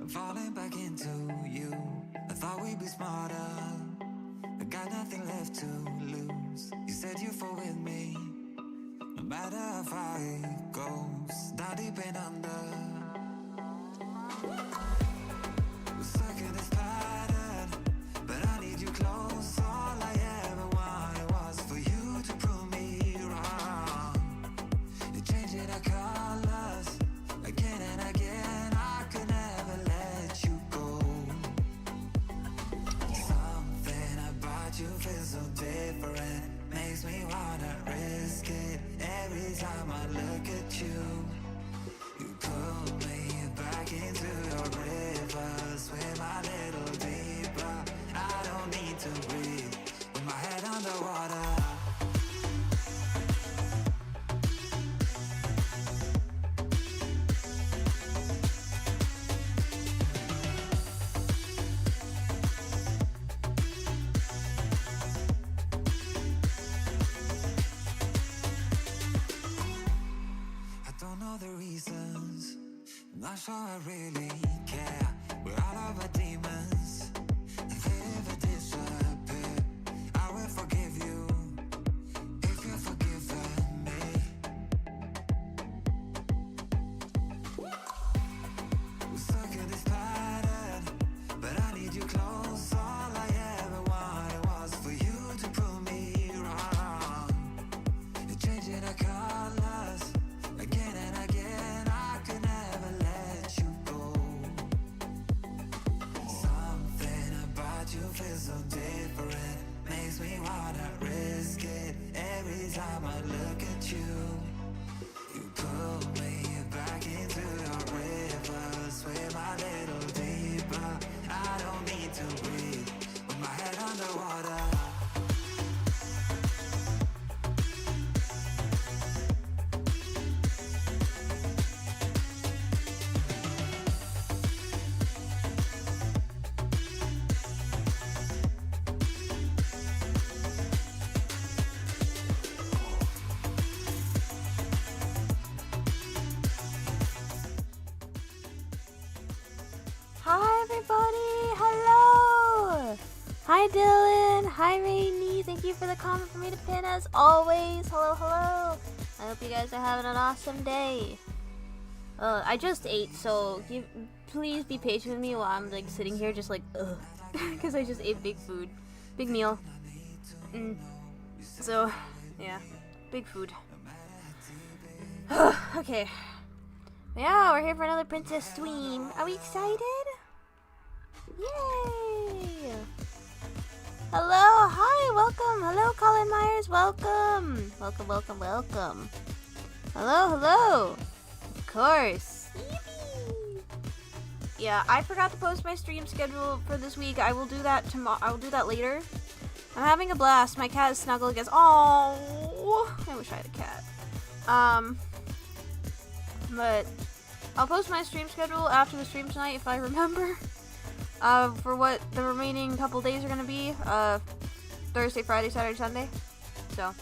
falling back into you. I thought we'd be smarter. I got nothing left to lose. You said you fall with me, no matter how far it goes. Down deep and under, we're stuck in this pattern, but I need you close. All I ever wanted was for you to prove me wrong. You're changing our colors again and again. I could never let you go. Something about you feels so different, makes me wanna risk it. Every time I look at you, you pull me back into your river. Swim a little deeper, I don't need to breathe with my head underwater. The reasons, I'm not sure I really care. We're all of our demons, if they ever disappear, I will forgive you if you've forgiven me. We're stuck in this pattern, but I need you close. All I ever wanted was for you to prove me wrong. You're changing our colors again and again. I could never let you go. Something about you feels so different, makes me wanna risk it. Every time I look at you, you pull me back into your river. Swim a little deeper, I don't need to breathe with my head underwater. Hi everybody, hello! Hi Dylan, hi Rainy, thank you for the comment for me to pin as always. Hello, hello. I hope you guys are having an awesome day. I just ate, so please be patient with me while I'm like sitting here just like, ugh. Because I just ate big food. Big meal. So, yeah, big food. Okay. Yeah, we're here for another princess stream. Are we excited? Yay! Hello, hi, welcome. Hello, Colin Myers, welcome. Welcome, welcome, welcome. Hello, hello. Of course. Yippee! Yeah, I forgot to post my stream schedule for this week. I will do that tomorrow. I will do that later. I'm having a blast. My cat is snuggled against. Oh, I wish I had a cat. But I'll post my stream schedule after the stream tonight if I remember. For what the remaining couple days are gonna be. Thursday, Friday, Saturday, Sunday. So,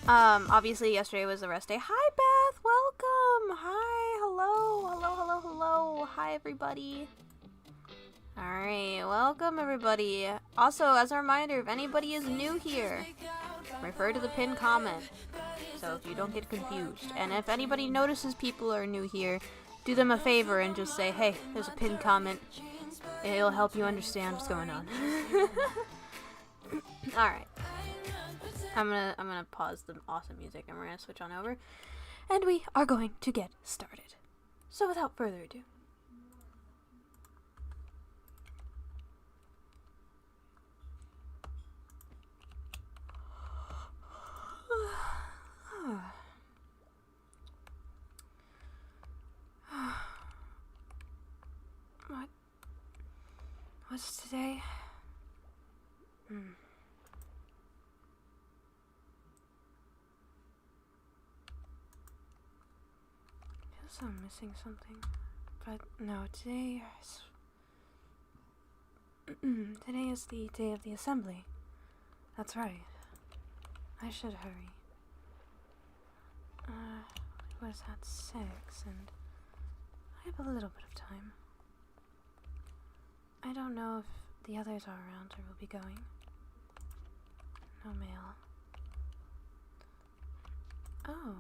obviously yesterday was the rest day. Hi Beth, welcome. Hi, hello, hello, hello, hello. Hi everybody. Alright, welcome everybody. Also, as a reminder, if anybody is new here, refer to the pinned comment, so if you don't get confused. And if anybody notices people are new here, do them a favor and just say, hey, there's a pinned comment. It'll help you understand what's going on. Alright. I'm gonna pause the awesome music and we're gonna switch on over. And we are going to get started. So without further ado. What's today? Guess I'm missing something. But no, today is the day of the assembly. That's right. I should hurry. What is that? 6, and I have a little bit of time. I don't know if the others are around or will be going. No mail. Oh.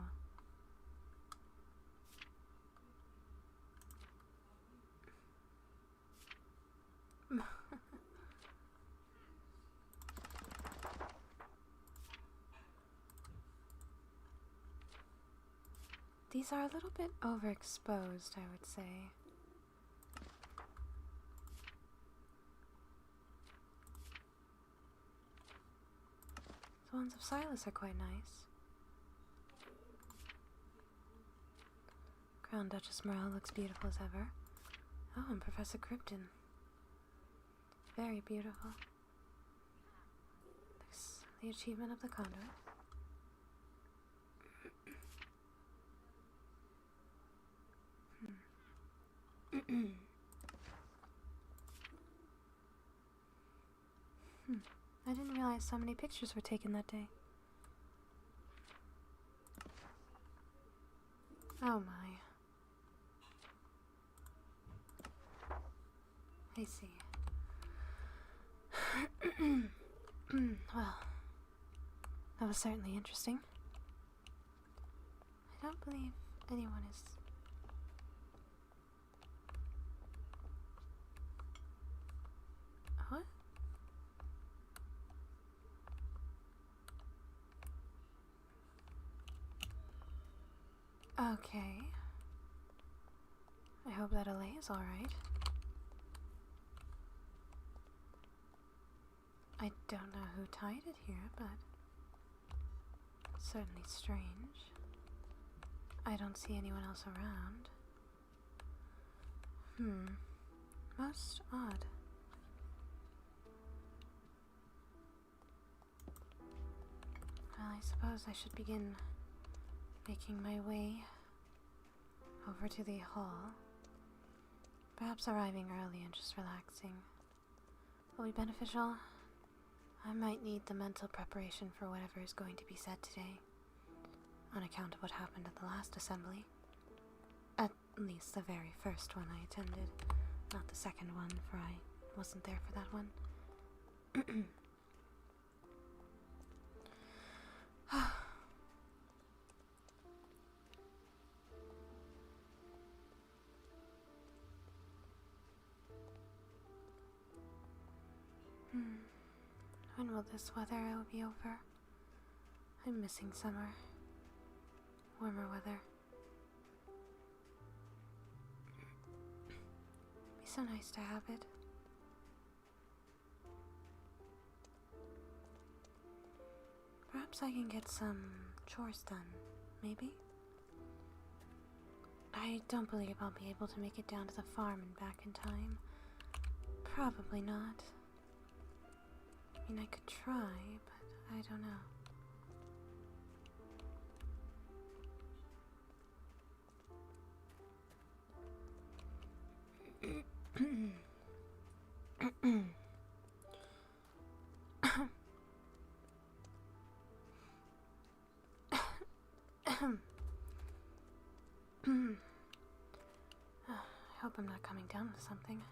These are a little bit overexposed, I would say. The ones of Silas are quite nice. Crown Duchess Morale looks beautiful as ever. Oh, and Professor Cribden. Very beautiful. There's the achievement of the conduit. I didn't realize so many pictures were taken that day. Oh my. I see. Well, that was certainly interesting. I don't believe anyone is... What? Okay. I hope that allay is alright. I don't know who tied it here, but it's certainly strange. I don't see anyone else around. Most odd. Well, I suppose I should begin making my way over to the hall. Perhaps arriving early and just relaxing will be beneficial. I might need the mental preparation for whatever is going to be said today, on account of what happened at the last assembly. At least the very first one I attended, not the second one, for I wasn't there for that one. When will this weather be over? I'm missing summer. Warmer weather. It'd be so nice to have it. Perhaps I can get some chores done, maybe? I don't believe I'll be able to make it down to the farm and back in time. Probably not. I mean, I could try, but I don't know. I hope I'm not coming down with something.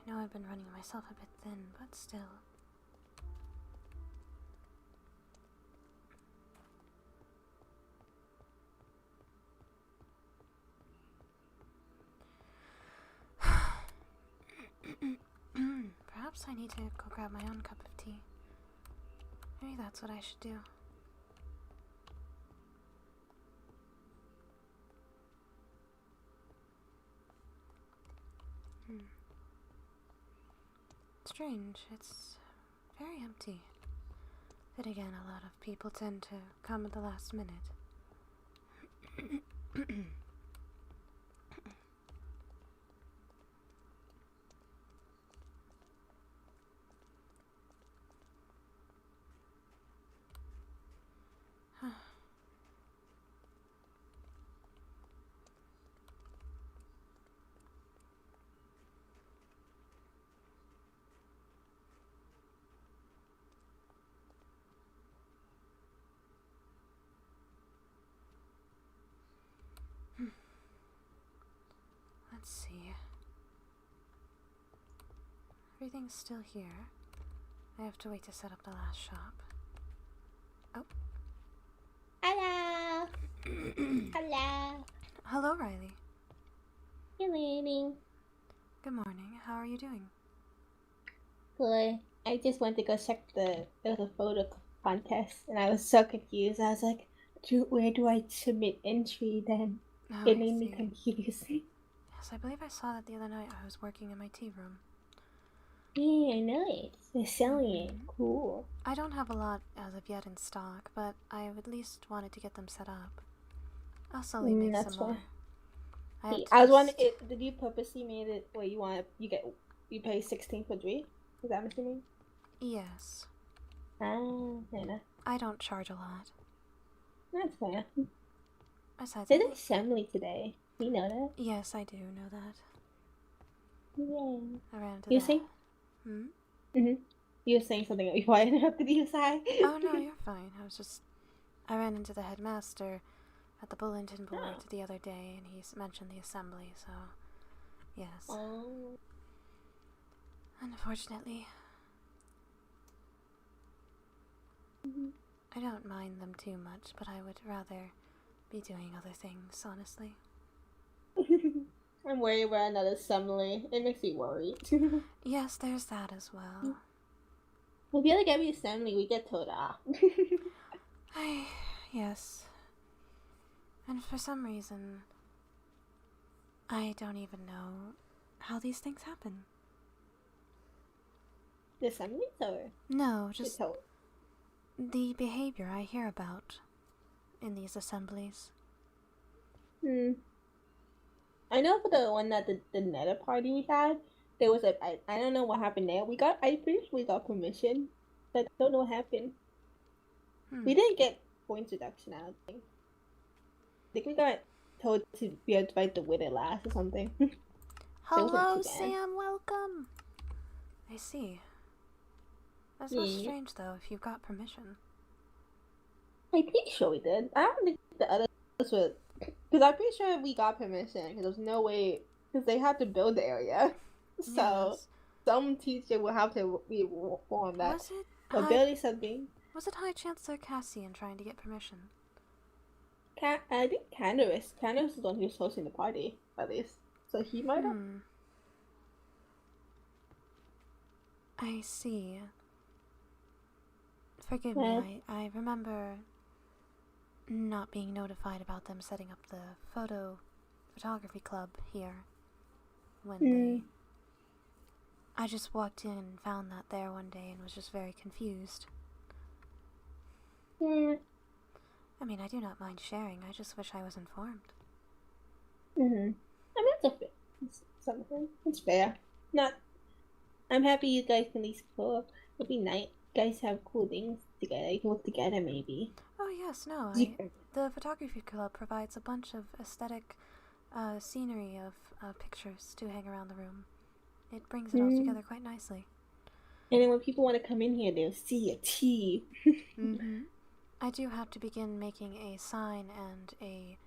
I know I've been running myself a bit thin, but still. Perhaps I need to go grab my own cup of tea. Maybe that's what I should do. Strange, it's very empty. But again, a lot of people tend to come at the last minute. Let's see. Everything's still here. I have to wait to set up the last shop. Oh. Hello. Hello. Hello, Riley. Good morning. Good morning. How are you doing? Good. I just went to go check there was a photo contest, and I was so confused. I was like, where do I submit entry then? Oh, It I made me see. confused. Yes, I believe I saw that the other night. I was working in my tea room. Yeah, I know it. They're selling it. Cool. I don't have a lot as of yet in stock, but I at least wanted to get them set up. I'll slowly make That's some more. fine. I was wondering, did you purposely made it where you pay 16 for 3? Is that what you mean? Yes. Ah, fair enough. I don't charge a lot. That's fair. Besides, There's an assembly today. You know that? Yes, I do know that. Yeah. I ran into You that. saying? You were saying something before I interrupted you, Sai. Oh, no, you're fine. I ran into the headmaster at the bulletin board the other day, and he mentioned the assembly, so, yes. Oh. Unfortunately. I don't mind them too much, but I would rather be doing other things, honestly. I'm worried about another assembly. It makes me worried. Yes, there's that as well. I feel like every assembly we get told off. Yes. And for some reason, I don't even know how these things happen. The assemblies or? No, just the behavior I hear about in these assemblies. I know for the one that the Netta party we had, there was I don't know what happened there. I pretty sure we got permission, but I don't know what happened. We didn't get points reduction, I don't think. I think we got told to be able to fight the winner last or something. Hello, Sam, welcome! I see. That's not strange, though, if you've got permission. I'm pretty sure we did. I don't think the others were... Because I'm pretty sure we got permission, because there's no way... Because they had to build the area. So, some teacher will have to be informed that... Or building something. Was it High Chancellor Cassian trying to get permission? I think Candace was the one who was hosting the party, at least. So he might have... I see. Forgive me, I remember not being notified about them setting up the photography club here when I just walked in and found that there one day and was just very confused. I mean, I do not mind sharing, I just wish I was informed. I mean, it's something. It's fair. I'm happy you guys can at least go up. It'd be nice. You guys have cool things together. You can work together, maybe. Oh, yes, no. The photography club provides a bunch of aesthetic scenery of pictures to hang around the room. It brings it all together quite nicely. And then when people want to come in here, they'll see a tea. I do have to begin making a sign and a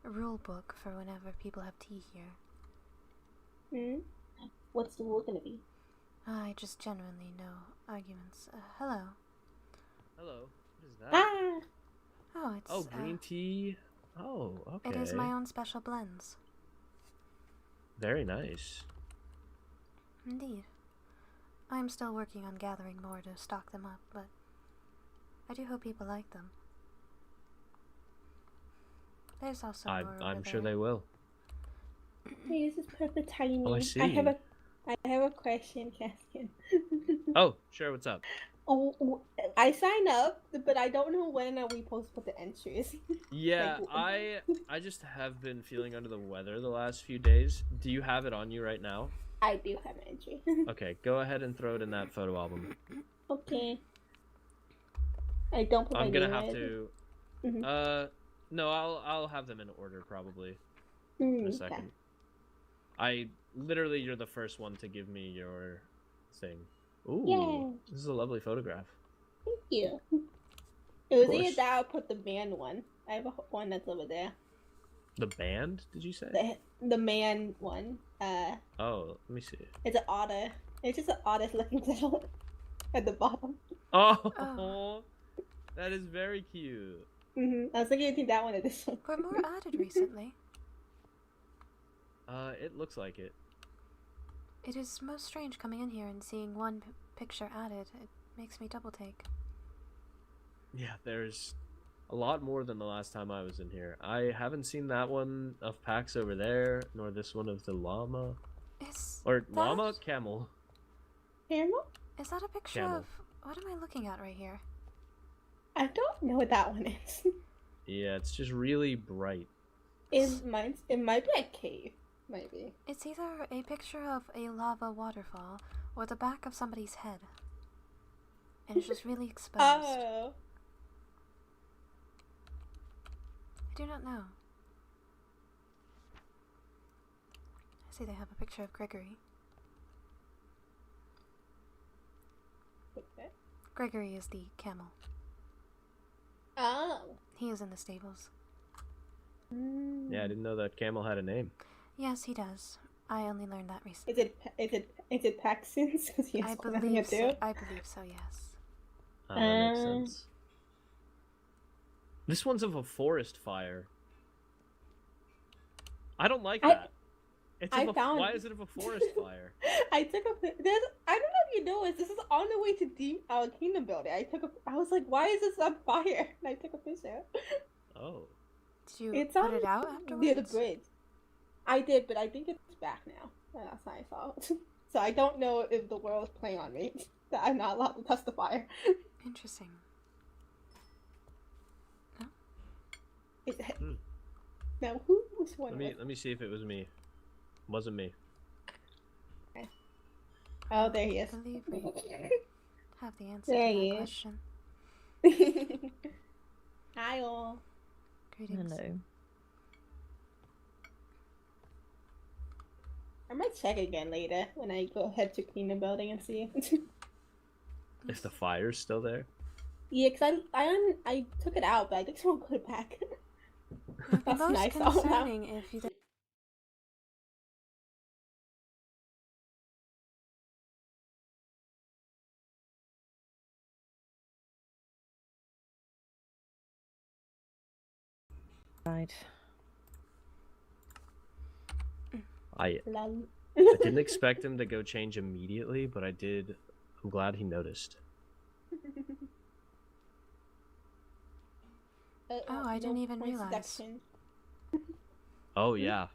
rule book for whenever people have tea here. What's the rule gonna be? I just genuinely no arguments. Hello. Hello. What is that? Oh, it's... Oh, green tea. Oh, okay. It is my own special blends. Very nice. Indeed. I'm still working on gathering more to stock them up, but I do hope people like them. There's also more I'm sure they will. Hey, this is perfect timing. Oh, I see. I have a question, Caskin. Oh, sure. What's up? Oh, I signed up, but I don't know when are we supposed to put the entries. Yeah, I just have been feeling under the weather the last few days. Do you have it on you right now? I do have an entry. Okay, go ahead and throw it in that photo album. Okay. I don't put my name in. I'm gonna have to. No, I'll have them in order probably in a second. Okay. You're the first one to give me your thing. Ooh, yay. This is a lovely photograph. Thank you. It was either that or put the band one. I have one that's over there. The band? Did you say? The man one. Oh, let me see. It's an otter. It's just an otter looking down at the bottom. Oh, that is very cute. I was thinking of that one at this one. Were more added recently. It looks like it. It is most strange coming in here and seeing one picture added. It makes me double take. Yeah, there's a lot more than the last time I was in here. I haven't seen that one of Pax over there, nor this one of the llama. Llama? Camel. Camel? Is that a picture Camel. of... What am I looking at right here? I don't know what that one is. Yeah, it's just really bright. It might be a cave. Maybe. It's either a picture of a lava waterfall or the back of somebody's head. And it's just really exposed. Oh. I do not know. I see they have a picture of Gregory. Okay. Gregory is the camel. Oh. He is in the stables. Yeah, I didn't know that camel had a name. Yes, he does. I only learned that recently. Is it Paxton's? Because he has I one believe too. so. I believe so. Yes. That makes sense. This one's of a forest fire. I don't like that. Why is it of a forest fire? I took a I don't know if you know this is on the way to Kingdom Building. I was like, why is this on fire? And I took a picture. Oh. Did you put it out afterwards? Near the bridge. I did, but I think it's back now. That's my fault. So I don't know if the world is playing on me. That I'm not allowed to touch the fire. Interesting. No? Now, who was one? Let me see if it was me. Wasn't me. Okay. Oh, there he is. I believe we have the answer There to he that is. question. Hi all. Greetings. Hello. I might check again later when I go head to clean the building and see. If the fire's still there. Yeah, because I took it out, but I think someone put it back. It would be That's most nice. concerning if you did. Right. I Lol. didn't expect him to go change immediately, but I did. I'm glad he noticed. Oh, I didn't even point realize. deduction. Oh yeah,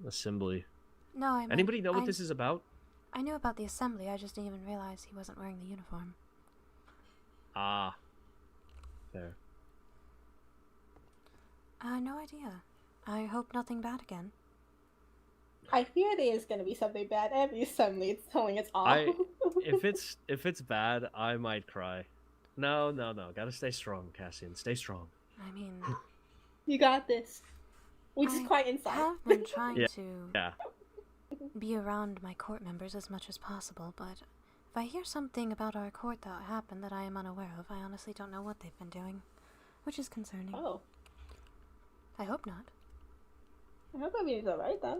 assembly. No, I meant, Anybody know what this is about? I knew about the assembly, I just didn't even realize he wasn't wearing the uniform. Ah. There. No idea. I hope nothing bad again. I fear there is going to be something bad every assembly. It's telling us all. If it's bad, I might cry. No. Gotta stay strong, Cassian. Stay strong. I mean, You got this. Which is quite I inside. have been trying Yeah. to Yeah. be around my court members as much as possible, but if I hear something about our court that happened that I am unaware of, I honestly don't know what they've been doing, which is concerning. Oh. I hope not. I hope everything's alright then.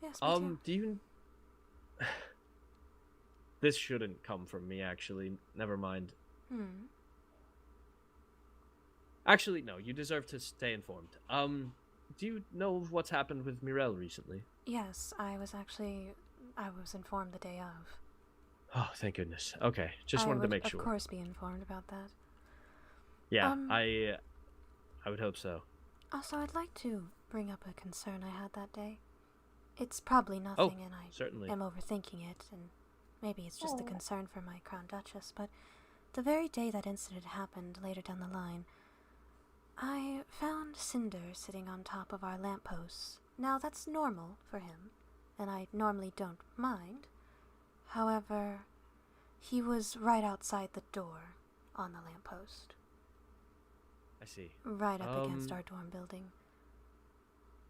Yes, me too. Do you... This shouldn't come from me, actually. Never mind. Actually, no. You deserve to stay informed. Do you know what's happened with Mirel recently? Yes, I was informed the day of. Oh, thank goodness. Okay, just wanted to make sure. Of course, be informed about that. Yeah, I would hope so. Also, I'd like to bring up a concern I had that day. It's probably nothing, and I certainly. am overthinking it, and maybe it's just a concern for my Crown Duchess, but the very day that incident happened later down the line, I found Cinder sitting on top of our lampposts. Now, that's normal for him, and I normally don't mind. However, he was right outside the door on the lamppost. I see. Right up against our dorm building.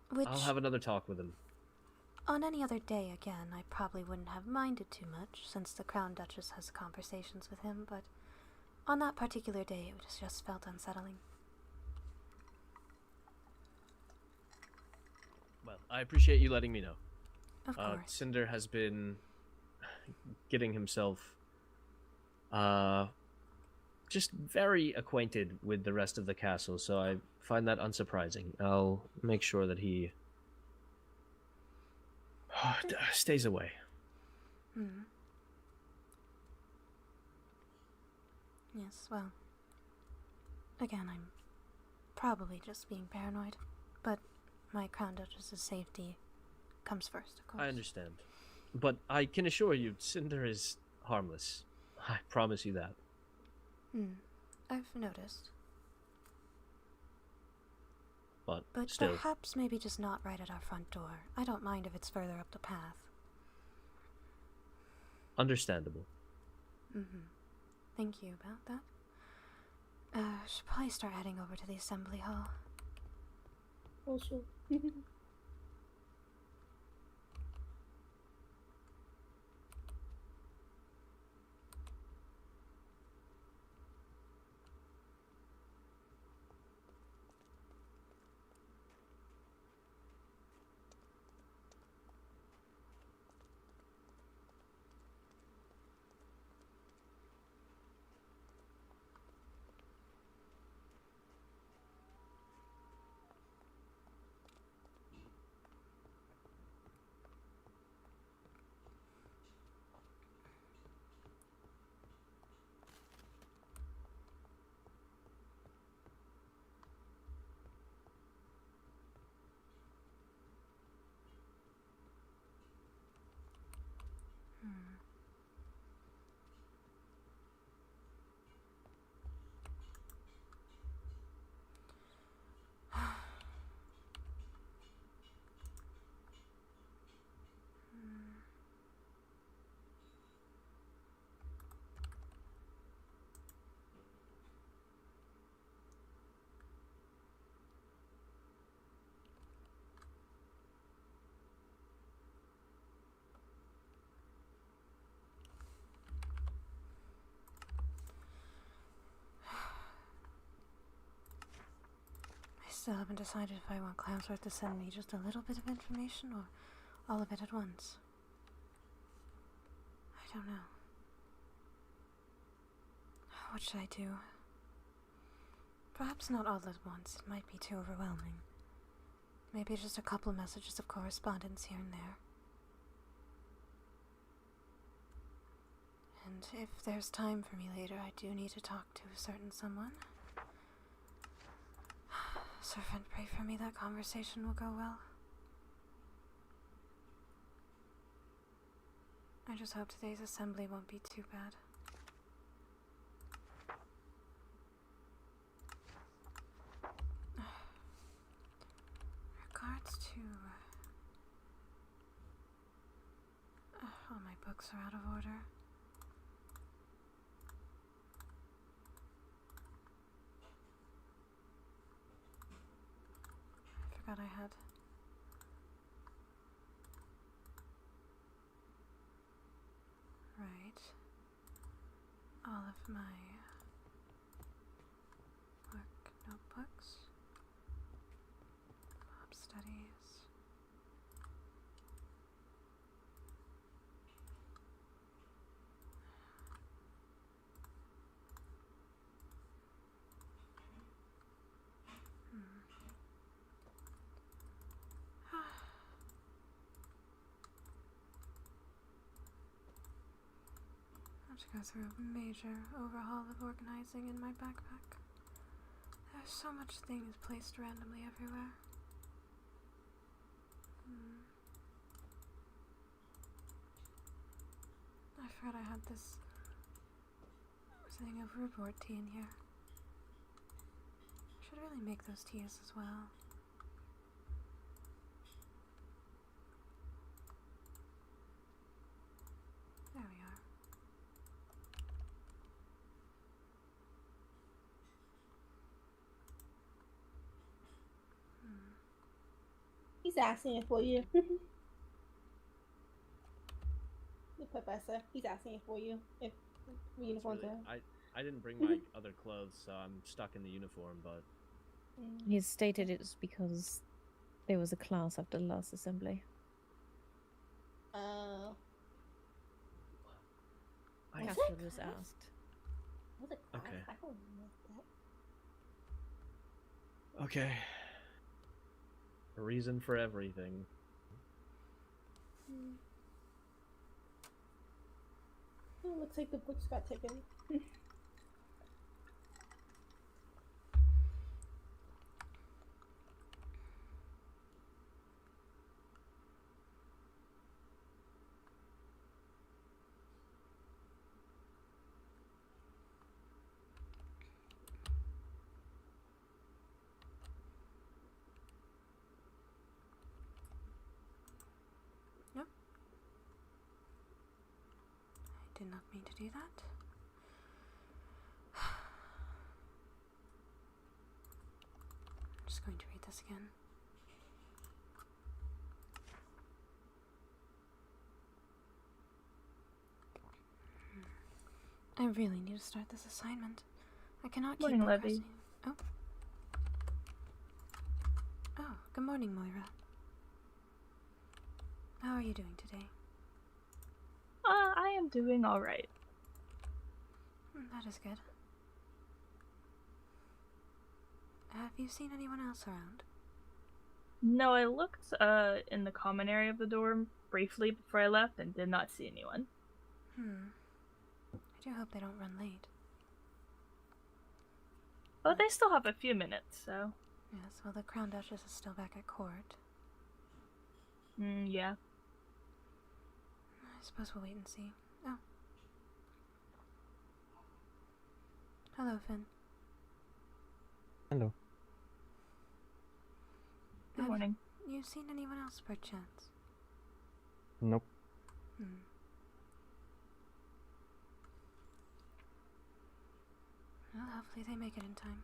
Which, I'll have another talk with him. on any other day, again, I probably wouldn't have minded too much, since the Crown Duchess has conversations with him, but on that particular day, it just felt unsettling. Well, I appreciate you letting me know. Of course. Cinder has been getting himself just very acquainted with the rest of the castle, so I find that unsurprising. I'll make sure that he stays away. Yes, well, again, I'm probably just being paranoid, but my Crown Duchess's safety comes first, of course. I understand. But I can assure you, Cinder is harmless. I promise you that. I've noticed. But still. Perhaps maybe just not right at our front door. I don't mind if it's further up the path. Understandable. Thank you about that. Should probably start heading over to the assembly hall. Oh, sure. I still haven't decided if I want Cloudsworth to send me just a little bit of information or all of it at once. I don't know. What should I do? Perhaps not all at once. It might be too overwhelming. Maybe just a couple messages of correspondence here and there. And if there's time for me later, I do need to talk to a certain someone. Servant, pray for me that conversation will go well. I just hope today's assembly won't be too bad. Regards to... all my books are out of order. I forgot I had... Right. All of my work notebooks. Mob studies. I have to go through a major overhaul of organizing in my backpack. There's so much things placed randomly everywhere. I forgot I had this thing of reward tea in here. I should really make those teas as well. There we are. He's asking it for you. The professor, he's asking it for you. If the uniform's Really, on. I didn't bring my other clothes, so I'm stuck in the uniform, but... He stated it was because There was a class after the last assembly. Catherine was asked. Was it class? Okay. I don't remember that. Okay. A reason for everything. Oh, looks like the books got taken. Yep. I did not mean to do that. I'm just going to read this again. I really need to start this assignment. I cannot keep Morning, Levy. procrastinating. Oh. Oh, good morning, Moira. How are you doing today? I am doing alright. That is good. Have you seen anyone else around? No, I looked in the common area of the dorm briefly before I left and did not see anyone. I do hope they don't run late. But they still have a few minutes, so... Yes, well, the Crown Duchess is still back at court. Yeah. I suppose we'll wait and see. Oh. Hello, Finn. Hello. Good morning. Have you seen anyone else, perchance? Nope. Well, hopefully they make it in time.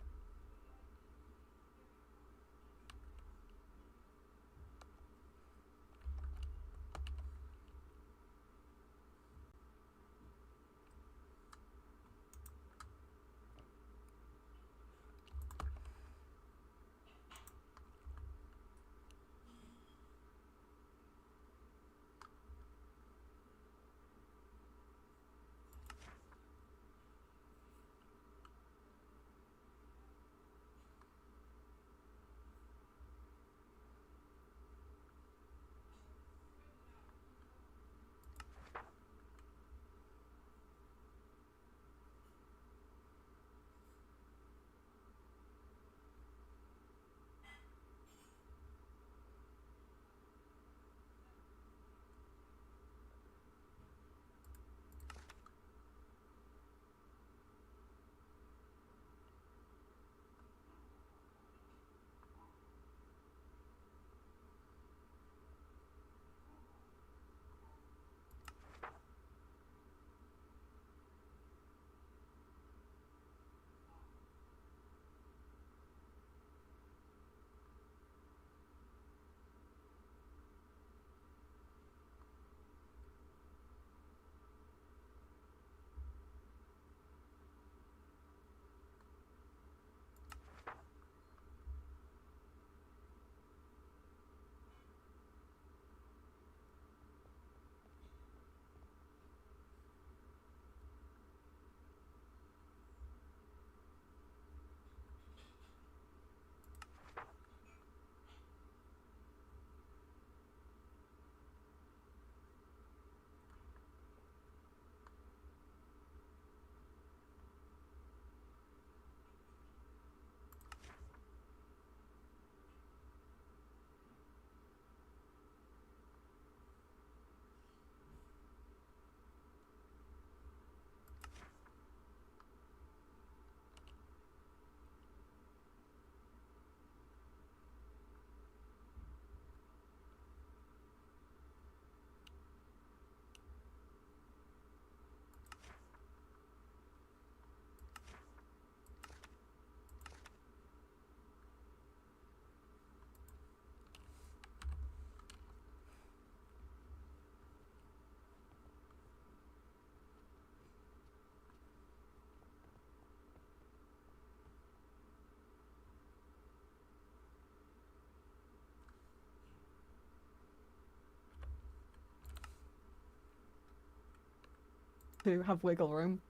to have wiggle room.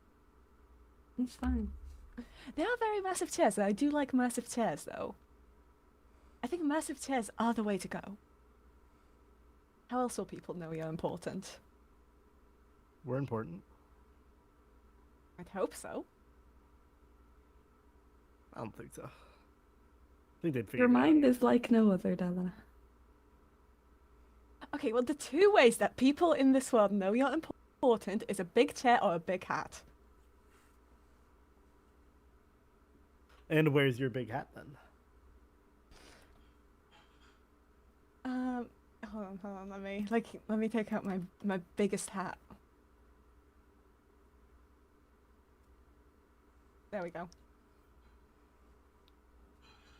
It's fine. They are very massive chairs. I do like massive chairs, though. I think massive chairs are the way to go. How else will people know you're important? We're important. I'd hope so. I don't think so. I think they'd figure Your it out. mind is like no other, Della. Okay, well, the two ways that people in this world know you're important is a big chair or a big hat. And where's your big hat then? Hold on, let me take out my biggest hat. There we go.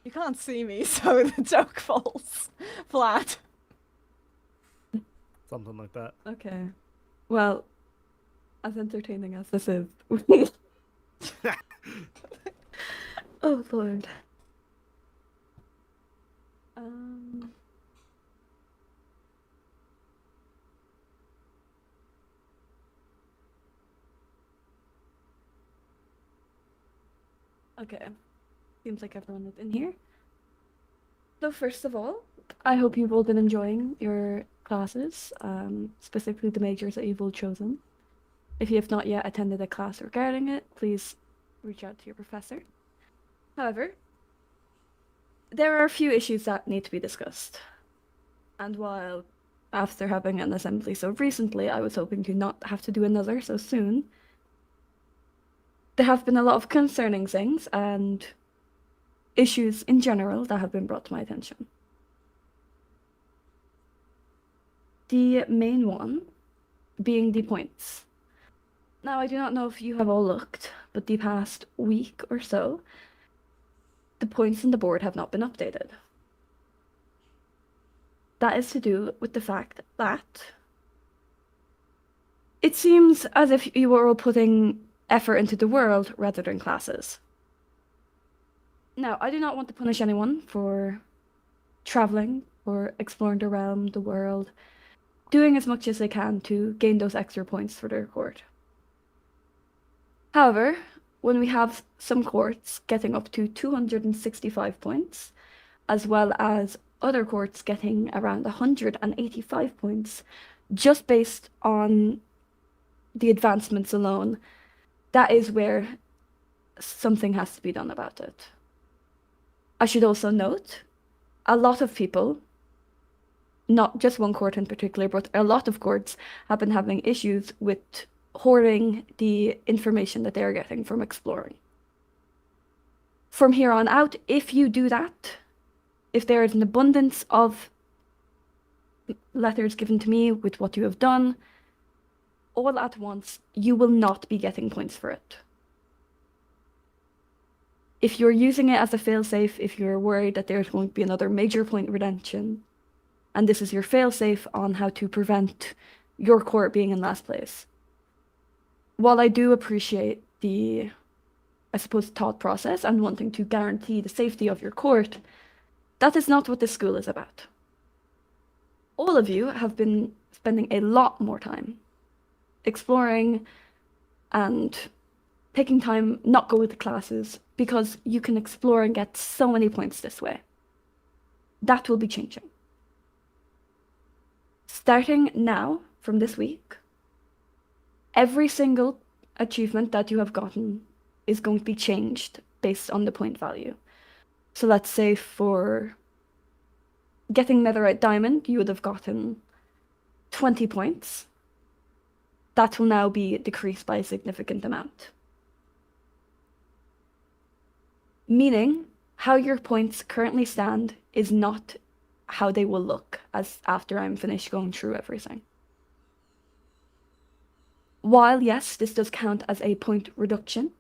You can't see me, so the joke falls flat. Something like that. Okay. Well, as entertaining as this is. Oh, Lord. Okay. Seems like everyone is in here. So first of all, I hope you've all been enjoying your classes, specifically the majors that you've all chosen. If you have not yet attended a class regarding it, please reach out to your professor. However, there are a few issues that need to be discussed. And while after having an assembly so recently, I was hoping to not have to do another so soon, there have been a lot of concerning things and issues in general that have been brought to my attention. The main one being the points. Now, I do not know if you have all looked, but the past week or so, the points on the board have not been updated. That is to do with the fact that it seems as if you were all putting effort into the world rather than classes. Now, I do not want to punish anyone for traveling or exploring the realm, the world, doing as much as they can to gain those extra points for their court. However, when we have some courts getting up to 265 points, as well as other courts getting around 185 points, just based on the advancements alone, that is where something has to be done about it. I should also note, a lot of people, not just one court in particular, but a lot of courts have been having issues with hoarding the information that they're getting from exploring. From here on out, if you do that, if there is an abundance of letters given to me with what you have done, all at once, you will not be getting points for it. If you're using it as a failsafe, if you're worried that there's going to be another major point redemption, and this is your failsafe on how to prevent your court being in last place. While I do appreciate the, I suppose, thought process and wanting to guarantee the safety of your court, that is not what this school is about. All of you have been spending a lot more time exploring and taking time not go with the classes because you can explore and get so many points this way. That will be changing. Starting now, from this week, every single achievement that you have gotten is going to be changed based on the point value. So let's say for getting Netherite Diamond, you would have gotten 20 points. That will now be decreased by a significant amount. Meaning, how your points currently stand is not how they will look as after I'm finished going through everything. While, yes, this does count as a point reduction,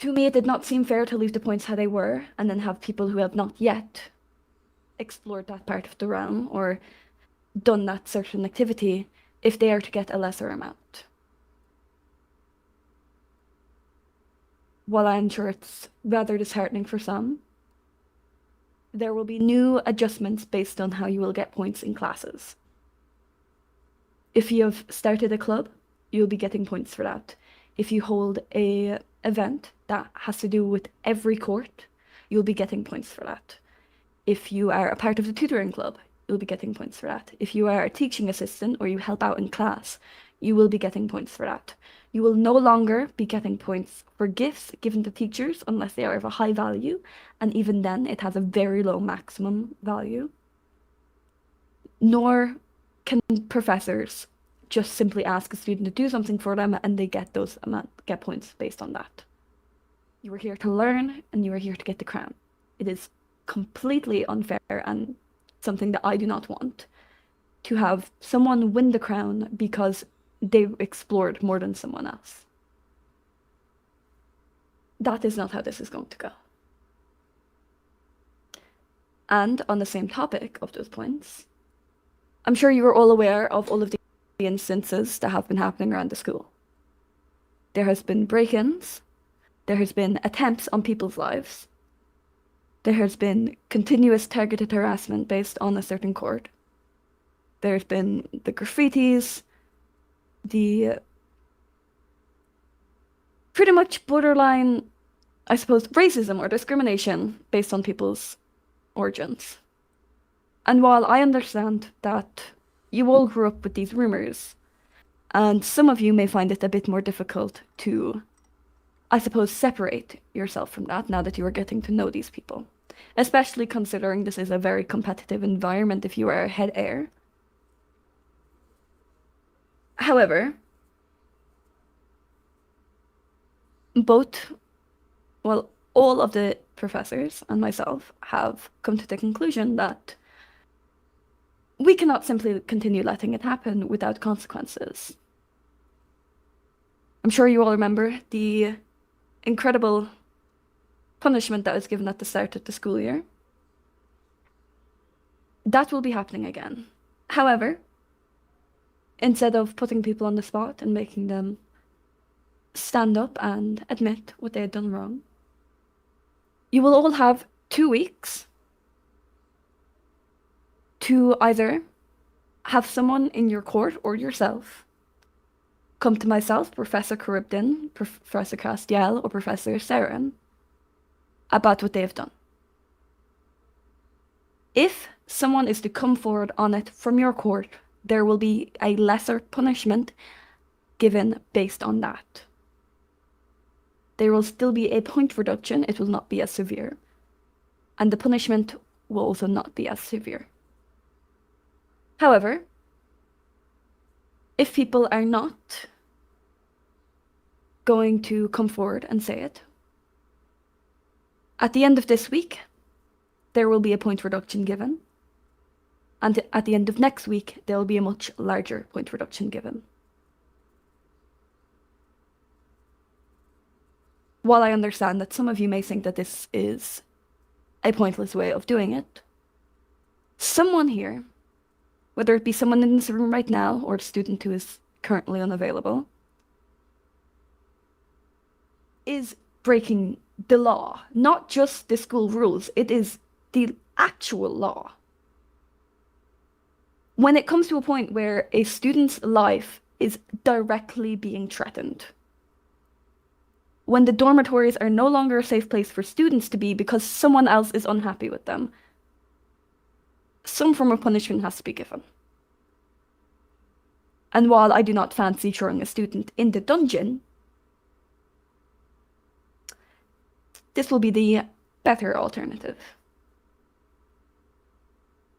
to me it did not seem fair to leave the points how they were and then have people who have not yet explored that part of the realm or done that certain activity if they are to get a lesser amount. While I'm sure it's rather disheartening for some, there will be new adjustments based on how you will get points in classes. If you have started a club, you'll be getting points for that. If you hold a event that has to do with every court, you'll be getting points for that. If you are a part of the tutoring club, you'll be getting points for that. If you are a teaching assistant or you help out in class, you will be getting points for that. You will no longer be getting points for gifts given to teachers unless they are of a high value, and even then it has a very low maximum value. Nor can professors just simply ask a student to do something for them and they get points based on that. You are here to learn and you are here to get the crown. It is completely unfair and something that I do not want, to have someone win the crown because they explored more than someone else. That is not how this is going to go. And on the same topic of those points, I'm sure you are all aware of all of the instances that have been happening around the school. There has been break-ins, there has been attempts on people's lives, there has been continuous targeted harassment based on a certain court, there's been the graffitis, the pretty much borderline, I suppose, racism or discrimination based on people's origins. And while I understand that you all grew up with these rumors, and some of you may find it a bit more difficult to, I suppose, separate yourself from that now that you are getting to know these people, especially considering this is a very competitive environment if you are a head heir. However, all of the professors and myself have come to the conclusion that we cannot simply continue letting it happen without consequences. I'm sure you all remember the incredible punishment that was given at the start of the school year. That will be happening again. However, instead of putting people on the spot and making them stand up and admit what they had done wrong, you will all have 2 weeks to either have someone in your court or yourself come to myself, Professor Charybdin, Professor Castiel, or Professor Cerulean about what they have done. If someone is to come forward on it from your court, there will be a lesser punishment given based on that. There will still be a point reduction, it will not be as severe. And the punishment will also not be as severe. However, if people are not going to come forward and say it, at the end of this week, there will be a point reduction given. And at the end of next week, there will be a much larger point reduction given. While I understand that some of you may think that this is a pointless way of doing it, someone here, whether it be someone in this room right now or a student who is currently unavailable, is breaking the law. Not just the school rules, it is the actual law. When it comes to a point where a student's life is directly being threatened, when the dormitories are no longer a safe place for students to be because someone else is unhappy with them, some form of punishment has to be given. And while I do not fancy throwing a student in the dungeon, this will be the better alternative.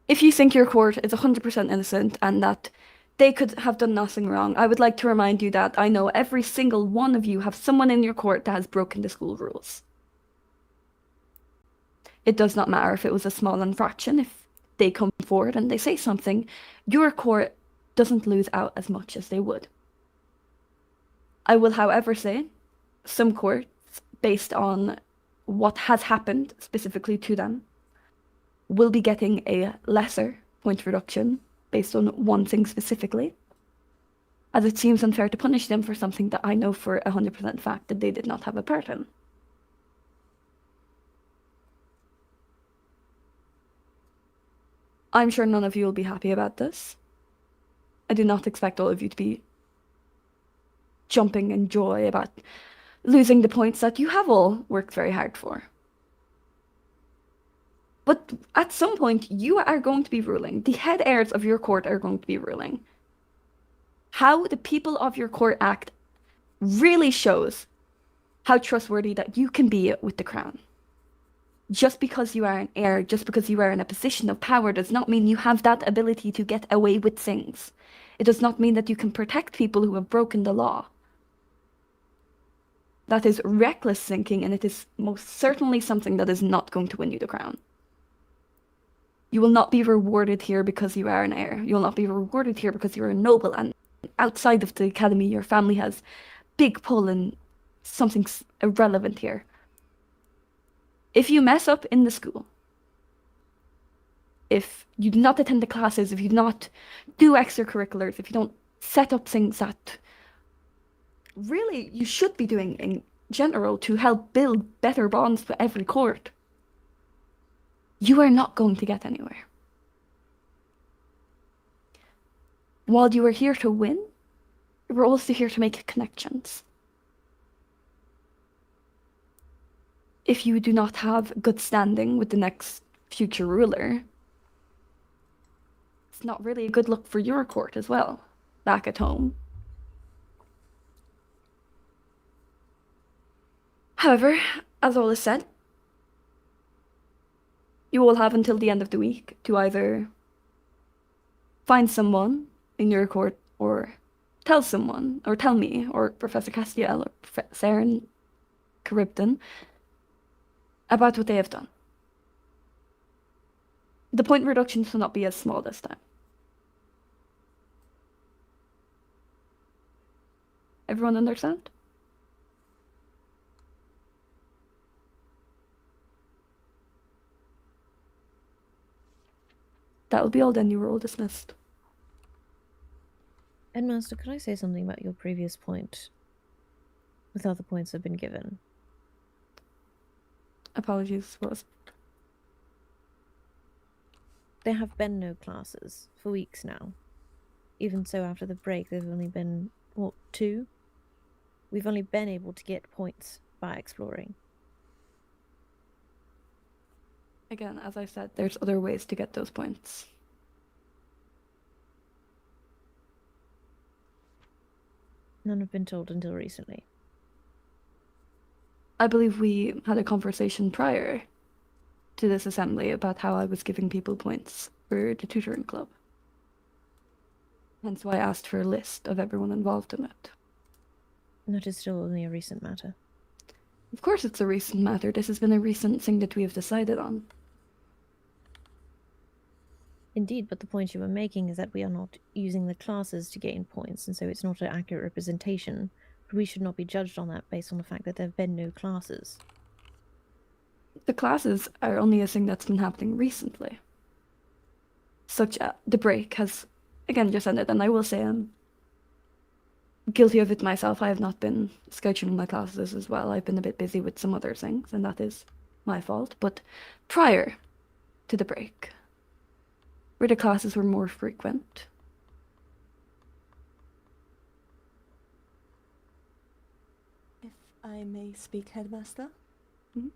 If you think your court is 100% innocent and that they could have done nothing wrong, I would like to remind you that I know every single one of you have someone in your court that has broken the school rules. It does not matter if it was a small infraction. If they come forward and they say something, your court doesn't lose out as much as they would. I will, however, say some courts, based on what has happened specifically to them, will be getting a lesser point reduction based on one thing specifically, as it seems unfair to punish them for something that I know for 100% fact that they did not have a part in. I'm sure none of you will be happy about this. I do not expect all of you to be jumping in joy about losing the points that you have all worked very hard for. But at some point, you are going to be ruling. The head heirs of your court are going to be ruling. How the people of your court act really shows how trustworthy that you can be with the crown. Just because you are an heir, just because you are in a position of power, does not mean you have that ability to get away with things. It does not mean that you can protect people who have broken the law. That is reckless thinking, and it is most certainly something that is not going to win you the crown. You will not be rewarded here because you are an heir. You will not be rewarded here because you're a noble, and outside of the academy, your family has big pull and something's irrelevant here. If you mess up in the school, if you do not attend the classes, if you do not do extracurriculars, if you don't set up things that really you should be doing in general to help build better bonds with every court, you are not going to get anywhere. While you are here to win, we're also here to make connections. If you do not have good standing with the next future ruler, it's not really a good look for your court as well, back at home. However, as all is said, you will have until the end of the week to either find someone in your court or tell someone, or tell me, or Professor Castiel, or Professor Saren Charybdon about what they have done. The point reductions will not be as small this time. Everyone understand? That will be all then. You were all dismissed. Headmaster, could I say something about your previous point with other points have been given? Apologies, what was it? There have been no classes for weeks now. Even so, after the break, there's only been, what, 2? We've only been able to get points by exploring. Again, as I said, there's other ways to get those points. None have been told until recently. I believe we had a conversation prior to this assembly about how I was giving people points for the tutoring club. Hence why I asked for a list of everyone involved in it. That is still only a recent matter. Of course it's a recent matter. This has been a recent thing that we have decided on. Indeed, but the point you were making is that we are not using the classes to gain points, and so it's not an accurate representation. But we should not be judged on that based on the fact that there have been no classes. The classes are only a thing that's been happening recently. Such as the break has, again, just ended, and I will say I'm guilty of it myself. I have not been scheduling my classes as well. I've been a bit busy with some other things, and that is my fault. But prior to the break, where the classes were more frequent, If I may speak, Headmaster? Mhm.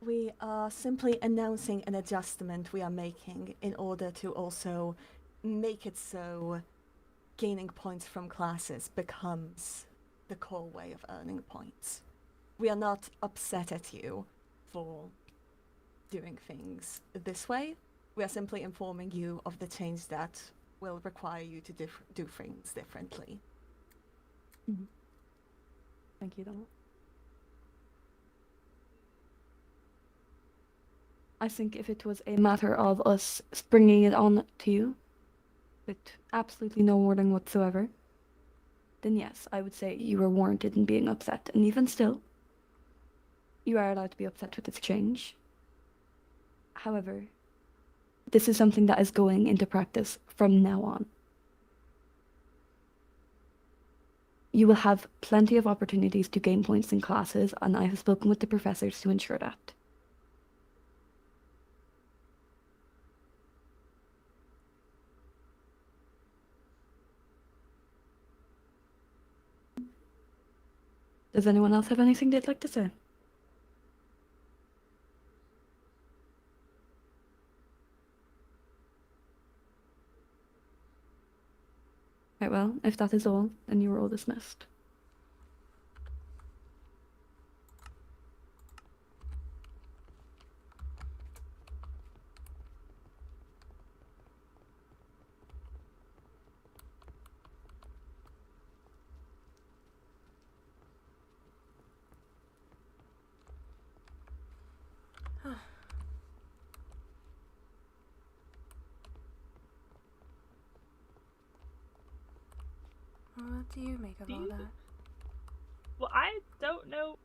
We are simply announcing an adjustment we are making in order to also make it so gaining points from classes becomes the core way of earning points. We are not upset at you for doing things this way. We are simply informing you of the change that will require you to do things differently. Mm-hmm. Thank you, Donald. I think if it was a matter of us bringing it on to you, with absolutely no warning whatsoever, then yes, I would say you were warranted in being upset. And even still, you are allowed to be upset with this change. However, this is something that is going into practice from now on. You will have plenty of opportunities to gain points in classes, and I have spoken with the professors to ensure that. Does anyone else have anything they'd like to say? Right, well, if that is all, then you are all dismissed. What do you make of all that? Well, I don't know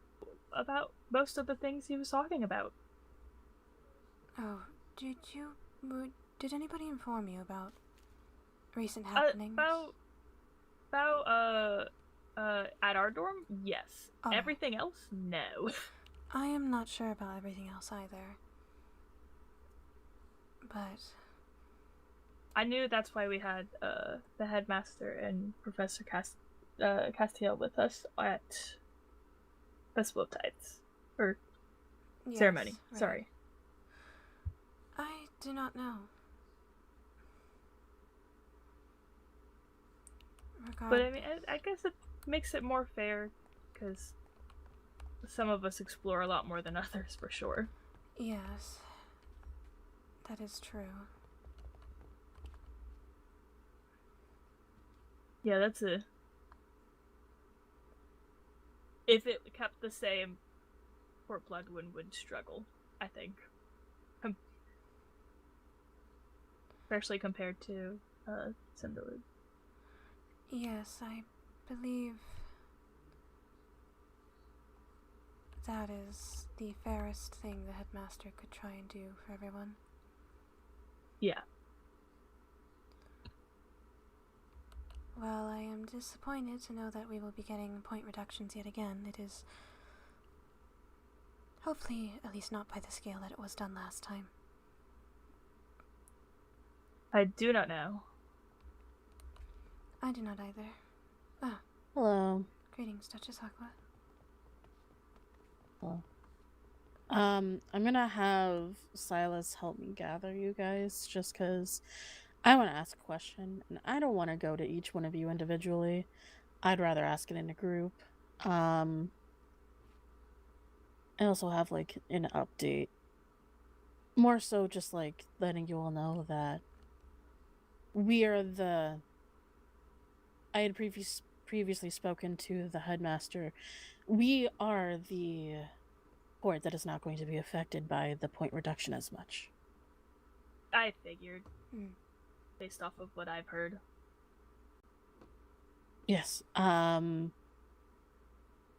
about most of the things he was talking about. Oh, did anybody inform you about recent happenings? At our dorm? Yes. Oh. Everything else? No. I am not sure about everything else either. But I knew that's why we had the headmaster and Professor Castiel with us at Festival of Tides. Or yes, ceremony. right. Sorry. I do not know. But I mean, I guess it makes it more fair, because some of us explore a lot more than others, for sure. Yes. That is true. Yeah, that's a... If it kept the same, poor Bloodwyn would struggle, I think. Especially compared to Cindralune. Yes, I believe that is the fairest thing the headmaster could try and do for everyone. Yeah. Well, I am disappointed to know that we will be getting point reductions yet again. It is hopefully at least not by the scale that it was done last time. I do not know. I do not either. Ah. Hello. Greetings, Duchess Aqua. Hello. I'm gonna have Silas help me gather you guys, just because I want to ask a question, and I don't want to go to each one of you individually. I'd rather ask it in a group. I also have, like, an update. More so just, like, letting you all know that we are the... I had previously spoken to the headmaster. We are the court that is not going to be affected by the point reduction as much. I figured, based off of what I've heard. Yes.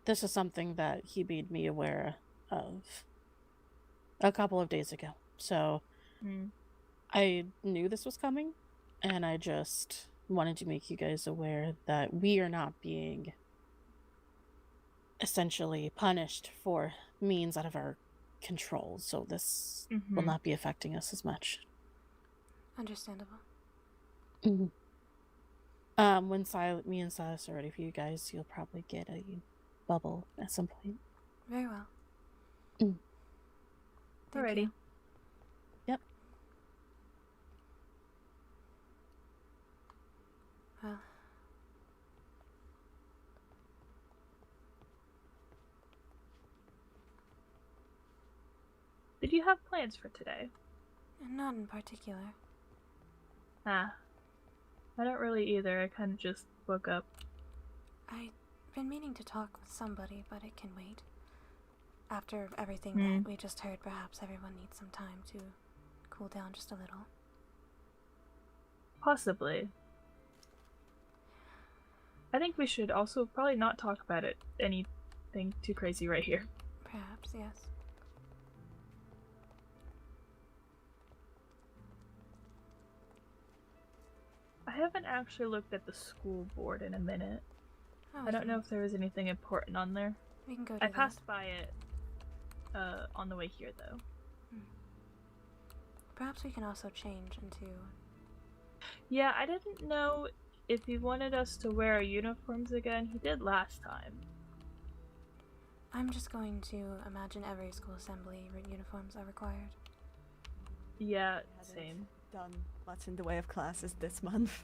This is something that he made me aware of a couple of days ago. So I knew this was coming, and I just wanted to make you guys aware that we are not being essentially punished for means out of our control. So this will not be affecting us as much. Understandable. When me and Silas are ready for you guys, you'll probably get a bubble at some point. Very well. Alrighty. You. Yep. Well. Did you have plans for today? Not in particular. I don't really either. I kind of just woke up. I've been meaning to talk with somebody, but it can wait. After everything that we just heard, perhaps everyone needs some time to cool down just a little. Possibly. I think we should also probably not talk about it. Anything too crazy right here. Perhaps, yes. I haven't actually looked at the school board in a minute. Oh, I don't know if there was anything important on there. We can go do I passed by it on the way here, though. Perhaps we can also change into... Yeah, I didn't know if he wanted us to wear our uniforms again. He did last time. I'm just going to imagine every school assembly uniforms are required. Yeah, Hadn't same. done much in the way of classes this month.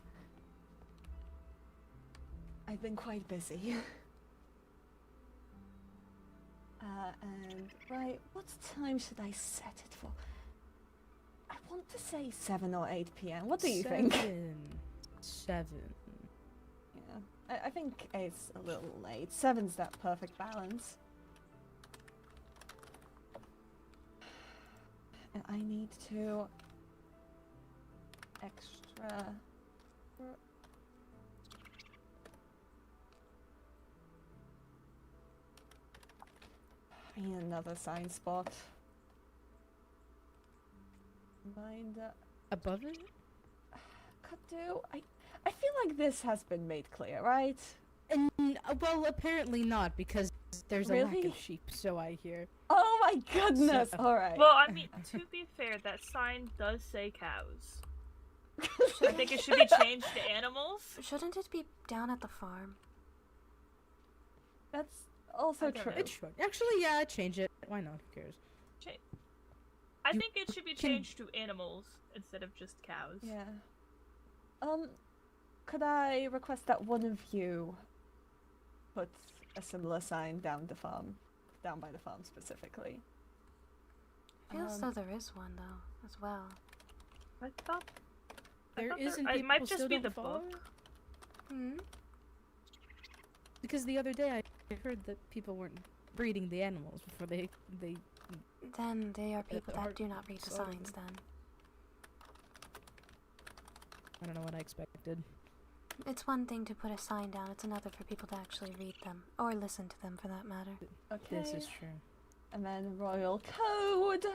I've been quite busy. And right, what time should I set it for? I want to say 7 or 8 p.m. What do you think? 7. Yeah, I think 8's a little late. 7's that perfect balance. And I need to extra. I need another sign spot. Mind Above it? could do. I feel like this has been made clear, right? And well, apparently not, because there's a lack Really? of sheep, so I hear. Oh my goodness! So- Alright. Well, I mean, to be fair, that sign does say cows. I think it should be changed to animals. Shouldn't it be down at the farm? That's also I don't true. know. It should. Actually, yeah, change it. Why not? Who cares? I You think it should be can- changed to animals instead of just cows. Yeah. Could I request that one of you put a similar sign down the farm, down by the farm specifically? Feels though there is one though, as well. I thought There thought isn't. it might people just still be don't the follow? book. Hmm? Because the other day I heard that people weren't breeding the animals before they Then they are people that hard do not read the slaughter signs them. then. I don't know what I expected. It's one thing to put a sign down, it's another for people to actually read them. Or listen to them for that matter. Okay. This is true. And then royal code.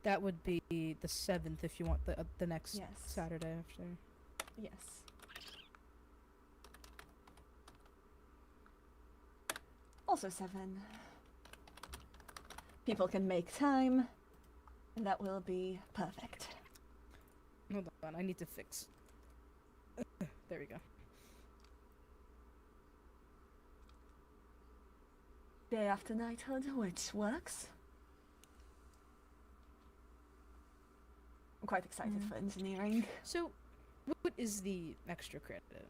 That would be the 7th if you want the next Yes. Saturday after. Yes. Also 7. People can make time, and that will be perfect. Hold on, I need to fix. There we go. Day after knighthood, which works. I'm quite excited for engineering. So, what is the extra credit?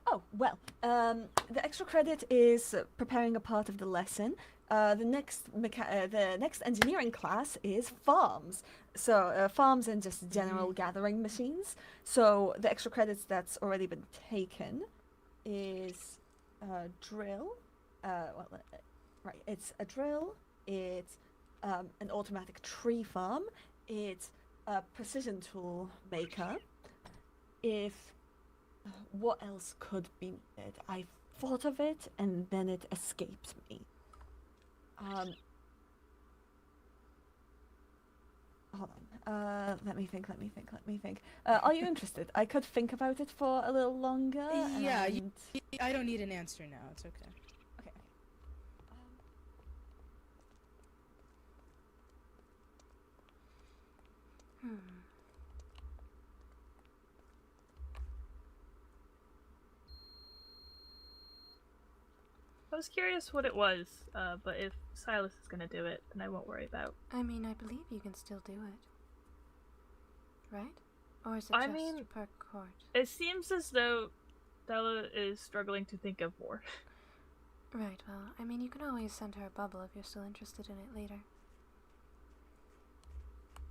Oh, well, the extra credit is preparing a part of the lesson. The next engineering class is farms. So, farms and just general gathering machines. So, the extra credits that's already been taken is drill. Right, it's a drill, it's an automatic tree farm, it's a precision tool maker. What else could be needed? I thought of it and then it escaped me. Hold on. Let me think. Are you interested? I could think about it for a little longer. Yeah, and... I don't need an answer now. It's okay. Okay. I was curious what it was, but if Silas is gonna do it, then I won't worry about. I mean, I believe you can still do it. Right? Or is it I just mean- per court? It seems as though Bella is struggling to think of more. Right, well, I mean, you can always send her a bubble if you're still interested in it later.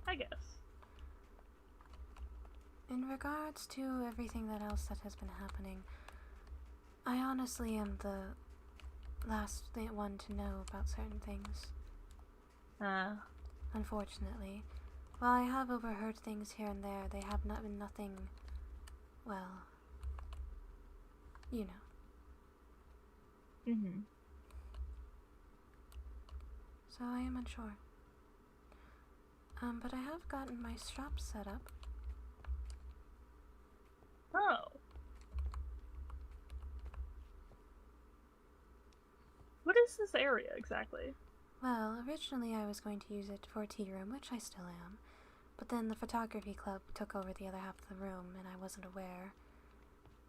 I guess. In regards to everything else that has been happening, I honestly am the last one to know about certain things. Unfortunately. While I have overheard things here and there, they have not been nothing, well, you know. Mm-hmm. So I am unsure. But I have gotten my shop set up. Oh. What is this area exactly? Well, originally I was going to use it for a tea room, which I still am. But then the photography club took over the other half of the room, and I wasn't aware.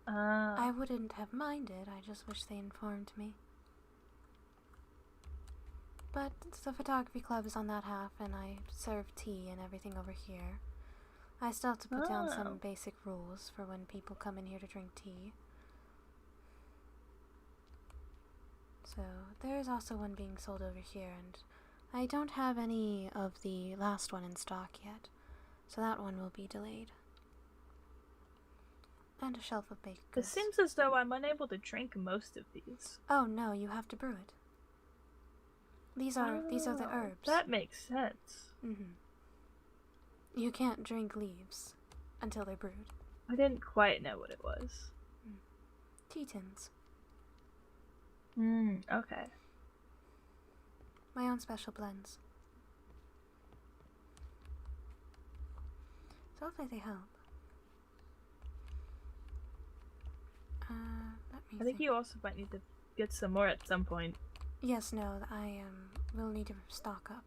I wouldn't have minded, I just wish they informed me. But the photography club is on that half, and I serve tea and everything over here. I still have to put down some basic rules for when people come in here to drink tea. So, there is also one being sold over here, and I don't have any of the last one in stock yet, so that one will be delayed. And a shelf of baked goods. It seems as though I'm unable to drink most of these. Oh no, you have to brew it. These are the herbs. That makes sense. You can't drink leaves until they're brewed. I didn't quite know what it was. Tea tins. Okay. My own special blends. So hopefully they help. Let me I think you also might need to get some more at some point. Yes, no, I will need to stock up.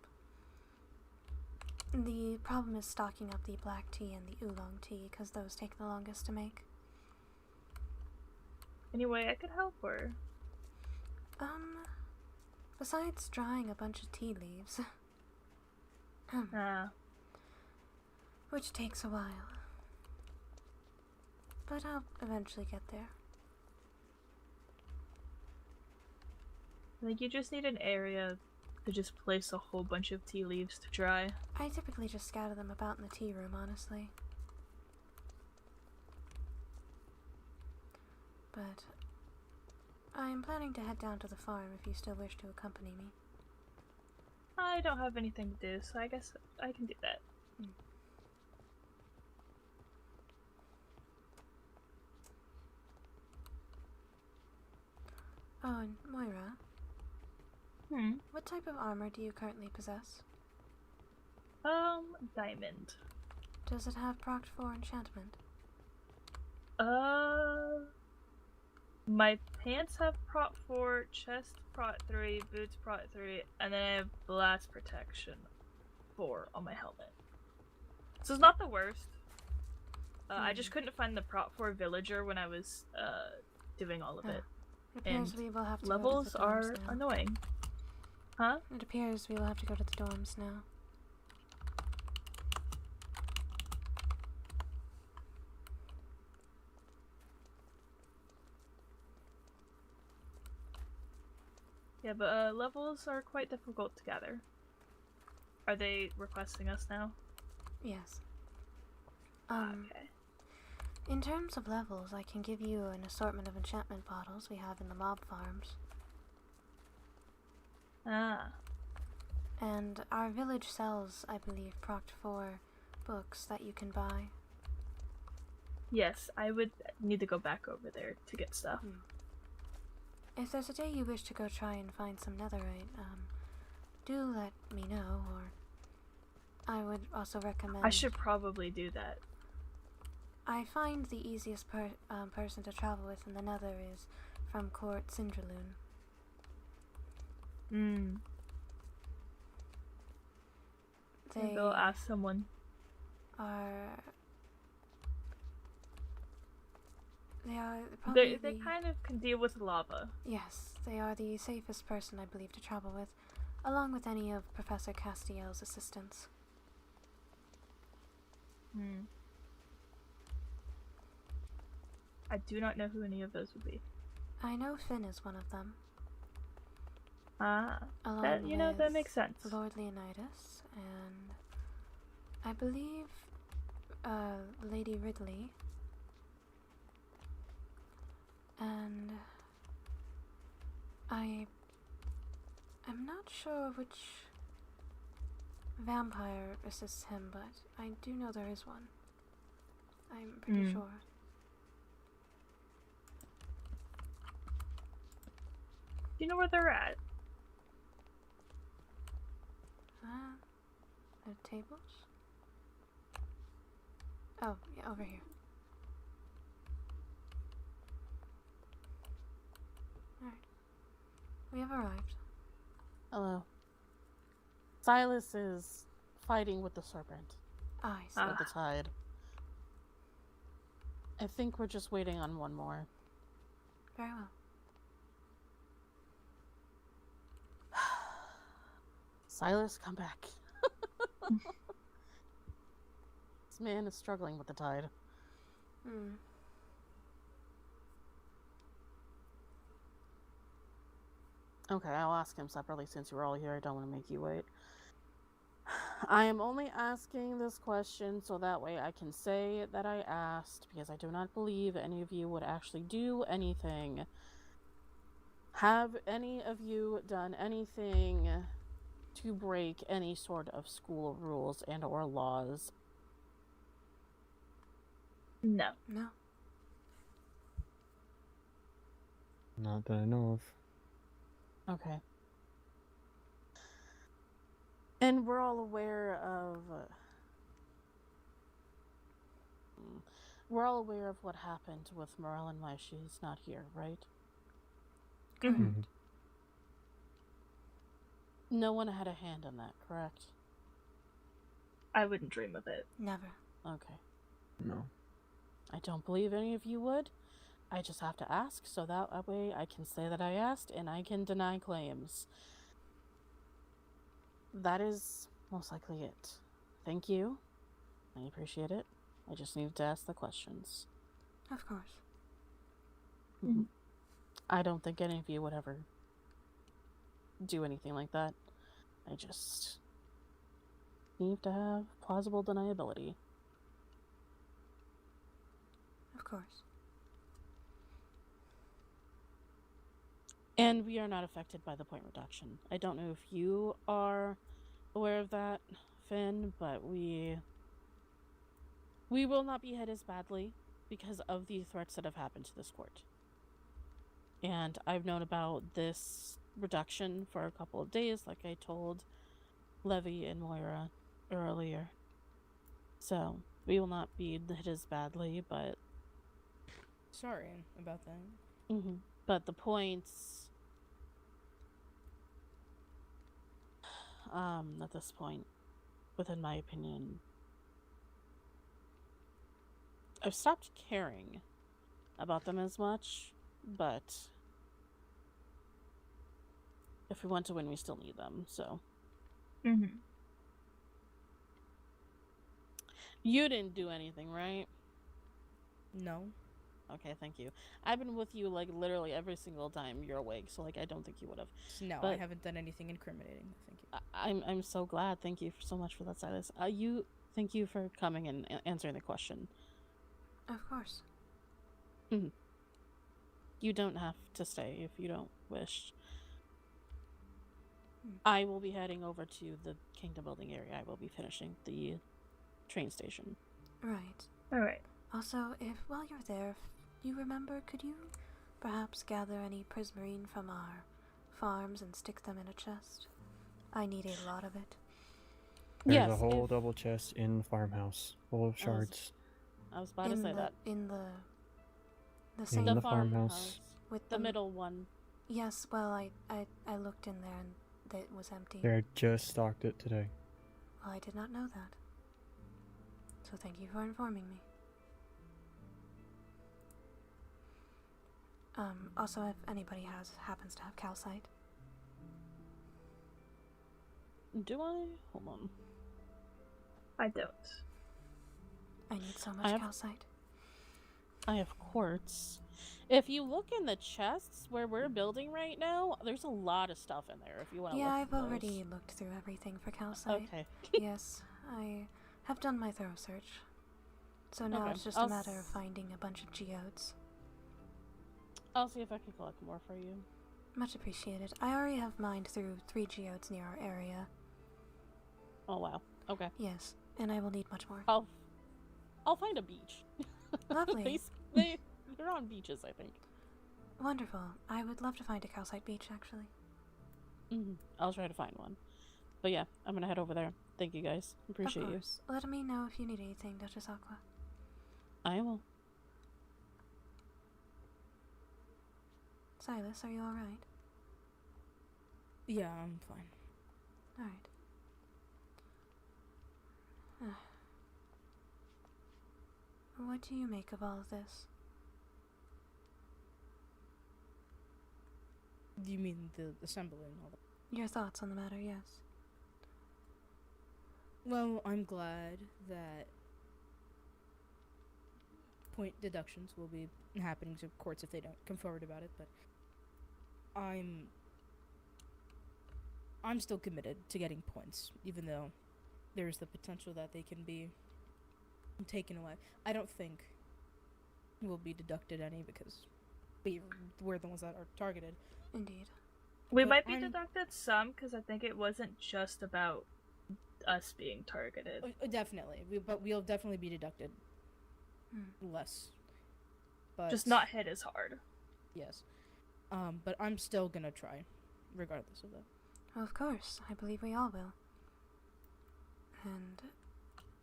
The problem is stocking up the black tea and the oolong tea, because those take the longest to make. Anyway, I could help her. Besides drying a bunch of tea leaves. Which takes a while. But I'll eventually get there. Like, you just need an area to just place a whole bunch of tea leaves to dry. I typically just scatter them about in the tea room, honestly. But I am planning to head down to the farm if you still wish to accompany me. I don't have anything to do, so I guess I can do that. Oh, and Moira. What type of armor do you currently possess? Diamond. Does it have proc 4 enchantment? My pants have prot 4, chest prot 3, boots prot 3, and then I have blast protection 4 on my helmet. So it's not the worst. I just couldn't find the prot 4 villager when I was doing all of it. It appears we will have to levels go to the dorms are now. annoying. Huh? It appears we will have to go to the dorms now. Yeah, but levels are quite difficult to gather. Are they requesting us now? Yes. Okay. In terms of levels, I can give you an assortment of enchantment bottles we have in the mob farms. And our village sells, I believe, proc 4 books that you can buy. Yes, I would need to go back over there to get stuff. If there's a day you wish to go try and find some netherite, do let me know, or I would also recommend... I should probably do that. I find the easiest person to travel with in the nether is from Court Cindralune. Maybe I'll ask someone. They kind of can deal with lava. Yes, they are the safest person, I believe, to travel with, along with any of Professor Castiel's assistants. I do not know who any of those would be. I know Finn is one of them. Along that makes sense. Lord Leonidas, and I believe Lady Ridley, and I'm not sure which vampire assists him, but I do know there is one. I'm pretty sure. Do you know where they're at? The tables? Oh, yeah, over here. Alright. We have arrived. Hello. Silas is fighting with the serpent. I see. With the tide. I think we're just waiting on one more. Very well. Silas, come back. This man is struggling with the tide. Okay, I'll ask him separately since you're all here. I don't want to make you wait. I am only asking this question so that way I can say that I asked, because I do not believe any of you would actually do anything. Have any of you done anything to break any sort of school rules and or laws? No. No. Not that I know of. Okay. And we're all aware of... we're all aware of what happened with Morel and why she's not here, right? Mm-hmm. No one had a hand in that, correct? I wouldn't dream of it. Never. Okay. No. I don't believe any of you would. I just have to ask, so that way I can say that I asked and I can deny claims. That is most likely it. Thank you. I appreciate it. I just need to ask the questions. Of course. Mm-hmm. I don't think any of you would ever do anything like that. I just need to have plausible deniability. Of course. And we are not affected by the point reduction. I don't know if you are aware of that, Finn, but we will not be hit as badly because of the threats that have happened to this court. And I've known about this reduction for a couple of days, like I told Levy and Moira earlier. So, we will not be hit as badly, but... Sorry about that. But the points... at this point, within my opinion, I've stopped caring about them as much, but if we want to win, we still need them, so. You didn't do anything, right? No. Okay, thank you. I've been with you, like, literally every single time you're awake, so, like, I don't think you would have. No, but I haven't done anything incriminating. Thank you. I'm so glad. Thank you so much for that, Silas. Thank you for coming and answering the question. Of course. You don't have to stay if you don't wish. I will be heading over to the Kingdom Building area. I will be finishing the train station. Right. Alright. Also, while you're there, if you remember, could you perhaps gather any prismarine from our farms and stick them in a chest? I need a lot of it. There's a whole double chest in the farmhouse full of shards. I was about to say that. In the same in the farmhouse. With the middle one. Yes, well, I looked in there and it was empty. They just stocked it today. Well, I did not know that. So thank you for informing me. Also, if anybody happens to have calcite. Do I? Hold on. I don't. I need so much calcite. I have quartz. If you look in the chests where we're building right now, there's a lot of stuff in there if you want to look. Yeah, I've already looked through everything for calcite. Okay. Yes, I have done my thorough search. So now it's just a matter of finding a bunch of geodes. I'll see if I can collect more for you. Much appreciated. I already have mined through 3 geodes near our area. Oh wow. Okay. Yes, and I will need much more. I'll find a beach. Lovely. They're on beaches, I think. Wonderful. I would love to find a calcite beach, actually. I'll try to find one. But yeah, I'm gonna head over there. Thank you guys. Appreciate Of course. Let me know if you need anything, Duchess Aqua. I will. Silas, are you alright? Yeah, I'm fine. Alright. What do you make of all of this? Do you mean the assembly and all that? Your thoughts on the matter, yes. Well, I'm glad that point deductions will be happening to courts if they don't come forward about it, but I'm still committed to getting points, even though there's the potential that they can be taken away. I don't think we'll be deducted any because we're the ones that are targeted. Indeed. We might be deducted some because I think it wasn't just about us being targeted. Definitely, but we'll definitely be deducted less. But just not hit as hard. Yes. But I'm still gonna try, regardless of that. Well, of course. I believe we all will. And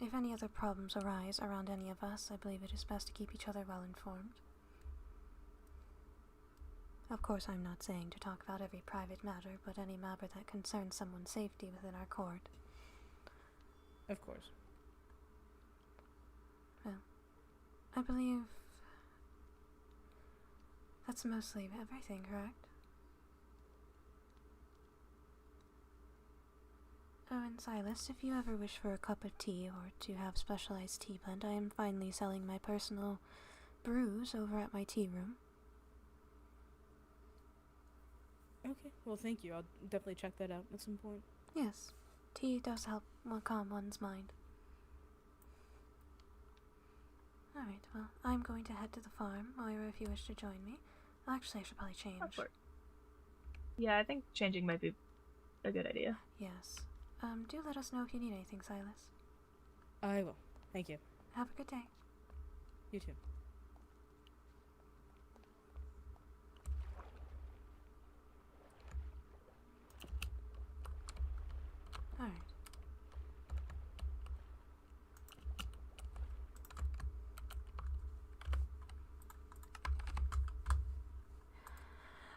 if any other problems arise around any of us, I believe it is best to keep each other well informed. Of course, I'm not saying to talk about every private matter, but any matter that concerns someone's safety within our court. Of course. Well, I believe that's mostly everything, correct? Oh, and Silas, if you ever wish for a cup of tea or to have specialized tea blend, I am finally selling my personal brews over at my tea room. Okay, well thank you. I'll definitely check that out at some point. Yes, tea does help calm one's mind. Alright, well, I'm going to head to the farm. Moira, if you wish to join me. Actually, I should probably change. Yeah, I think changing might be a good idea. Yes. Do let us know if you need anything, Silas. I will. Thank you. Have a good day. You too. Alright.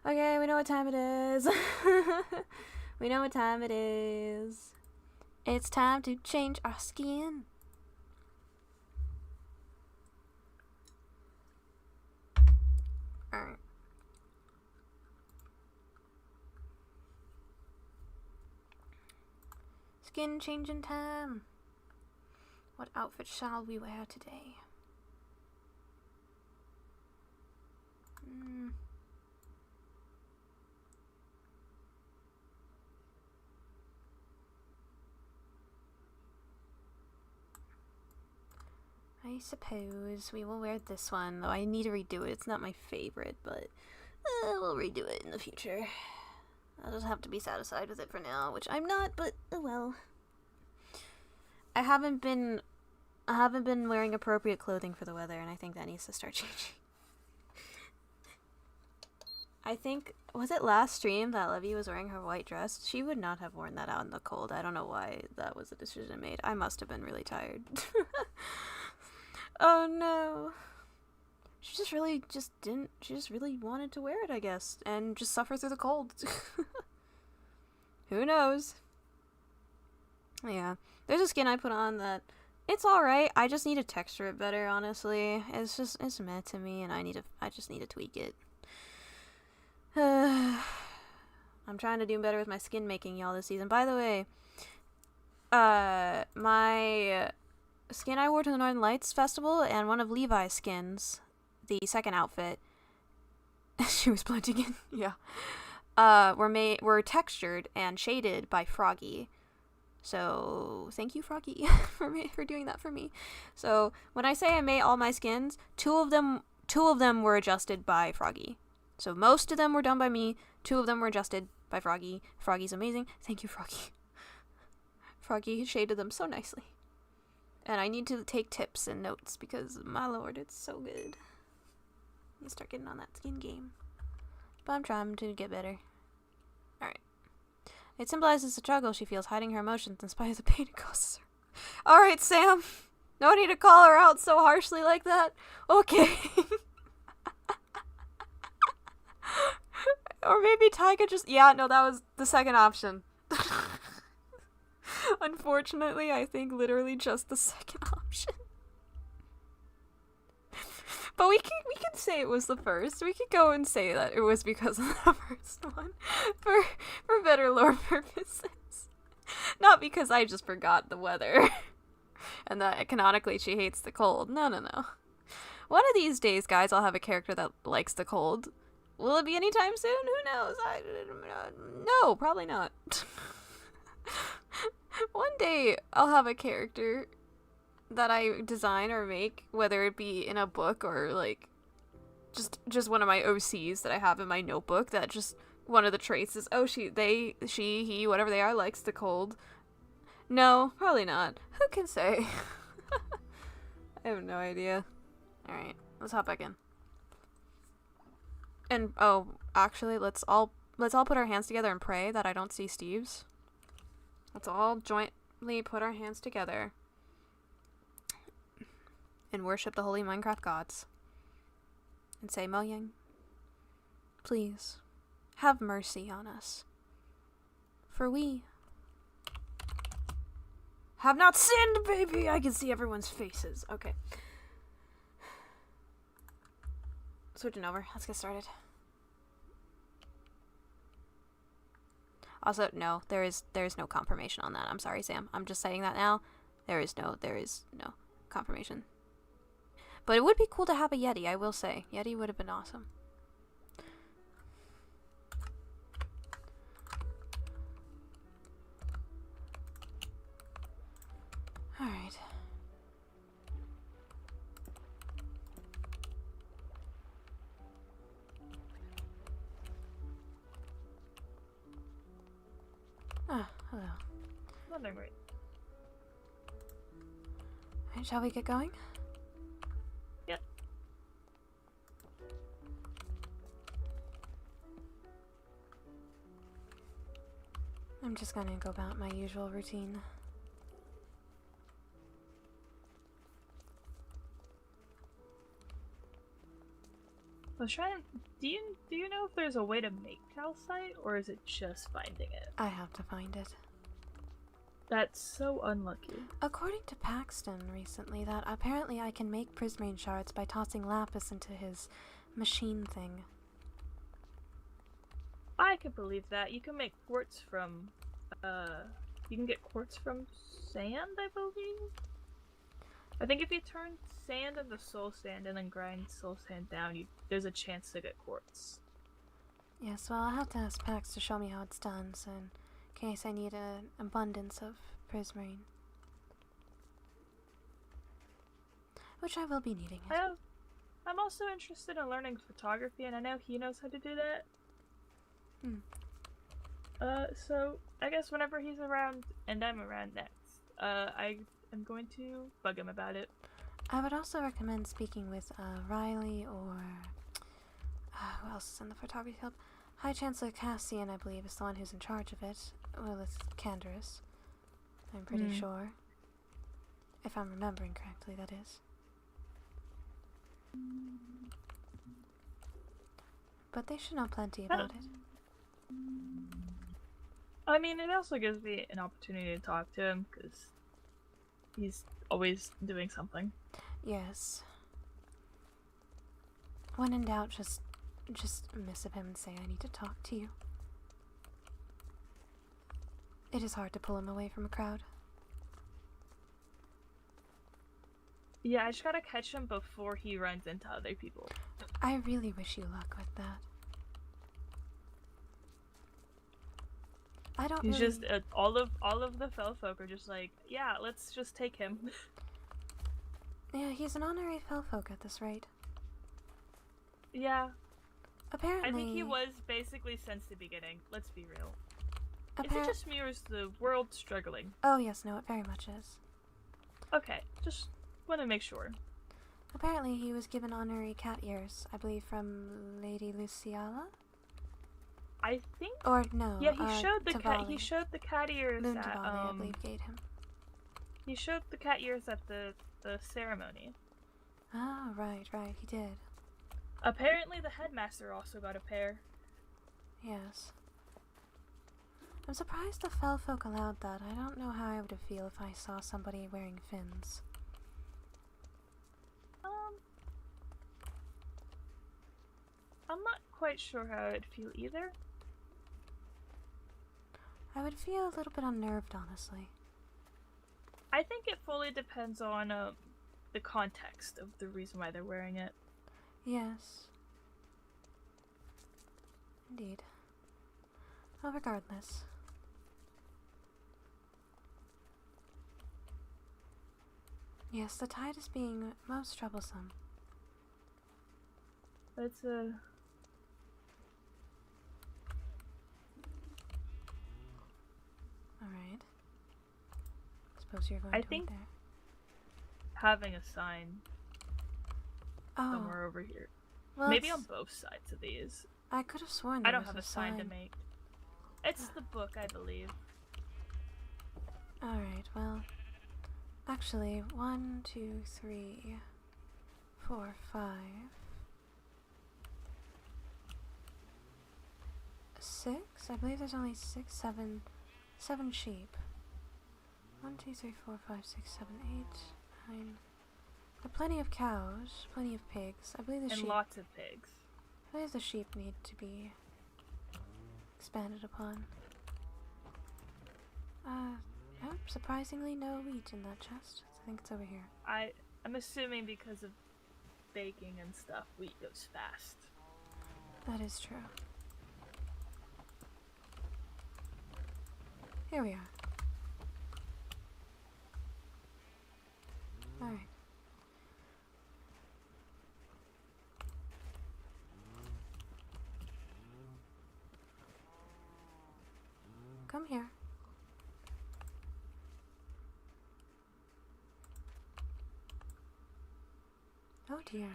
Okay, we know what time it is. We know what time it is. It's time to change our skin. Alright. Skin changing time. What outfit shall we wear today? I suppose we will wear this one, though I need to redo it. It's not my favorite, but we'll redo it in the future. I'll just have to be satisfied with it for now, which I'm not, but oh well. I haven't been wearing appropriate clothing for the weather, and I think that needs to start changing. I think, was it last stream that Levy was wearing her white dress? She would not have worn that out in the cold. I don't know why that was a decision made. I must have been really tired. Oh no. She just really wanted to wear it, I guess, and just suffer through the cold. Who knows? Yeah. There's a skin I put on that it's alright. I just need to texture it better, honestly. It's meh to me, and I just need to tweak it. I'm trying to do better with my skin making, y'all, this season. By the way, my skin I wore to the Northern Lights Festival and one of Levi's skins, the second outfit, she was blending in, yeah, were textured and shaded by Froggy. So thank you, Froggy, for doing that for me. So when I say I made all my skins, two of them were adjusted by Froggy. So most of them were done by me. 2 of them were adjusted by Froggy. Froggy's amazing. Thank you, Froggy. Froggy shaded them so nicely. And I need to take tips and notes because, my lord, it's so good. I need to start getting on that skin game. But I'm trying to get better. Alright. It symbolizes the struggle she feels hiding her emotions in spite of the pain it causes her. Alright, Sam. No need to call her out so harshly like that. Okay. Or maybe Tyga just... Yeah, no, that was the second option. Unfortunately, I think literally just the second option. But we can say it was the first. We could go and say that it was because of the first one, for better lore purposes, not because I just forgot the weather, and that canonically she hates the cold. No. One of these days, guys, I'll have a character that likes the cold. Will it be anytime soon? Who knows? No, probably not. One day, I'll have a character that I design or make, whether it be in a book or like just one of my OCs that I have in my notebook, that just one of the traits is, oh, she, he, whatever they are, likes the cold. No, probably not. Who can say? I have no idea. Alright, let's hop back in. And, oh, actually, let's all put our hands together and pray that I don't see Steve's. Let's all jointly put our hands together and worship the holy Minecraft gods. And say, Mojang, please, have mercy on us. For we have not sinned, baby! I can see everyone's faces. Okay. Switching over. Let's get started. Also, no, there is no confirmation on that. I'm sorry, Sam. I'm just saying that now. There is no confirmation. But it would be cool to have a Yeti, I will say. Yeti would have been awesome. Alright. Ah, hello. Not doing great. Alright, shall we get going? Yep. I'm just gonna go about my usual routine. I was trying. Do you know if there's a way to make calcite, or is it just finding it? I have to find it. That's so unlucky. According to Paxton recently, that apparently I can make prismarine shards by tossing lapis into his machine thing. I could believe that. You can make quartz from, you can get quartz from sand, I believe? I think if you turn sand into soul sand and then grind soul sand down, there's a chance to get quartz. Yes, well, I'll have to ask Pax to show me how it's done, so in case I need an abundance of prismarine. Which I will be needing it. I'm also interested in learning photography, and I know he knows how to do that. So I guess whenever he's around and I'm around next, I'm going to bug him about it. I would also recommend speaking with Riley or who else is in the photography club? High Chancellor Cassian, I believe, is the one who's in charge of it. Well, it's Canderous. I'm pretty sure. If I'm remembering correctly, that is. But they should know plenty about it. I mean, it also gives me an opportunity to talk to him, because he's always doing something. Yes. When in doubt, just missive him and say, I need to talk to you. It is hard to pull him away from a crowd. Yeah, I just gotta catch him before he runs into other people. I really wish you luck with that. I don't He's really... just, all of the fell folk are just like, yeah, let's just take him. Yeah, he's an honorary fellfolk at this rate. Yeah. Apparently... I think he was basically since the beginning, let's be real. Is it just me or is the world struggling? Oh yes, no, it very much is. Okay, just want to make sure. Apparently he was given honorary cat ears, I believe from Lady Luciala? I think... Or no, yeah, he showed the cat. He Tavali. showed the cat ears Loon at Tavali, I believe, gave him. He showed the cat ears at the ceremony. Ah, right, he did. Apparently the headmaster also got a pair. Yes. I'm surprised the fellfolk allowed that. I don't know how I would feel if I saw somebody wearing fins. I'm not quite sure how I'd feel either. I would feel a little bit unnerved, honestly. I think it fully depends on the context of the reason why they're wearing it. Yes. Indeed. Well, regardless. Yes, the tide is being most troublesome. It's Alright. Suppose you're going I to think wait there. having a sign somewhere over here. Well, Maybe on both sides of these. I could have sworn I there don't was have a sign to make. It's the book, I believe. Alright, well... Actually, 1, 2, 3, 4, 5... 6? I believe there's only 7 sheep. 1, 2, 3, 4, 5, 6, 7, 8, 9... There are plenty of cows, plenty of pigs. I believe the sheep... And lots of pigs. I believe the sheep need to be expanded upon. Oh, surprisingly no wheat in that chest. I think it's over here. I'm assuming because of baking and stuff, wheat goes fast. That is true. Here we are. Alright. Come here. Oh dear.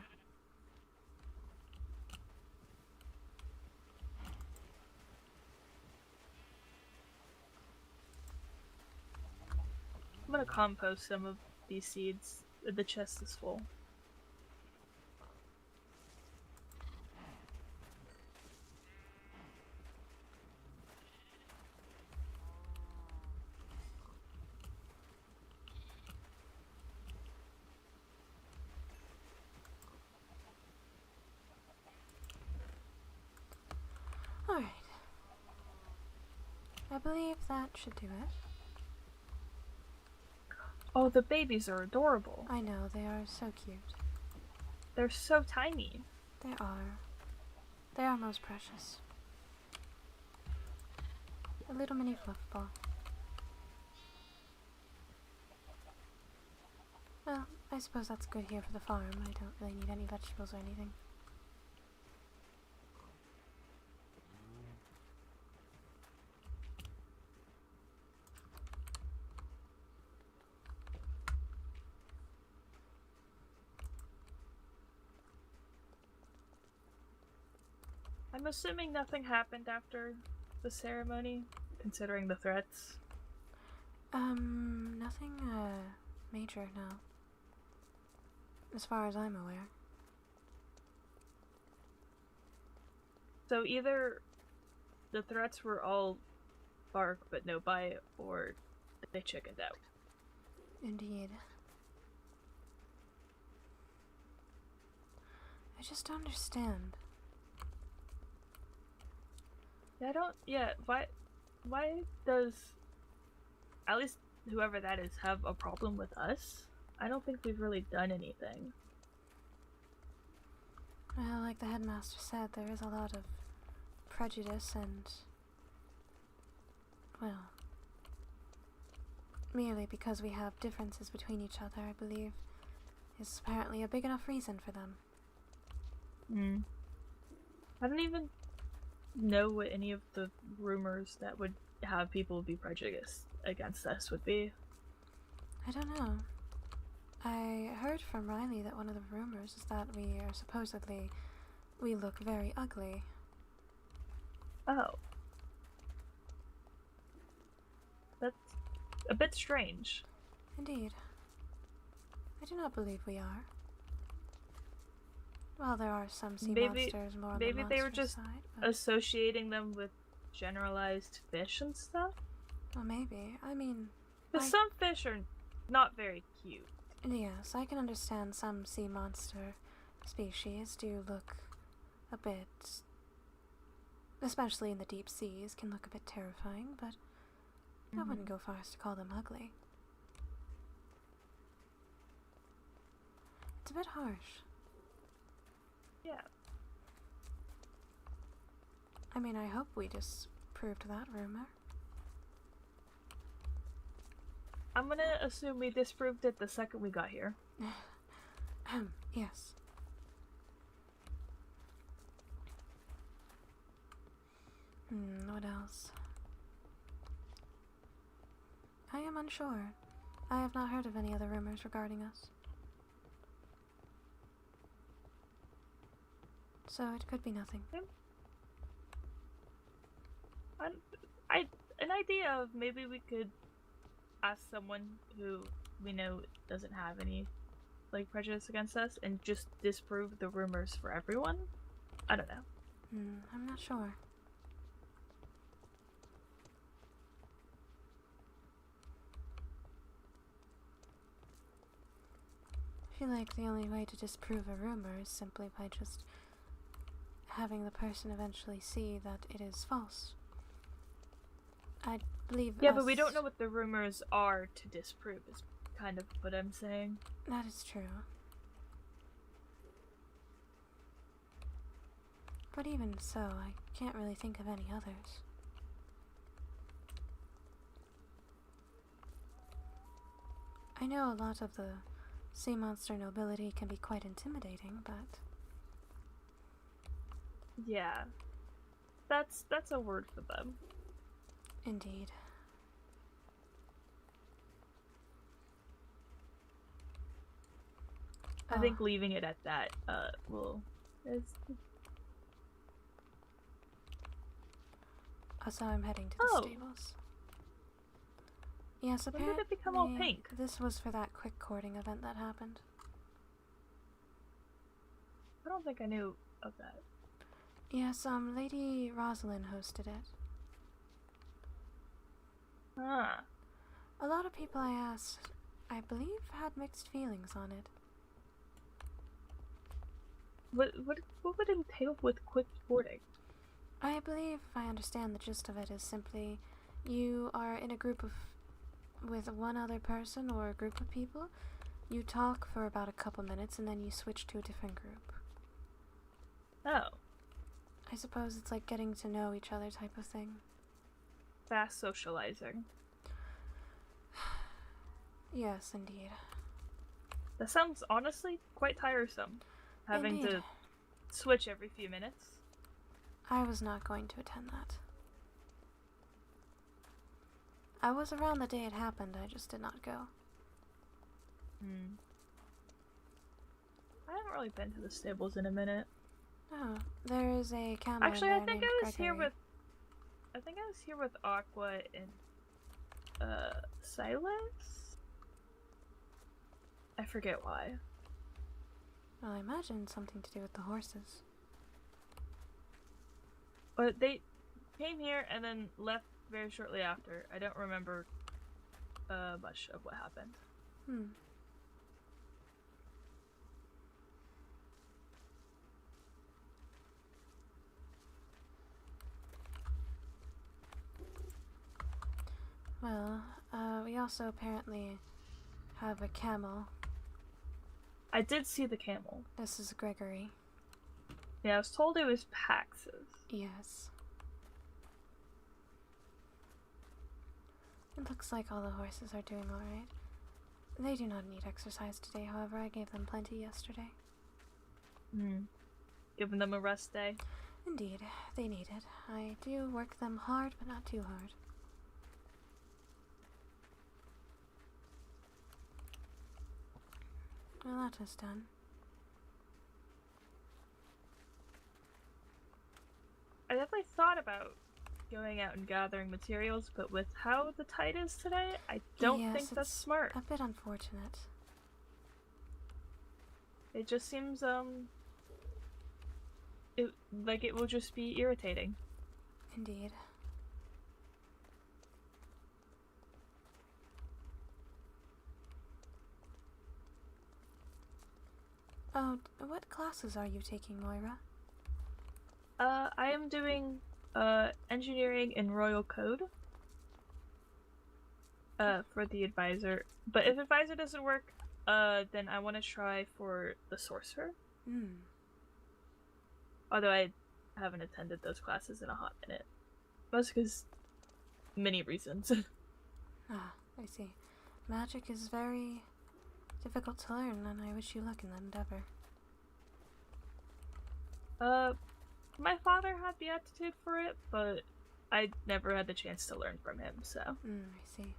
I'm gonna compost some of these seeds. The chest is full. Alright. I believe that should do it. Oh, the babies are adorable. I know, they are so cute. They're so tiny. They are. They are most precious. A little mini fluff ball. Well, I suppose that's good here for the farm. I don't really need any vegetables or anything. I'm assuming nothing happened after the ceremony, considering the threats. Nothing, major, no. As far as I'm aware. So either the threats were all bark but no bite, or they chickened out. Indeed. I just don't understand. Why does at least whoever that is have a problem with us? I don't think we've really done anything. Well, like the headmaster said, there is a lot of prejudice and, well, merely because we have differences between each other, I believe, is apparently a big enough reason for them. I don't even know what any of the rumors that would have people be prejudiced against us would be. I don't know. I heard from Riley that one of the rumors is that we look very ugly. Oh. That's a bit strange. Indeed. I do not believe we are. Well, there are some sea monsters more on the maybe they were monstrous just side, but... associating them with generalized fish and stuff? Well, maybe. I mean... Because some fish are not very cute. Yes, I can understand some sea monster species do look a bit, especially in the deep seas, can look a bit terrifying, but I wouldn't go far as to call them ugly. It's a bit harsh. Yeah. I mean, I hope we disproved that rumor. I'm gonna assume we disproved it the second we got here. Yes. What else? I am unsure. I have not heard of any other rumors regarding us. So it could be nothing. An idea of maybe we could ask someone who we know doesn't have any like prejudice against us and just disprove the rumors for everyone. I don't know. I'm not sure. I feel like the only way to disprove a rumor is simply by just having the person eventually see that it is false. I believe. Yeah, but we don't know what the rumors are to disprove, is kind of what I'm saying. That is true. But even so, I can't really think of any others. I know a lot of the sea monster nobility can be quite intimidating, but... Yeah. That's a word for them. Indeed. I think leaving it at that, So I'm heading to the stables. Yes, apparently when did it become all pink? This was for that quick courting event that happened. I don't think I knew of that. Yes, Lady Rosalind hosted it. Ah. A lot of people I asked, I believe, had mixed feelings on it. What would it entail with quick courting? I believe I understand the gist of it is simply you are in a group with one other person or a group of people. You talk for about a couple minutes and then you switch to a different group. Oh. I suppose it's like getting to know each other type of thing. Fast socializing. Yes, indeed. That sounds honestly quite tiresome. Having Indeed. to switch every few minutes. I was not going to attend that. I was around the day it happened, I just did not go. I haven't really been to the stables in a minute. Oh, there is a camel. Actually, in I there think named I was here Gregory. with Aqua and Silas? I forget why. Well, I imagine something to do with the horses. But they came here and then left very shortly after. I don't remember much of what happened. Well, we also apparently have a camel. I did see the camel. This is Gregory. Yeah, I was told it was Pax's. Yes. It looks like all the horses are doing alright. They do not need exercise today, however, I gave them plenty yesterday. Giving them a rest day. Indeed, they need it. I do work them hard, but not too hard. Well, that is done. I definitely thought about going out and gathering materials, but with how the tide is today, I don't think that's smart. A bit unfortunate. It just seems, it will just be irritating. Indeed. Oh, what classes are you taking, Moira? I am doing engineering and royal code for the advisor. But if advisor doesn't work, then I want to try for the sorcerer. Although I haven't attended those classes in a hot minute. Most because many reasons. Ah, I see. Magic is very difficult to learn, and I wish you luck in that endeavor. My father had the aptitude for it, but I never had the chance to learn from him, so. I see.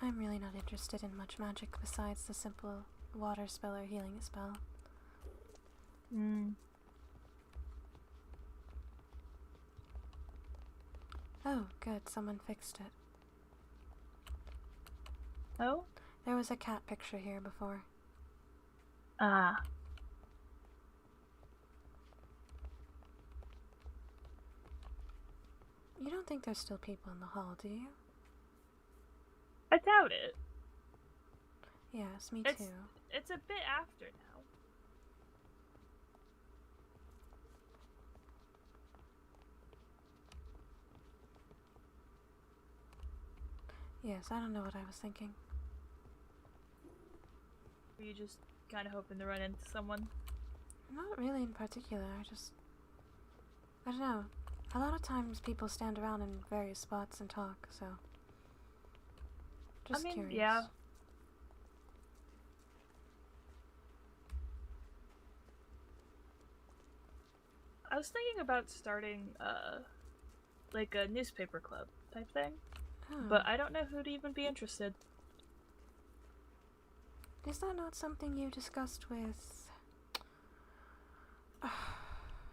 I'm really not interested in much magic besides the simple water spell or healing spell. Oh, good. Someone fixed it. Oh? There was a cat picture here before. Ah. You don't think there's still people in the hall, do you? I doubt it. Yes, me too. It's a bit after now. Yes, I don't know what I was thinking. Were you just kind of hoping to run into someone? Not really in particular, I don't know. A lot of times people stand around in various spots and talk, so... Just curious. Yeah. I was thinking about starting, like a newspaper club type thing. But I don't know who'd even be interested. Is that not something you discussed with...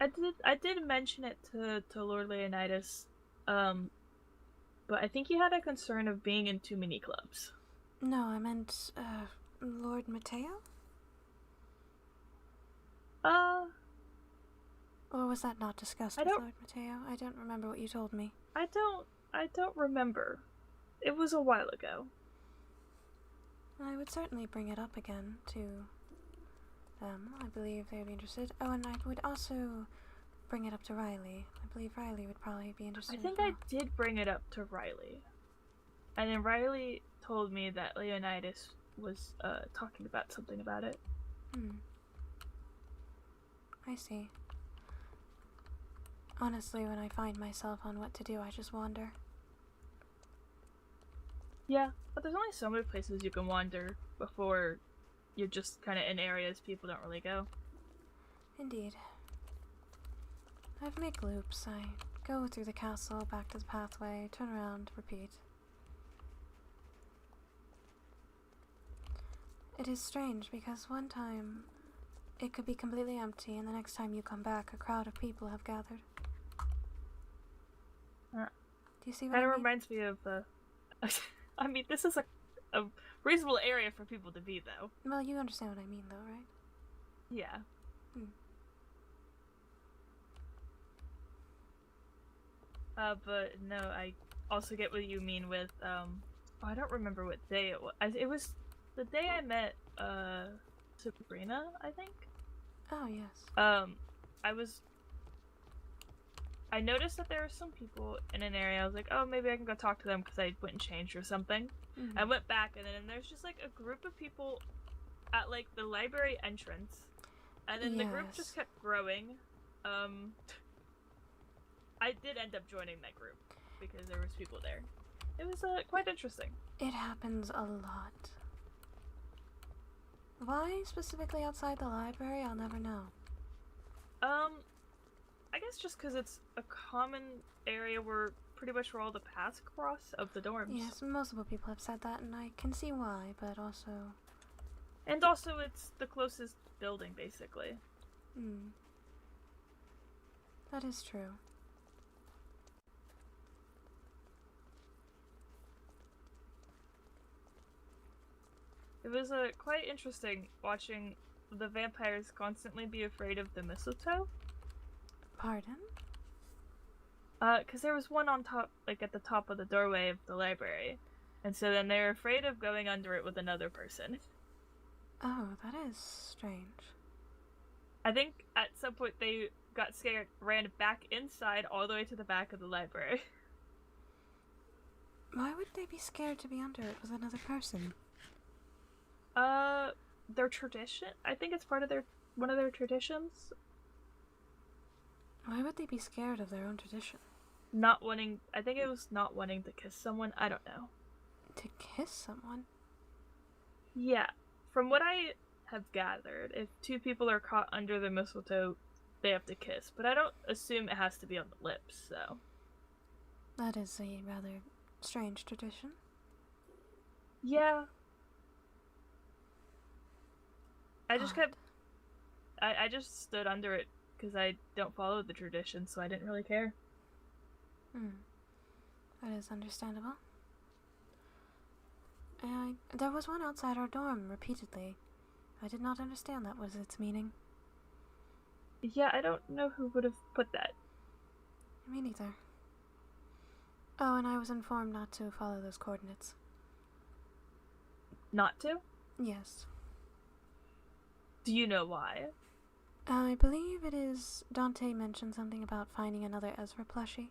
I did mention it to Lord Leonidas, but I think he had a concern of being in too many clubs. No, I meant, Lord Mateo? Or was that not discussed with Lord Mateo? I don't remember what you told me. I don't remember. It was a while ago. I would certainly bring it up again to them. I believe they would be interested. Oh, and I would also bring it up to Riley. I believe Riley would probably be interested. I think I did bring it up to Riley. And then Riley told me that Leonidas was talking about something about it. I see. Honestly, when I find myself on what to do, I just wander. Yeah, but there's only so many places you can wander before you're just kind of in areas people don't really go. Indeed. I make loops. I go through the castle, back to the pathway, turn around, repeat. It is strange because one time it could be completely empty, and the next time you come back, a crowd of people have gathered. Do you see what I mean? Kind of reminds me of I mean, this is a reasonable area for people to be, though. Well, you understand what I mean, though, right? Yeah. But no, I also get what you mean with, I don't remember what day it was. It was the day I met, Sabrina, I think? Oh, yes. I noticed that there were some people in an area. I was like, oh, maybe I can go talk to them because I went and changed or something. I went back, and then there's just, like, a group of people at, like, the library entrance. And then the group just kept growing. I did end up joining that group because there was people there. It was, quite interesting. It happens a lot. Why specifically outside the library? I'll never know. I guess just because it's a common area where pretty much where all the paths cross of the dorms. Yes, multiple people have said that, and I can see why, but also... And also it's the closest building, basically. That is true. It was quite interesting watching the vampires constantly be afraid of the mistletoe. Pardon? Because there was one on top, like at the top of the doorway of the library. And so then they're afraid of going under it with another person. Oh, that is strange. I think at some point they got scared, ran back inside all the way to the back of the library. Why would they be scared to be under it with another person? Their tradition? I think it's part of one of their traditions. Why would they be scared of their own tradition? I think it was not wanting to kiss someone, I don't know. To kiss someone? Yeah. From what I have gathered, if two people are caught under the mistletoe, they have to kiss. But I don't assume it has to be on the lips, so. That is a rather strange tradition. Yeah. I just stood under it because I don't follow the tradition, so I didn't really care. That is understandable. There was one outside our dorm repeatedly. I did not understand that was its meaning. Yeah, I don't know who would have put that. Me neither. Oh, and I was informed not to follow those coordinates. Not to? Yes. Do you know why? I believe it is Dante mentioned something about finding another Ezra plushie.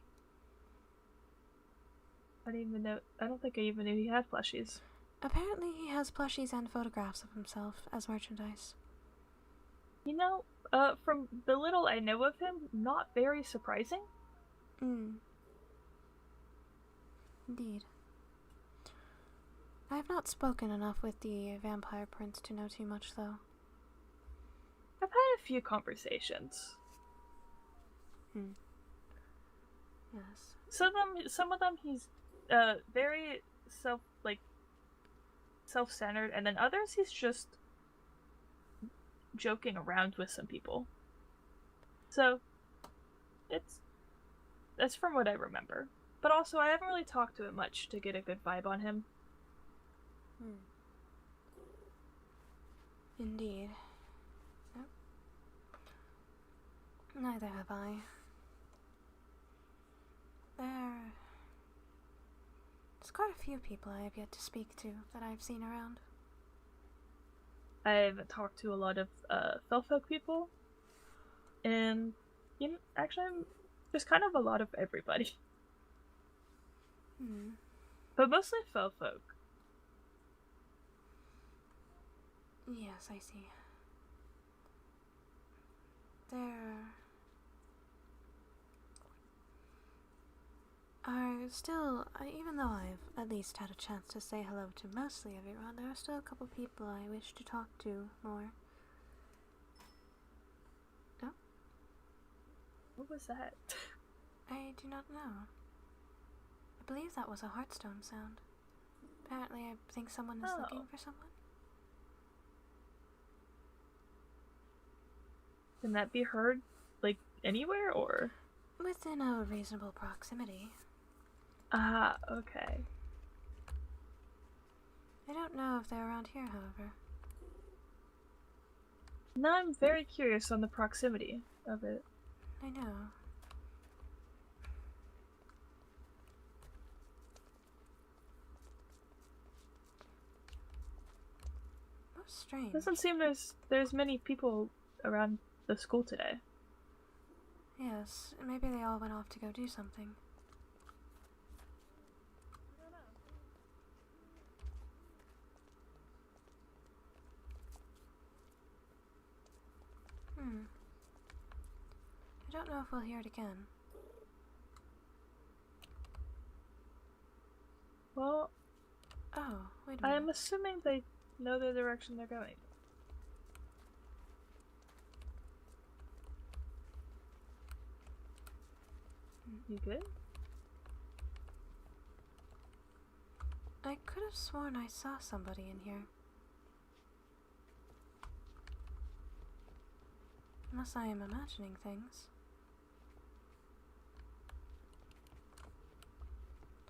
I don't think I even knew he had plushies. Apparently he has plushies and photographs of himself as merchandise. You know, from the little I know of him, not very surprising. Indeed. I have not spoken enough with the vampire prince to know too much, though. I've had a few conversations. Yes. Some of them he's very self-centered, and then others he's just joking around with some people. So that's from what I remember. But also I haven't really talked to him much to get a good vibe on him. Indeed. Yep. Neither have I. There's quite a few people I have yet to speak to that I've seen around. I've talked to a lot of Felfolk people, and actually there's kind of a lot of everybody. But mostly Felfolk. Yes, I see. There are still, even though I've at least had a chance to say hello to mostly everyone, there are still a couple people I wish to talk to more. Oh? What was that? I do not know. I believe that was a heartstone sound. Apparently I think someone is looking for someone. Can that be heard, anywhere, or? Within a reasonable proximity. Ah, okay. I don't know if they're around here, however. Now I'm very curious on the proximity of it. I know. Oh, strange. Doesn't seem there's many people around the school today. Yes, maybe they all went off to go do something. I don't know if we'll hear it again. Well, wait a minute. I'm assuming they know the direction they're going. You good? I could have sworn I saw somebody in here. Unless I am imagining things.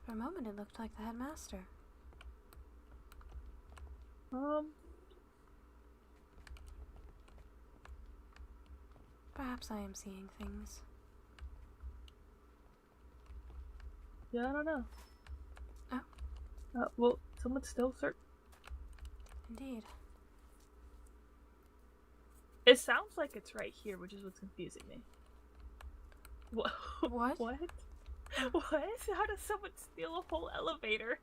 For a moment it looked like the headmaster. Perhaps I am seeing things. Yeah, I don't know. Oh. Well, someone's still searching. Indeed. It sounds like it's right here, which is what's confusing me. What? What? What? What? How does someone steal a whole elevator?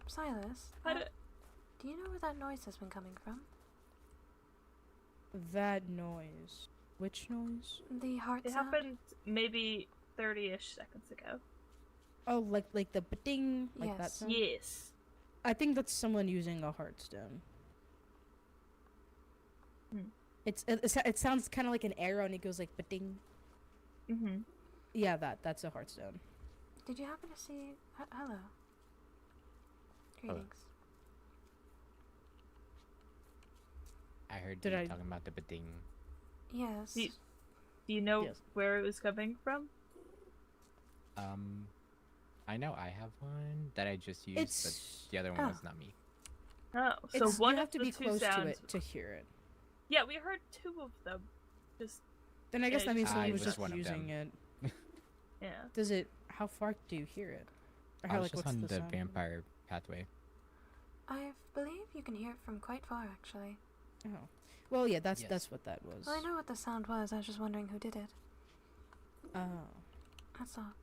Silas, How do you know where that noise has been coming from? That noise. Which noise? The heart It sound? happened maybe 30-ish seconds ago. Oh, like the ding, like that Yes. sound? Yes. I think that's someone using a heartstone. It sounds kind of like an arrow, and it goes like ding. Mm-hmm. Yeah, that's a heartstone. Did you happen to see... hello. Greetings. I heard Did you I- talking about the bading. Yes. Do you know Yes. where it was coming from? I know I have one that I just used, but the other one Oh. was not me. Oh, so It's, one you have of to the be two close sounds... to it to hear it. Yeah, we heard two of them. Just Then I guess Yeah, that means I someone was was just one of using them. it. yeah. Does it? How far do you hear it? Or I how, was just what's on the sound? vampire pathway. I believe you can hear it from quite far, actually. Oh, well, yeah, that's Yes. what that was. Well, I know what the sound was. I was just wondering who did it. Oh, That's all.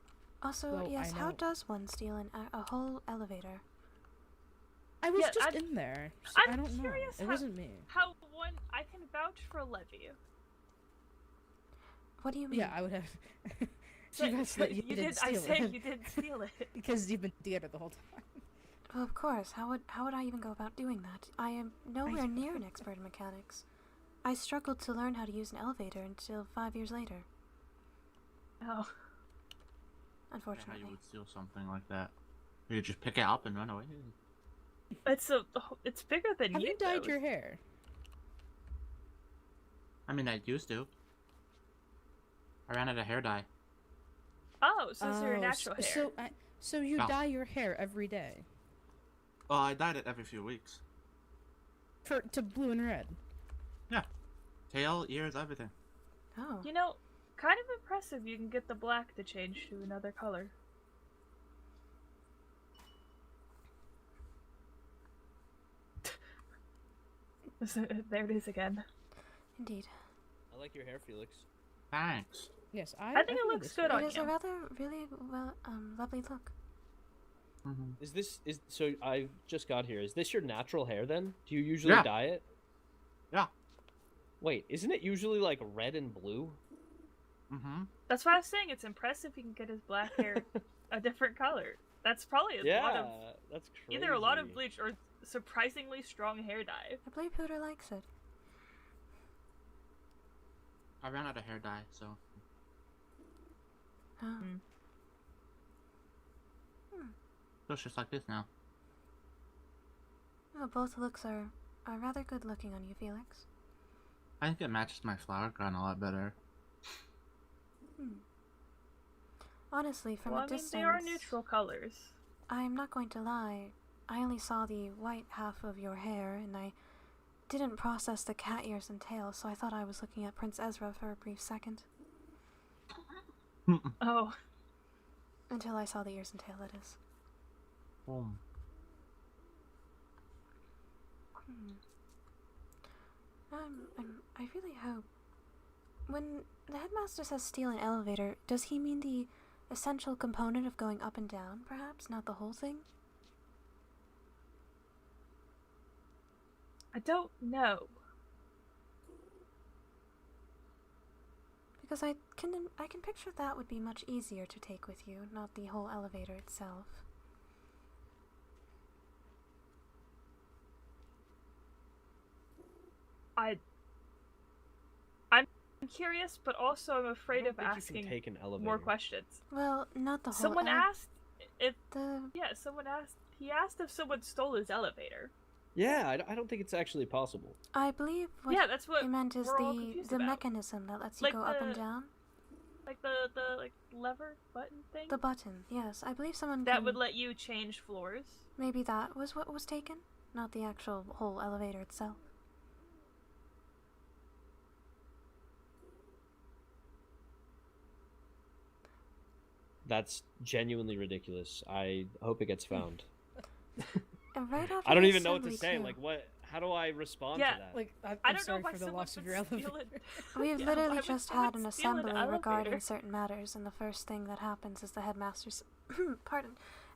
Also, Well, yes, I how know- does one steal a whole elevator? I was Yeah, just I'm- in there. So I'm I don't know. curious It how- wasn't me. How one... I can vouch for Levy. What do you mean? Yeah, I would have. So- you guys that you didn't did. I steal say it. you didn't steal it. Because you've been together the whole time. Well, of course. How would I even go about doing that? I am nowhere near an expert in mechanics. I struggled to learn how to use an elevator until 5 years later. Oh. How Unfortunately. you would steal something like that? You could just pick it up and run away. It's bigger than Have you though. dyed your hair? I mean, I used to. I ran out of hair dye. Oh, so it's your natural hair. So you No. dye your hair every day Well, I dyed it every few weeks. to blue and red. Yeah. Tail, ears, everything. Oh. You know, kind of impressive you can get the black to change to another color. There it is again. Indeed. I like your hair, Felix. Thanks. Yes, I think it looks good on It is you. a rather, really, lovely look. Is this so? I just got here. Is this your natural hair then? Do you usually Yeah. dye it? Yeah. Wait, isn't it usually like red and blue? Mm-hmm. That's why I was saying it's impressive he can get his black hair a different color. That's probably a lot of that's crazy. either a lot of bleach or surprisingly strong hair dye. I believe Hooter likes it. I ran out of hair dye, so. Oh. Looks just like this now. Well, both looks are rather good looking on you, Felix. I think it matches my flower crown a lot better. Honestly, from Well, a I mean, distance, they are neutral colors. I'm not going to lie. I only saw the white half of your hair, and I didn't process the cat ears and tail, so I thought I was looking at Prince Ezra for a brief second. Oh. Until I saw the ears and tail, that is. Boom. I really hope... When the headmaster says steal an elevator, does he mean the essential component of going up and down, perhaps? Not the whole thing? I don't know. Because I can picture that would be much easier to take with you, not the whole elevator itself. I'm curious, but also I'm afraid of think you can asking take an more elevator. questions. Well, not the whole Someone asked if the someone asked. He asked if someone stole his elevator. Yeah, I don't think it's actually possible. I believe what Yeah, that's what he meant is we're all the confused the about. mechanism that lets you Like go up and the- down. Like the like lever button thing. The button, yes. I believe someone that can- would let you change floors. Maybe that was what was taken, not the actual whole elevator itself. That's genuinely ridiculous. I hope it gets found. And right after I don't the even know what to assembly, say. too. Like, what? How do I respond Yeah, to that? Like, I'm I don't know sorry why for the someone loss of would your steal elevator. it. We've Yeah, literally why would just someone had an steal an assembly regarding elevator? certain matters, and the first thing that happens is the headmaster's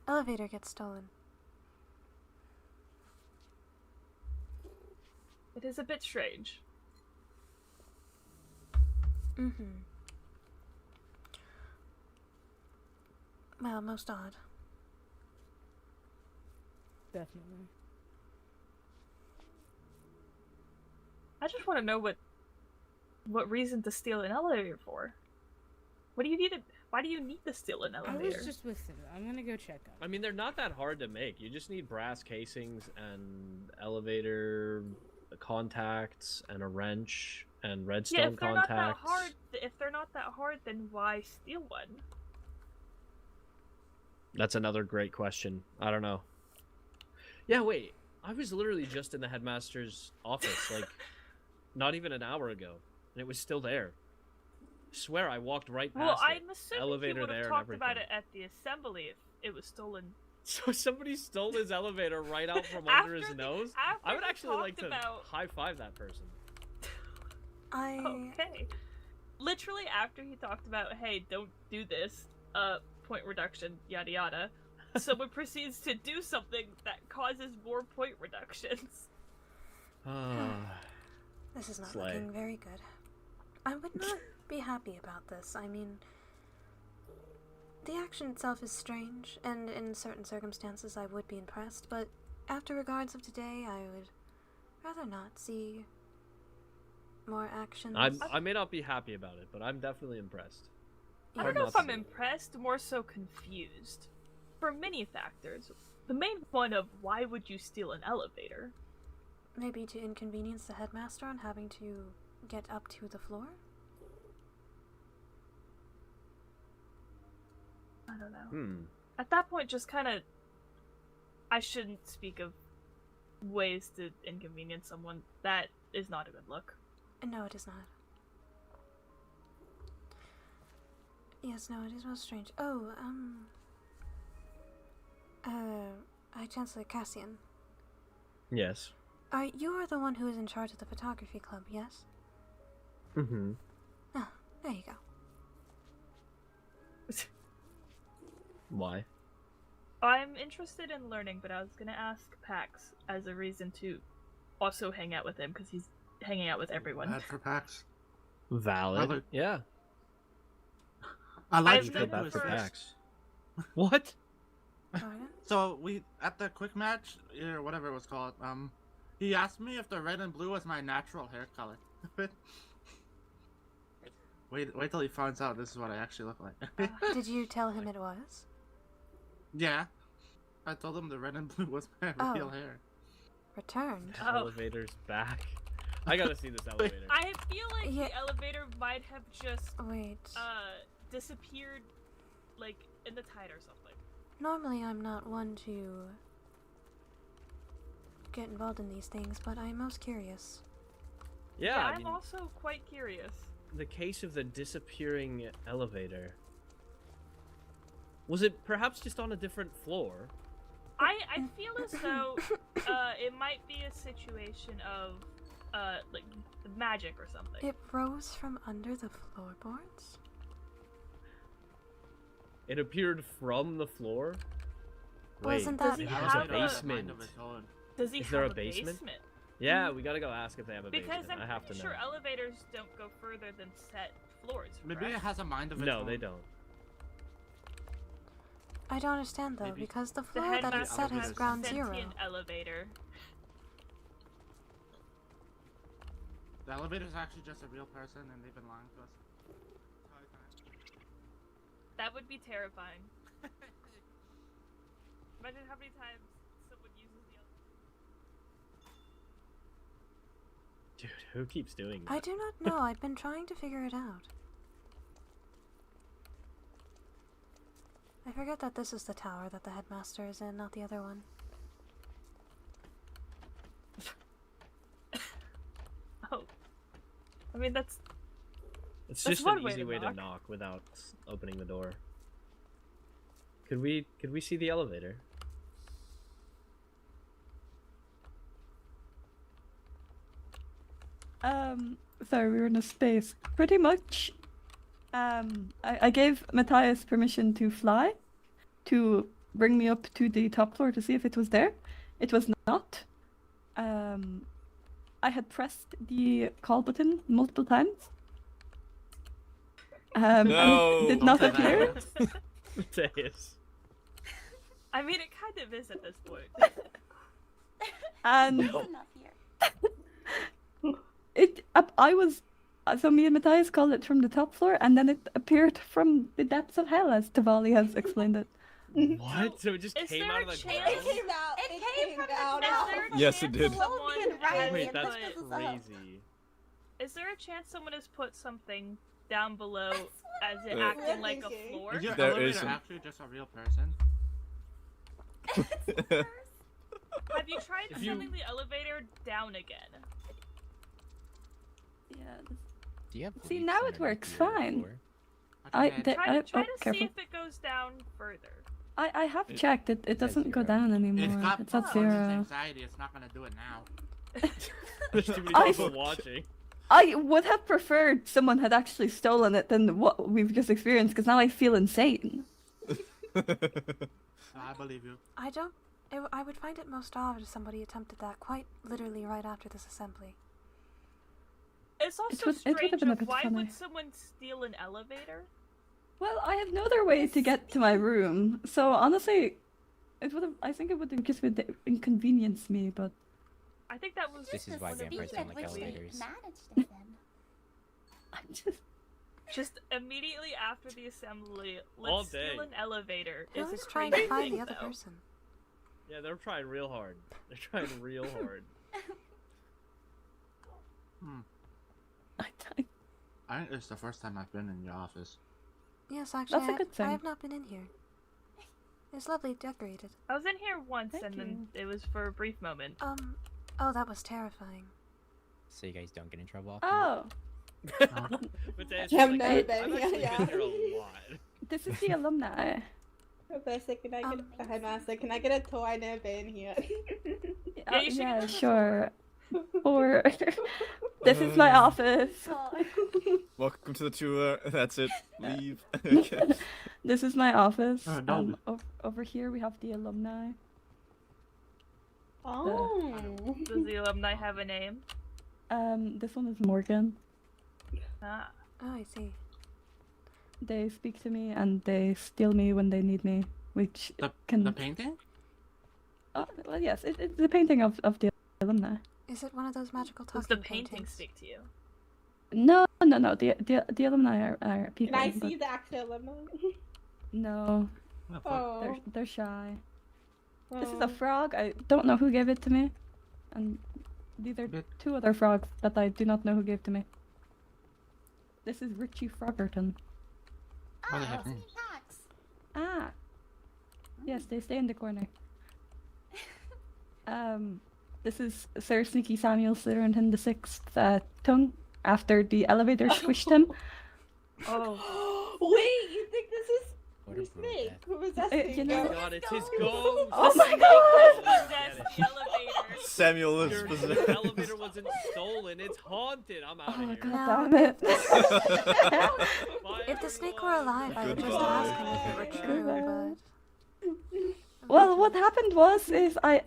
elevator gets stolen. It is a bit strange. Mm-hmm. Well, most odd. Definitely. I just want to know what reason to steal an elevator for. What do you need to? Why do you need to steal an I elevator? was just with him. I'm gonna go check on. I mean, they're not that hard to make. You just need brass casings and elevator contacts and a wrench and redstone Yeah, if they're contacts. not that hard, then why steal one? That's another great question. I don't know. Yeah, wait. I was literally just in the headmaster's office, like, not even an hour ago, and it was still there. I swear I walked right past Well, it. I'm assuming Elevator he would there have and talked about everything. it at the assembly if it was stolen. So somebody stole his elevator right out from under his nose? I would he actually like talked to about- high-five that person. Okay. Literally after he talked about, hey, don't do this, point reduction, yada yada, someone proceeds to do something that causes more point reductions. This is not Slay. looking very good. I would not be happy about this. I mean, the action itself is strange, and in certain circumstances I would be impressed, but after regards of today, I would rather not see more actions. I may not be happy about it, but I'm definitely impressed. I don't know if I'm impressed, more so confused. For many factors. The main one of why would you steal an elevator? Maybe to inconvenience the headmaster on having to get up to the floor? I don't know. At that point, just kind of... I shouldn't speak of ways to inconvenience someone. That is not a good look. No, it is not. Yes, no, it is most strange. Oh, Chancellor Cassian. Yes. You are the one who is in charge of the photography club, yes? Mm-hmm. Ah, there you go. Why? I'm interested in learning, but I was gonna ask Pax as a reason to also hang out with him, because he's hanging out with everyone. Bad for Pax. Valid. Yeah. I like I've you done did it this. for- Pax. What? So we at the quick match or whatever it was called. He asked me if the red and blue was my natural hair color. wait till he finds out this is what I actually look like. Did you tell him it was? Yeah, I told him the red and blue was my real hair. Returned? The elevator's back. I gotta see this elevator. I feel like the elevator might have just Wait. disappeared, like in the tide or something. Normally I'm not one to get involved in these things, but I'm most curious. Yeah, I I'm mean, also quite curious. the case of the disappearing elevator. Was it perhaps just on a different floor? I feel as though it might be a situation of like magic or something. It rose from under the floorboards? It appeared from the floor? Wasn't Wait, that- it Does he has a have a basement. Does he Is have there a a basement? basement? Yeah, we gotta go ask if they have a Because basement. I have to I'm know. sure elevators don't go further than set floors. Maybe it correct? has a mind of its No, own. they don't. I don't understand though, Maybe. because the The floor that it's headmaster set has is a ground zero. sentient elevator. The elevator's actually just a real person, and they've been lying to us. That would be terrifying. Imagine how many times someone uses the elevator. Dude, who keeps doing that? I do not know. I've been trying to figure it out. I forget that this is the tower that the headmaster is in, not the other one. Oh. I mean, that's... It's that's just one an way easy to way to knock. knock without opening the door. Could we see the elevator? Sorry, we were in a space. Pretty much, I gave Matthias permission to fly, to bring me up to the top floor to see if it was there. It was not. I had pressed the call button multiple times. And it did not appear. Matthias. I mean, it kind of is at this point. And so me and Matthias called it from the top floor, and then it appeared from the depths of hell, as Tavali has explained it. What? So it just Is came there out a of the chance? ground? It came out. It came out. Yes, it did. Wait, that's crazy. Is there a chance someone has put something down below as it acting like a floor? Is your There elevator isn't. actually just a real person? Have you tried sending the elevator down again? Yeah. Do you have See, bleach now it underneath works your fine. floor? Try to careful. see if it goes down further. I have checked. It doesn't go down anymore. It's It's at got zero. anxiety. It's not gonna do it now. There's too many people watching. I would have preferred someone had actually stolen it than what we've just experienced, because now I feel insane. I believe you. I would find it most odd if somebody attempted that quite literally right after this assembly. It's also it would have strange been a of bit why funny. would someone steal an elevator? Well, I have no other way to get to my room, so honestly, I think it would have just inconvenienced me, but... I think that was... This is why vampires don't like elevators. Just immediately after the assembly, All let's day. steal an elevator. Who It's is a trying crazy to find thing, the other though. person? Yeah, they're trying real hard. They're trying real hard. I think it's the first time I've been in your office. Yes, actually, That's a good I thing. have not been in here. It's lovely decorated. I was in here once, Thank and then it was for a brief moment. Oh, that was terrifying. So you guys don't get in trouble often? Oh! Matthias, I've like, never I've been here, actually yeah. been here a lot. This is the alumni. Professor, can I get a headmaster? Can I get a tour? I've never been here. Yeah, sure. Or this is my office. Welcome to the tour. That's it. Leave. Okay. This is my office. no. Over here we have the alumni. Oh. Does the alumni have a name? This one is Morgan. Ah. Oh, I see. They speak to me and they steal me when they need me, which The can... painting? Well, yes, it's the painting of the alumni. Is it one of those magical talking Does the painting paintings? stick to you? No. The alumni are people. Can I but see the actual alumni? No, Oh. they're shy. This is Oh. a frog. I don't know who gave it to me, and these are two other frogs that I do not know who gave to me. This is Richie Froggerton. What the heck? Ah. Yes, they stay in the corner. This is Sir Sneaky Samuel Slytherin the Sixth tongue after the elevator squished him. Oh. Wait, you think this is What a brutal Snake? death. Who was that? You know- Oh my god, it's his ghost! Oh my god! Possessed the elevator. Samuel is Your possessed. elevator wasn't stolen, it's haunted! I'm out of Oh here. god damn it! Bye, If the snake were everyone. alive, I would just Goodbye. ask him if it were true, Well, what happened was I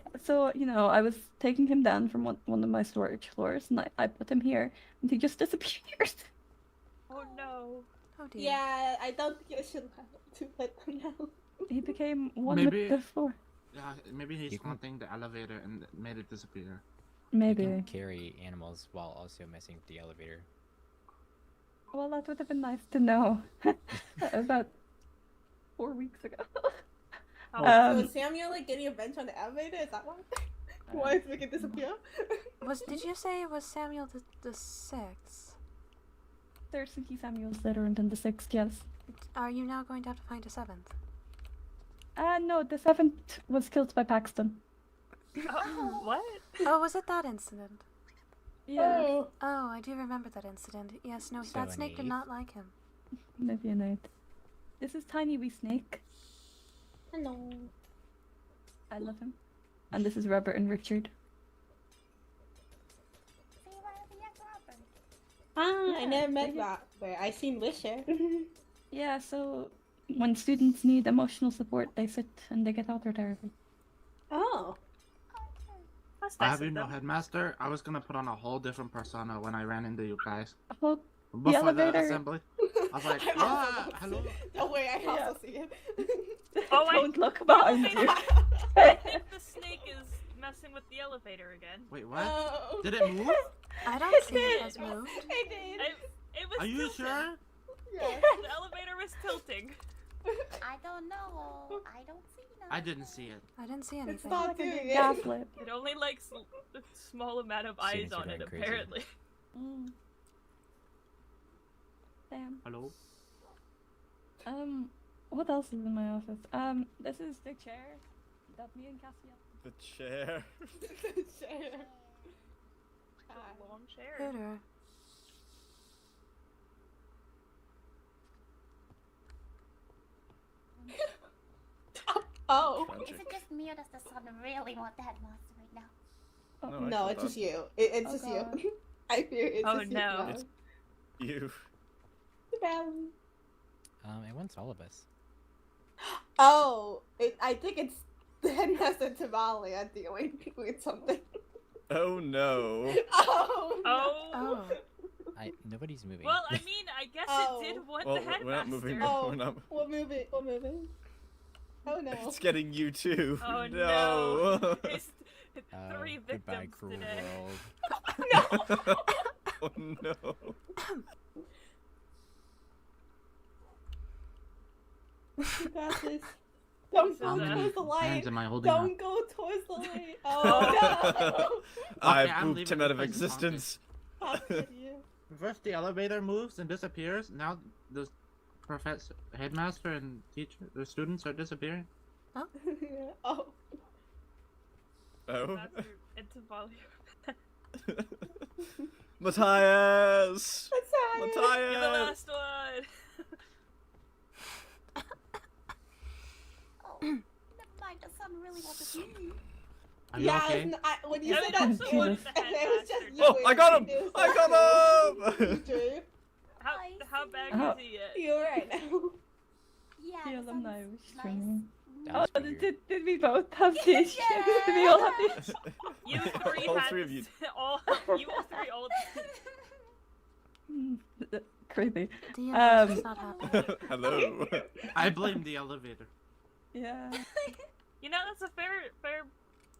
was taking him down from one of my storage floors, and I put him here, and he just disappeared. Oh no. Oh dear. Yeah, I don't think you should have to let them know. He became one Maybe- with the floor. Yeah, maybe he's You can- haunting the elevator and made it disappear. Maybe. You can carry animals while also messing with the elevator. Well, that would have been nice to know. About 4 weeks ago. So Samuel like getting a bench on the elevator? Is that why? Why is making it disappear? Did you say it was Samuel the Sixth? Sir Sneaky Samuel Slytherin the Sixth, yes. Are you now going to have to find a seventh? No, the seventh was killed by Paxton. What? Oh, was it that incident? Yeah. Oh, I do remember that incident. Yes, no, So that snake did naive. not like him. Maybe an 8. This is Tiny Wee Snake. Hello. I love him. And this is Robert and Richard. I never met Rock, but I seen Wisher. Yeah, so when students need emotional support, they sit and they get author therapy. Oh. I have you know, Headmaster, I was gonna put on a whole different persona when I ran into you guys. Oh, Before the elevator. assembly. I was like, hello. Don't worry, I also see him. Oh, Don't look behind you. I think the snake is messing with the elevator again. Wait, what? Oh. Did it move? I don't think it has moved. It did. It was Are you tilting. sure? Yeah. The elevator was tilting. I don't know. I don't see nothing. I didn't see it. I didn't see anything. It's not doing it. Gaslit. It only likes a small amount of eyes Students are on it, going crazy. apparently. Damn. Hello? What else is in my office? This is the chair that me and Cassie have. The chair. The chair. The long chair. Hooter. Oh. Is it just me or does the sun really want the headmaster right now? No, it's just you. It's just you. I fear it's Oh, just no. you. It's you. It wants all of us. Oh, I think it's the Headmaster Tavalia dealing with something. Oh no. Oh. Oh. Nobody's moving. Well, I mean, I guess Oh. it did want Well, the headmaster. we're not moving. Oh, We're not. we're moving. We're moving. Oh no. It's getting you too. Oh no. no. It's 3 Goodbye, victims cruel today. world. Oh no. You got this. Don't This go is, towards the light. Hands am I holding Don't up? go towards the light. Oh I Okay, I'm booped leaving him out this of place existence. no. How could you? First the elevator moves and disappears. Now the professor, headmaster, and teacher, the students are disappearing. Oh. Oh. That's into volume. Matthias! Matthias! You're the Matthias! last one. Oh, never mind. The sun really wants to see me. Are you Yeah, okay? it's not, when you Yeah, said that's that, the one it with the was just headmaster. you. Oh, I got him! It was I like- got him! You drew. How bad Oh. is he yet? You're right now. Yeah, The the alumni sun's was nice. streaming. That Oh, was weird. did we both have these? Did we all have these? You three All had three of you. all you all three all Creepy. The universe is Um, not happy. Hello. I blame the elevator. Yeah, You know, that's a fair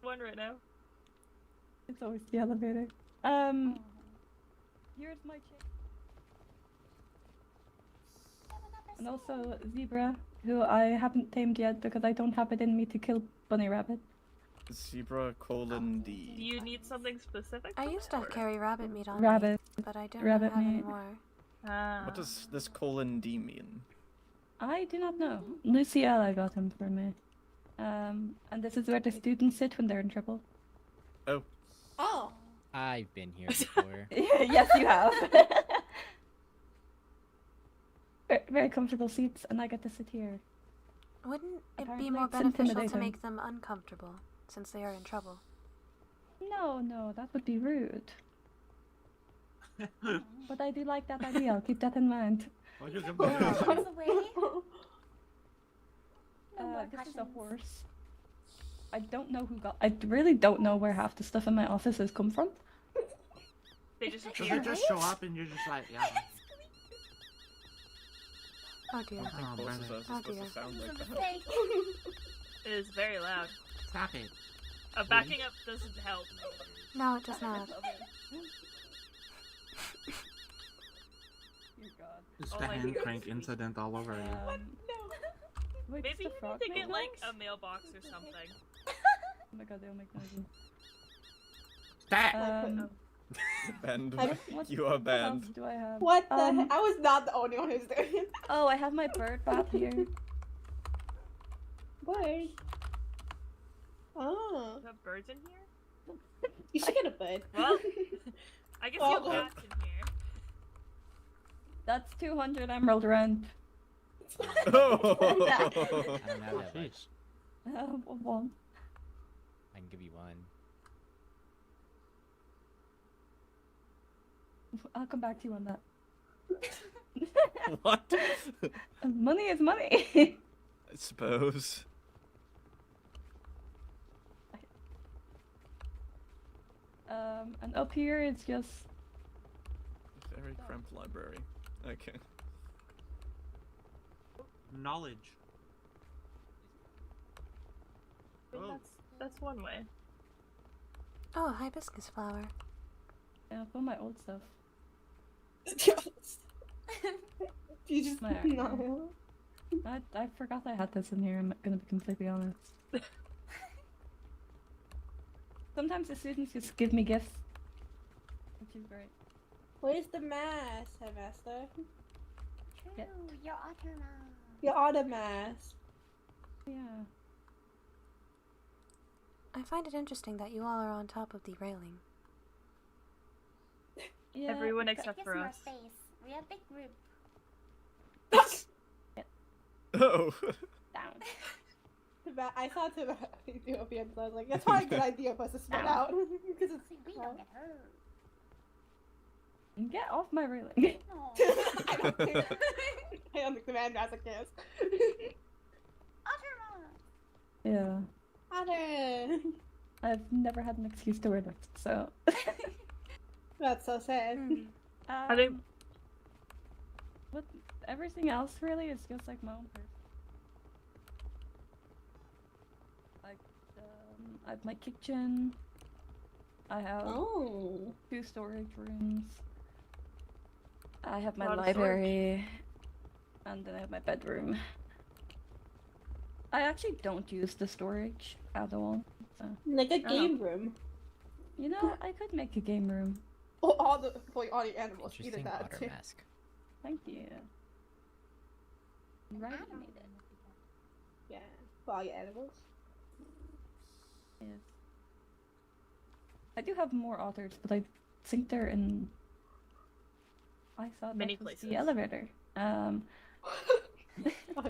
one right now. it's always the elevator. Here's my chick. And also Zebra, who I haven't tamed yet because I don't have it in me to kill Bunny Rabbit. Zebra : D. Do you need something specific? I used to carry rabbit meat on Rabbit. me, but I don't Rabbit have meat. anymore. What does this : D mean? I do not know. Luciella got him for me. And this is where the students sit when they're in trouble. Oh. Oh. I've been here before. Yes, you have. Very comfortable seats, and I get to sit here. Wouldn't it Apparently be more it's beneficial to intimidating. make them uncomfortable, since they are in trouble? No, that would be rude. But I do like that idea. I'll keep that in mind. Oh, you can Runs away. No more This is a questions. horse. I don't know who got. I really don't know where half the stuff in my office has come from. They just Does appear. it just show up and you're just like, yeah. Oh dear. Oh, Horses brother. are Oh, supposed dear. to sound like that. Fake. It is very loud. Stop it. Backing up doesn't help. No, it does not. It's Oh the my hand goodness. crank incident all over again. Wait, Maybe does you the frog need to make get like noise? a mailbox or something. Oh my god, they all make noises. Stop! Banned. What You are else banned. do I have? What the heck? I was not the only one who's doing it. Oh, I have my bird bath here. Bird. Oh. You have birds in here? You should get a bird. Well, I guess you have Oh. bats in here. That's 200 emerald rent. I don't have that much. One. I can give you one. I'll come back to you on that. What? Money is money. I suppose. And up here it's just Very cramped library. Okay. Knowledge. Oh. That's one way. Oh, hibiscus flower. yeah, all my old stuff. You just My no. I forgot I had this in here. I'm gonna be completely honest. Sometimes the students just give me gifts, which is great. Where's the mask, Headmaster? Yeah. Your otter mask. Your otter mask. Yeah. I find it interesting that you all are on top of the railing. Yeah. Everyone except Gives for more us. space. We have big group. Oh. Down. I saw to the Ethiopians. I was like, that's probably a good idea for us to spread out because it's. We don't get hurt. Get off my railing. No. I don't think the man master cares. Otter mask. Yeah. Otter. I've never had an excuse to wear that, so. That's so sad. I think But everything else really is just like my own person. Like, I have my kitchen. I have 2 storage rooms. I have my Lot of library. And then I have my bedroom. I actually don't use the storage at all. So. Like a game room. You know, I could make a game room. Oh, all the your animals. Either Interesting that otter too. mask. Thank you. Right made it. Yeah, for all your animals. Yes. I do have more otters, but I think they're in. I thought Many that was places. the elevator. Oh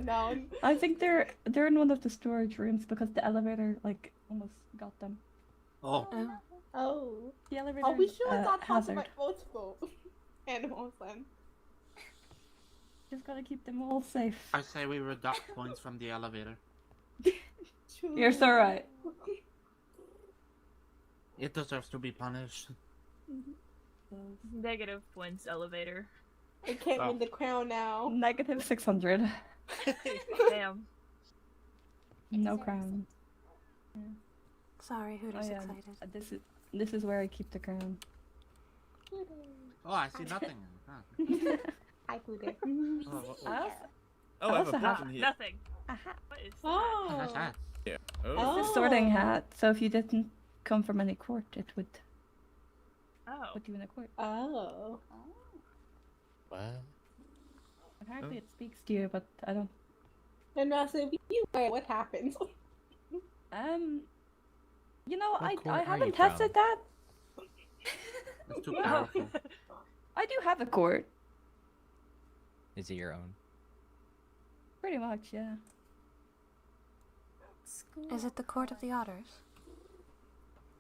no. I think they're in one of the storage rooms because the elevator like almost got them. Oh. Oh. The elevator. Are we sure it's not hazard. possible like multiple animals then? Just gotta keep them all safe. I say we deduct points from the elevator. You're so right. It deserves to be punished. negative points elevator. I can't win the crown now. Negative 600. Damn. No crown. Sorry, Hooter's yeah. excited. This is where I keep the crown. Oh, I see nothing. Hi, Hooter. Oh, I have also a have button here. Nothing. A hat. What is Oh. that? Yeah. It's a sorting hat, so if you didn't come from any court, it would Oh. put you in a court. Oh. What? Apparently it speaks to you, but I don't. And also, if you wear it, what happens? You know, What I court are haven't you tested that. It's too powerful. I do have a court. Is it your own? Pretty much, yeah. Is it the Court of the Otters?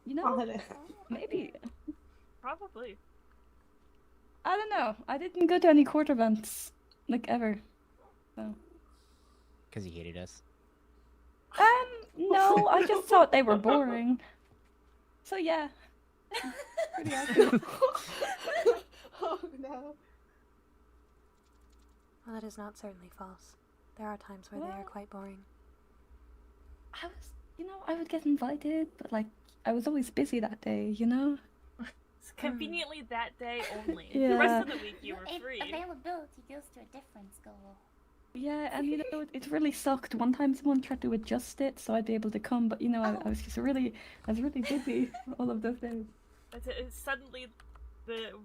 You know, maybe. Probably. I don't know. I didn't go to any court events, like, ever. So. Because he hated us. No, I just thought they were boring. So, yeah. Pretty accurate. Oh, no. Well, that is not certainly false. There are times where they are quite boring. I would get invited, but, like, I was always busy that day, you know? It's conveniently that day only. Yeah. The rest of the week you were If free. availability goes to a different school. Yeah, and, you know, it really sucked. One time someone tried to adjust it so I'd be able to come, but, you know, I was really busy all of those days. Suddenly,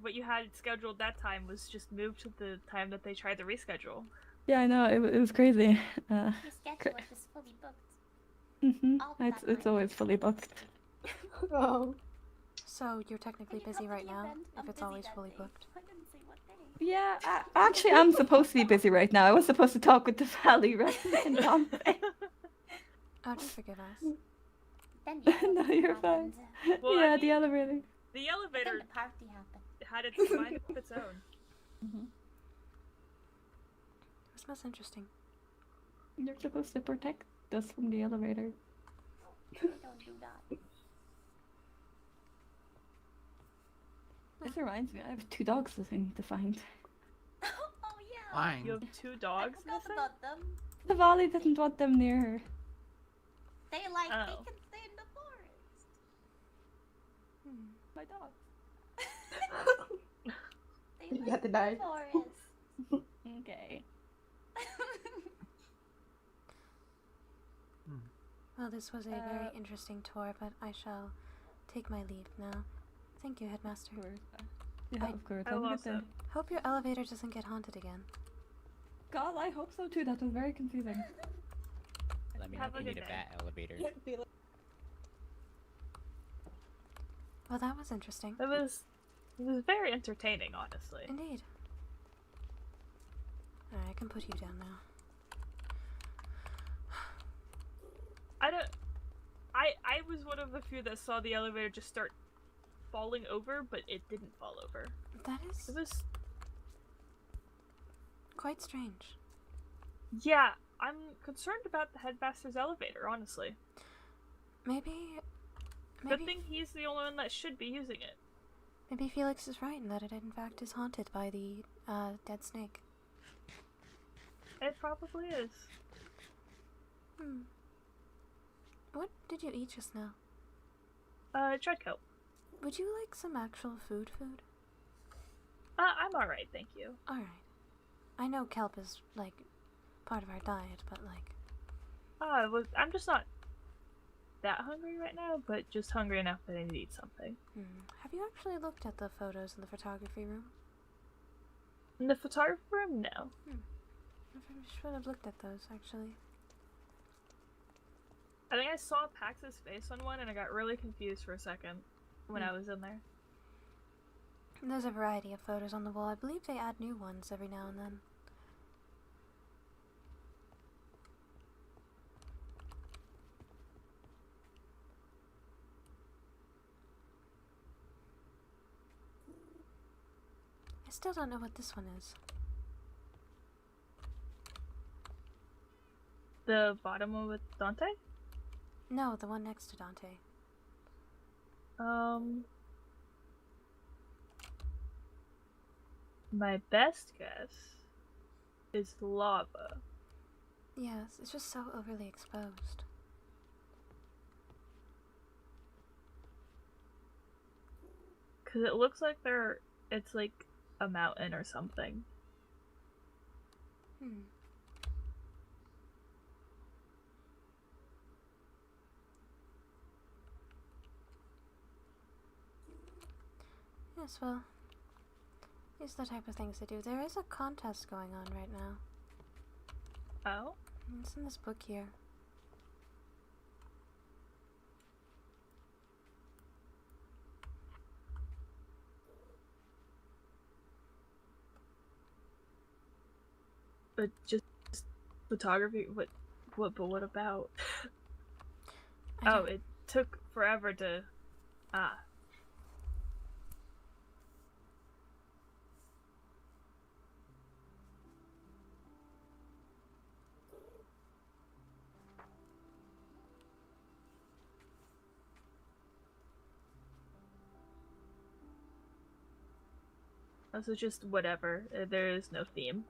what you had scheduled that time was just moved to the time that they tried to reschedule. Yeah, I know, it was crazy. Your schedule is just fully booked. It's always fully booked. Oh. So you're technically busy right now, if it's always fully booked. I didn't say what day. Yeah, actually, I'm supposed to be busy right now. I was supposed to talk with the Valley resident on today. Oh, just forgive us. Then the No, you're fine. Well, Yeah, I the mean, elevator. The elevator the party happened. had its mind of its own. It smells interesting. You're supposed to protect us from the elevator. Don't do that. This reminds me, I have 2 dogs that I need to find. Oh yeah. Fine. You have 2 dogs? I forgot about them. Savali didn't want them near her. They can stay in the forest. My dogs. They You have to die. the forest. Okay. Well, this was a very interesting tour, but I shall take my leave now. Thank you, Headmaster. Yeah, of course. I Have a will good day. also. Hope your elevator doesn't get haunted again. God, I hope so too. That was very confusing. Let me know if you need a bat elevator. Well, that was interesting. It was very entertaining, honestly. Indeed. Alright, I can put you down now. I was one of the few that saw the elevator just start falling over, but it didn't fall over. It was quite strange. Yeah, I'm concerned about the Headmaster's elevator, honestly. Maybe Good thing he's the only one that should be using it. Maybe Felix is right in that it in fact is haunted by the dead snake. It probably is. What did you eat just now? Treadcoat. Would you like some actual food? I'm alright, thank you. Alright. I know kelp is, like, part of our diet, but, like... I'm just not that hungry right now, but just hungry enough that I need to eat something. Have you actually looked at the photos in the photography room? In the photography room? No. I should have looked at those, actually. I think I saw Pax's face on one and I got really confused for a second when I was in there. There's a variety of photos on the wall. I believe they add new ones every now and then. I still don't know what this one is. The bottom one with Dante? No, the one next to Dante. My best guess is lava. Yes, it's just so overly exposed. Cause it looks like it's like a mountain or something. Yes, well, these are the type of things to do. There is a contest going on right now. Oh? It's in this book here. But just photography? But what about? It took forever to... So just whatever. There is no theme.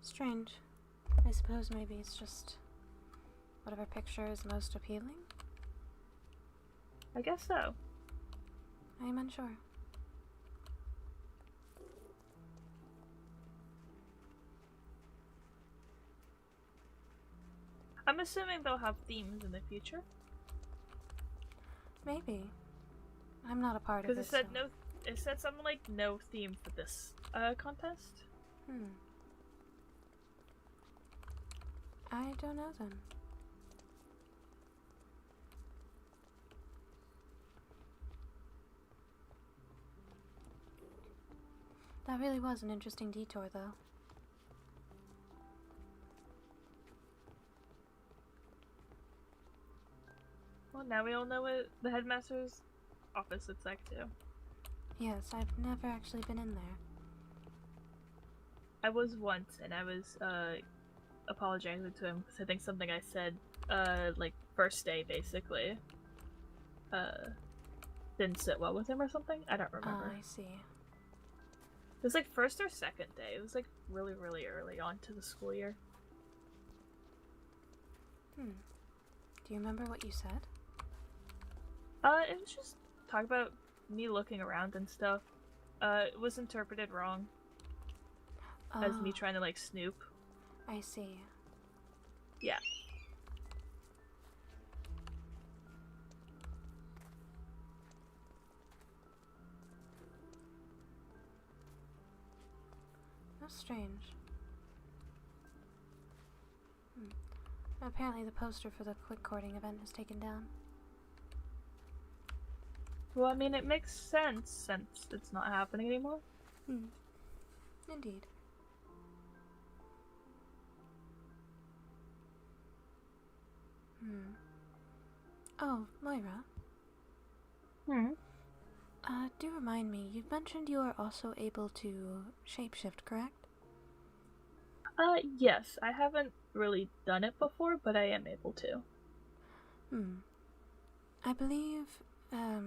Strange. I suppose maybe it's just whatever picture is most appealing? I guess so. I am unsure. I'm assuming they'll have themes in the future. Maybe. I'm not a part of Because this. it said something like no theme for this contest. I don't know then. That really was an interesting detour, though. Well, now we all know what the headmaster's office looks like too. Yes, I've never actually been in there. I was once, and I was apologizing to him because I think something I said like first day basically didn't sit well with him or something. I don't remember. I see. It was like first or second day. It was like really, really early on to the school year. Do you remember what you said? It was just talk about me looking around and stuff. It was interpreted wrong. As me trying to like snoop. I see. Yeah. That's strange. Apparently the poster for the quick courting event is taken down. Well, I mean, it makes sense since it's not happening anymore. Indeed. Oh, Moira. Do remind me, you mentioned you are also able to shapeshift, correct? Yes. I haven't really done it before, but I am able to. I believe, I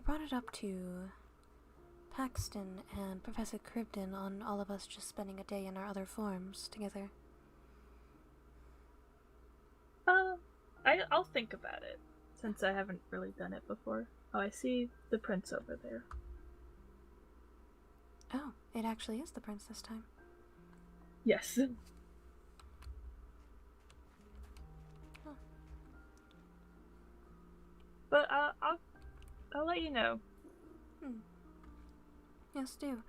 brought it up to Paxton and Professor Cribden on all of us just spending a day in our other forms together. I'll think about it, since I haven't really done it before. Oh, I see the prince over there. Oh, it actually is the prince this time. Yes. But I'll let you know. Yes, do.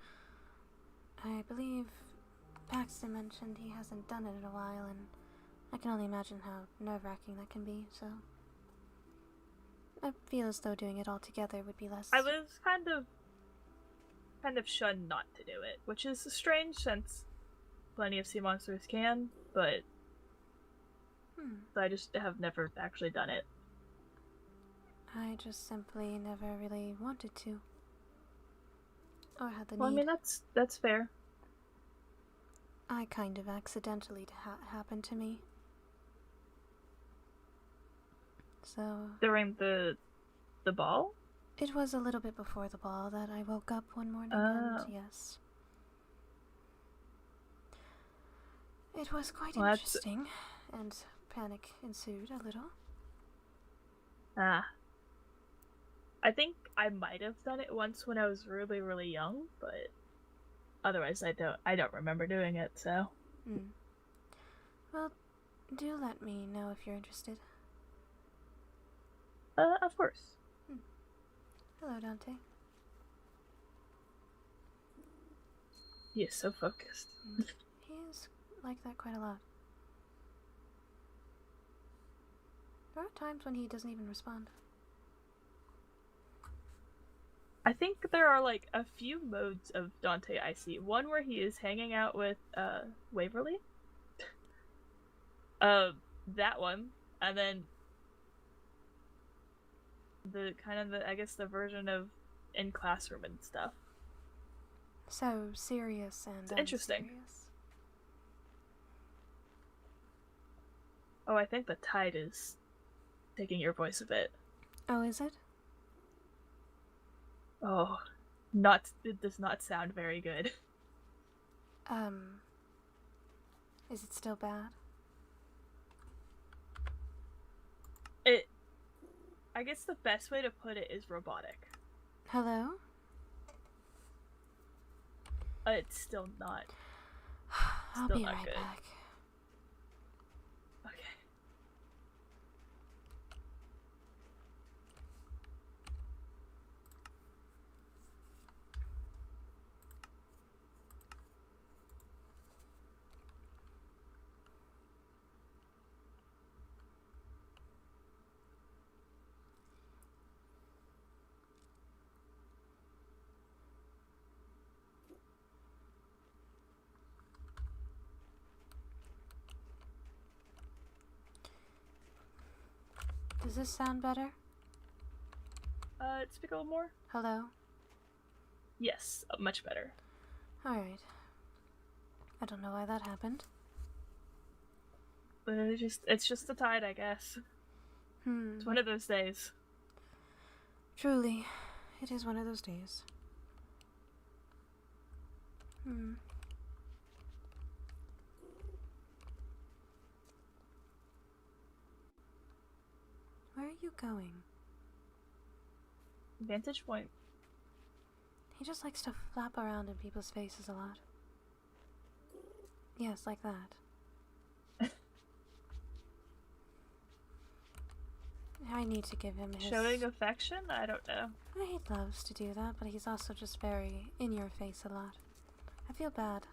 I believe Paxton mentioned he hasn't done it in a while, and I can only imagine how nerve-wracking that can be, so I feel as though doing it all together would be less... I was kind of shunned not to do it, which is strange since plenty of sea monsters can, but I just have never actually done it. I just simply never really wanted to. Or had the need. Well, I mean, that's fair. I kind of accidentally happened to me. So... During the ball? It was a little bit before the ball that I woke up one morning and yes. It was quite interesting, and panic ensued a little. I think I might have done it once when I was really, really young, but otherwise I don't remember doing it, so. Well, do let me know if you're interested. Of course. Hello, Dante. He is so focused. He is like that quite a lot. There are times when he doesn't even respond. I think there are like a few modes of Dante I see. One where he is hanging out with Waverly. That one, and then the I guess the version of in classroom and stuff. So serious and it's interesting. Oh, I think the tide is taking your voice a bit. Oh, is it? Oh, it does not sound very good. Is it still bad? I guess the best way to put it is robotic. Hello? It's still not. I'll be right back. Okay. Does this sound better? Speak a little more. Hello? Yes, much better. Alright. I don't know why that happened. But it's just the tide, I guess. It's one of those days. Truly, it is one of those days. Where are you going? Vantage point. He just likes to flap around in people's faces a lot. Yes, like that. I need to give him his... Showing affection? I don't know. He loves to do that, but he's also just very in your face a lot. I feel bad.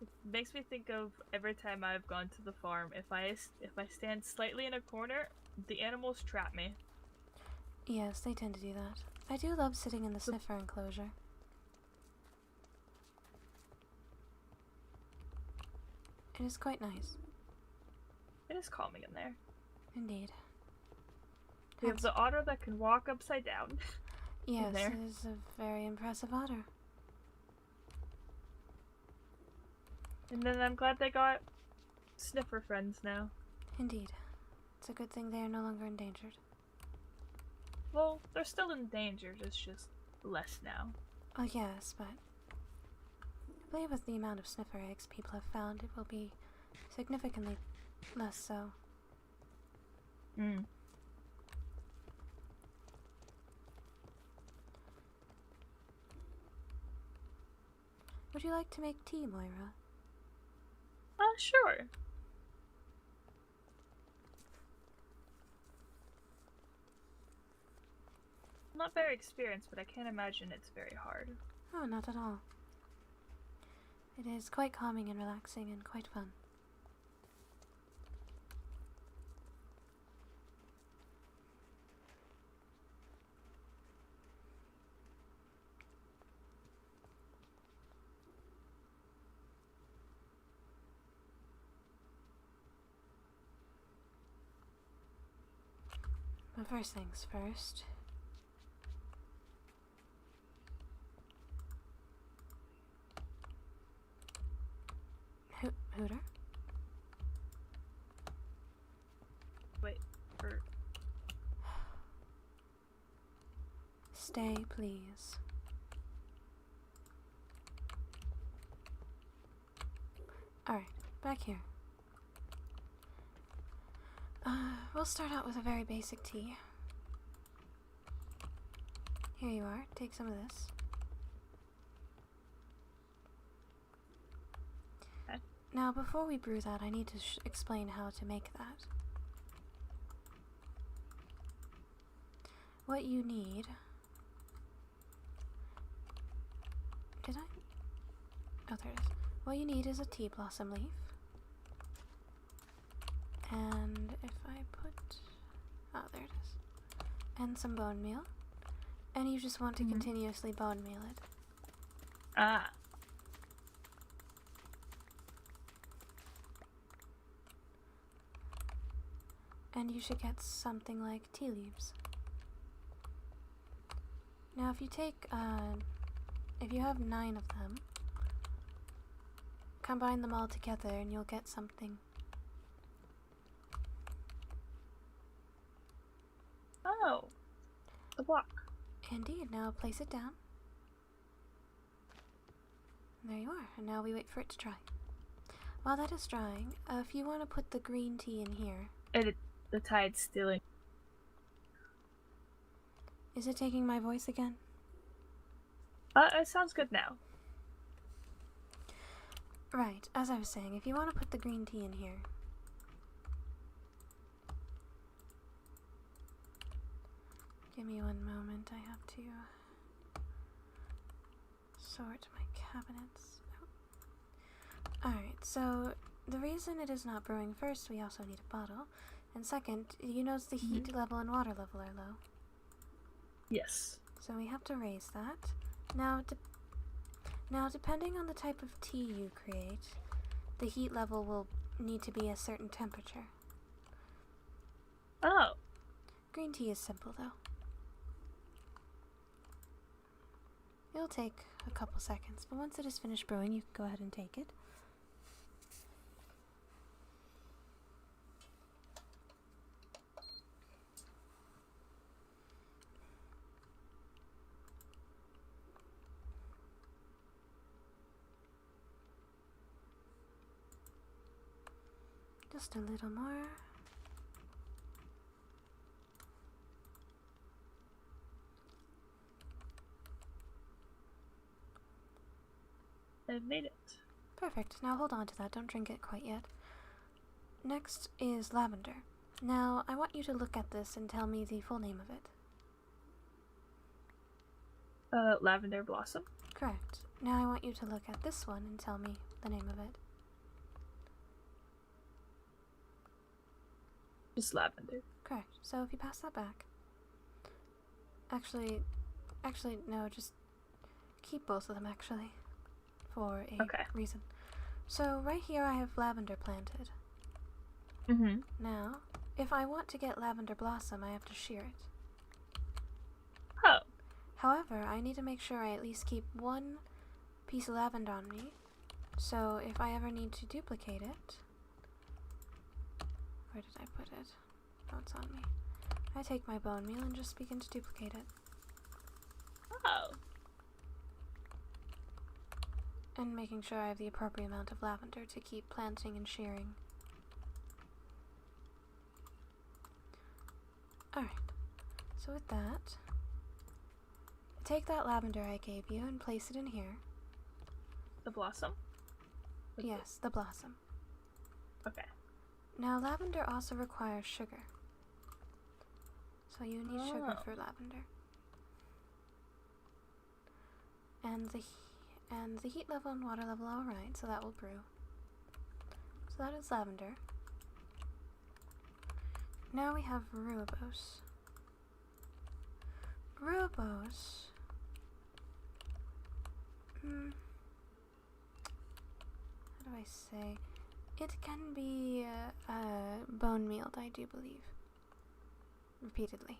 It makes me think of every time I've gone to the farm. If I stand slightly in a corner, the animals trap me. Yes, they tend to do that. I do love sitting in the sniffer enclosure. It is quite nice. It is calming in there. Indeed. We have the otter that can walk upside down. Yes, it is a very impressive otter. And then I'm glad they got sniffer friends now. Indeed. It's a good thing they are no longer endangered. Well, they're still endangered, it's just less now. Oh yes, but I believe with the amount of sniffer eggs people have found, it will be significantly less so. Would you like to make tea, Moira? Sure. I'm not very experienced, but I can't imagine it's very hard. Oh, not at all. It is quite calming and relaxing and quite fun. But first things first. Hooter? Wait, Stay, please. Alright, back here. We'll start out with a very basic tea. Here you are, take some of this. Okay. Now, before we brew that, I need to explain how to make that. What you need... Did I? Oh, there it is. What you need is a tea blossom leaf. And if I put... Oh, there it is. And some bone meal. And you just want to continuously bone meal it. Ah. And you should get something like tea leaves. Now if you take, if you have 9 of them, combine them all together and you'll get something. Oh, the block. Indeed, now place it down. There you are, and now we wait for it to dry. While that is drying, if you want to put the green tea in here... The tide's stealing. Is it taking my voice again? It sounds good now. Right, as I was saying, if you want to put the green tea in here... Give me one moment, I have to sort my cabinets out. Alright, so the reason it is not brewing, first we also need a bottle, and second, you notice the heat level and water level are low. Yes. So we have to raise that. Now, depending on the type of tea you create, the heat level will need to be a certain temperature. Oh. Green tea is simple, though. It'll take a couple seconds, but once it is finished brewing, you can go ahead and take it. Just a little more. I've made it. Perfect. Now hold on to that. Don't drink it quite yet. Next is lavender. Now, I want you to look at this and tell me the full name of it. Lavender blossom. Correct. Now I want you to look at this one and tell me the name of it. Just lavender. Correct. So if you pass that back. Actually, no, just keep both of them, actually. For a reason. So right here I have lavender planted. Mm-hmm. Now, if I want to get lavender blossom, I have to shear it. Oh. However, I need to make sure I at least keep one piece of lavender on me. So if I ever need to duplicate it... Where did I put it? Oh, it's on me. I take my bone meal and just begin to duplicate it. Oh. And making sure I have the appropriate amount of lavender to keep planting and shearing. Alright, so with that, take that lavender I gave you and place it in here. The blossom? Yes, the blossom. Okay. Now lavender also requires sugar. So you need sugar for lavender. And the heat level and water level are alright, so that will brew. So that is lavender. Now we have rooibos. Rooibos. How do I say? It can be bone mealed, I do believe. Repeatedly.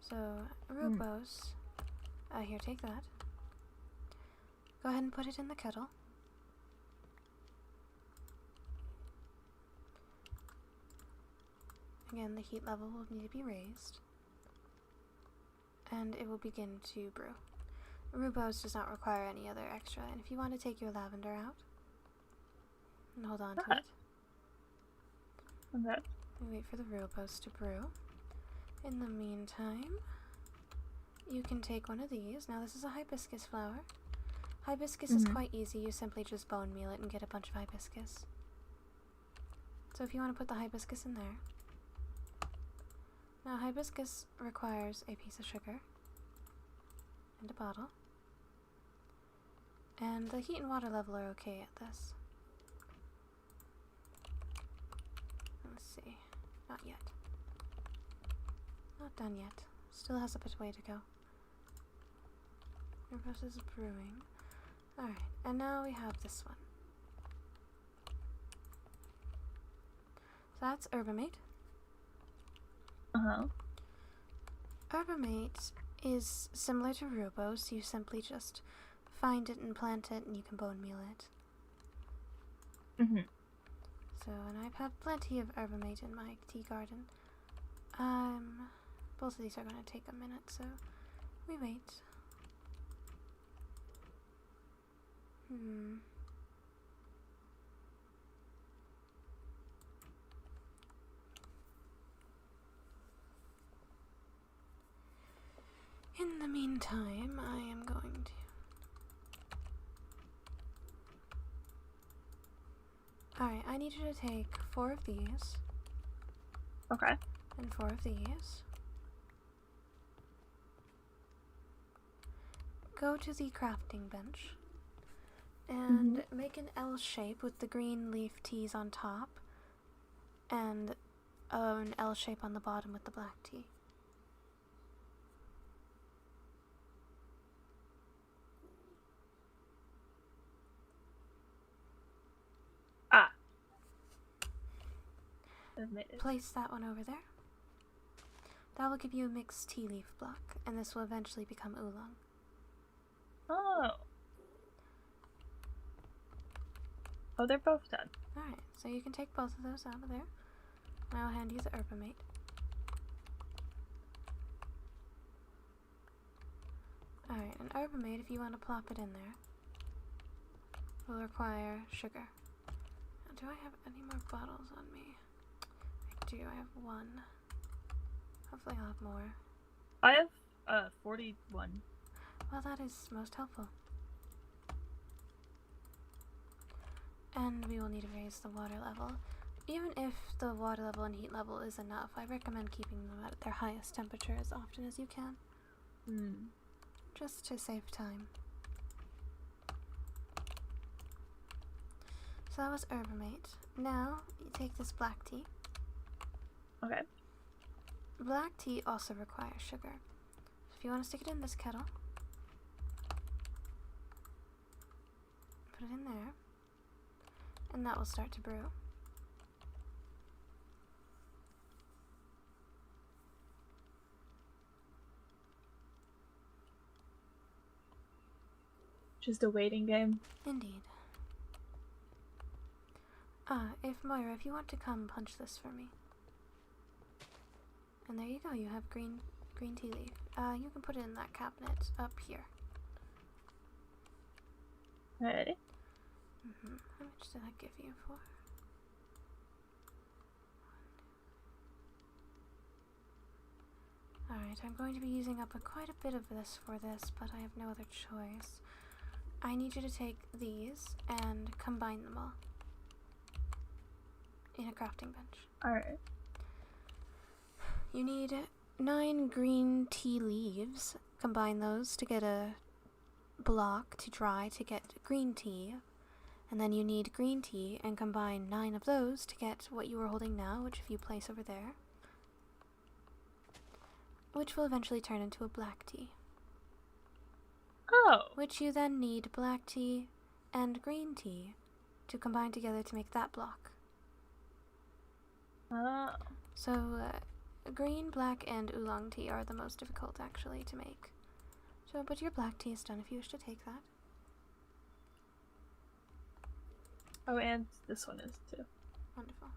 So, rooibos. Here, take that. Go ahead and put it in the kettle. Again, the heat level will need to be raised. And it will begin to brew. Rooibos does not require any other extra, and if you want to take your lavender out, and hold on to it. Okay. We wait for the rooibos to brew. In the meantime, you can take one of these. Now this is a hibiscus flower. Hibiscus is quite easy. You simply just bone meal it and get a bunch of hibiscus. So if you want to put the hibiscus in there. Now hibiscus requires a piece of sugar and a bottle. And the heat and water level are okay at this. Let's see. Not yet. Not done yet. Still has a bit of way to go. Your process is brewing. Alright, and now we have this one. So that's herbamate. Herbamate is similar to rooibos. You simply just find it and plant it and you can bone meal it. So, and I've had plenty of herbamate in my tea garden. Both of these are going to take a minute, so we wait. In the meantime, I am going to... Alright, I need you to take 4 of these. Okay. And 4 of these. Go to the crafting bench. And make an L shape with the green leaf teas on top. And an L shape on the bottom with the black tea. place that one over there. That will give you a mixed tea leaf block, and this will eventually become oolong. Oh. Oh, they're both done. Alright, so you can take both of those out of there. I'll hand you the herbamate. Alright, an herbamate, if you want to plop it in there, will require sugar. Now, do I have any more bottles on me? I do, I have one. Hopefully I'll have more. I have 41. Well, that is most helpful. And we will need to raise the water level. Even if the water level and heat level is enough, I recommend keeping them at their highest temperature as often as you can. Just to save time. So that was herbamate. Now, you take this black tea. Okay. Black tea also requires sugar. So if you want to stick it in this kettle, put it in there, and that will start to brew. Just a waiting game. Indeed. If Moira, if you want to come punch this for me. And there you go, you have green tea leaf. You can put it in that cabinet up here. Ready? How much did I give you for? Alright, I'm going to be using up quite a bit of this for this, but I have no other choice. I need you to take these and combine them all in a crafting bench. Alright. You need 9 green tea leaves. Combine those to get a block to dry to get green tea. And then you need green tea and combine 9 of those to get what you are holding now, which if you place over there, which will eventually turn into a black tea. Oh. Which you then need black tea and green tea to combine together to make that block. Oh. So, green, black, and oolong tea are the most difficult actually to make. So, but your black tea is done if you wish to take that. Oh, and this one is too. Wonderful.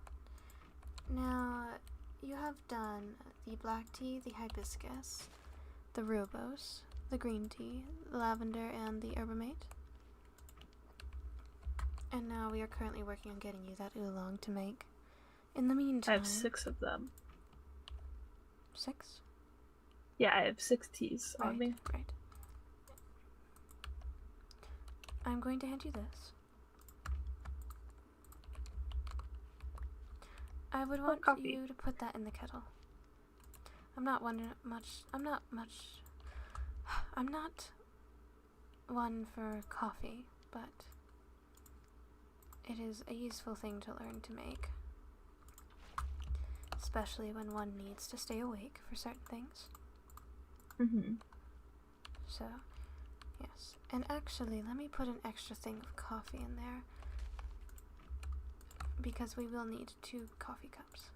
Now, you have done the black tea, the hibiscus, the rooibos, the green tea, the lavender, and the herbamate. And now we are currently working on getting you that oolong to make. In the meantime... I have 6 of them. 6? Yeah, I have 6 teas on me. Right. I'm going to hand you this. I would want you to put that in the kettle. I'm not one for coffee, but it is a useful thing to learn to make. Especially when one needs to stay awake for certain things. So, yes. And actually, let me put an extra thing of coffee in there. Because we will need 2 coffee cups.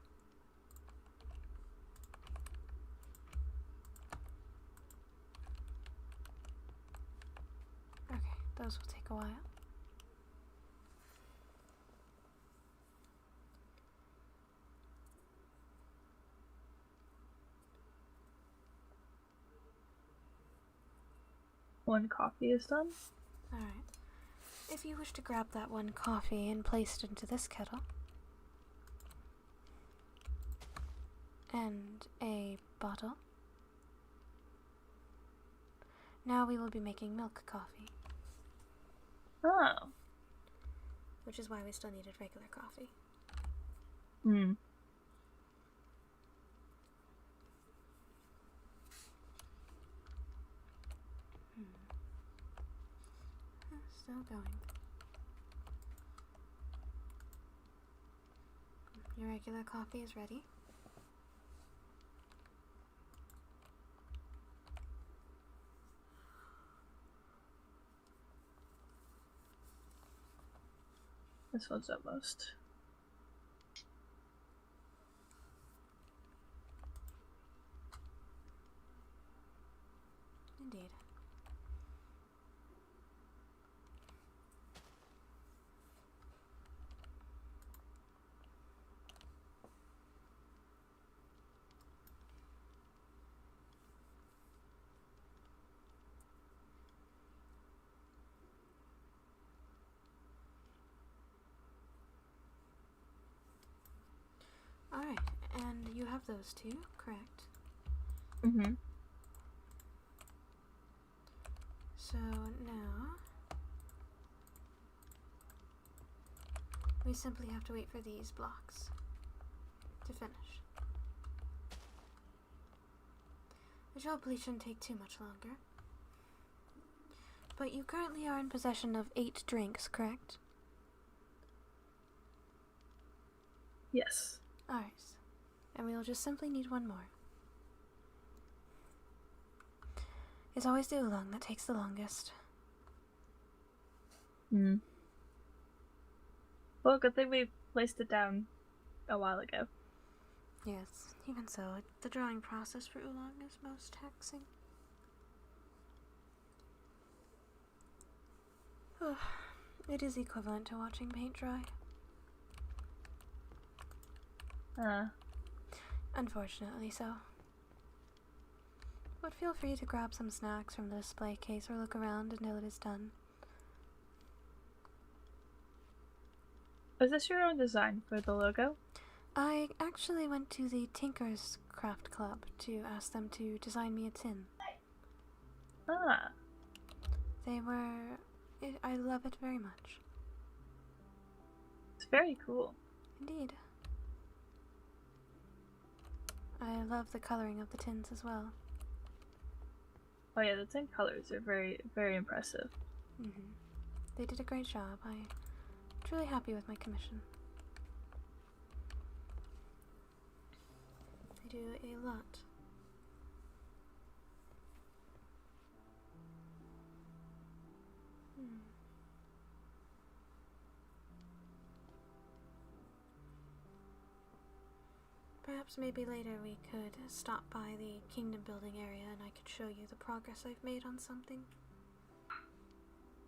Okay, those will take a while. One coffee is done. Alright. If you wish to grab that 1 coffee and place it into this kettle, and a bottle. Now we will be making milk coffee. Oh. Which is why we still needed regular coffee. Still going. Your regular coffee is ready. This one's almost. Indeed. Alright, and you have those two, correct? Mm-hmm. So now we simply have to wait for these blocks to finish. Which hopefully shouldn't take too much longer. But you currently are in possession of 8 drinks, correct? Yes. Alright. And we will just simply need one more. It's always the oolong that takes the longest. Hmm. Well, good thing we placed it down a while ago. Yes, even so, the drying process for oolong is most taxing. It is equivalent to watching paint dry. Unfortunately so. But feel free to grab some snacks from the display case or look around until it is done. Was this your own design for the logo? I actually went to the Tinker's Craft Club to ask them to design me a tin. Ah. They were... I love it very much. It's very cool. Indeed. I love the coloring of the tins as well. Oh yeah, the tin colors are very, very impressive. Mm-hmm. They did a great job. I'm truly happy with my commission. They do a lot. Perhaps maybe later we could stop by the kingdom building area and I could show you the progress I've made on something.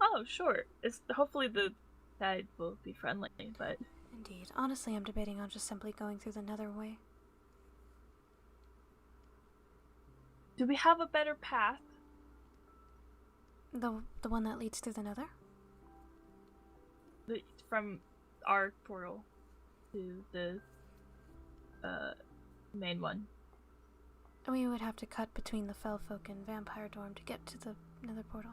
Oh, sure. Hopefully the guide will be friendly, but... Indeed. Honestly, I'm debating on just simply going through the nether way. Do we have a better path? The one that leads through the nether? From our portal to the main one. We would have to cut between the Fellfolk and Vampire Dorm to get to the nether portal.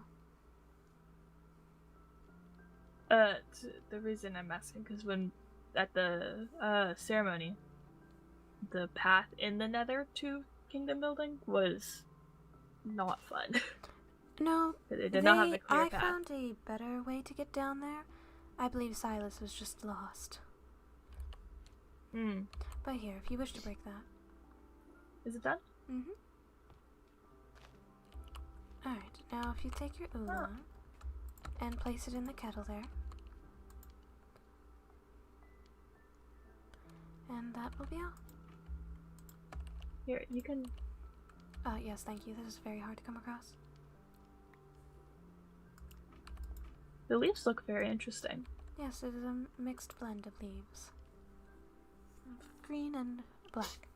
The reason I'm asking, because when at the ceremony, the path in the nether to kingdom building was not fun. No, they did not have a clear I path. found a better way to get down there. I believe Silas was just lost. Hmm. But here, if you wish to break that. Is it done? Mm-hmm. Alright, now if you take your oolong and place it in the kettle there. And that will be all. Here, you can... Yes, thank you. This is very hard to come across. The leaves look very interesting. Yes, it is a mixed blend of leaves. Of green and black.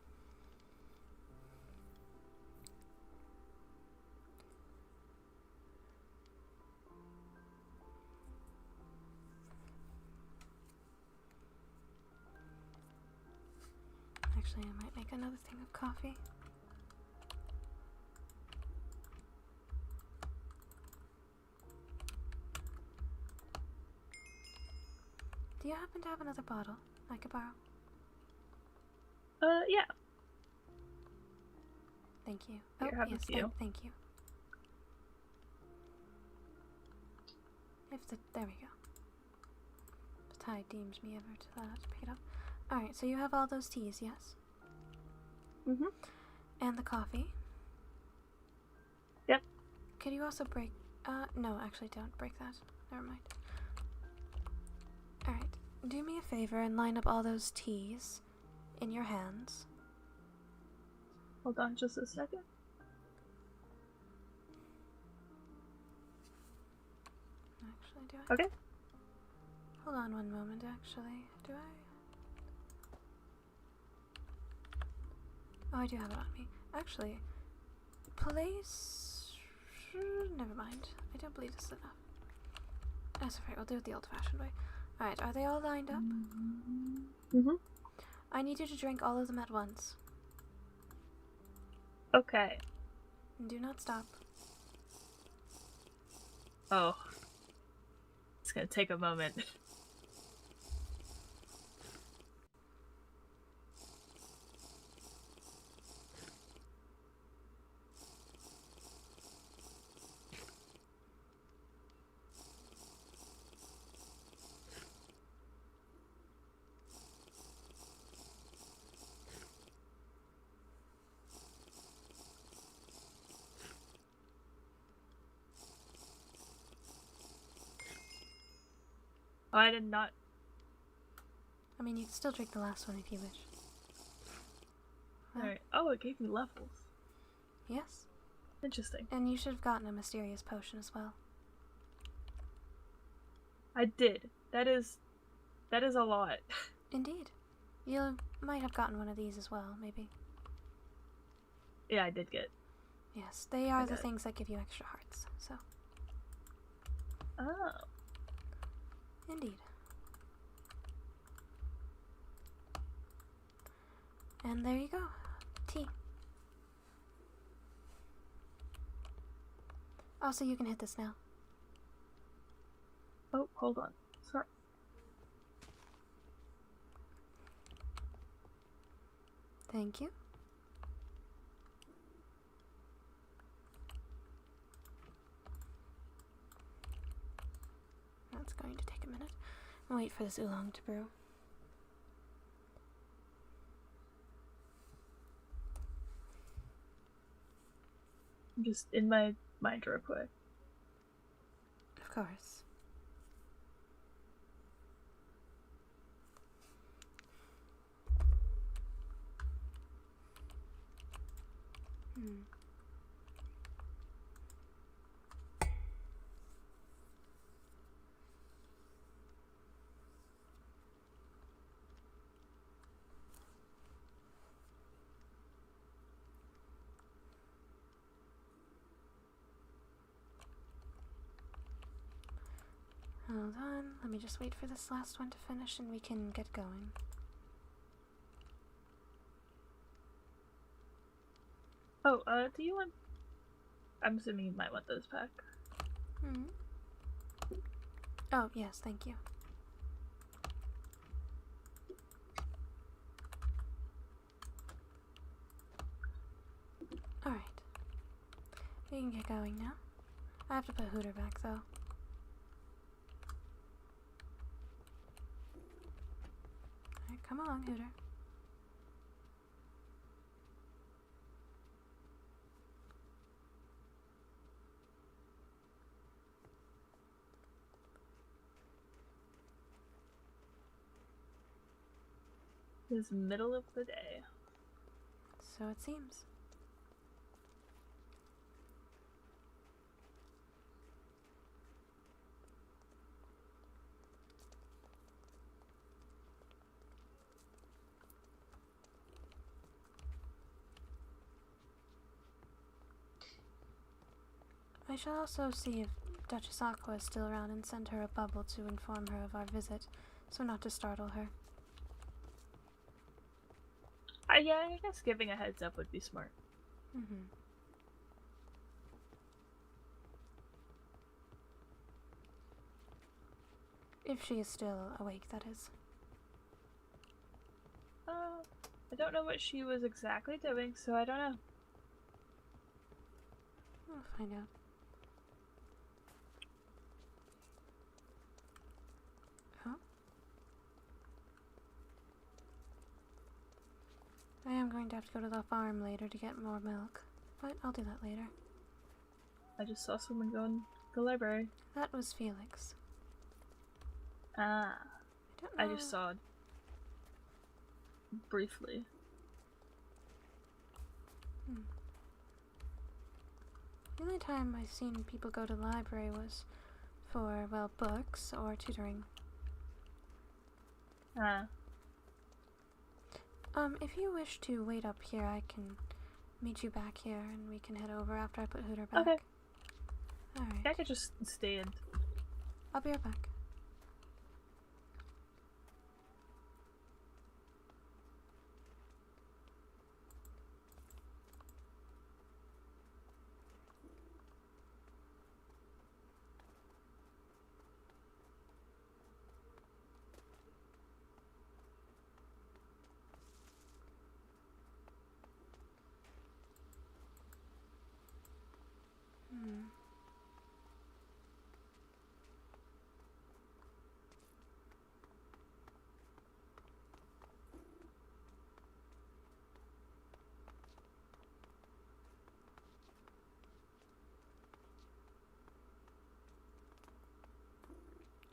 Actually, I might make another thing of coffee. Do you happen to have another bottle I could borrow? Yeah. Thank you. Here, Oh, have yes, a few. thank you. There we go. The tide deems me ever to pick it up. Alright, so you have all those teas, yes? Mm-hmm. And the coffee? Yep. Could you also break... no, actually don't break that. Never mind. Alright, do me a favor and line up all those teas in your hands. Hold on just a second. do I? Okay. Hold on one moment, actually. Do I? Oh, I do have it on me. Actually, place... Never mind. I don't believe this is enough. That's alright, we'll do it the old-fashioned way. Alright, are they all lined up? Mm-hmm. I need you to drink all of them at once. Okay. And do not stop. Oh. It's gonna take a moment. Oh, I did not. I mean, you can still drink the last one if you wish. Alright. Oh, it gave me levels. Yes. Interesting. And you should have gotten a mysterious potion as well. I did. That is a lot. Indeed. You might have gotten one of these as well, maybe. Yeah, I did get. Yes, they are the things that give you extra hearts, so. Oh. Indeed. And there you go. Tea. Also, you can hit this now. Oh, hold on. Sorry. Thank you. That's going to take a minute. I'll wait for this oolong to brew. I'm just in my mind real quick. Of course. Hold on, let me just wait for this last one to finish and we can get going. Oh, do you want... I'm assuming you might want those back. Oh, yes, thank you. Alright. We can get going now. I have to put Hooter back, though. Alright, come along, Hooter. It's middle of the day. So it seems. I shall also see if Duchess Aqua is still around and send her a bubble to inform her of our visit, so not to startle her. Yeah, I guess giving a heads up would be smart. If she is still awake, that is. I don't know what she was exactly doing, so I don't know. We'll find out. Huh? I am going to have to go to the farm later to get more milk, but I'll do that later. I just saw someone go in the library. That was Felix. Ah. I I just saw it briefly. The only time I've seen people go to the library was for, well, books or tutoring. If you wish to wait up here, I can meet you back here and we can head over after I put Hooter back. Okay. Alright. I could just stand. I'll be right back.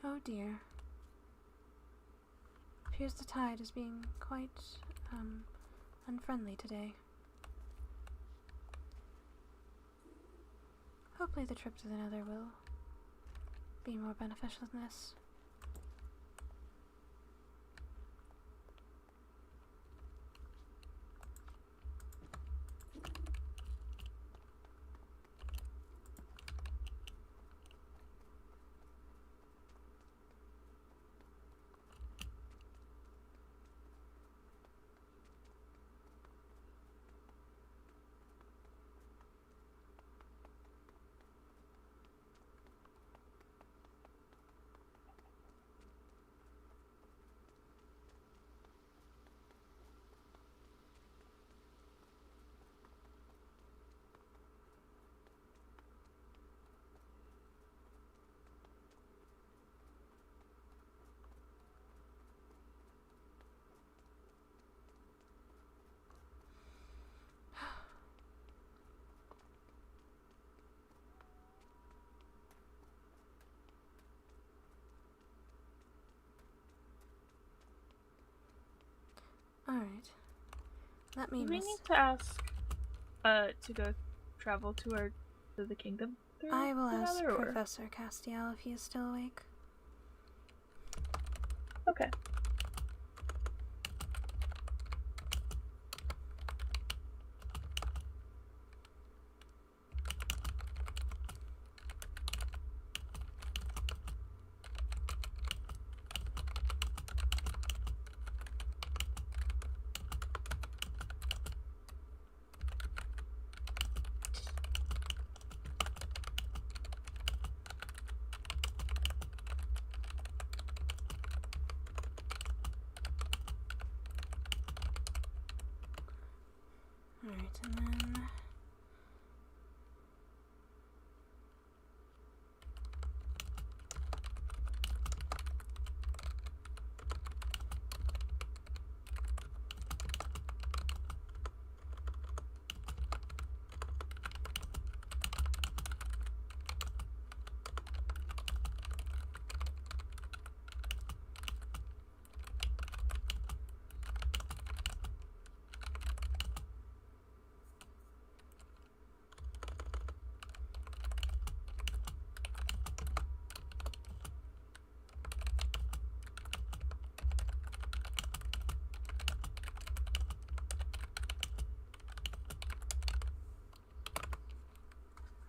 Oh dear. Appears the tide is being quite, unfriendly today. Hopefully the trip to the Nether will be more beneficial than this. Alright. That means Do we need to ask to go travel to the kingdom? I will ask Nether, or- Professor Castiel if he is still awake. Okay. Alright, and then...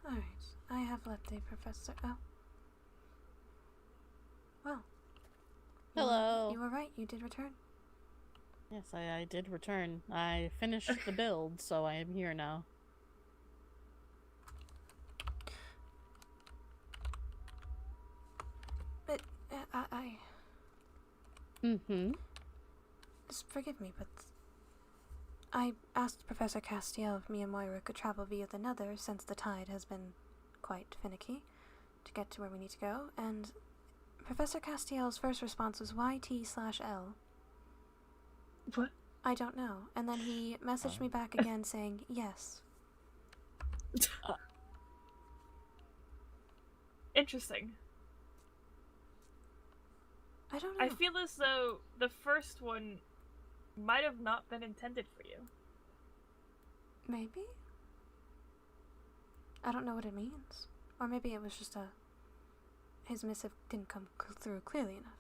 Alright, I have let the professor... Oh. Well. Hello. You were right, you did return. Yes, I did return. I finished the build, so I am here now. But, I... Mm-hmm. Just forgive me, but... I asked Professor Castiel if me and Moira could travel via the Nether since the tide has been quite finicky to get to where we need to go, and Professor Castiel's first response was YT/L. What? I don't know. And then he messaged me back again saying yes. Interesting. I don't know. I feel as though the first one might have not been intended for you. Maybe? I don't know what it means. Or maybe it was just a his missive didn't come through clearly enough.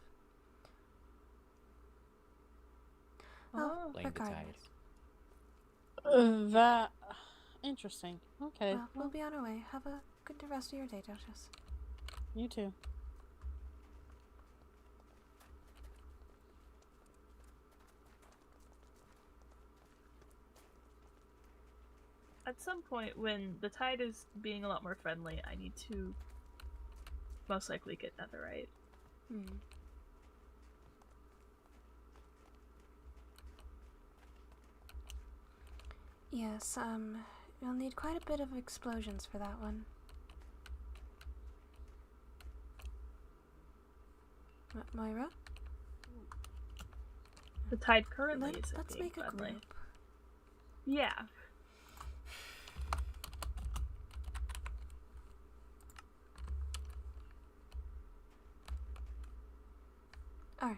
Oh, regardless. That interesting. Okay. Well, we'll be on our way. Have a good rest of your day, Duchess. You too. At some point, when the tide is being a lot more friendly, I need to most likely get netherite. Yes, you'll need quite a bit of explosions for that one. Moira? The tide currently is Let's being make a friendly. group. Yeah. Alright.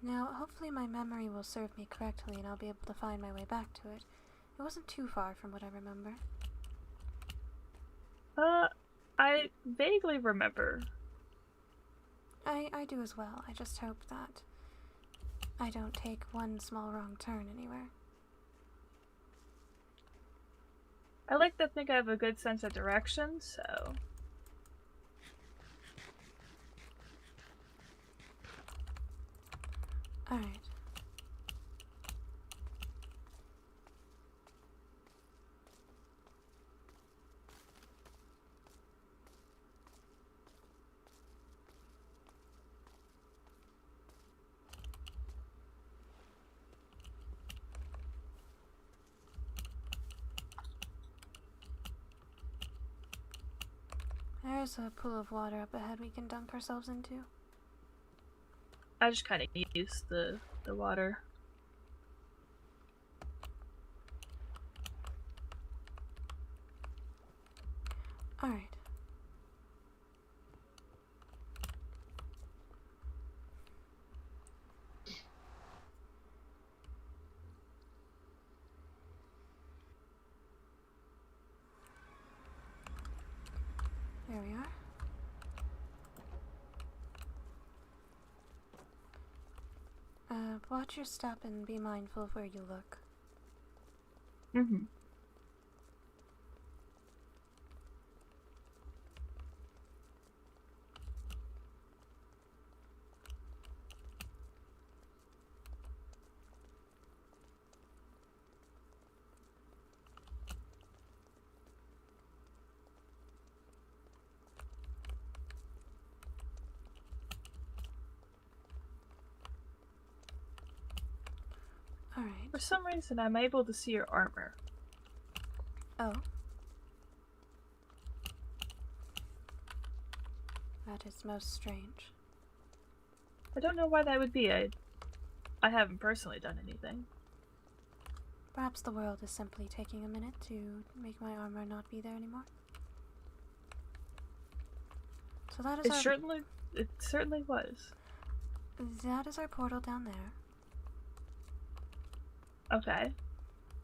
Now, hopefully my memory will serve me correctly and I'll be able to find my way back to it. It wasn't too far from what I remember. I vaguely remember. I do as well. I just hope that I don't take one small wrong turn anywhere. I like to think I have a good sense of direction, so... Alright. There's a pool of water up ahead we can dunk ourselves into. I just kind of use the water. Alright. There we are. Watch your step and be mindful of where you look. Mm-hmm. Alright. For some reason, I'm able to see your armor. Oh. That is most strange. I don't know why that would be. I haven't personally done anything. Perhaps the world is simply taking a minute to make my armor not be there anymore. So that is It certainly was. That is our portal down there. Okay.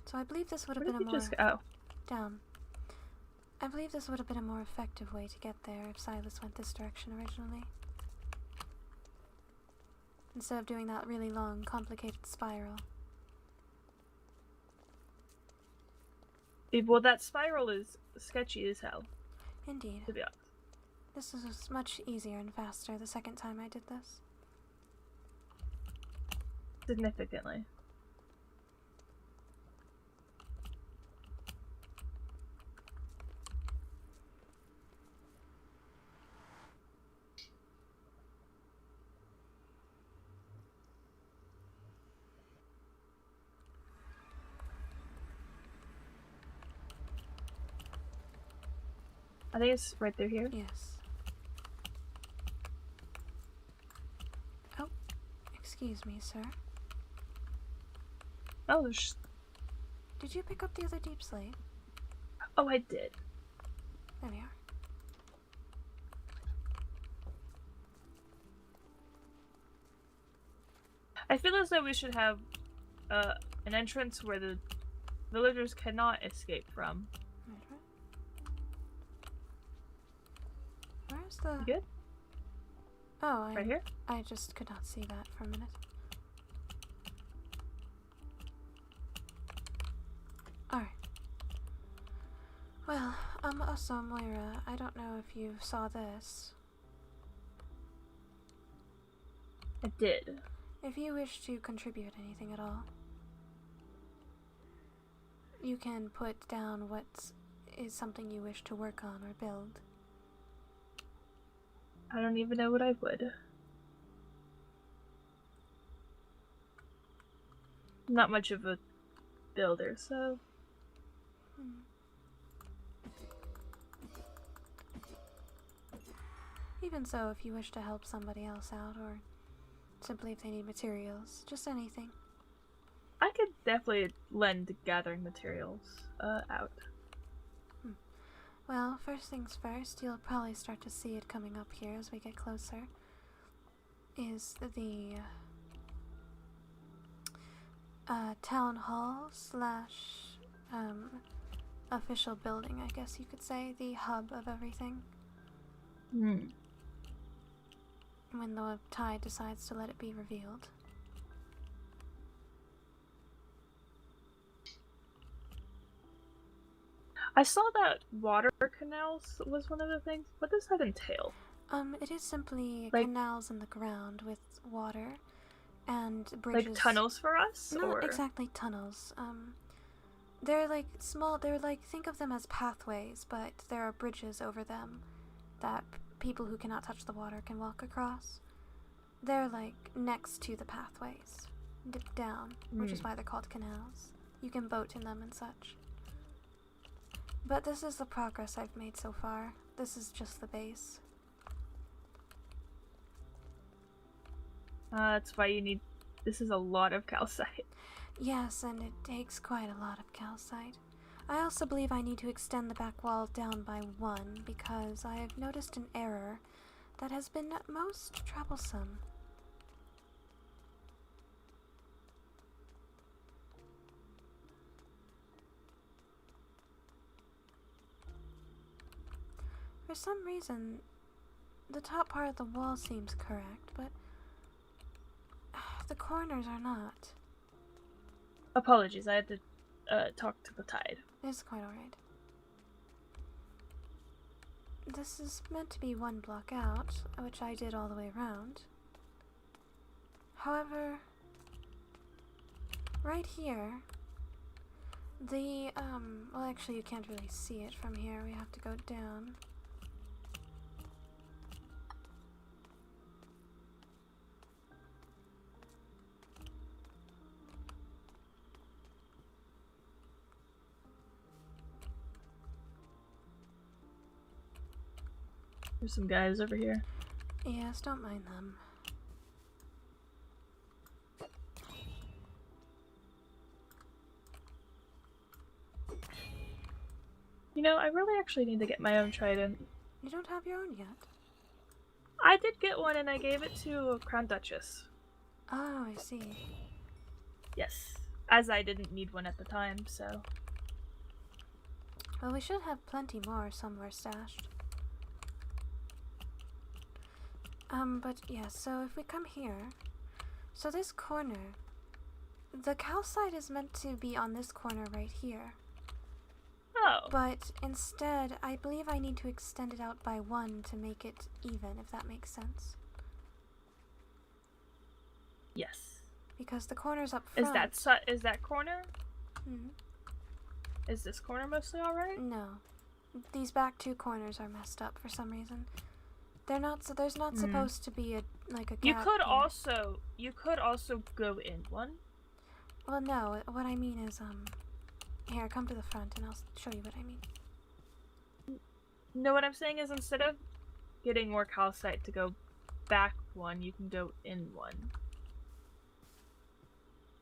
So I believe this would have Where been did a you more... just go? Down. I believe this would have been a more effective way to get there if Silas went this direction originally. Instead of doing that really long, complicated spiral. Well, that spiral is sketchy as hell. Indeed. To be honest. This was much easier and faster the second time I did this. Significantly. I think it's right through here. Yes. Oh, excuse me, sir. Oh, there's... Did you pick up the other deep slate? Oh, I did. There we are. I feel as though we should have an entrance where the villagers cannot escape from. Okay. Where's the... You good? Oh, right here? I just could not see that for a minute. Alright. Well, also, Moira, I don't know if you saw this. I did. If you wish to contribute anything at all, you can put down what is something you wish to work on or build. I don't even know what I would. I'm not much of a builder, so... Even so, if you wish to help somebody else out, or simply if they need materials, just anything. I could definitely lend gathering materials out. Well, first things first, you'll probably start to see it coming up here as we get closer, is the town hall slash official building, I guess you could say, the hub of everything. When the tide decides to let it be revealed. I saw that water canals was one of the things. What does that entail? It is simply like, canals in the ground with water and bridges. Like tunnels for us? Not or? exactly tunnels. They're like small, think of them as pathways, but there are bridges over them that people who cannot touch the water can walk across. They're like next to the pathways, dip down, which is why they're called canals. You can boat in them and such. But this is the progress I've made so far. This is just the base. That's why you need... This is a lot of calcite. Yes, and it takes quite a lot of calcite. I also believe I need to extend the back wall down by 1 because I have noticed an error that has been most troublesome. For some reason, the top part of the wall seems correct, but the corners are not. Apologies, I had to talk to the tide. It's quite alright. This is meant to be 1 block out, which I did all the way around. However, right here, the, well actually you can't really see it from here, we have to go down. There's some guys over here. Yes, don't mind them. You know, I really actually need to get my own trident. You don't have your own yet? I did get one and I gave it to a Crown Duchess. Oh, I see. Yes. As I didn't need one at the time, so... Well, we should have plenty more somewhere stashed. But yeah, so if we come here, so this corner, the calcite is meant to be on this corner right here. Oh. But instead, I believe I need to extend it out by 1 to make it even, if that makes sense. Yes. Because the corner's up front. Is that corner? Hmm. Is this corner mostly alright? No. These back 2 corners are messed up for some reason. They're not, so there's not supposed to be a gap. You could also go in one. Well, no, what I mean is, here, come to the front and I'll show you what I mean. No, what I'm saying is instead of getting more calcite to go back 1, you can go in 1.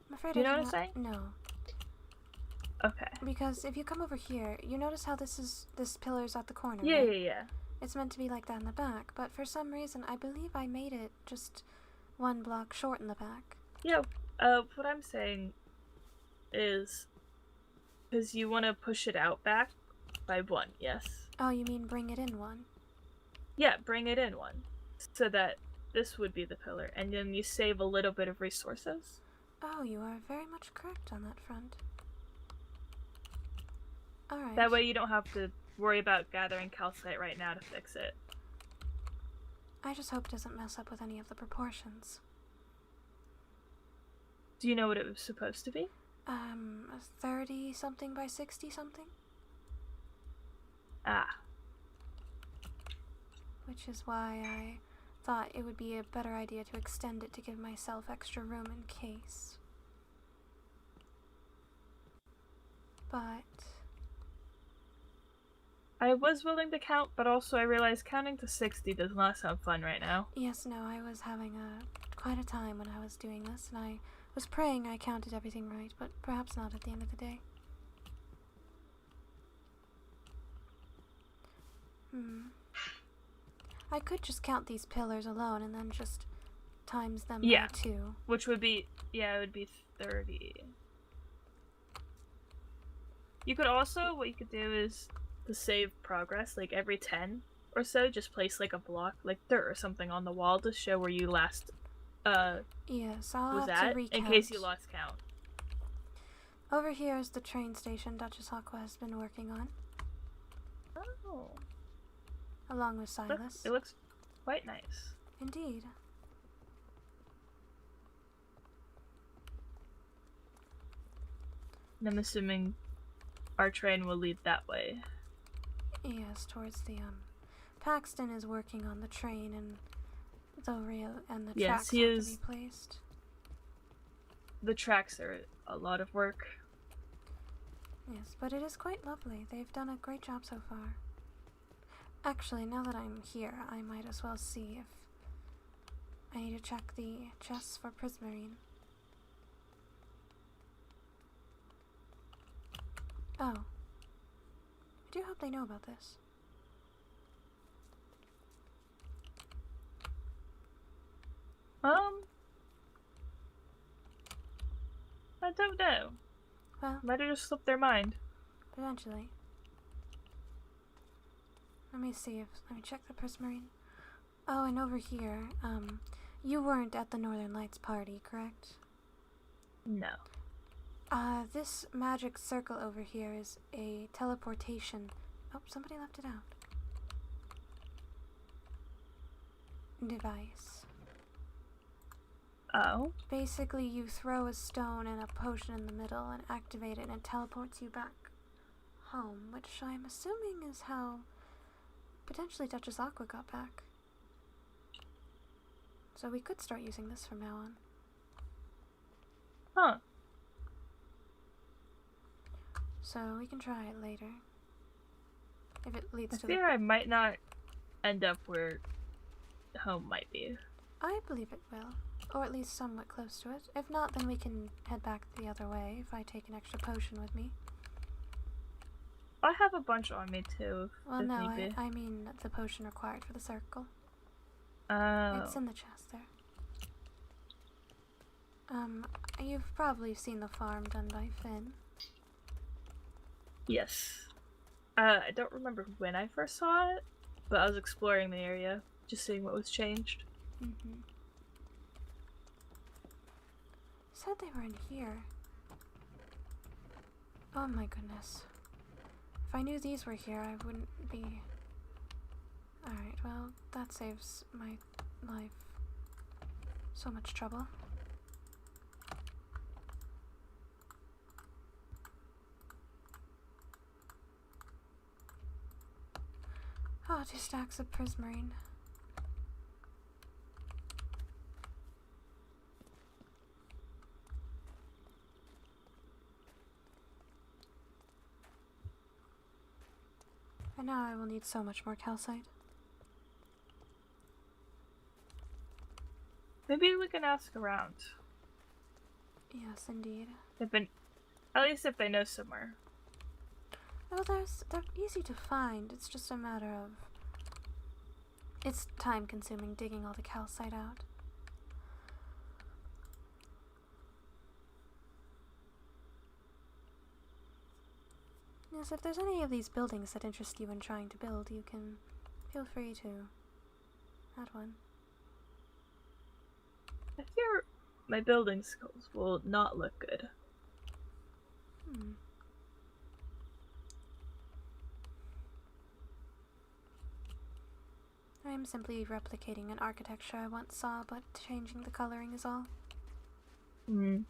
I'm afraid you know what I'm saying? No. Okay. Because if you come over here, you notice how this pillar's at the corner, Yeah, right? yeah. It's meant to be like that in the back, but for some reason, I believe I made it just 1 block short in the back. Yeah, what I'm saying is, because you want to push it out back by 1, yes? Oh, you mean bring it in 1? Yeah, bring it in 1. So that this would be the pillar, and then you save a little bit of resources. Oh, you are very much correct on that front. Alright. That way you don't have to worry about gathering calcite right now to fix it. I just hope it doesn't mess up with any of the proportions. Do you know what it was supposed to be? 30 something by 60 something? Ah. Which is why I thought it would be a better idea to extend it to give myself extra room in case. But I was willing to count, but also I realized counting to 60 does not sound fun right now. yes, no, I was having quite a time when I was doing this, and I was praying I counted everything right, but perhaps not at the end of the day. I could just count these pillars alone and then just times them by 2. Which would be, it would be 30. You could also, what you could do is to save progress, like every 10 or so, just place like a block, like dirt or something on the wall to show where you last yes, I'll was have at, to recount. in case you lost count. Over here is the train station Duchess Aqua has been working on. Oh. Along with Silas. It looks quite nice. Indeed. And I'm assuming our train will lead that way. Yes, towards the Paxton is working on the train and the rail and the tracks have to be placed. The tracks are a lot of work. Yes, but it is quite lovely. They've done a great job so far. Actually, now that I'm here, I might as well see if I need to check the chests for prismarine. Oh. I do hope they know about this. I don't know. Well, might have just slipped their mind. Potentially. Let me check the prismarine. Oh, and over here, you weren't at the Northern Lights party, correct? No. This magic circle over here is a teleportation. Oh, somebody left it out. Device. Oh? Basically, you throw a stone and a potion in the middle and activate it, and it teleports you back home, which I'm assuming is how potentially Duchess Aqua got back. So we could start using this from now on. Huh. So we can try it later. If it leads to I fear I might not end up where home might be. I believe it will. Or at least somewhat close to it. If not, then we can head back the other way if I take an extra potion with me. I have a bunch on me too. Well, no, I mean the potion required for the circle. Oh. It's in the chest there. You've probably seen the farm done by Finn. Yes. I don't remember when I first saw it, but I was exploring the area, just seeing what was changed. Mm-hmm. Said they were in here. Oh my goodness. If I knew these were here, I wouldn't be... Alright, well, that saves my life so much trouble. Oh, 2 stacks of prismarine. And now I will need so much more calcite. Maybe we can ask around. Yes, indeed. At least if they know somewhere. Oh, they're easy to find. It's just a matter of... It's time-consuming digging all the calcite out. Yes, if there's any of these buildings that interest you in trying to build, you can feel free to add one. I fear my building skills will not look good. I am simply replicating an architecture I once saw, but changing the coloring is all. I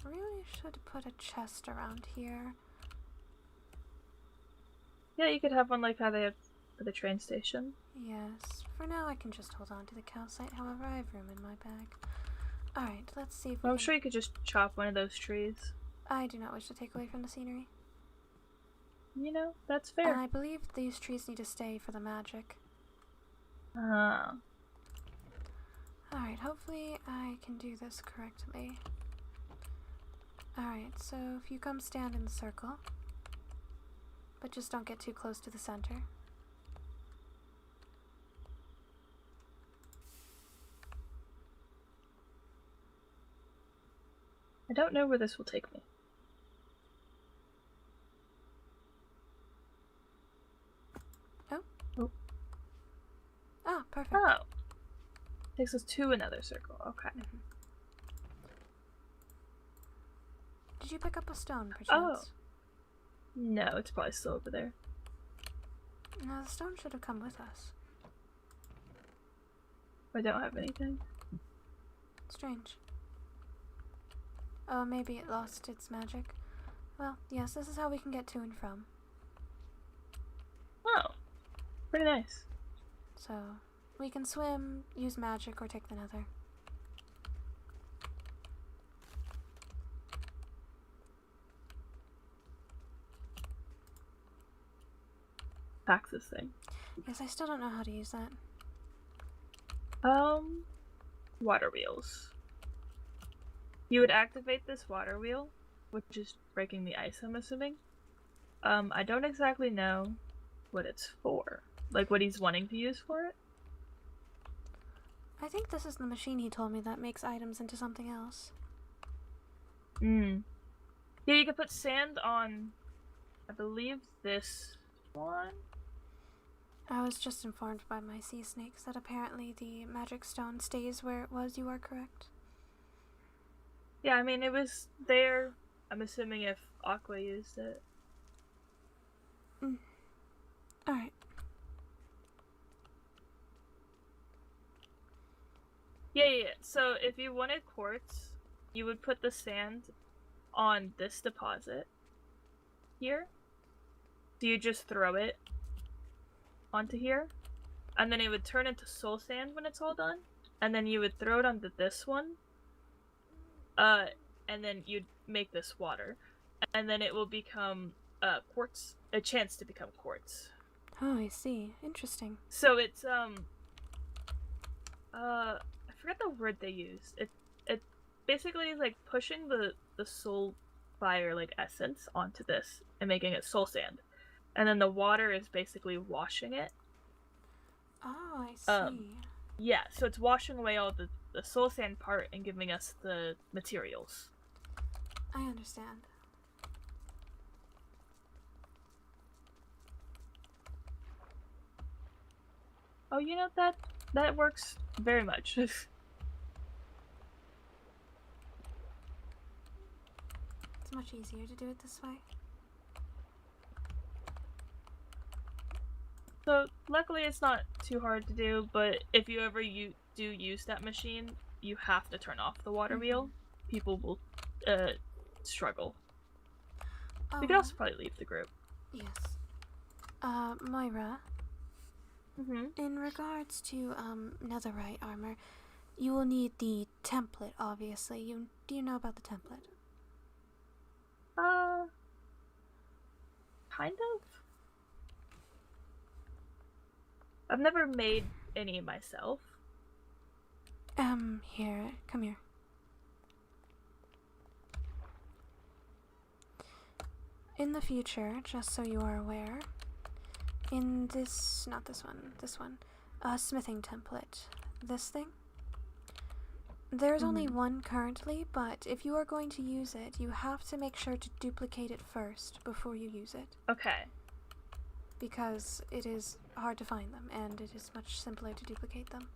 really should put a chest around here. Yeah, you could have one like how they have at the train station. Yes, for now I can just hold on to the calcite, however I have room in my bag. Alright, let's see if we I'm can... sure you could just chop one of those trees. I do not wish to take away from the scenery. You know, that's fair. And I believe these trees need to stay for the magic. Ah. Alright, hopefully I can do this correctly. Alright, so if you come stand in the circle, but just don't get too close to the center. I don't know where this will take me. Oh. Ah, perfect. Oh. Takes us to another circle. Okay. Did you pick up a stone, perchance? Oh. No, it's probably still over there. No, the stone should have come with us. I don't have anything. Strange. Oh, maybe it lost its magic. Well, yes, this is how we can get to and from. Oh. Pretty nice. So, we can swim, use magic, or take the nether. Pack this thing. Yes, I still don't know how to use that. Water wheels. You would activate this water wheel, which is breaking the ice, I'm assuming. I don't exactly know what it's for. Like, what he's wanting to use for it. I think this is the machine he told me that makes items into something else. Yeah, you could put sand on, I believe, this one. I was just informed by my sea snakes that apparently the magic stone stays where it was. You are correct. Yeah, I mean, it was there. I'm assuming if Aqua used it. Alright. Yeah. So if you wanted quartz, you would put the sand on this deposit here. So you just throw it onto here, and then it would turn into soul sand when it's all done, and then you would throw it onto this one, and then you'd make this water, and then it will become quartz, a chance to become quartz. Oh, I see. Interesting. So it's I forgot the word they used. It basically is like pushing the soul fire like essence onto this and making it soul sand. And then the water is basically washing it. Oh, I see. Yeah, so it's washing away all the soul sand part and giving us the materials. I understand. Oh, you know, that works very much. It's much easier to do it this way. So, luckily it's not too hard to do, but if you ever do use that machine, you have to turn off the water wheel. People will struggle. We could also probably leave the group. Yes. Moira. In regards to netherite armor, you will need the template, obviously. Do you know about the template? Kind of. I've never made any myself. Here, come here. In the future, just so you are aware, in this, not this one, this one, smithing template, this thing, There's only one currently, but if you are going to use it, you have to make sure to duplicate it first before you use it. Okay. Because it is hard to find them, and it is much simpler to duplicate them.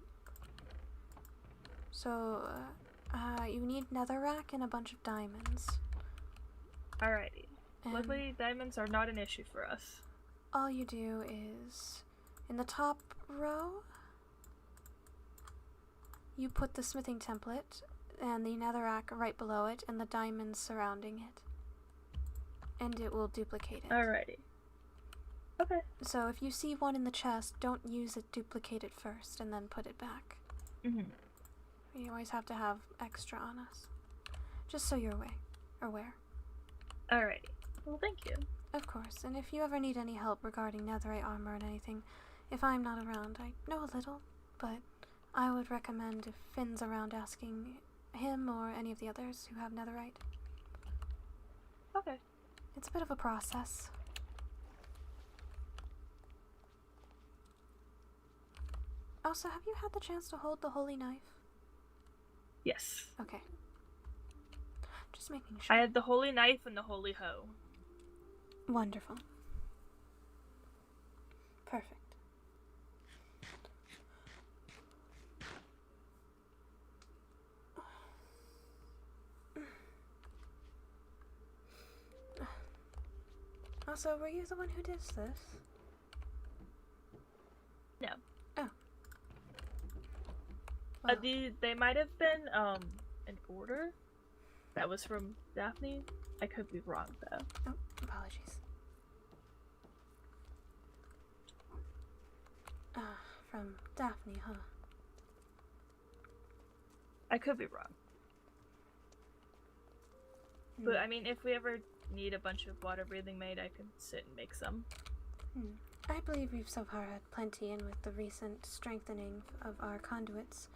So, you need netherrack and a bunch of diamonds. Alrighty. Luckily, diamonds are not an issue for us. All you do is, in the top row, you put the smithing template and the netherrack right below it and the diamonds surrounding it. And it will duplicate it. Alrighty. Okay. So if you see one in the chest, don't use it, duplicate it first and then put it back. We always have to have extra on us. Just so you're aware. Alrighty. Well, thank you. Of course, and if you ever need any help regarding netherite armor and anything, if I'm not around, I know a little, but I would recommend if Finn's around asking him or any of the others who have netherite. Okay. It's a bit of a process. Also, have you had the chance to hold the holy knife? Yes. Okay. Just making sure. I had the holy knife and the holy hoe. Wonderful. Perfect. Also, were you the one who did this? No. Oh. Well. They might have been an order that was from Daphne. I could be wrong though. Oh, apologies. From Daphne, huh? I could be wrong. But I mean, if we ever need a bunch of water breathing made, I can sit and make some. I believe we've so far had plenty, and with the recent strengthening of our conduits,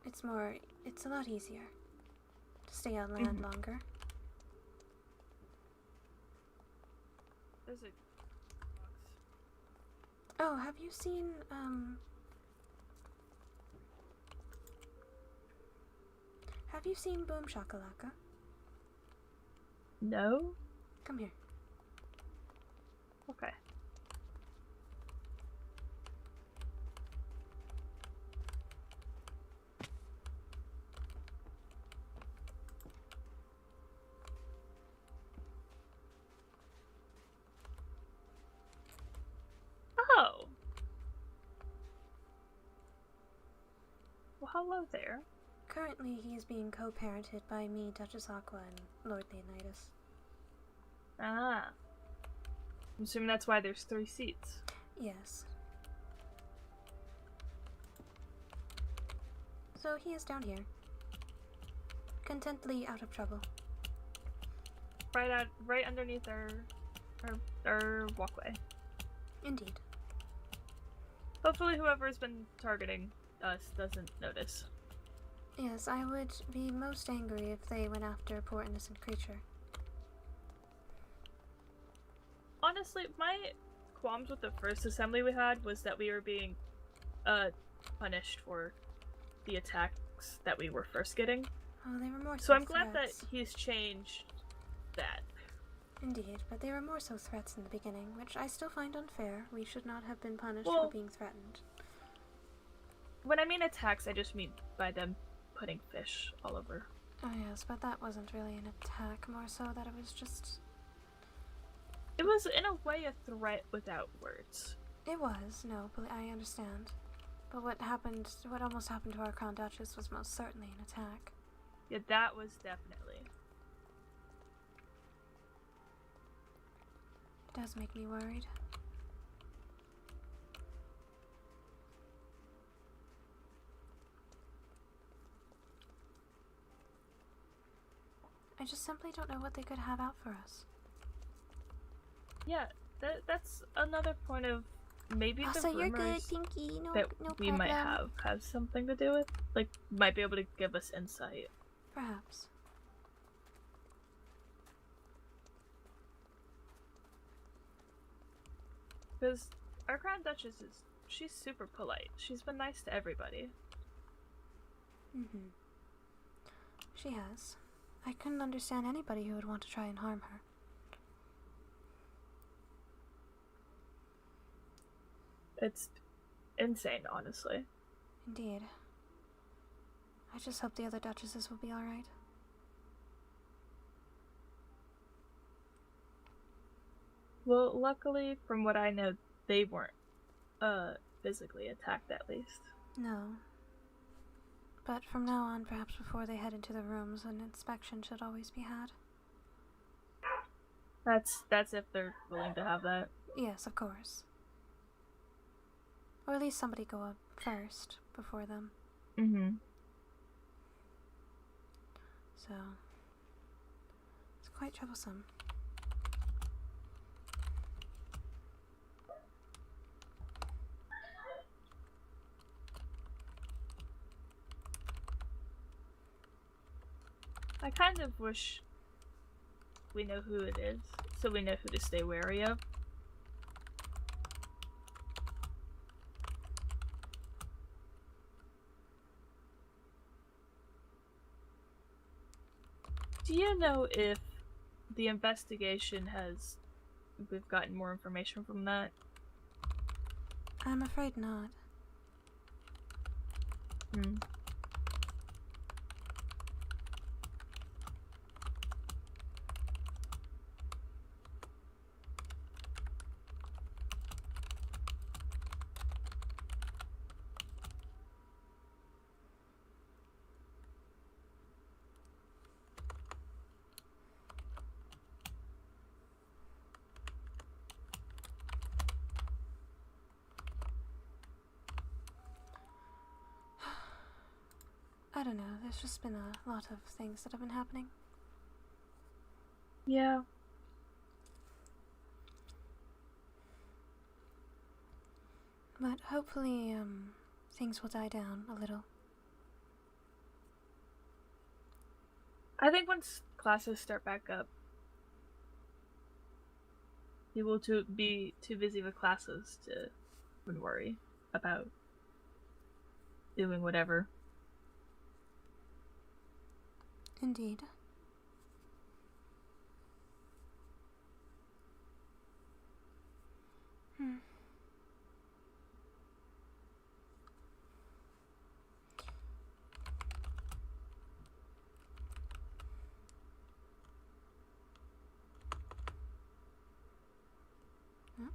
it's a lot easier to stay on land longer. There's a box. Oh, have you seen, Boom Shakalaka? No? Come here. Okay. Oh. Well, hello there. Currently, he is being co-parented by me, Duchess Aqua, and Lord Leonidas. Ah. I'm assuming that's why there's 3 seats. Yes. So he is down here. Contently out of trouble. Right underneath our walkway. Indeed. Hopefully whoever's been targeting us doesn't notice. Yes, I would be most angry if they went after a poor innocent creature. Honestly, my qualms with the first assembly we had was that we were being punished for the attacks that we were first getting. Oh, they were more so I'm glad that he's changed that. Indeed, but they were more so threats in the beginning, which I still find unfair. We should not have been punished for being threatened. When I mean attacks, I just mean by them putting fish all over. Oh yes, but that wasn't really an attack, more so that it was just... It was, in a way, a threat without words. It was, no, but I understand. But what almost happened to our Crown Duchess was most certainly an attack. Yeah, that was definitely. It does make me worried. I just simply don't know what they could have out for us. Yeah, that's another point of maybe the also, you're good, rumors Pinky. No we problem. might have something to do with, like, might be able to give us insight. Perhaps. Because our Crown Duchess she's super polite. She's been nice to everybody. Mm-hmm. She has. I couldn't understand anybody who would want to try and harm her. It's insane, honestly. Indeed. I just hope the other duchesses will be alright. Well, luckily, from what I know, they weren't, physically attacked, at least. No. But from now on, perhaps before they head into the rooms, an inspection should always be had. That's if they're willing to have that. Yes, of course. Or at least somebody go up first, before them. Mm-hmm. So, it's quite troublesome. I kind of wish we know who it is, so we know who to stay wary of. Do you know if the investigation we've gotten more information from that? I'm afraid not. Hmm. I don't know, there's just been a lot of things that have been happening. Yeah. But hopefully, things will die down a little. I think once classes start back up, you will be too busy with classes to even worry about doing whatever. Indeed. Hmm. Huh?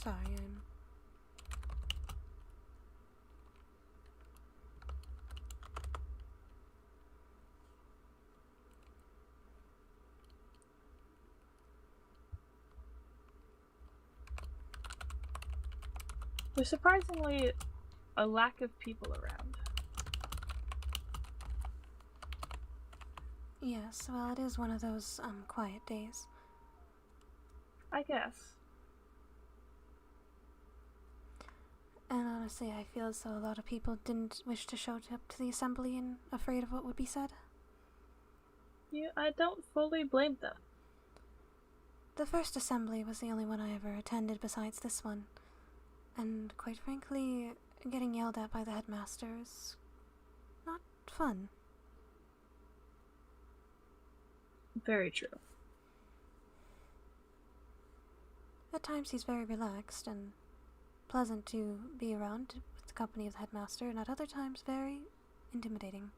Sorry, I'm... There's surprisingly a lack of people around. Yes, well, it is one of those, quiet days. I guess. And honestly, I feel as though a lot of people didn't wish to show up to the assembly and afraid of what would be said. Yeah, I don't fully blame them. The first assembly was the only one I ever attended besides this one. And quite frankly, getting yelled at by the headmaster is not fun. Very true. At times he's very relaxed and pleasant to be around with the company of the headmaster, and at other times very intimidating.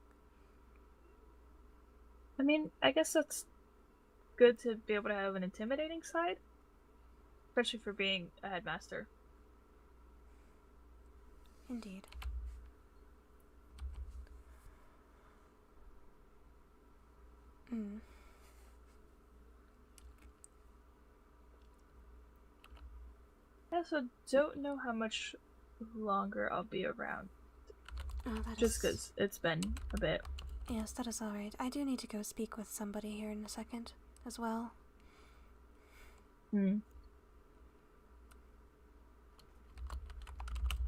I mean, I guess that's good to be able to have an intimidating side, especially for being a headmaster. Indeed. Mm. I also don't know how much longer I'll be around. Oh, that just is... because it's been a bit. Yes, that is alright. I do need to go speak with somebody here in a second, as well. Hmm.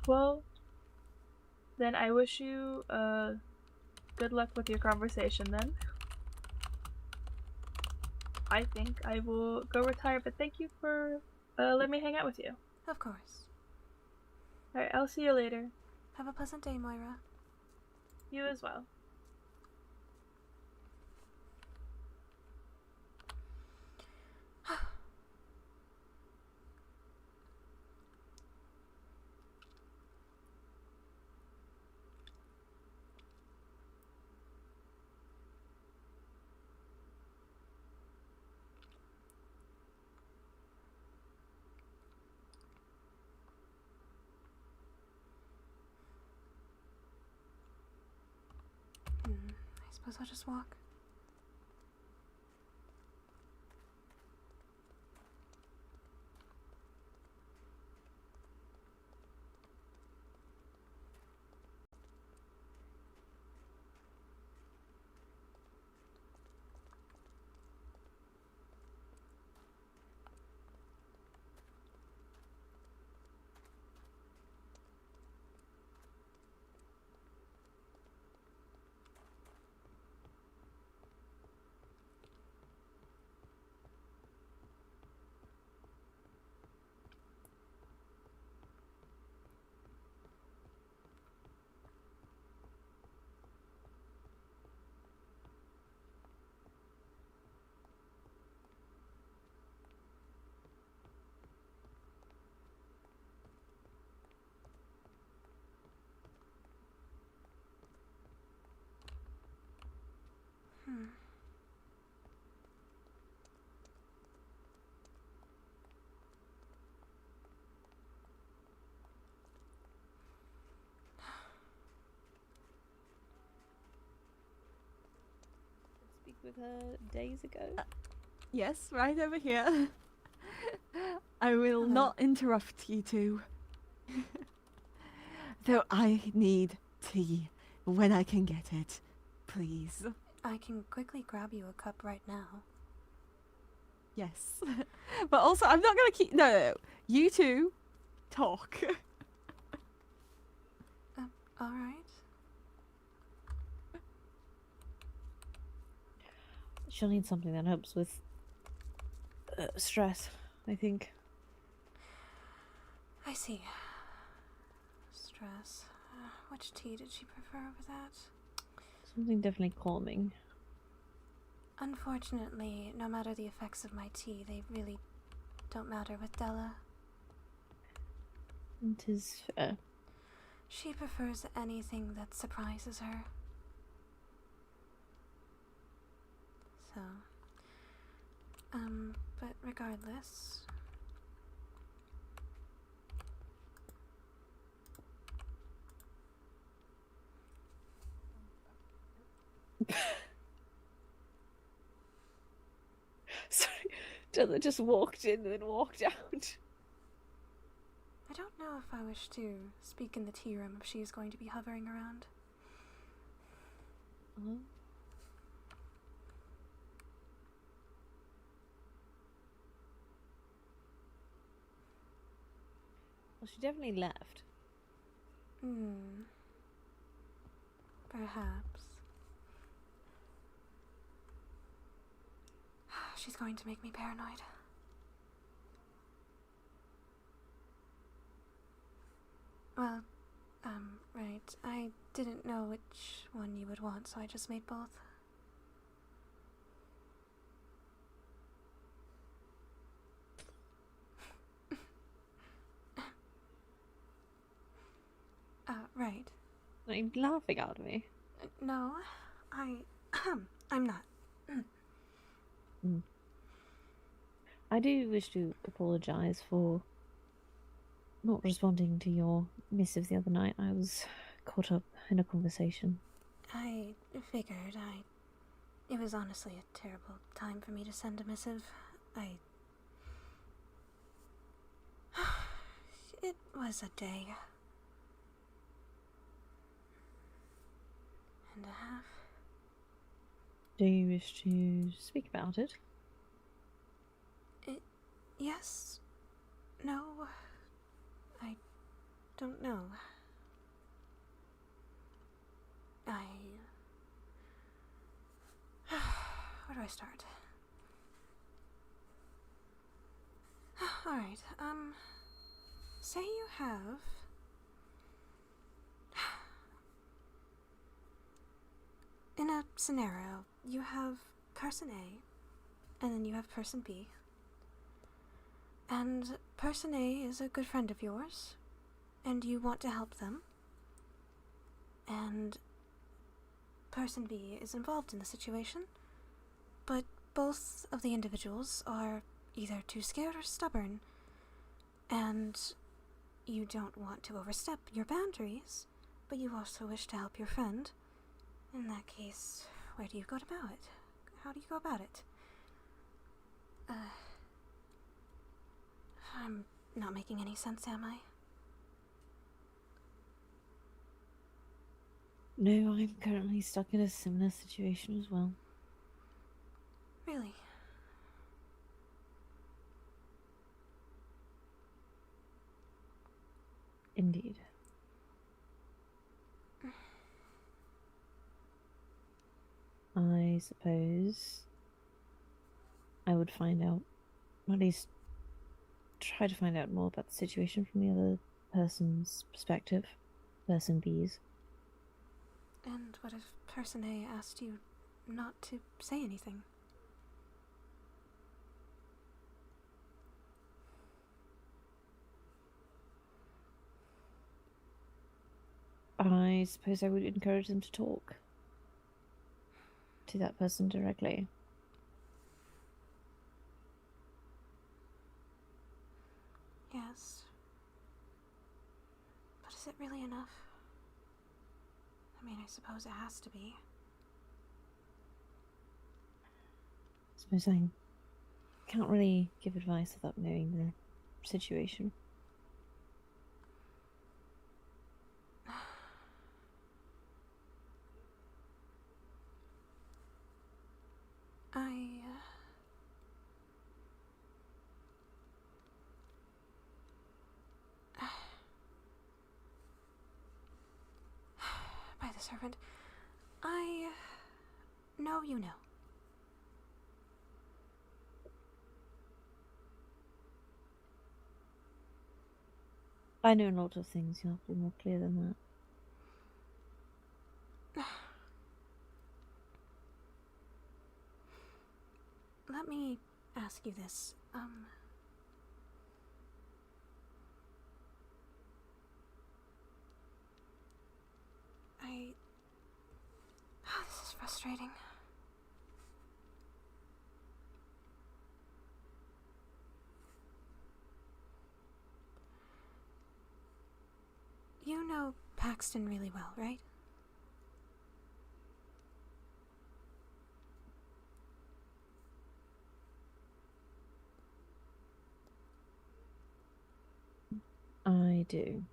Well, then I wish you good luck with your conversation then. I think I will go retire, but thank you for letting me hang out with you. Of course. Alright, I'll see you later. Have a pleasant day, Moira. You as well. I suppose I'll just walk. Speak with her days ago. Yes, right over here. I will not interrupt you two. Though I need tea when I can get it. Please. I can quickly grab you a cup right now. Yes. But also, I'm not going to keep... No. You two talk. Alright. She'll need something that helps with stress, I think. I see. Stress. Which tea did she prefer over that? Something definitely calming. Unfortunately, no matter the effects of my tea, they really don't matter with Della. It is fair. She prefers anything that surprises her. So, but regardless... Sorry, Della just walked in and then walked out. I don't know if I wish to speak in the tea room if she is going to be hovering around. Well, she definitely left. Perhaps. She's going to make me paranoid. Well, right. I didn't know which one you would want, so I just made both. Right. Are you laughing at me? No, I'm not. I do wish to apologise for not responding to your missive the other night. I was caught up in a conversation. I figured it was honestly a terrible time for me to send a missive. It was a day and a half. Do you wish to speak about it? Yes. No. I don't know. I start? Alright, say you have... In a scenario, you have person A, and then you have person B. And person A is a good friend of yours, and you want to help them. And person B is involved in the situation, but both of the individuals are either too scared or stubborn, and you don't want to overstep your boundaries, but you also wish to help your friend. In that case, where do you go about it? How do you go about it? I'm not making any sense, am I? No, I'm currently stuck in a similar situation as well. Really? Indeed. I suppose I would find out, or at least try to find out more about the situation from the other person's perspective, person B's. And what if person A asked you not to say anything? I suppose I would encourage them to talk to that person directly. Yes. But is it really enough? I mean, I suppose it has to be. I suppose I can't really give advice without knowing the situation. By the servant, I know you know. I know a lot of things, you have to be more clear than that. Let me ask you this. This is frustrating. You know Paxton really well, right? I do.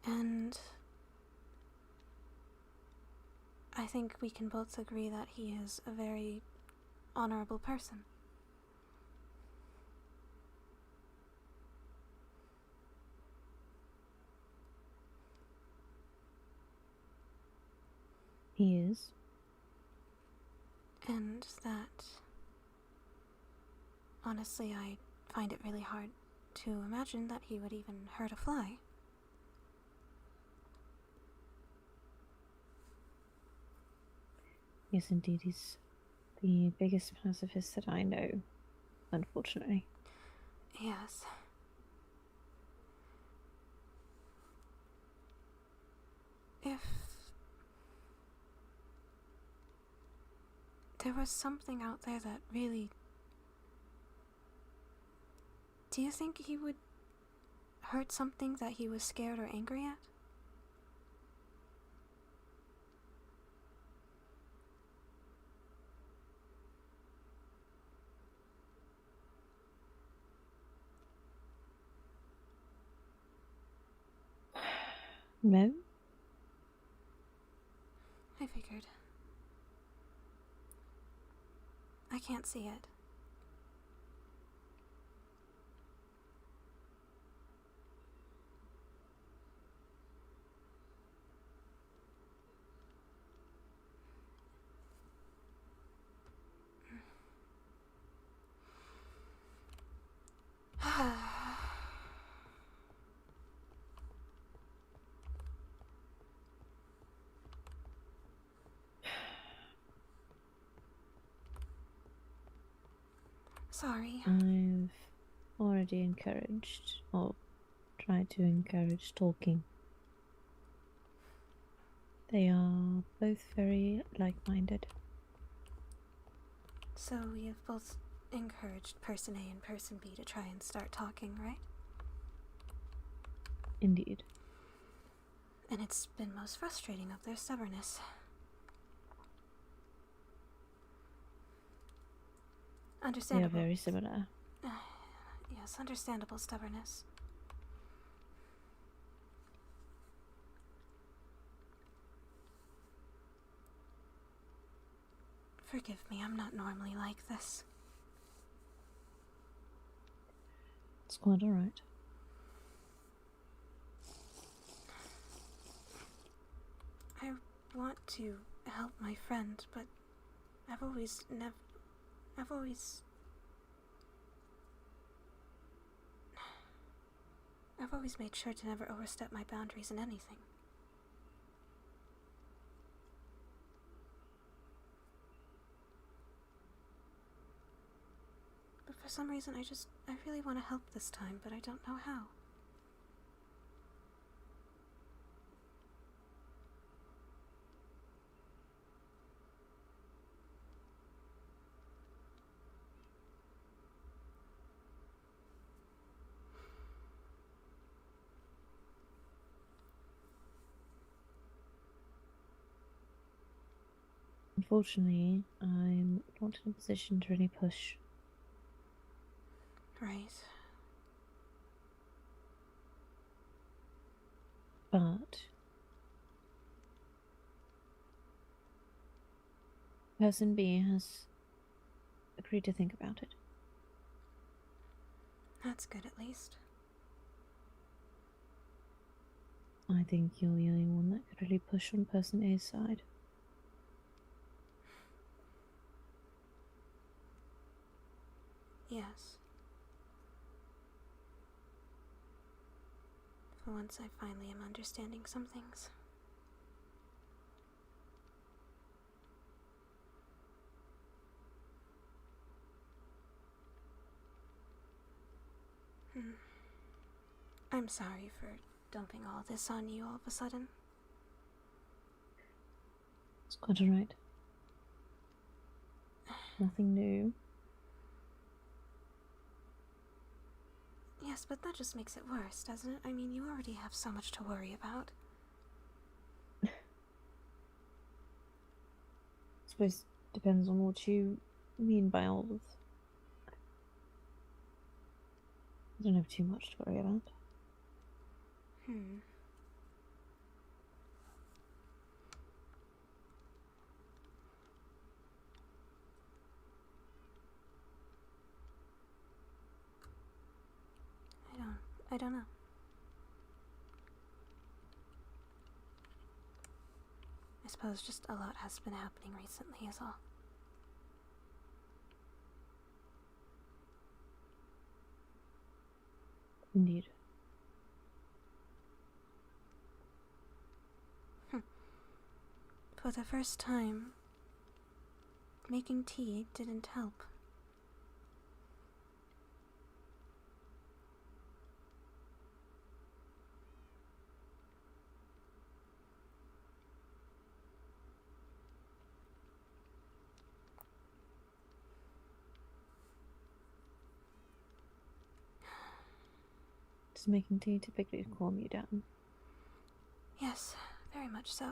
And I think we can both agree that he is a very honorable person. He is. And that, honestly, I find it really hard to imagine that he would even hurt a fly. Yes, indeed, he's the biggest pacifist that I know, unfortunately. Yes. If there was something out there that really... Do you think he would hurt something that he was scared or angry at? No? I figured. I can't see it. Sorry. I've already encouraged, or tried to encourage, talking. They are both very like-minded. So you've both encouraged Person A and Person B to try and start talking, right? Indeed. And it's been most frustrating of their stubbornness. Understandable. They are very similar. Yes, understandable stubbornness. Forgive me, I'm not normally like this. It's quite alright. I want to help my friend, but I've always made sure to never overstep my boundaries in anything. But for some reason, I really want to help this time, but I don't know how. Unfortunately, I'm not in a position to really push. Right. But Person B has agreed to think about it. That's good, at least. I think you're the only one that could really push on Person A's side. Yes. For once, I finally am understanding some things. I'm sorry for dumping all this on you all of a sudden. It's quite alright. Nothing new. Yes, but that just makes it worse, doesn't it? I mean, you already have so much to worry about. I suppose it depends on what you mean by all of. I don't have too much to worry about. I don't know. I suppose just a lot has been happening recently is all. Indeed. For the first time, making tea didn't help. Does making tea typically calm you down? Yes, very much so.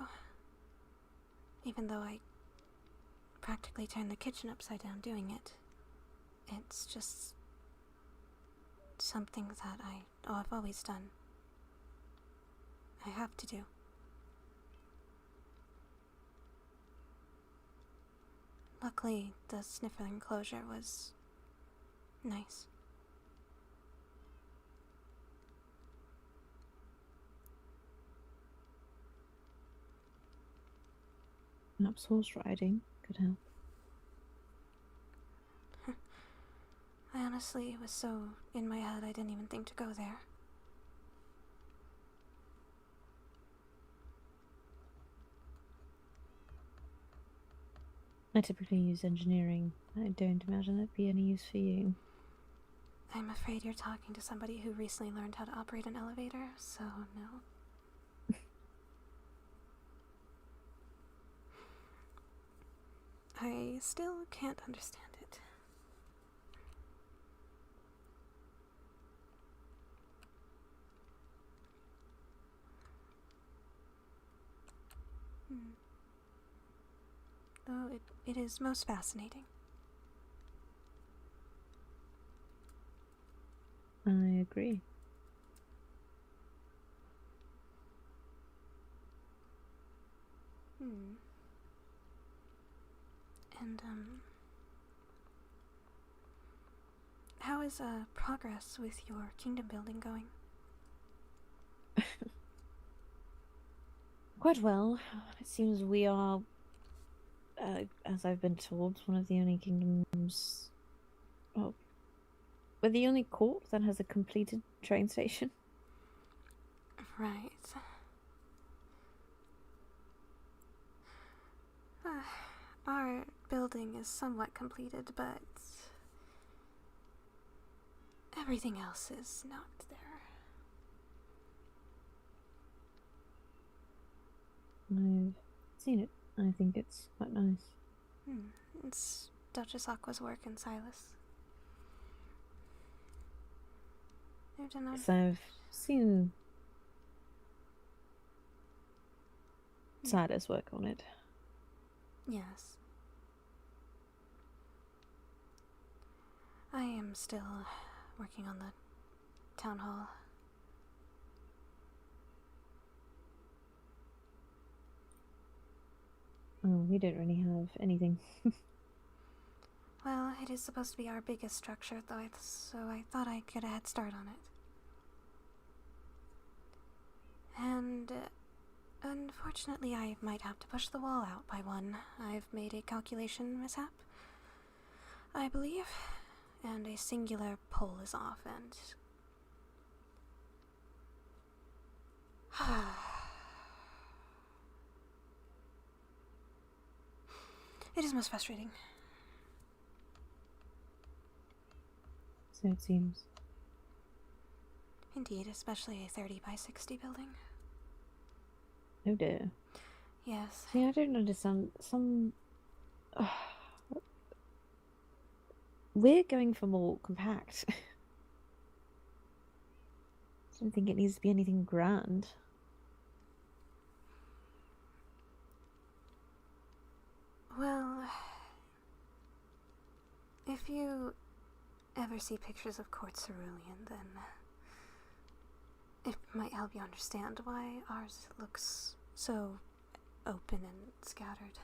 Even though I practically turned the kitchen upside down doing it, it's just something that I've always done. I have to do. Luckily, the sniffer enclosure was nice. Perhaps horse riding could help. I honestly was so in my head I didn't even think to go there. I typically use engineering. I don't imagine that'd be any use for you. I'm afraid you're talking to somebody who recently learned how to operate an elevator, so no. I still can't understand it. Though it is most fascinating. I agree. And, how is, progress with your kingdom building going? Quite well. It seems we are, as I've been told, one of the only kingdoms... Well, we're the only court that has a completed train station. Right. Our building is somewhat completed, but everything else is not there. I've seen it. I think it's quite nice. It's Duchess Aqua's work and Silas. Yes, I've seen Silas work on it. Yes. I am still working on the town hall. Oh, we don't really have anything. Well, it is supposed to be our biggest structure, though, so I thought I'd get a head start on it. And, unfortunately, I might have to push the wall out by one. I've made a calculation mishap, I believe, and a singular pole is off, and... It is most frustrating. So it seems. Indeed, especially a 30 by 60 building. Oh dear. Yes. See, I don't understand. We're going for more compact. I don't think it needs to be anything grand. Well, if you ever see pictures of Courts Cerulean, then it might help you understand why ours looks so open and scattered.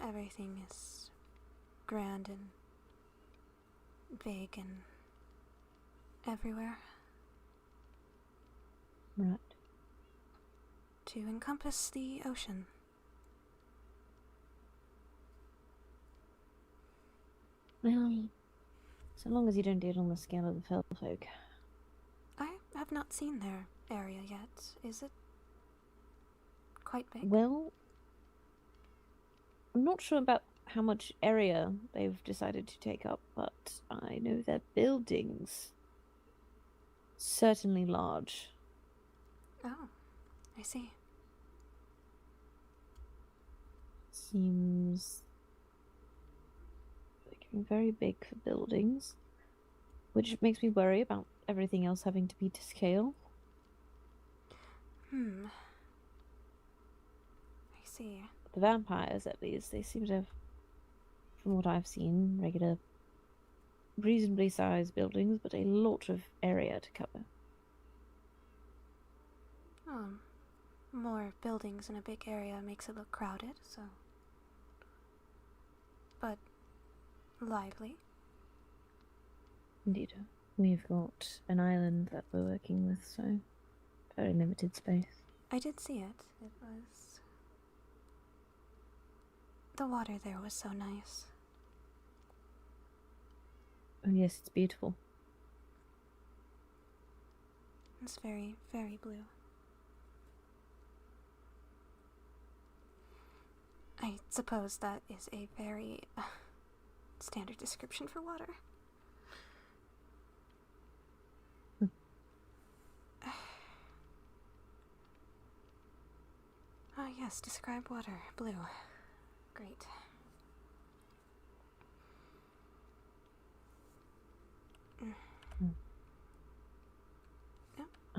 Everything is grand and big and everywhere. Right. To encompass the ocean. Well, so long as you don't do it on the scale of the fell folk. I have not seen their area yet. Is it quite big? Well, I'm not sure about how much area they've decided to take up, but I know their buildings certainly large. Oh, I see. Seems like very big for buildings, which makes me worry about everything else having to be to scale. I see. The vampires, at least, they seem to have, from what I've seen, regular, reasonably sized buildings, but a lot of area to cover. More buildings in a big area makes it look crowded, so... But lively. Indeed. We've got an island that we're working with, so very limited space. I did see it. It was... The water there was so nice. Oh yes, it's beautiful. It's very, very blue. I suppose that is a very standard description for water. Ah, yes, describe water. Blue. Great.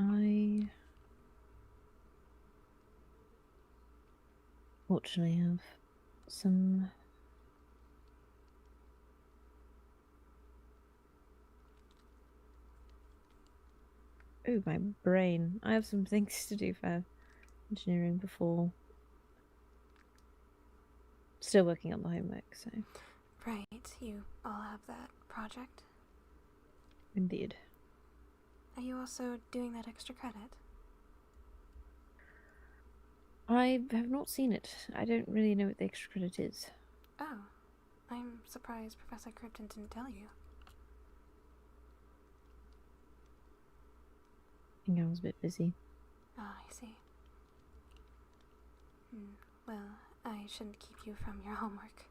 I fortunately have some my brain. I have some things to do for engineering before. Still working on the homework, so. Right, you all have that project? Indeed. Are you also doing that extra credit? I have not seen it. I don't really know what the extra credit is. Oh, I'm surprised Professor Krypton didn't tell you. I think I was a bit busy. Ah, I see. Well, I shouldn't keep you from your homework.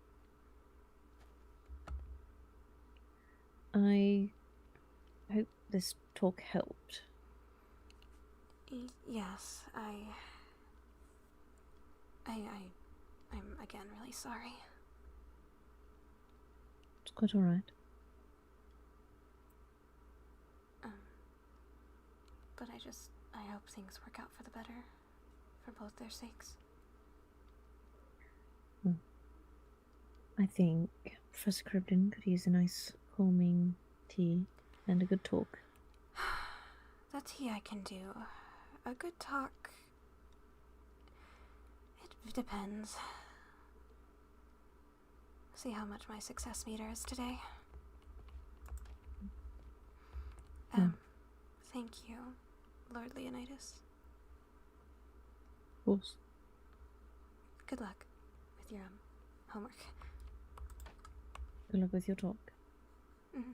I hope this talk helped. Yes, I'm again really sorry. It's quite alright. But I hope things work out for the better, for both their sakes. I think Professor Krypton could use a nice calming tea and a good talk. The tea I can do. A good talk... It depends. See how much my success meter is today. Thank you, Lord Leonidas. Of course. Good luck with your homework. Good luck with your talk. Mm-hmm.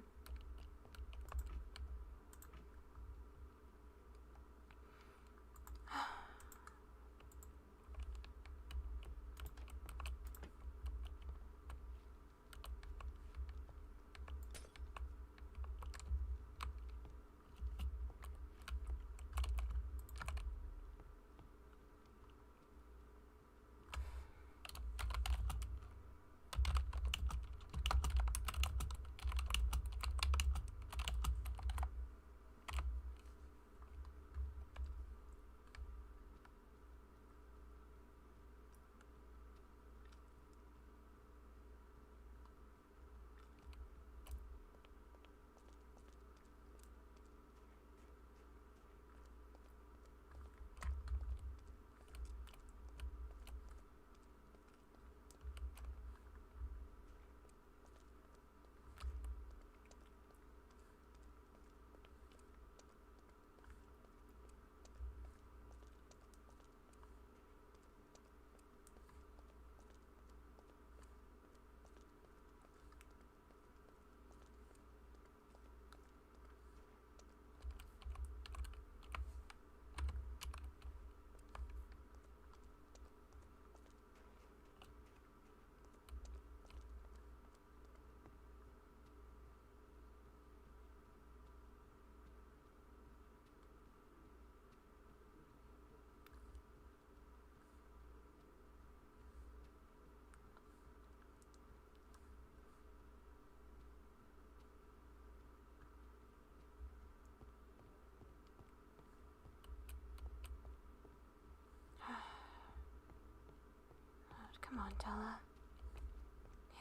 Come on, Della.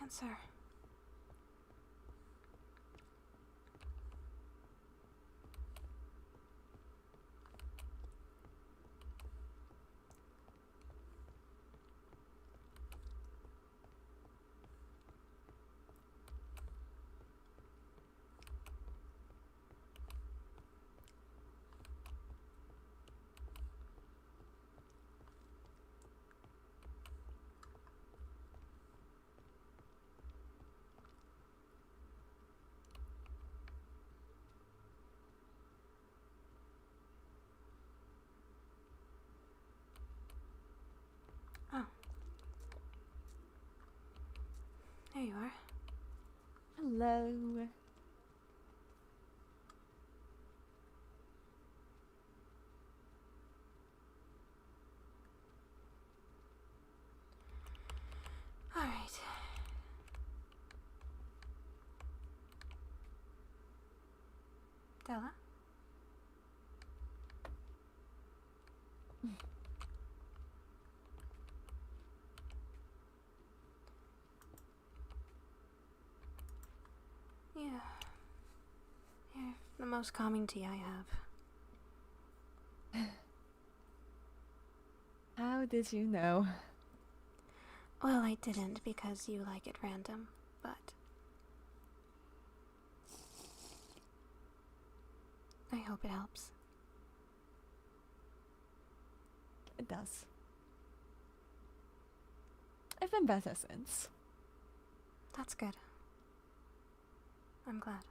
Answer. There you are. Hello. Alright. Della? Yeah. You're the most calming tea I have. How did you know? Well, I didn't because you like it random, but I hope it helps. It does. I've been better since. That's good. I'm glad.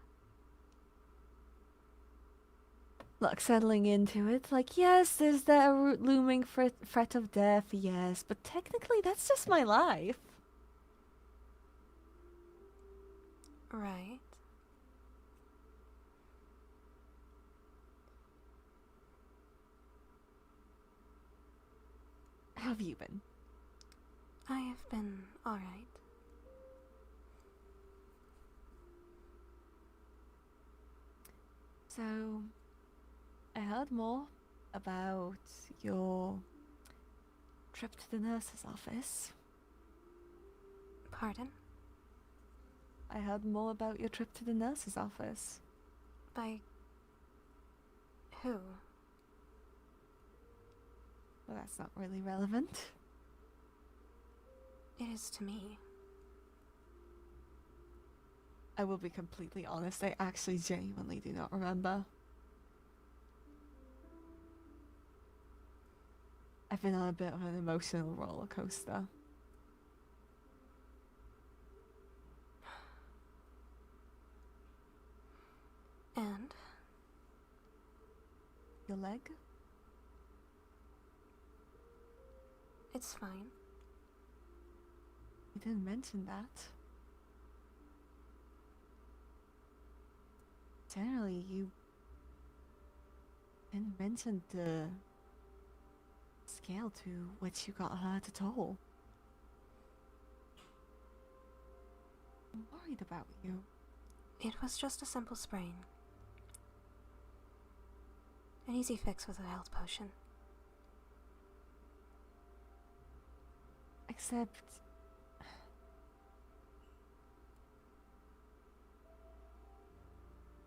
Look, settling into it, like, yes, there's that looming threat of death, yes, but technically that's just my life. Right. How have you been? I have been alright. So, I heard more about your trip to the nurse's office. Pardon? I heard more about your trip to the nurse's office. By who? Well, that's not really relevant. It is to me. I will be completely honest, I actually genuinely do not remember. I've been on a bit of an emotional roller coaster. And? Your leg? It's fine. You didn't mention that. Generally, you didn't mention the scale to which you got hurt at all. I'm worried about you. It was just a simple sprain. An easy fix with a health potion. Except...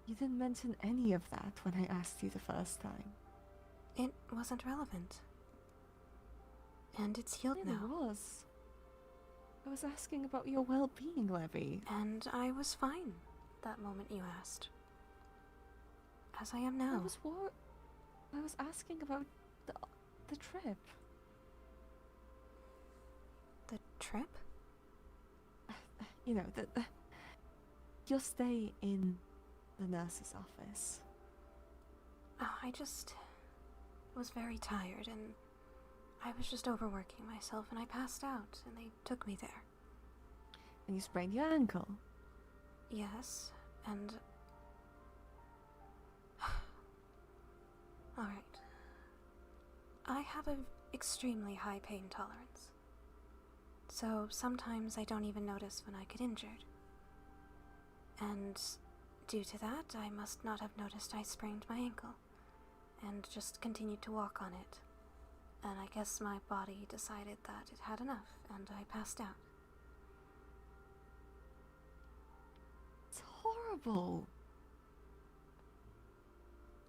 you didn't mention any of that when I asked you the first time. It wasn't relevant. And it's healed now. It was. I was asking about your well-being, Levy. And I was fine that moment you asked. As I am now. I was asking about the trip. The trip? You know, your stay in the nurse's office. Oh, I just was very tired and I was just overworking myself and I passed out and they took me there. And you sprained your ankle? Yes, and... Alright. I have an extremely high pain tolerance. So sometimes I don't even notice when I get injured. And due to that, I must not have noticed I sprained my ankle, and just continued to walk on it. And I guess my body decided that it had enough, and I passed out. It's horrible.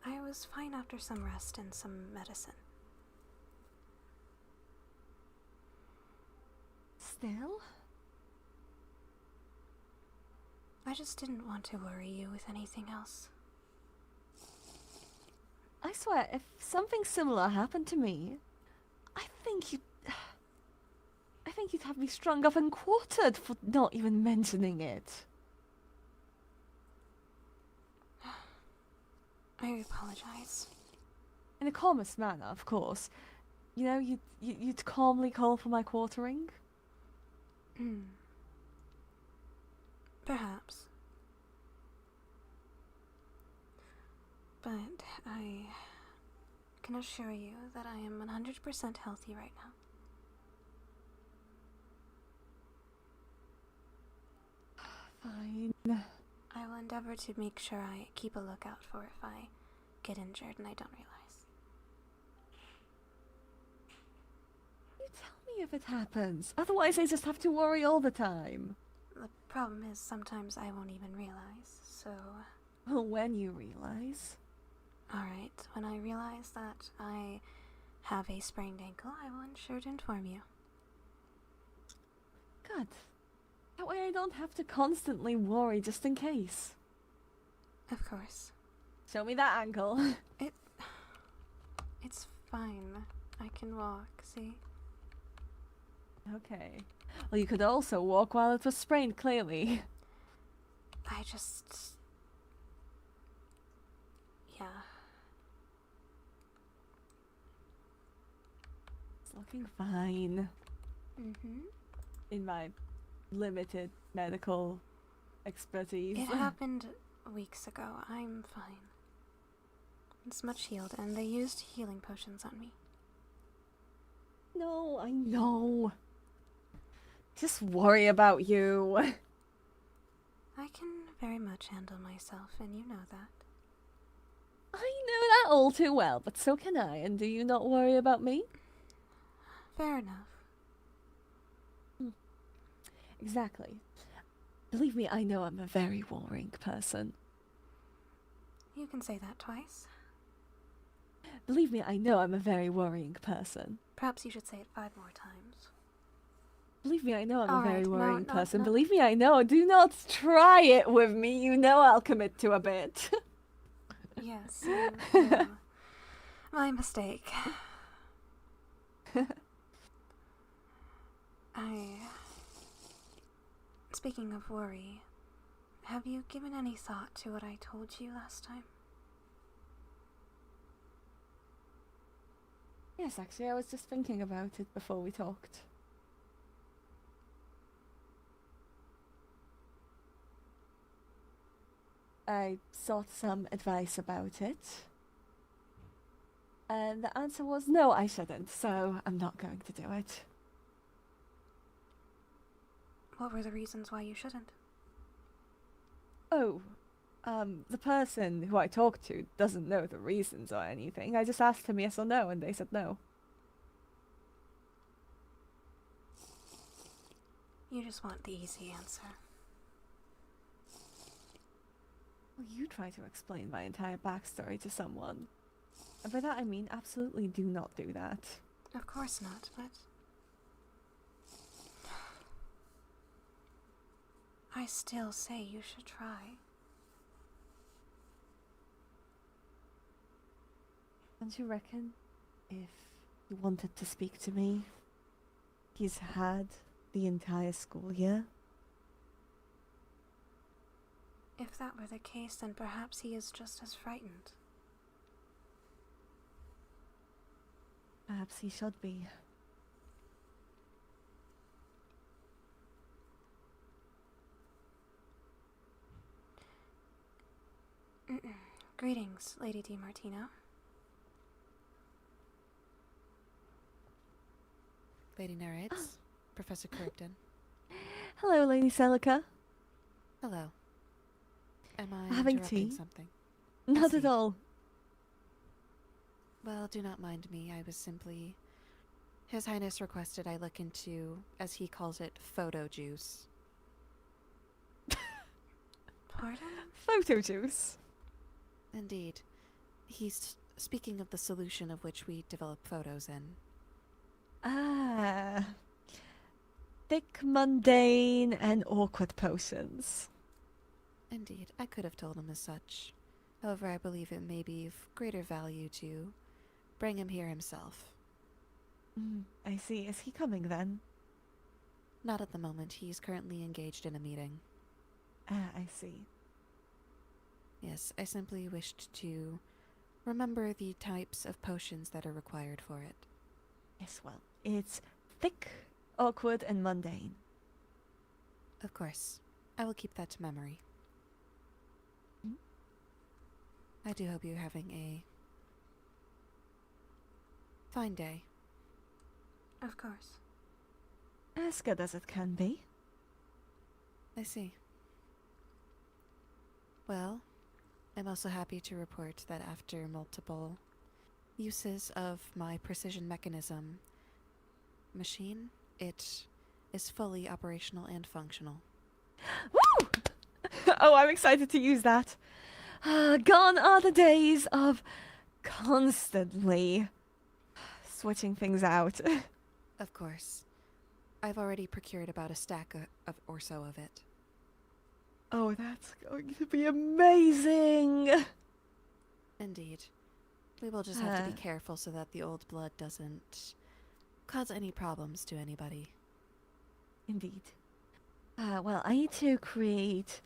I was fine after some rest and some medicine. Still? I just didn't want to worry you with anything else. I swear, if something similar happened to me, I think you'd have me strung up and quartered for not even mentioning it. I apologize. In the calmest manner, of course. You know, you'd calmly call for my quartering. Perhaps. But I can assure you that I am 100% healthy right now. Fine. I will endeavor to make sure I keep a lookout for if I get injured and I don't realize. You tell me if it happens. Otherwise, I just have to worry all the time. The problem is sometimes I won't even realize, so... Well, when you realize. Alright, when I realize that I have a sprained ankle, I will ensure to inform you. Good. That way I don't have to constantly worry just in case. Of course. Show me that ankle. It's fine. I can walk, see? Okay. Well, you could also walk while it was sprained, clearly. I just... Yeah. It's looking fine. Mm-hmm. In my limited medical expertise. It happened weeks ago. I'm fine. It's much healed, and they used healing potions on me. No, I know. Just worry about you. I can very much handle myself, and you know that. I know that all too well, but so can I, and do you not worry about me? Fair enough. Exactly. Believe me, I know I'm a very worrying person. You can say that twice. Believe me, I know I'm a very worrying person. Perhaps you should say it 5 more times. Believe me, I know I'm All a very right, worrying no, person. no. Believe me, I know. Do not try it with me. You know I'll commit to a bit. Yes, you know. My mistake. Speaking of worry, have you given any thought to what I told you last time? Yes, actually, I was just thinking about it before we talked. I sought some advice about it. And the answer was no, I shouldn't, so I'm not going to do it. What were the reasons why you shouldn't? Oh, the person who I talked to doesn't know the reasons or anything. I just asked him yes or no, and they said no. You just want the easy answer. Well, you try to explain my entire backstory to someone. And by that I mean absolutely do not do that. Of course not, but... I still say you should try. Don't you reckon if he wanted to speak to me, he's had the entire school year? If that were the case, then perhaps he is just as frightened. Perhaps he should be. Greetings, Lady DiMartino. Lady narrates. Professor Kirkton. Hello, Lady Celica. Hello. Am I Having interrupting tea? something? Not at all. Well, do not mind me. I was simply... His Highness requested I look into, as he calls it, photo juice. Pardon? Photo juice? Indeed. He's speaking of the solution of which we develop photos in. Ah. Thick, mundane, and awkward potions. Indeed. I could have told him as such. However, I believe it may be of greater value to bring him here himself. I see. Is he coming then? Not at the moment. He's currently engaged in a meeting. Ah, I see. Yes, I simply wished to remember the types of potions that are required for it. Yes, well, it's thick, awkward, and mundane. Of course. I will keep that to memory. I do hope you're having a fine day. Of course. As good as it can be. I see. Well, I'm also happy to report that after multiple uses of my precision mechanism machine, it is fully operational and functional. Woo! Oh, I'm excited to use that. Gone are the days of constantly switching things out. Of course. I've already procured about a stack or so of it. Oh, that's going to be amazing! Indeed. We will just have to be careful so that the old blood doesn't cause any problems to anybody. Indeed. Well, I need to create...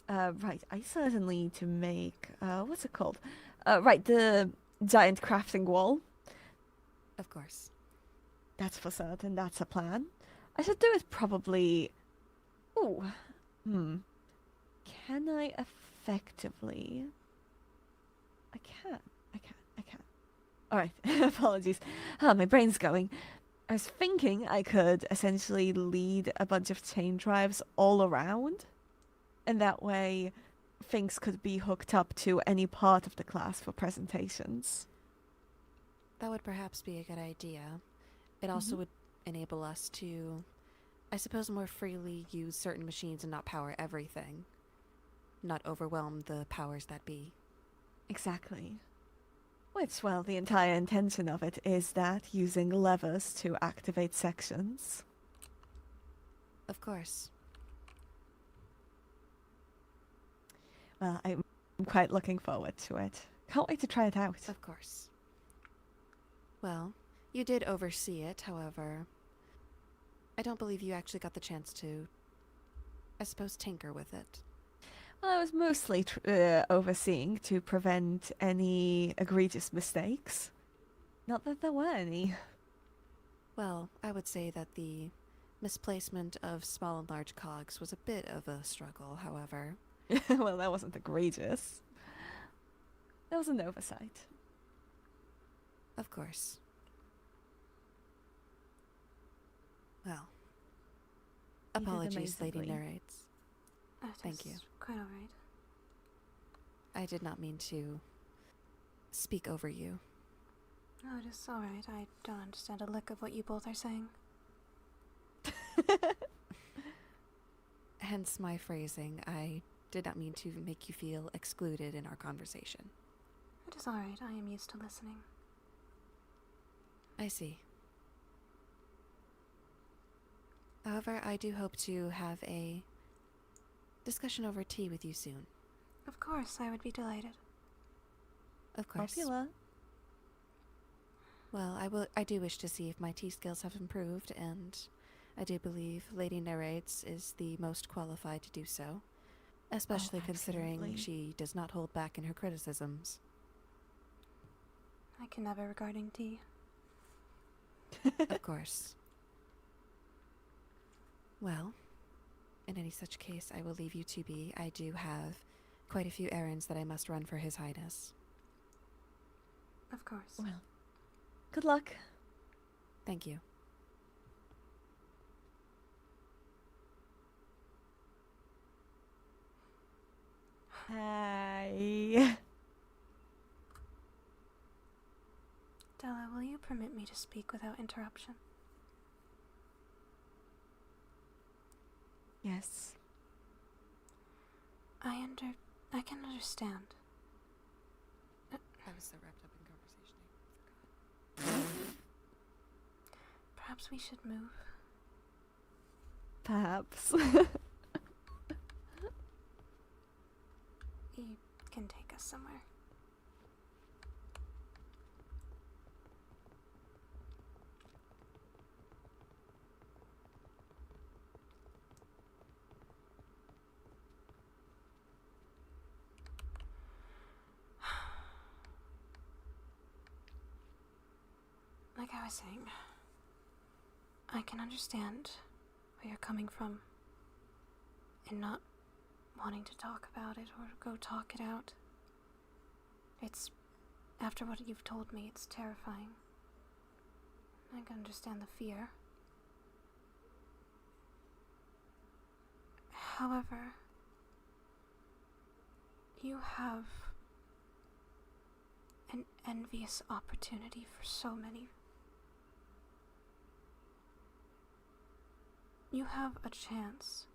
right, I certainly need to make... what's it called? Right, the giant crafting wall. Of course. That's for certain, that's a plan. I should do it probably... Ooh. Can I effectively... I can. Alright, apologies. My brain's going. I was thinking I could essentially lead a bunch of chain drives all around. And that way, things could be hooked up to any part of the class for presentations. That would perhaps be a good idea. It also would enable us to, I suppose, more freely use certain machines and not power everything. Not overwhelm the powers that be. Exactly. Which, well, the entire intention of it is that using levers to activate sections. Of course. Well, I'm quite looking forward to it. Can't wait to try it out. Of course. Well, you did oversee it, however. I don't believe you actually got the chance to, I suppose, tinker with it. Well, I was mostly overseeing to prevent any egregious mistakes. Not that there were any. Well, I would say that the misplacement of small and large cogs was a bit of a struggle, however. Well, that wasn't egregious. That was an oversight. Of course. Well, apologies, Lady Narrates. Thank you. Quite alright. I did not mean to speak over you. No, it is alright. I don't understand a lick of what you both are saying. Hence my phrasing. I did not mean to make you feel excluded in our conversation. It is alright. I am used to listening. I see. However, I do hope to have a discussion over tea with you soon. Of course, I would be delighted. Of course. Popular. Well, I do wish to see if my tea skills have improved, and I do believe Lady Narrates is the most qualified to do so, especially considering she does not hold back in her criticisms. I can never regarding tea. Of course. Well, in any such case, I will leave you to be. I do have quite a few errands that I must run for His Highness. Of course. Well, good luck. Thank you. Hi. Della, will you permit me to speak without interruption? Yes. I can understand. I was so wrapped up in conversation. Perhaps we should move. Perhaps. You can take us somewhere. Like I was saying, I can understand where you're coming from in not wanting to talk about it or go talk it out. It's, after what you've told me, it's terrifying. I can understand the fear. However, you have an envious opportunity for so many. You have a chance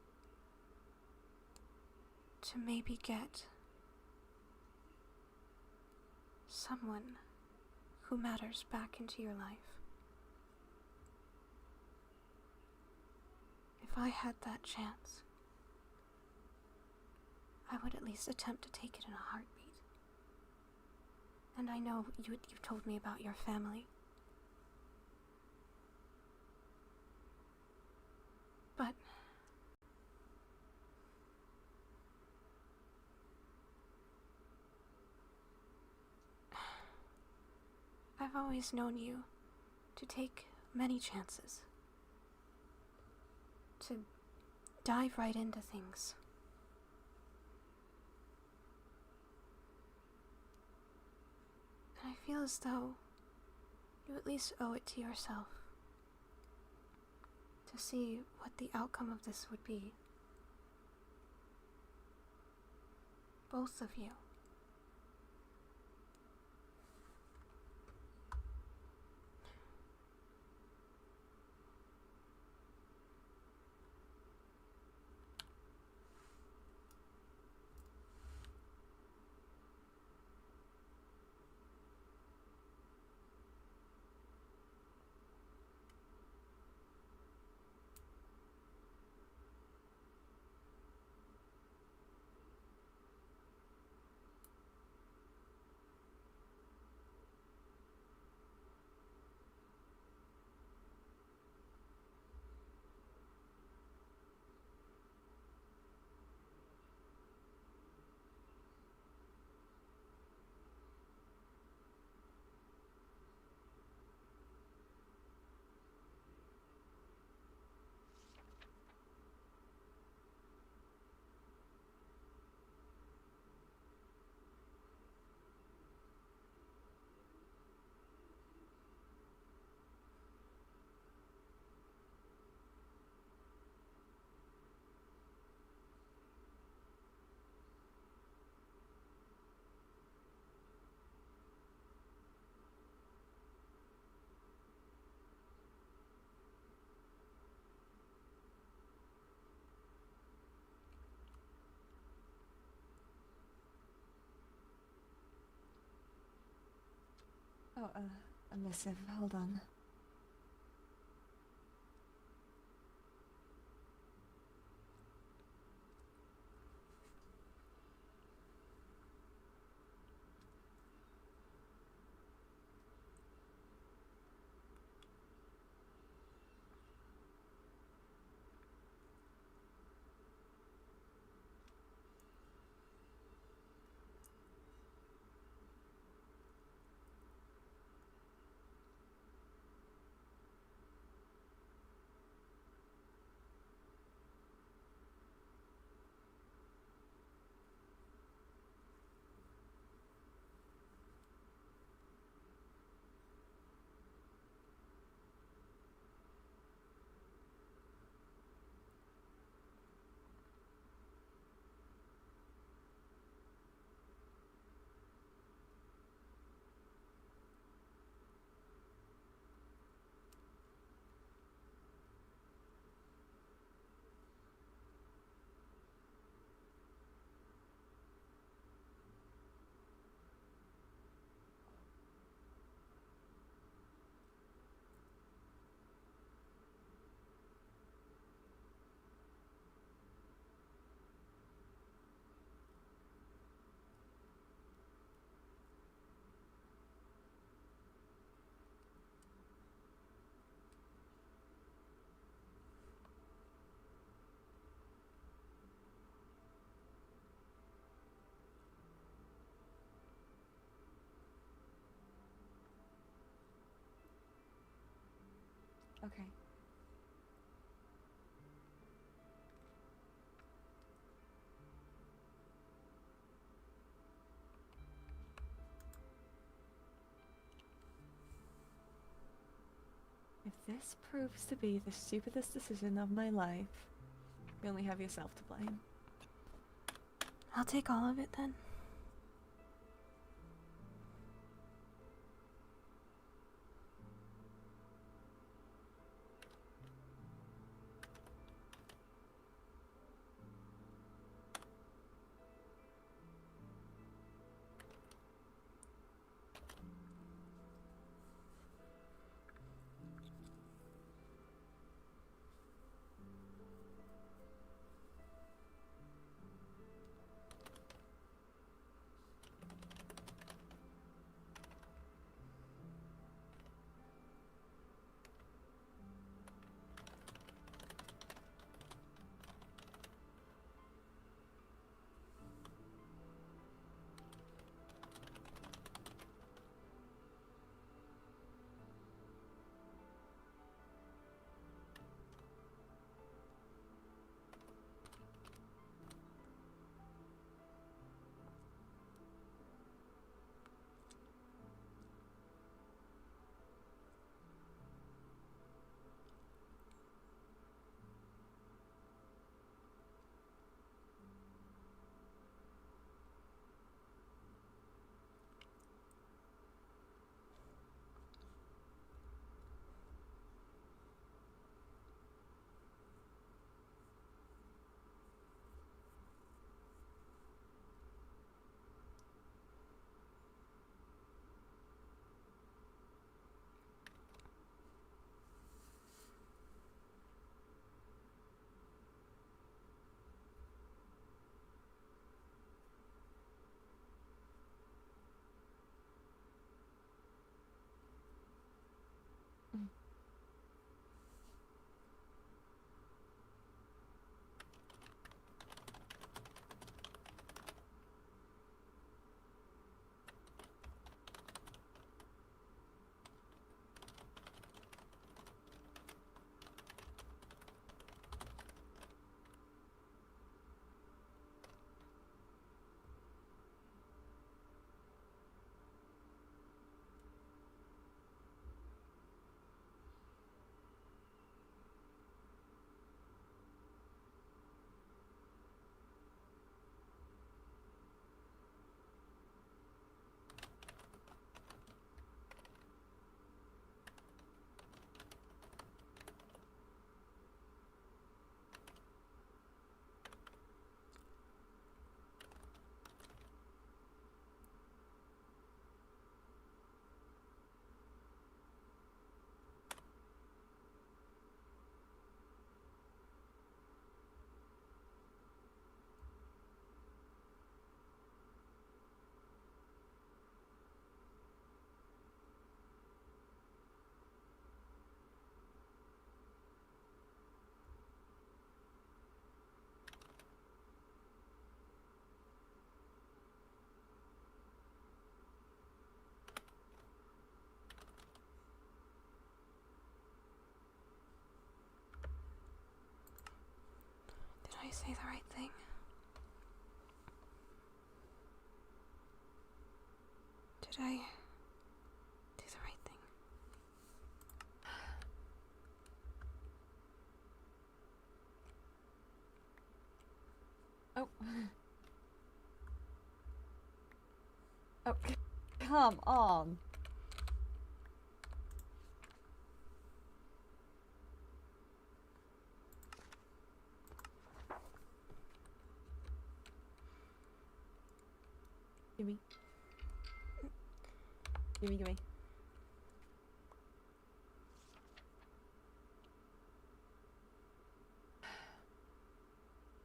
to maybe get someone who matters back into your life. If I had that chance, I would at least attempt to take it in a heartbeat. And I know you've told me about your family. But I've always known you to take many chances, to dive right into things. And I feel as though you at least owe it to yourself to see what the outcome of this would be. Both of you. Oh, a missive. Hold on. Okay. If this proves to be the stupidest decision of my life, you only have yourself to blame. I'll take all of it then. Did I say the right thing? Did I do the right thing? Oh. Oh, come on. Gimme. Gimme, gimme.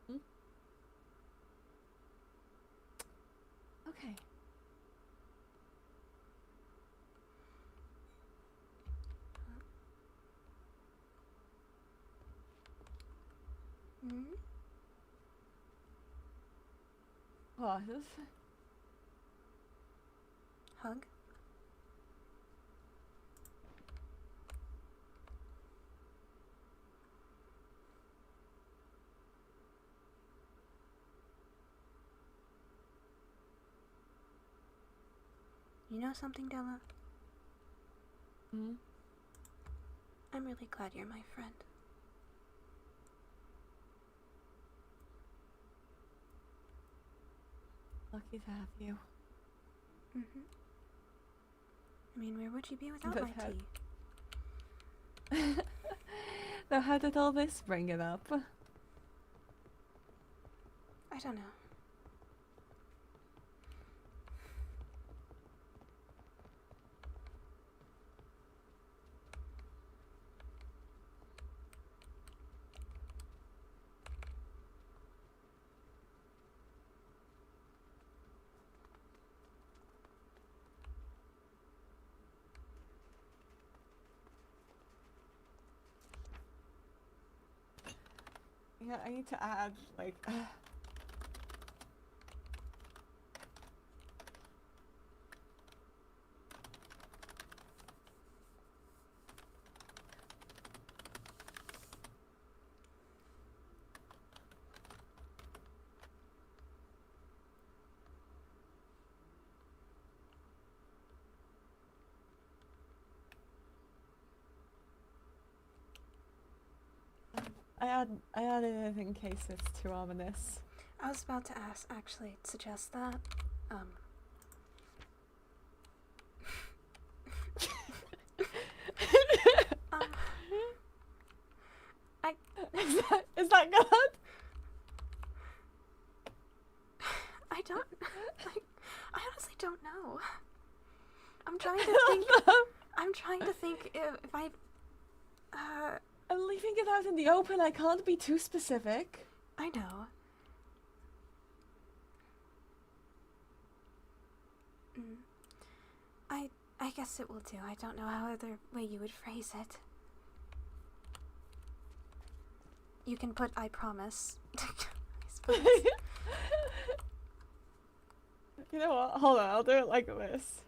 Hmm? Okay. Hmm? What? Hug? You know something, Della? Hmm? I'm really glad you're my friend. Lucky to have you. Mm-hmm. I mean, where would you be without my tea? So how did all this bring it up? I don't know. Yeah, I need to add, like... I added it in case it's too ominous. I was about to ask, actually, suggest that. Is that good? I don't. I honestly don't know. I'm trying to think. I'm trying to think if I. I'm leaving it out in the open. I can't be too specific. I know. I guess it will do. I don't know how other way you would phrase it. You can put "I promise." I suppose. You know what? Hold on. I'll do it like this.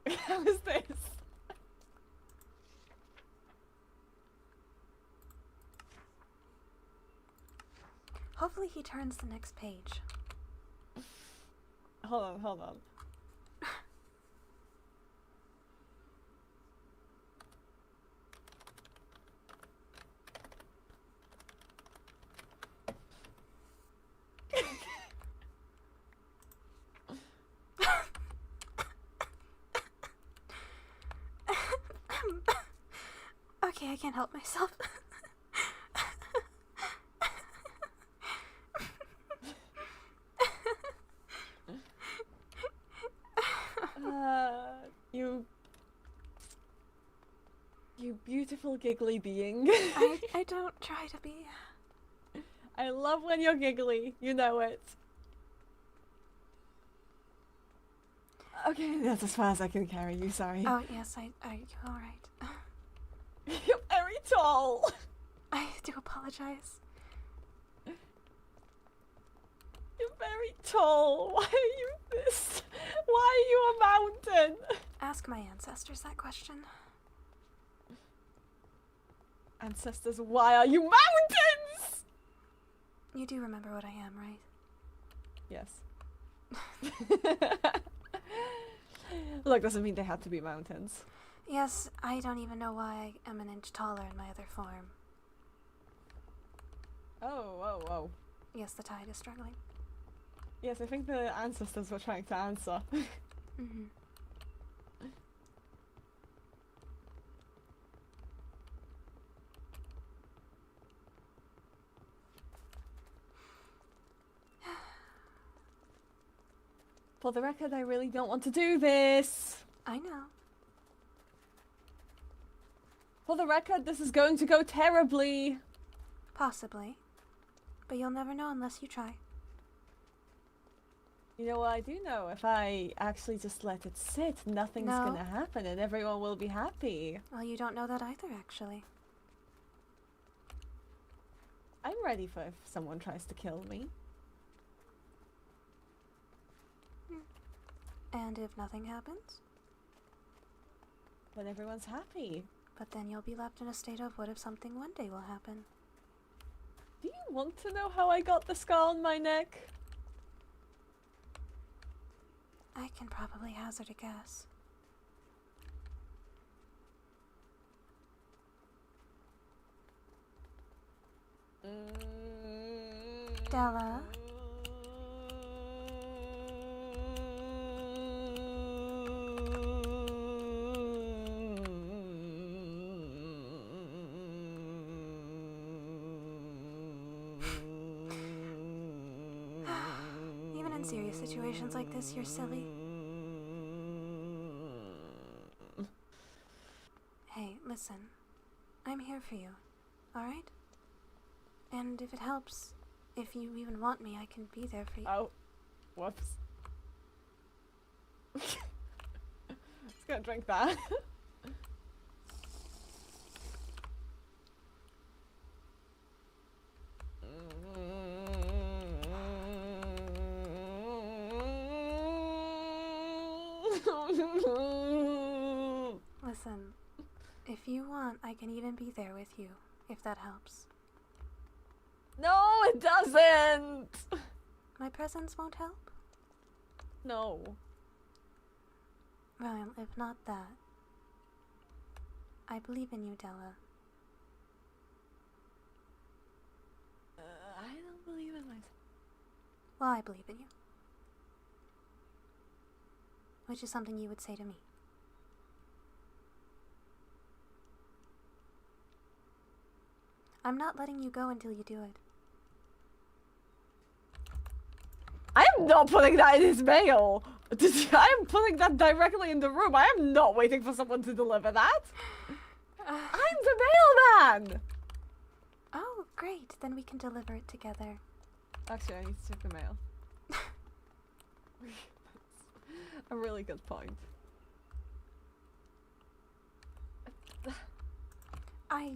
How is this? Hopefully he turns the next page. Hold on, hold on. Okay, I can't help myself. You beautiful giggly being. I don't try to be. I love when you're giggly. You know it. Okay, that's as far as I can carry you, sorry. Oh, yes, are you alright? You're very tall. I do apologize. You're very tall. Why are you this? Why are you a mountain? Ask my ancestors that question. Ancestors, why are you mountains? You do remember what I am, right? Yes. Look, doesn't mean they have to be mountains. Yes, I don't even know why I am an inch taller in my other form. Oh. Yes, the tide is struggling. Yes, I think the ancestors were trying to answer. Mm-hmm. For the record, I really don't want to do this. I know. For the record, this is going to go terribly. Possibly. But you'll never know unless you try. You know what I do know? If I actually just let it sit, nothing's gonna happen and everyone will be happy. Well, you don't know that either, actually. I'm ready for if someone tries to kill me. And if nothing happens? Then everyone's happy. But then you'll be left in a state of what if something one day will happen? Do you want to know how I got the scar on my neck? I can probably hazard a guess. Della? Even in serious situations like this, you're silly. Hey, listen. I'm here for you, alright? And if it helps, if you even want me, I can be there for you. Oh. Whoops. Just gonna drink that. Listen, if you want, I can even be there with you, if that helps. No, it doesn't! My presence won't help? No. Well, if not that. I believe in you, Della. I don't believe in myself. Well, I believe in you. Which is something you would say to me. I'm not letting you go until you do it. I am not putting that in his mail! I am putting that directly in the room. I am not waiting for someone to deliver that. I'm the mailman! Oh, great. Then we can deliver it together. Actually, I need to check the mail. A really good point.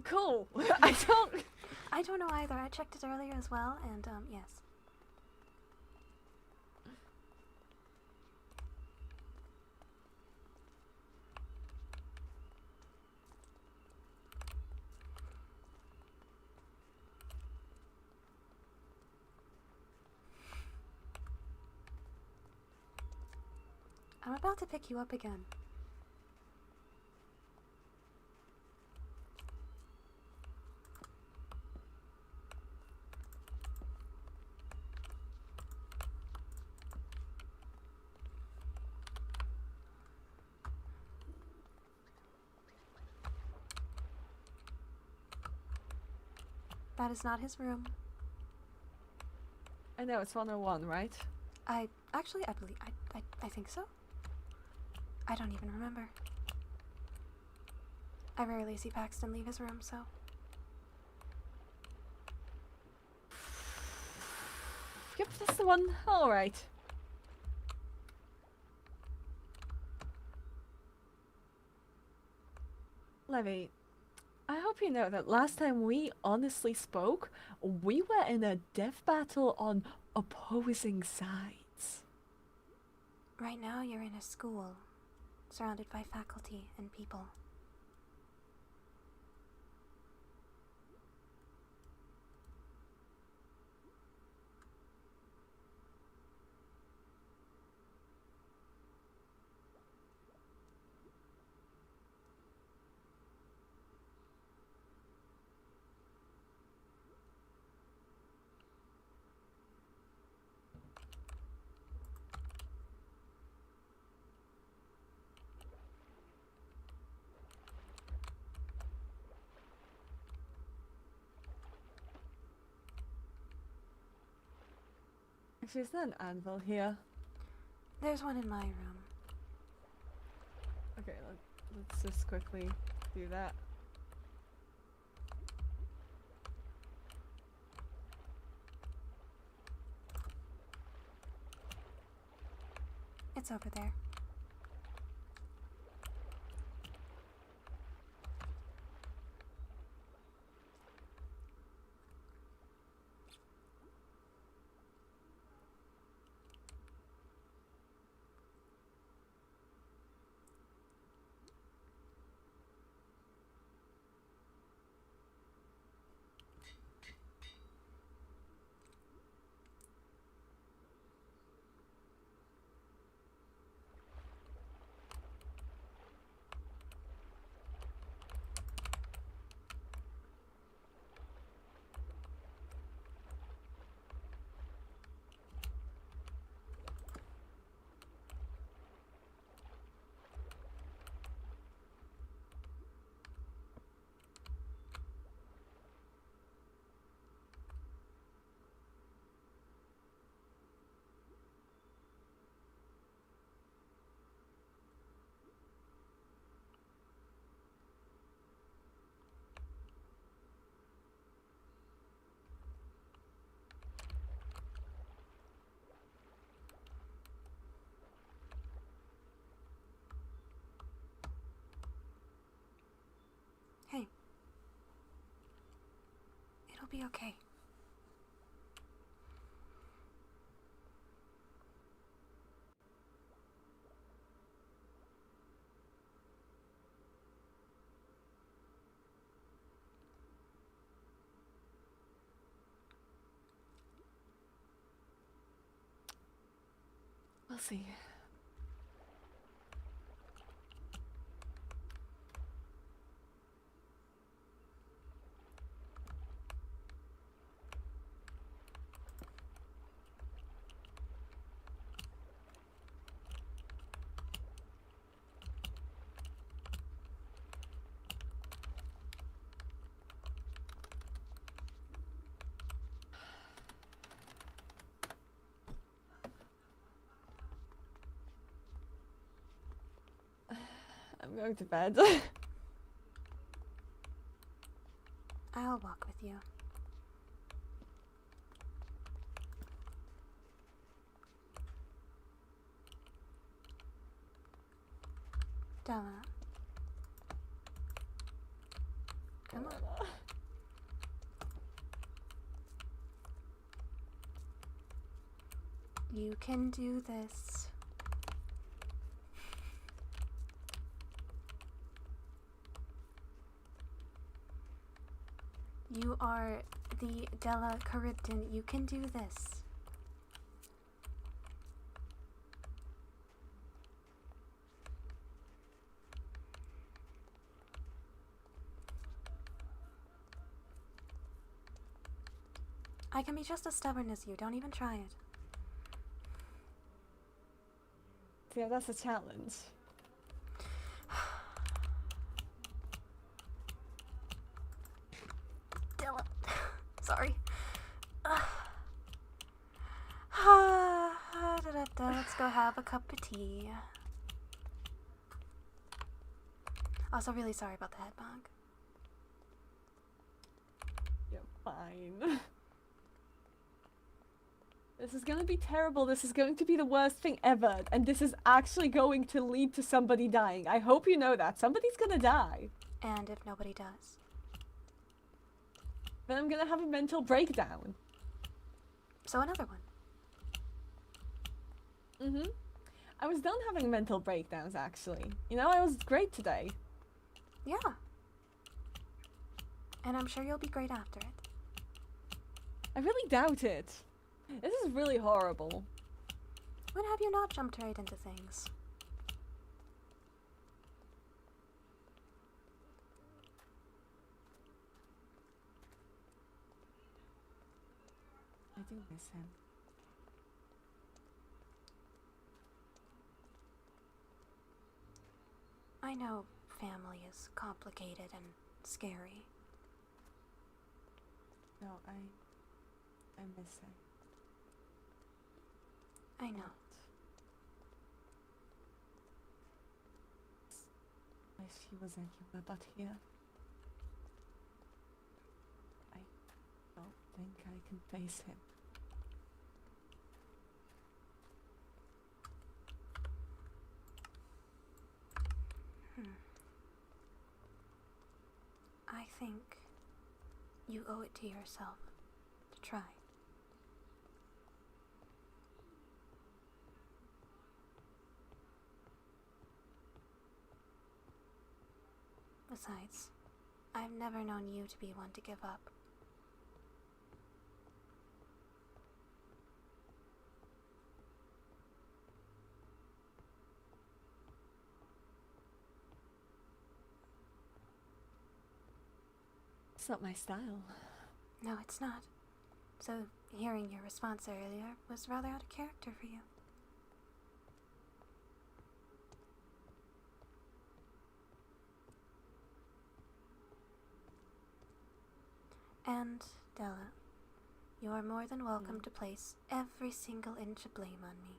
Cool. I don't know either. I checked it earlier as well, and yes. I'm about to pick you up again. That is not his room. I know, it's 101, right? I believe, I think so. I don't even remember. I rarely see Paxton leave his room, so. Yep, that's the one. Alright. Levy, I hope you know that last time we honestly spoke, we were in a death battle on opposing sides. Right now you're in a school, surrounded by faculty and people. Actually, is there an anvil here? There's one in my room. Okay, let's just quickly do that. It's over there. be okay. We'll see. I'm going to bed. I'll walk with you. Della. Come on. You can do this. You are the Della Charybdin. You can do this. I can be just as stubborn as you. Don't even try it. Yeah, that's a challenge. Della. Sorry. Let's go have a cup of tea. Also, really sorry about the head bug. You're fine. This is gonna be terrible. This is going to be the worst thing ever. And this is actually going to lead to somebody dying. I hope you know that. Somebody's gonna die. And if nobody does? Then I'm gonna have a mental breakdown. So another one. I was done having mental breakdowns, actually. You know, I was great today. Yeah. And I'm sure you'll be great after it. I really doubt it. This is really horrible. When have you not jumped right into things? I do miss him. I know family is complicated and scary. No, I miss him. I know. Wish he was anywhere but here. I don't think I can face him. I think you owe it to yourself to try. Besides, I've never known you to be one to give up. It's not my style. No, it's not. So, hearing your response earlier was rather out of character for you. And, Della, you are more than welcome to place every single inch of blame on me.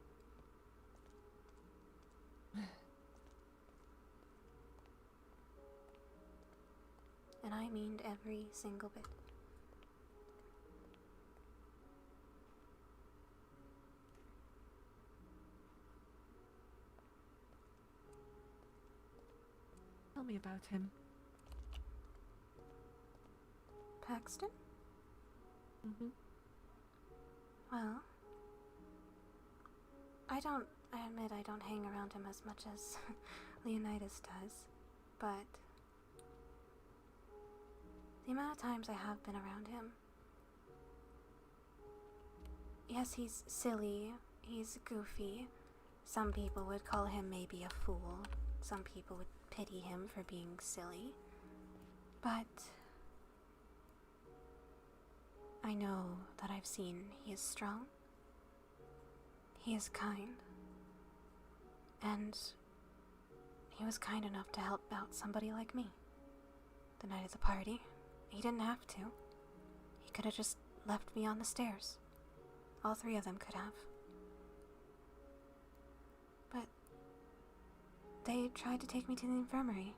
And I mean every single bit. Tell me about him. Paxton? Well, I admit I don't hang around him as much as Leonidas does, but the amount of times I have been around him, yes, he's silly, he's goofy. Some people would call him maybe a fool. Some people would pity him for being silly. But I know that I've seen he is strong. He is kind. And he was kind enough to help out somebody like me. The night of the party, he didn't have to. He could have just left me on the stairs. All three of them could have. But they tried to take me to the infirmary.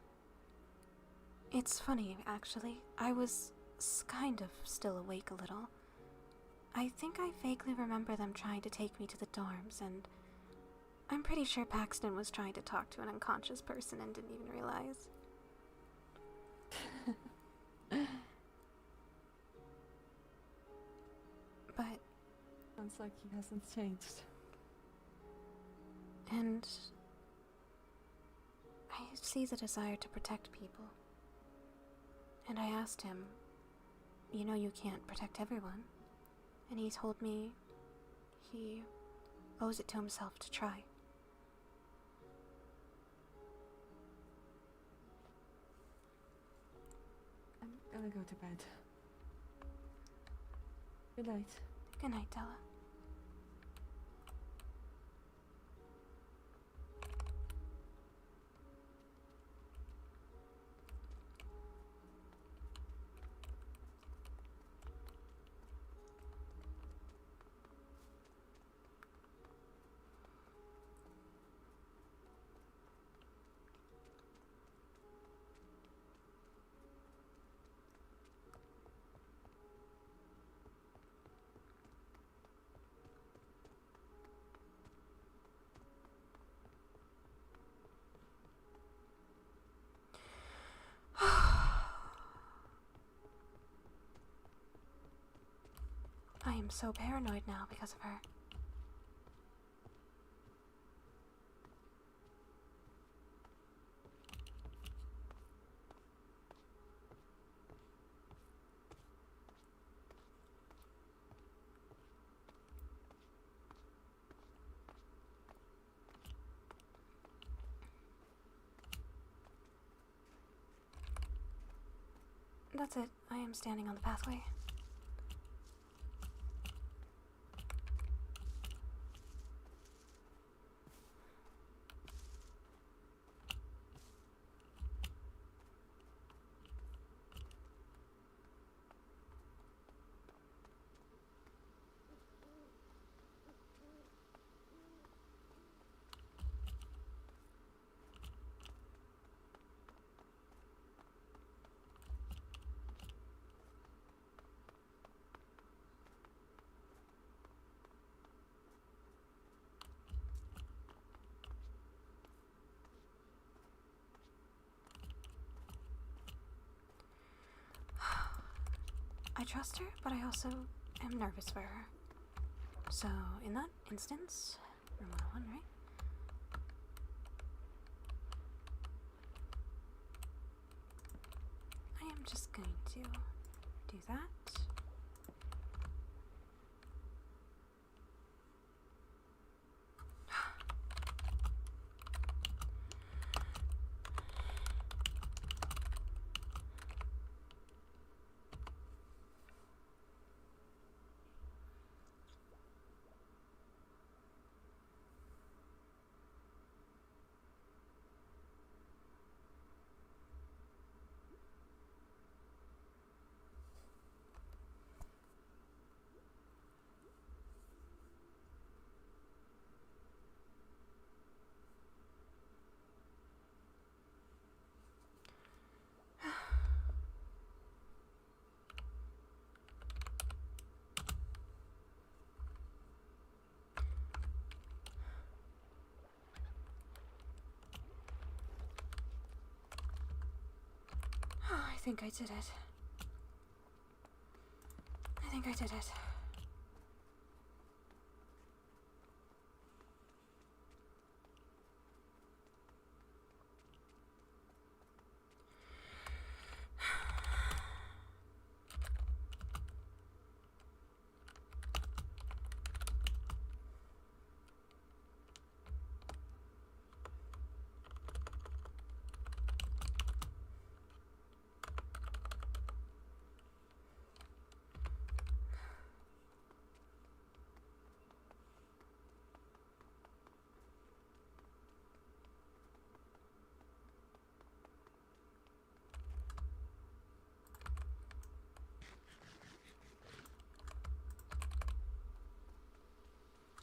It's funny, actually. I was kind of still awake a little. I think I vaguely remember them trying to take me to the dorms, and I'm pretty sure Paxton was trying to talk to an unconscious person and didn't even realize. But sounds like he hasn't changed. And I see the desire to protect people. And I asked him, you know you can't protect everyone. And he told me he owes it to himself to try. I'm gonna go to bed. Good night. Good night, Della. I am so paranoid now because of her. That's it. I am standing on the pathway. I trust her, but I also am nervous for her. So, in that instance, room 101, right? I am just going to do that. I think I did it. I think think I did it.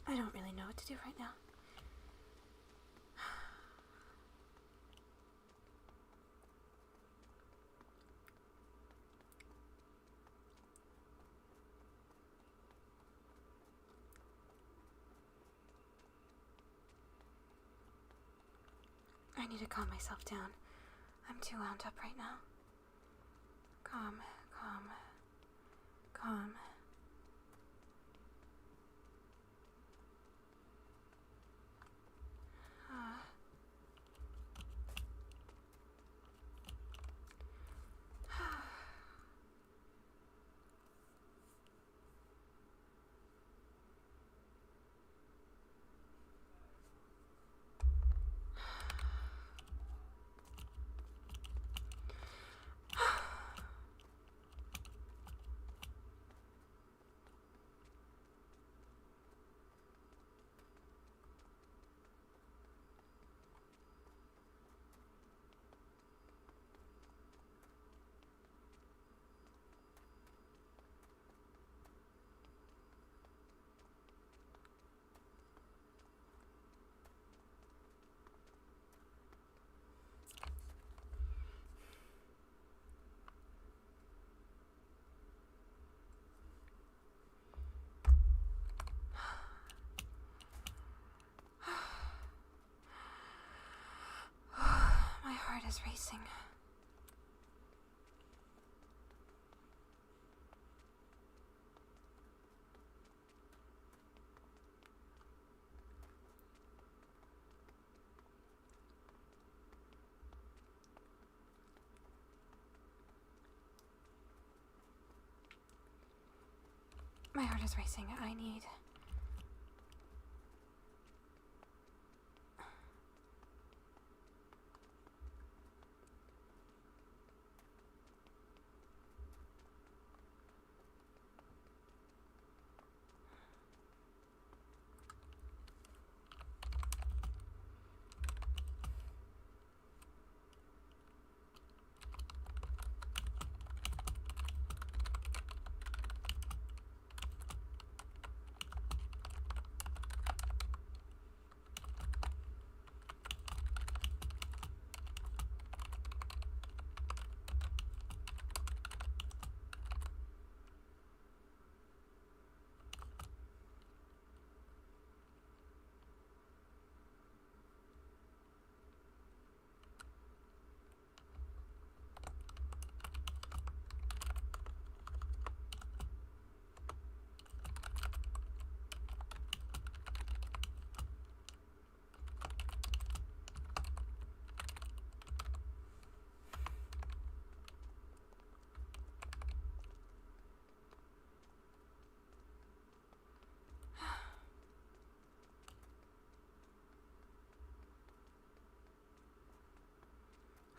I don't really know what to do right now. I need to calm myself down. I'm too wound up right now. Calm, calm, calm. My heart is racing. My heart is racing. I need...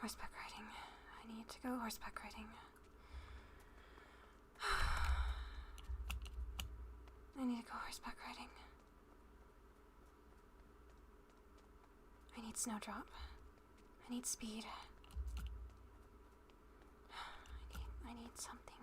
Horseback riding. I need to go horseback riding. I need to go horseback riding. I need snowdrop. I need speed. I need something.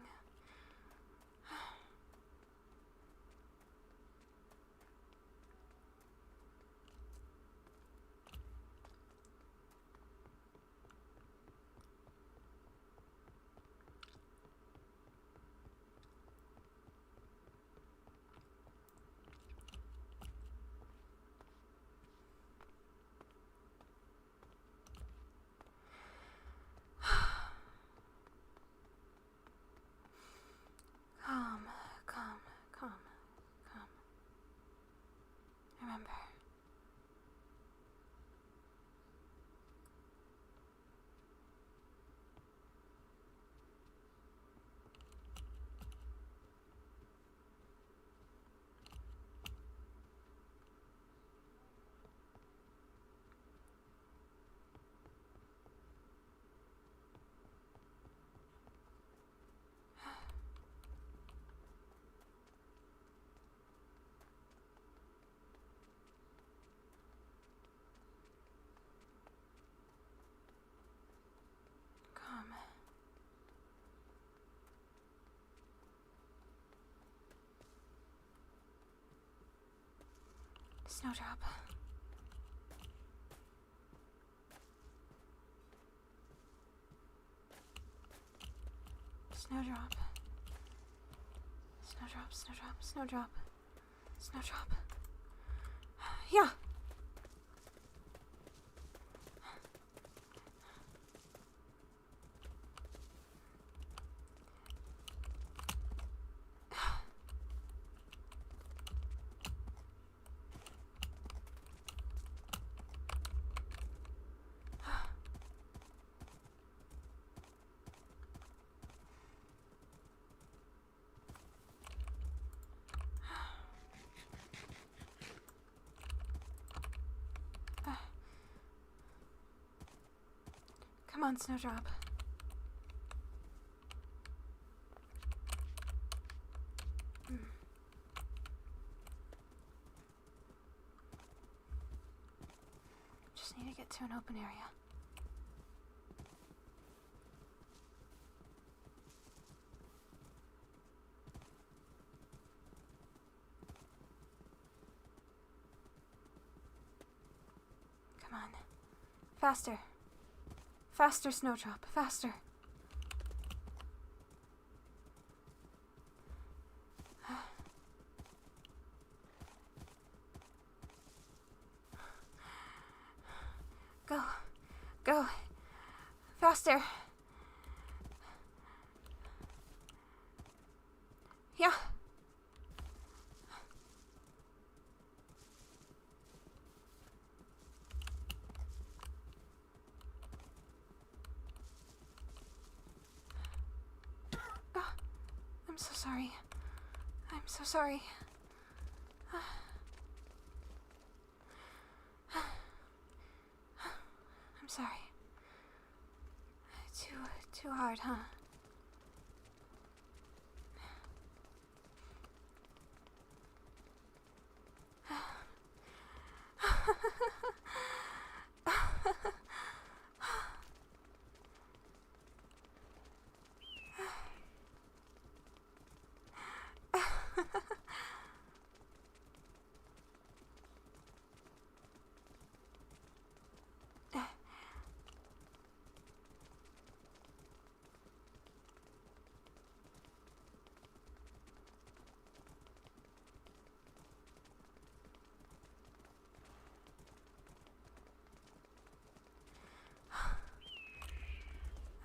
Snowdrop. Snowdrop. Snowdrop, snowdrop, snowdrop. Snowdrop. Yeah! Come on, Snowdrop. Just need to get to an open area. Come on. Faster. Faster, Snowdrop. Faster. Go. Go. Faster. Yeah. I'm so sorry. I'm so sorry. I'm sorry. Too hard, huh?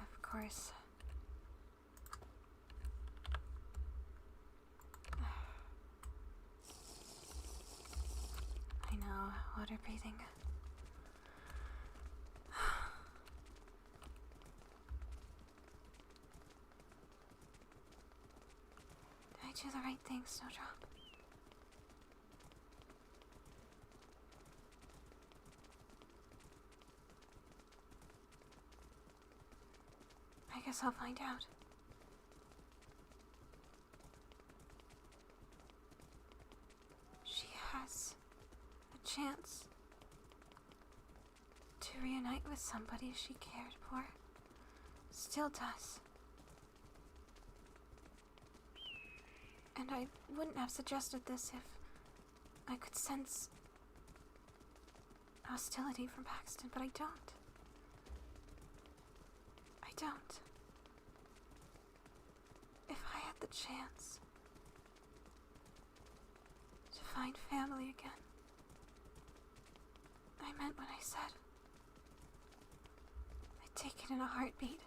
Of course. I know, water breathing. Did I do the right thing, Snowdrop? I guess I'll find out. She has a chance to reunite with somebody she cared for. Still does. And I wouldn't have suggested this if I could sense hostility from Paxton, but I don't. I don't. If I had the chance to find family again, I meant what I said. I'd take it in a heartbeat.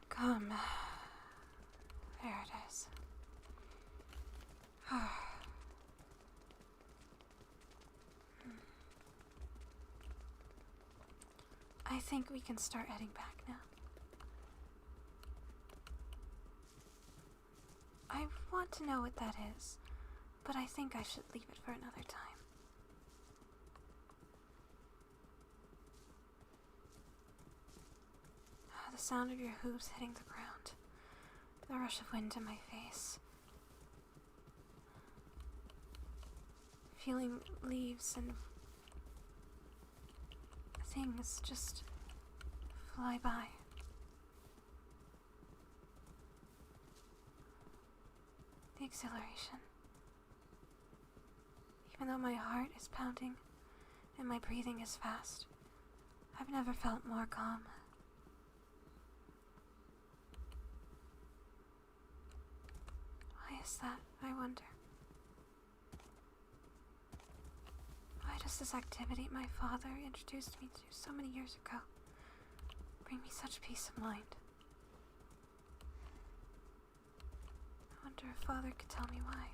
Come. There it is. I think we can start heading back now. I want to know what that is, but I think I should leave it for another time. The sound of your hooves hitting the ground, the rush of wind in my face, feeling leaves and things just fly by. The exhilaration. Even though my heart is pounding and my breathing is fast, I've never felt more calm. Why is that, I wonder? Why does this activity my father introduced me to so many years ago bring me such peace of mind? I wonder if Father could tell me why.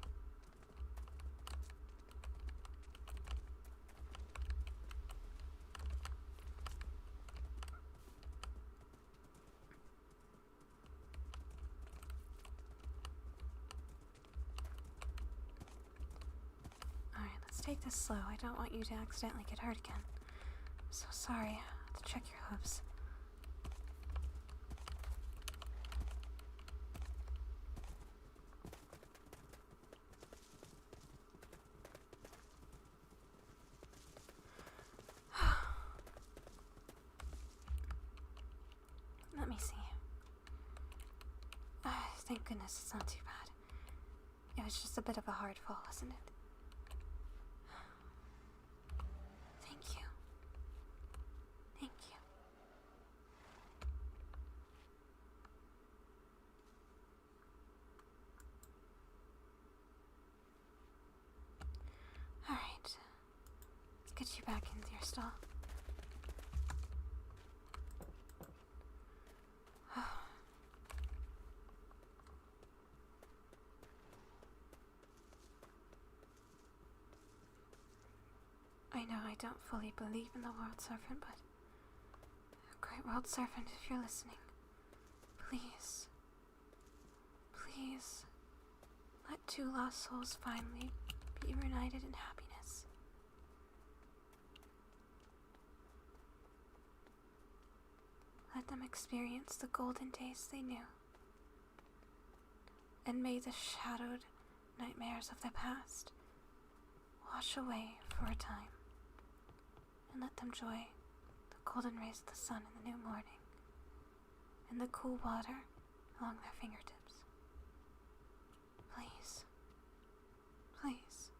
Alright, let's take this slow. I don't want you to accidentally get hurt again. I'm so sorry. I have to check your hooves. Let me see. Thank goodness it's not too bad. It was just a bit of a hard fall, wasn't it? Thank you. Thank you. Alright. Let's get you back into your stall. I know I don't fully believe in the World Serpent, but Great World Serpent, if you're listening, please, please, let two lost souls finally be reunited in happiness. Let them experience the golden days they knew, and may the shadowed nightmares of the past wash away for a time, and let them joy the golden rays of the sun in the new morning, and the cool water along their fingertips. Please, please.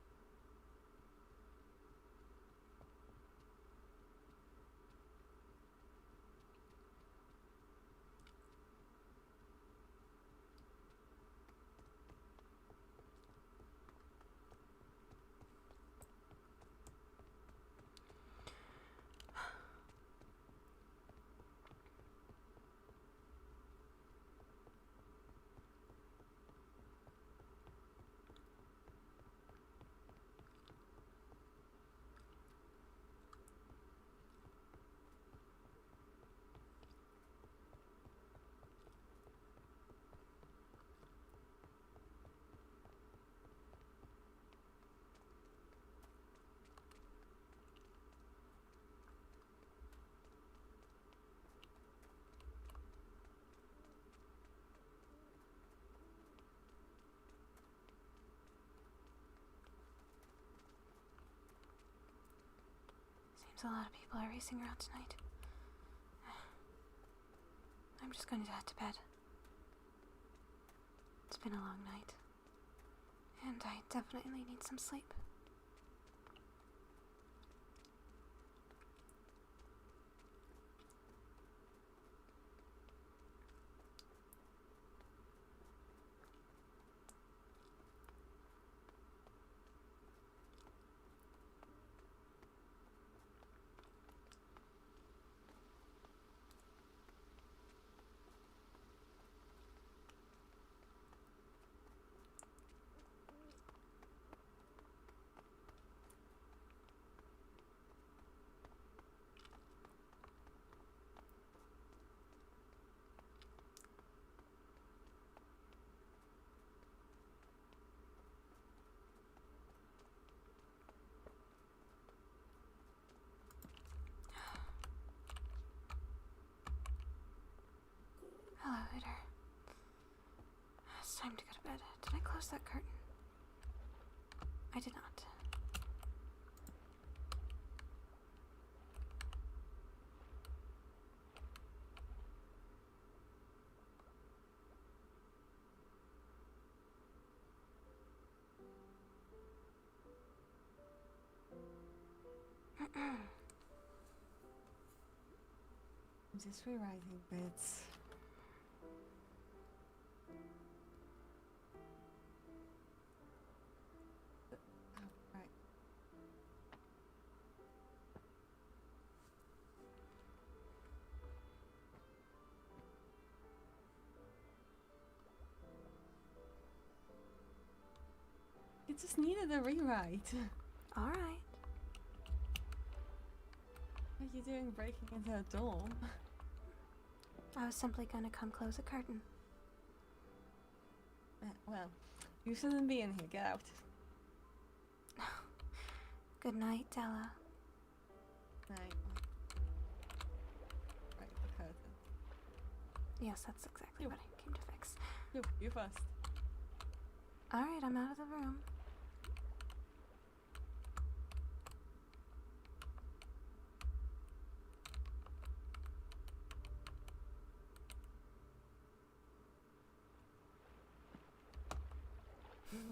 Seems a lot of people are racing around tonight. I'm just going to head to bed. It's been a long night, and I definitely need some sleep. later. It's time to go to bed. Did I close that curtain? I did not. I'm just rewriting bits. Right. It just needed a rewrite. Alright. What are you doing breaking into a door? I was simply gonna come close a curtain. Well, you shouldn't be in here. Get out. Good night, Della. Right. Right, the curtain. Yes, that's exactly what I came to fix. You first. Alright, I'm out of the room.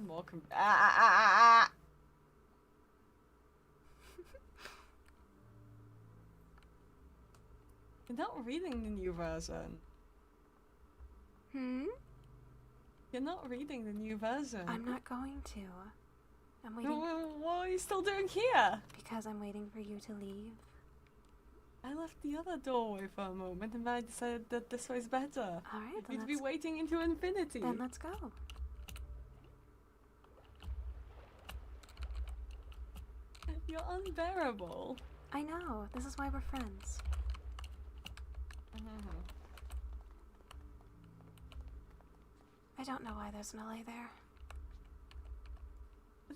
Welcome. You're not reading the new version. Hmm? You're not reading the new version. I'm not going to. I'm waiting. What are you still doing here? Because I'm waiting for you to leave. I left the other doorway for a moment and I decided that this way's better. Alright, then You'd be waiting into infinity. Then let's go. You're unbearable. I know. This is why we're friends. I don't know why there's an LA there.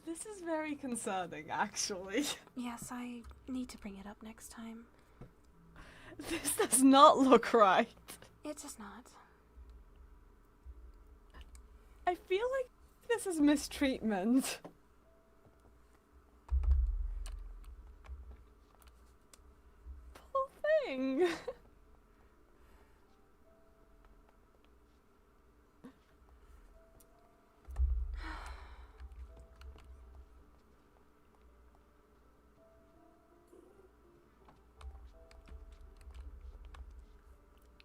This is very concerning, actually. Yes, I need to bring it up next time. This does not look right. It does not. I feel like this is mistreatment. Poor thing.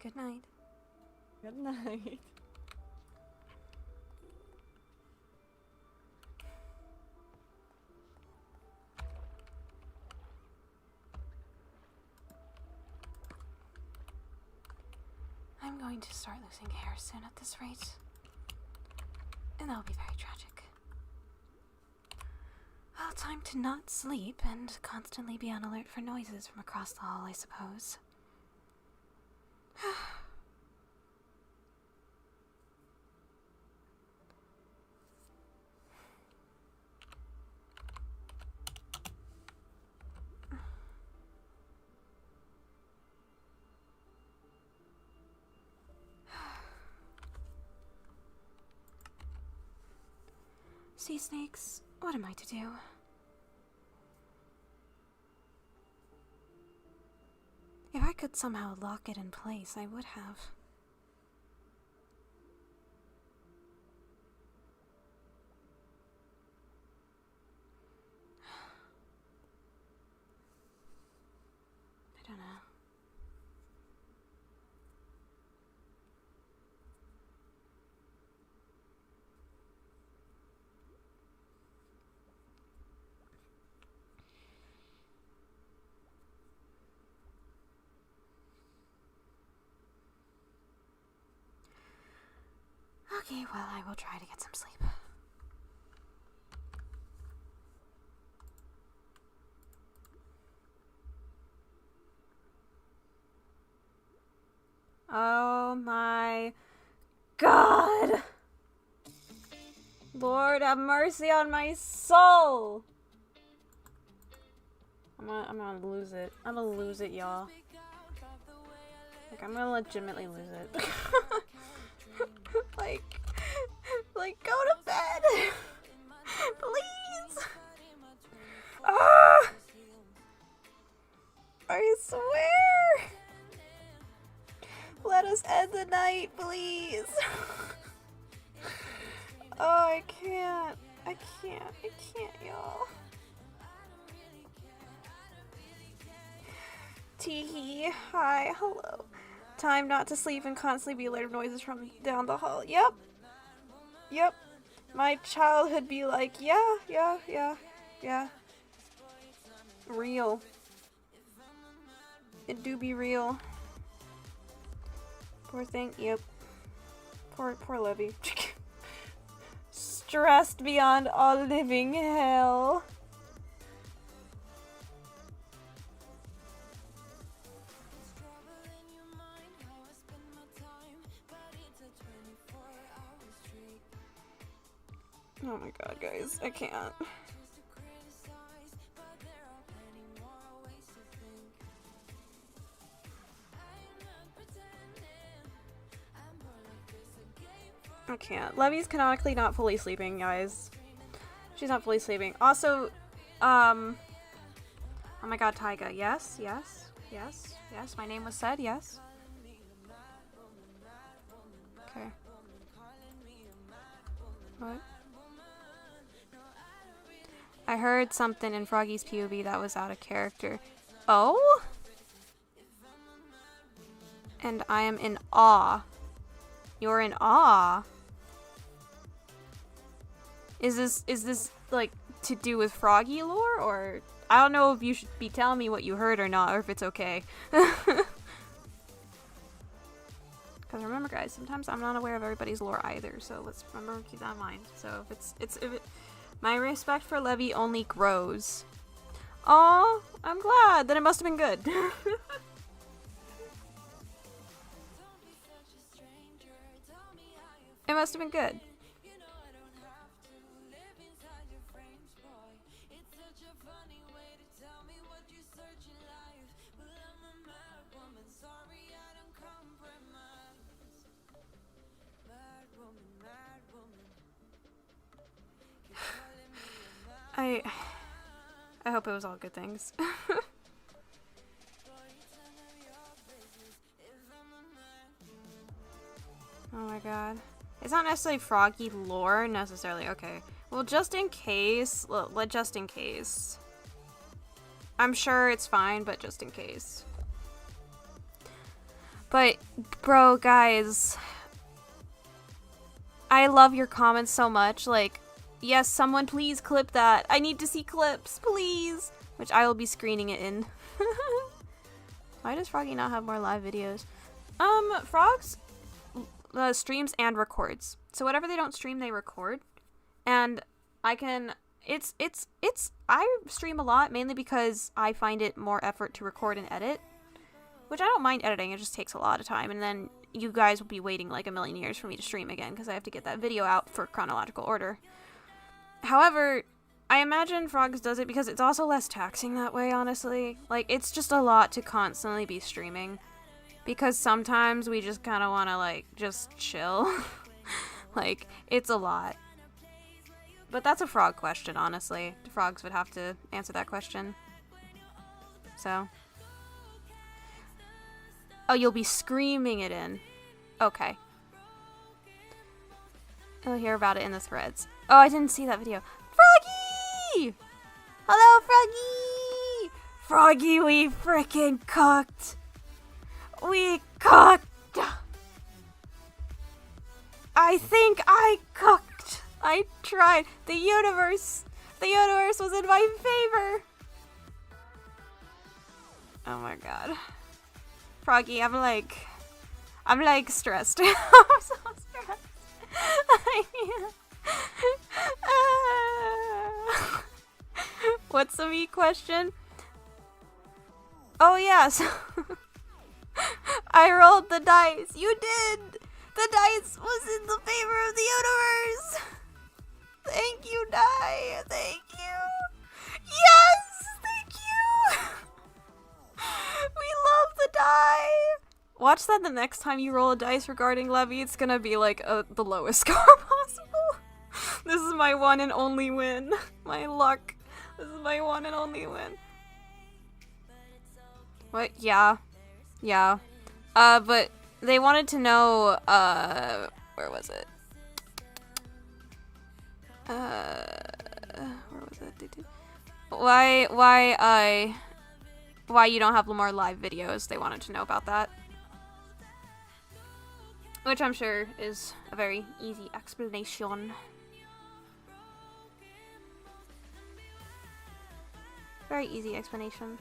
Good night. Good night. I'm going to start losing hair soon at this rate. And that'll be very tragic. Well, time to not sleep and constantly be on alert for noises from across the hall, I suppose. Sea snakes, what am I to do? If I could somehow lock it in place, I would have. I don't know. Okay, well, I will try to get some sleep. Oh my God! Lord have mercy on my soul! I'm gonna lose it. I'm gonna lose it, y'all. Like, I'm gonna legitimately lose it. please. Oh, I can't, y'all. Teehee, hi, hello. Time not to sleep and constantly be alert of noises from down the hall. Yep. My childhood be like, yeah. Real. It do be real. Poor thing, yep. Poor Levy. Stressed beyond all living hell. Oh my god, guys, I can't. I can't. Levy's canonically not fully sleeping, guys. She's not fully sleeping. Also, oh my god, Taiga, yes, my name was said, yes. Okay. What? I heard something in Froggy's POV that was out of character. Oh? And I am in awe. You're in awe? Is this like to do with Froggy lore, or I don't know if you should be telling me what you heard or not, or if it's okay. Because remember, guys, sometimes I'm not aware of everybody's lore either, so let's remember, keep that in mind. So if my respect for Levy only grows. Aw, I'm glad. Then it must have been good. It must have been good. I hope it was all good things. Oh my god. It's not necessarily Froggy lore, necessarily. Okay. Well, just in case. Just in case. I'm sure it's fine, but just in case. But, bro, guys. I love your comments so much. Like, yes, someone please clip that. I need to see clips, please. Which I will be screening it in. Why does Froggy not have more live videos? Frogs streams and records. So whatever they don't stream, they record. And I can... I stream a lot, mainly because I find it more effort to record and edit. Which I don't mind editing, it just takes a lot of time. And then you guys will be waiting like a million years for me to stream again, because I have to get that video out for chronological order. However, I imagine Frogs does it because it's also less taxing that way, honestly. Like, it's just a lot to constantly be streaming. Because sometimes we just kind of want to, like, just chill. Like, it's a lot. But that's a Frog question, honestly. The Frogs would have to answer that question. So. Oh, you'll be screaming it in. Okay. You'll hear about it in the threads. Oh, I didn't see that video. Froggy! Hello, Froggy! Froggy, we frickin' cooked! We cooked! I think I cooked! I tried. The universe was in my favor! Oh my god. Froggy, I'm like stressed. I'm so stressed. What's the meat question? Oh yes. I rolled the dice. You did. The dice was in the favor of the universe. Thank you, die. Thank you. Yes. Thank you. We love the die. Watch that the next time you roll a dice regarding Levy, it's gonna be like the lowest score possible. This is my one and only win. My luck. This is my one and only win. What? Yeah. Yeah. But they wanted to know, where was it? Where was it? Why you don't have more live videos. They wanted to know about that. Which I'm sure is a very easy explanation. Very easy explanation.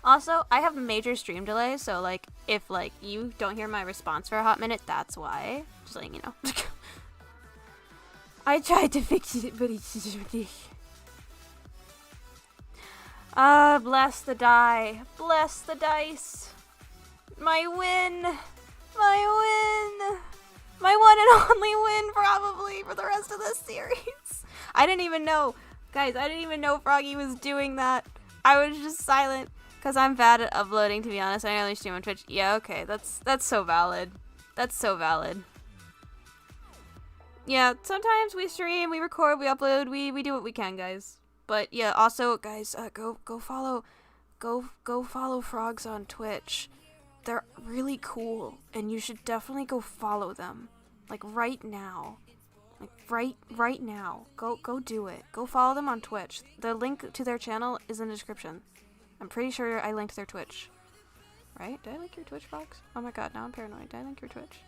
Also, I have major stream delays, so like if like you don't hear my response for a hot minute, that's why. Just letting you know. I tried to fix it, but it's just ridiculous. Bless the die. Bless the dice. My win. My win. My one and only win, probably, for the rest of this series. I didn't even know. Guys, I didn't even know Froggy was doing that. I was just silent, because I'm bad at uploading, to be honest. I only stream on Twitch. Yeah, okay, that's so valid. That's so valid. Yeah, sometimes we stream, we record, we upload, we do what we can, guys. But yeah, also, guys, go follow frogs on Twitch. They're really cool, and you should definitely go follow them. Like right now. Like right now. Go do it. Go follow them on Twitch. The link to their channel is in the description. I'm pretty sure I linked their Twitch. Right? Did I link your Twitch, Frogs? Oh my god, now I'm paranoid. Did I link your Twitch?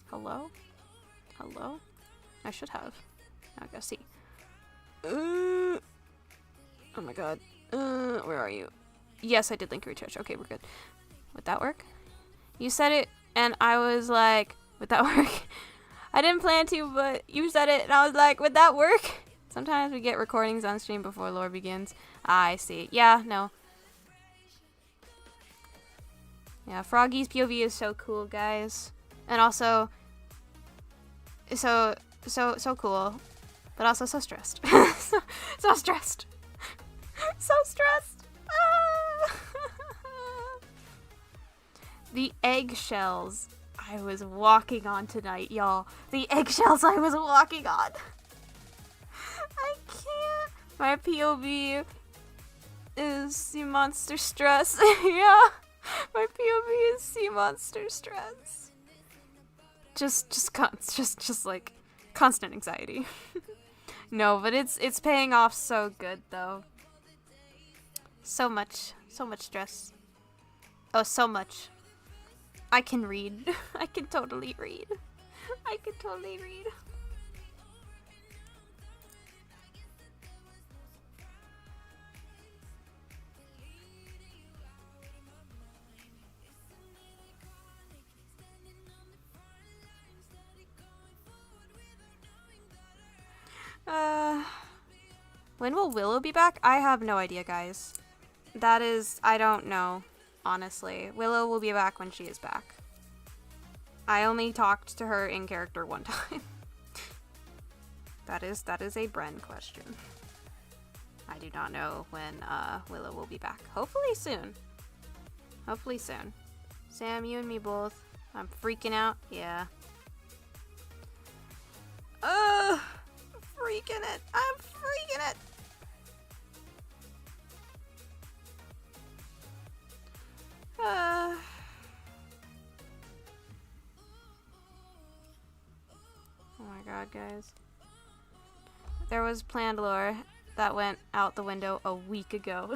Hello? Hello? I should have. Now I gotta see. Oh my god. Where are you? Yes, I did link your Twitch. Okay, we're good. Would that work? You said it, and I was like, would that work? I didn't plan to, but you said it, and I was like, would that work? Sometimes we get recordings on stream before lore begins. I see. Yeah, no. Yeah, Froggy's POV is so cool, guys. And also, so cool, but also so stressed. so stressed. So stressed. Ah! The eggshells I was walking on tonight, y'all. The eggshells I was walking on. I can't. My POV is sea monster stress. Yeah. My POV is sea monster stress. Just like constant anxiety. No, but it's paying off so good though. So much stress. Oh, so much. I can read. I can totally read. I can totally read. When will Willow be back? I have no idea, guys. That is, I don't know, honestly. Willow will be back when she is back. I only talked to her in character one time. That is a Bren question. I do not know when Willow will be back. Hopefully soon. Hopefully soon. Sam, you and me both. I'm freaking out. Yeah. Freaking it. I'm freaking it. Oh my god, guys. There was planned lore that went out the window a week ago.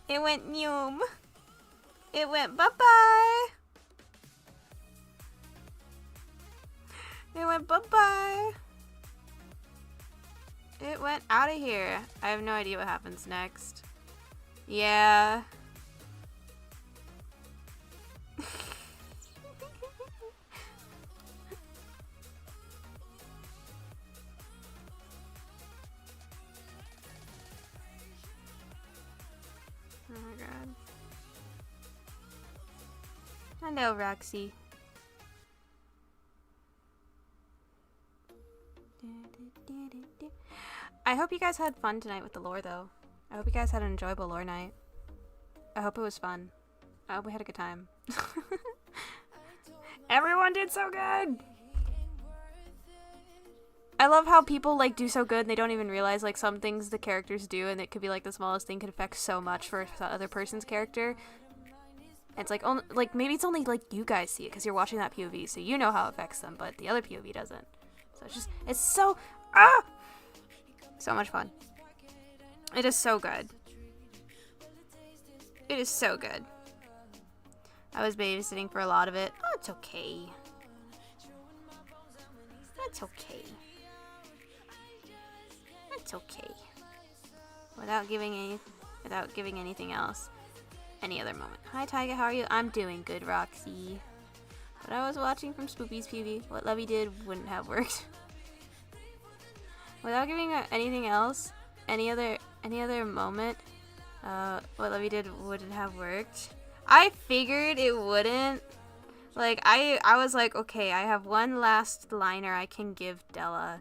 It went noom. It went bye-bye. It went bye-bye. It went out of here. I have no idea what happens next. Yeah. Oh my god. Hello, Roxy. I hope you guys had fun tonight with the lore, though. I hope you guys had an enjoyable lore night. I hope it was fun. I hope we had a good time. Everyone did so good! I love how people like do so good and they don't even realize like some things the characters do, and it could be like the smallest thing could affect so much for the other person's character. And it's like only like maybe it's only like you guys see it because you're watching that POV, so you know how it affects them, but the other POV doesn't. So it's so so much fun. It is so good. It is so good. I was babysitting for a lot of it. Oh, it's okay. It's okay. It's okay. Without giving anything else. Any other moment. Hi Tyga, how are you? I'm doing good, Roxy. What I was watching from Spoopy's PV, what Levy did wouldn't have worked. Without giving anything else, any other moment, what Levy did wouldn't have worked. I figured it wouldn't. Like, I was like, okay, I have one last liner I can give Della.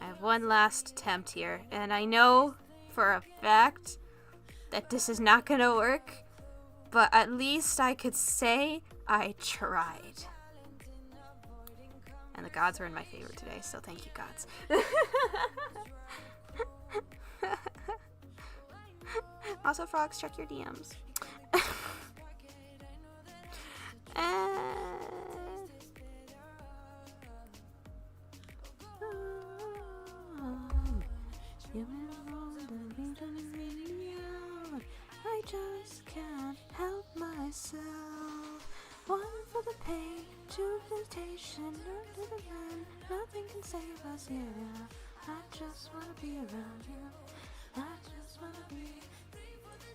I have one last attempt here. And I know for a fact that this is not gonna work. But at least I could say I tried. And the gods were in my favor today, so thank you, gods. Also, frogs, check your DMs. I just can't help myself. One for the pain, two for the temptation, none to the man. Nothing can save us here. I just wanna be around you. I just wanna be.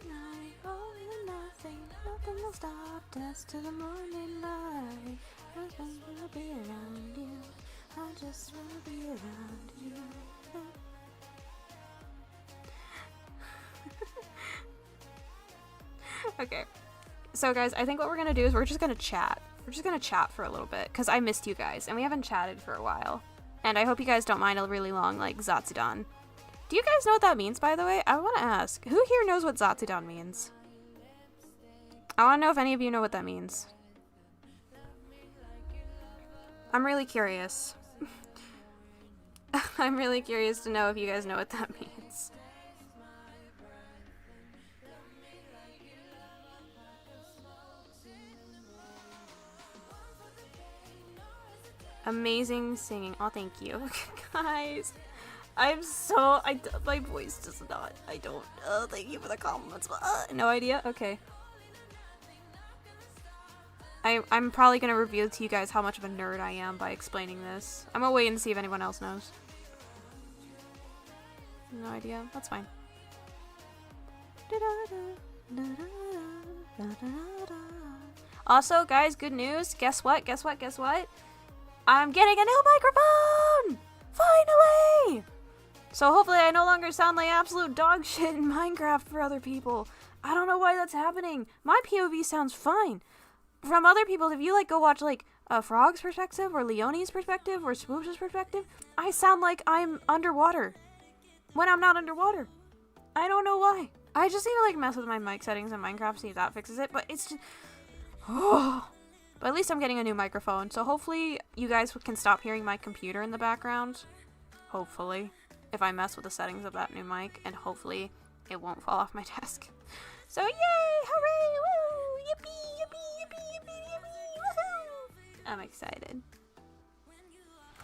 Night, all or nothing. Nothing will stop us till the morning light. I just wanna be around you. I just wanna be around you. Okay, so guys, I think what we're gonna do is we're just gonna chat. We're just gonna chat for a little bit, because I missed you guys, and we haven't chatted for a while. And I hope you guys don't mind a really long, like, Zatsudan. Do you guys know what that means, by the way? I want to ask, who here knows what Zatsudan means? I want to know if any of you know what that means. I'm really curious. I'm really curious to know if you guys know what that means. Amazing singing. Oh, thank you. Guys, my voice does not, thank you for the compliments, but, no idea? Okay. I'm probably gonna reveal to you guys how much of a nerd I am by explaining this. I'm gonna wait and see if anyone else knows. No idea. That's fine. Also, guys, good news. Guess what? Guess what? Guess what? I'm getting a new microphone! Finally! So hopefully I no longer sound like absolute dog shit in Minecraft for other people. I don't know why that's happening. My POV sounds fine. From other people, if you like go watch like a Frog's perspective or Leonie's perspective or Swoop's perspective, I sound like I'm underwater when I'm not underwater. I don't know why. I just need to like mess with my mic settings in Minecraft, see if that fixes it, but it's just... But at least I'm getting a new microphone, so hopefully you guys can stop hearing my computer in the background. Hopefully. If I mess with the settings of that new mic, and hopefully it won't fall off my desk. So yay! Hooray! Woo! Yippee! Yippee! Yippee! Yippee! Yippee! Woohoo! I'm excited.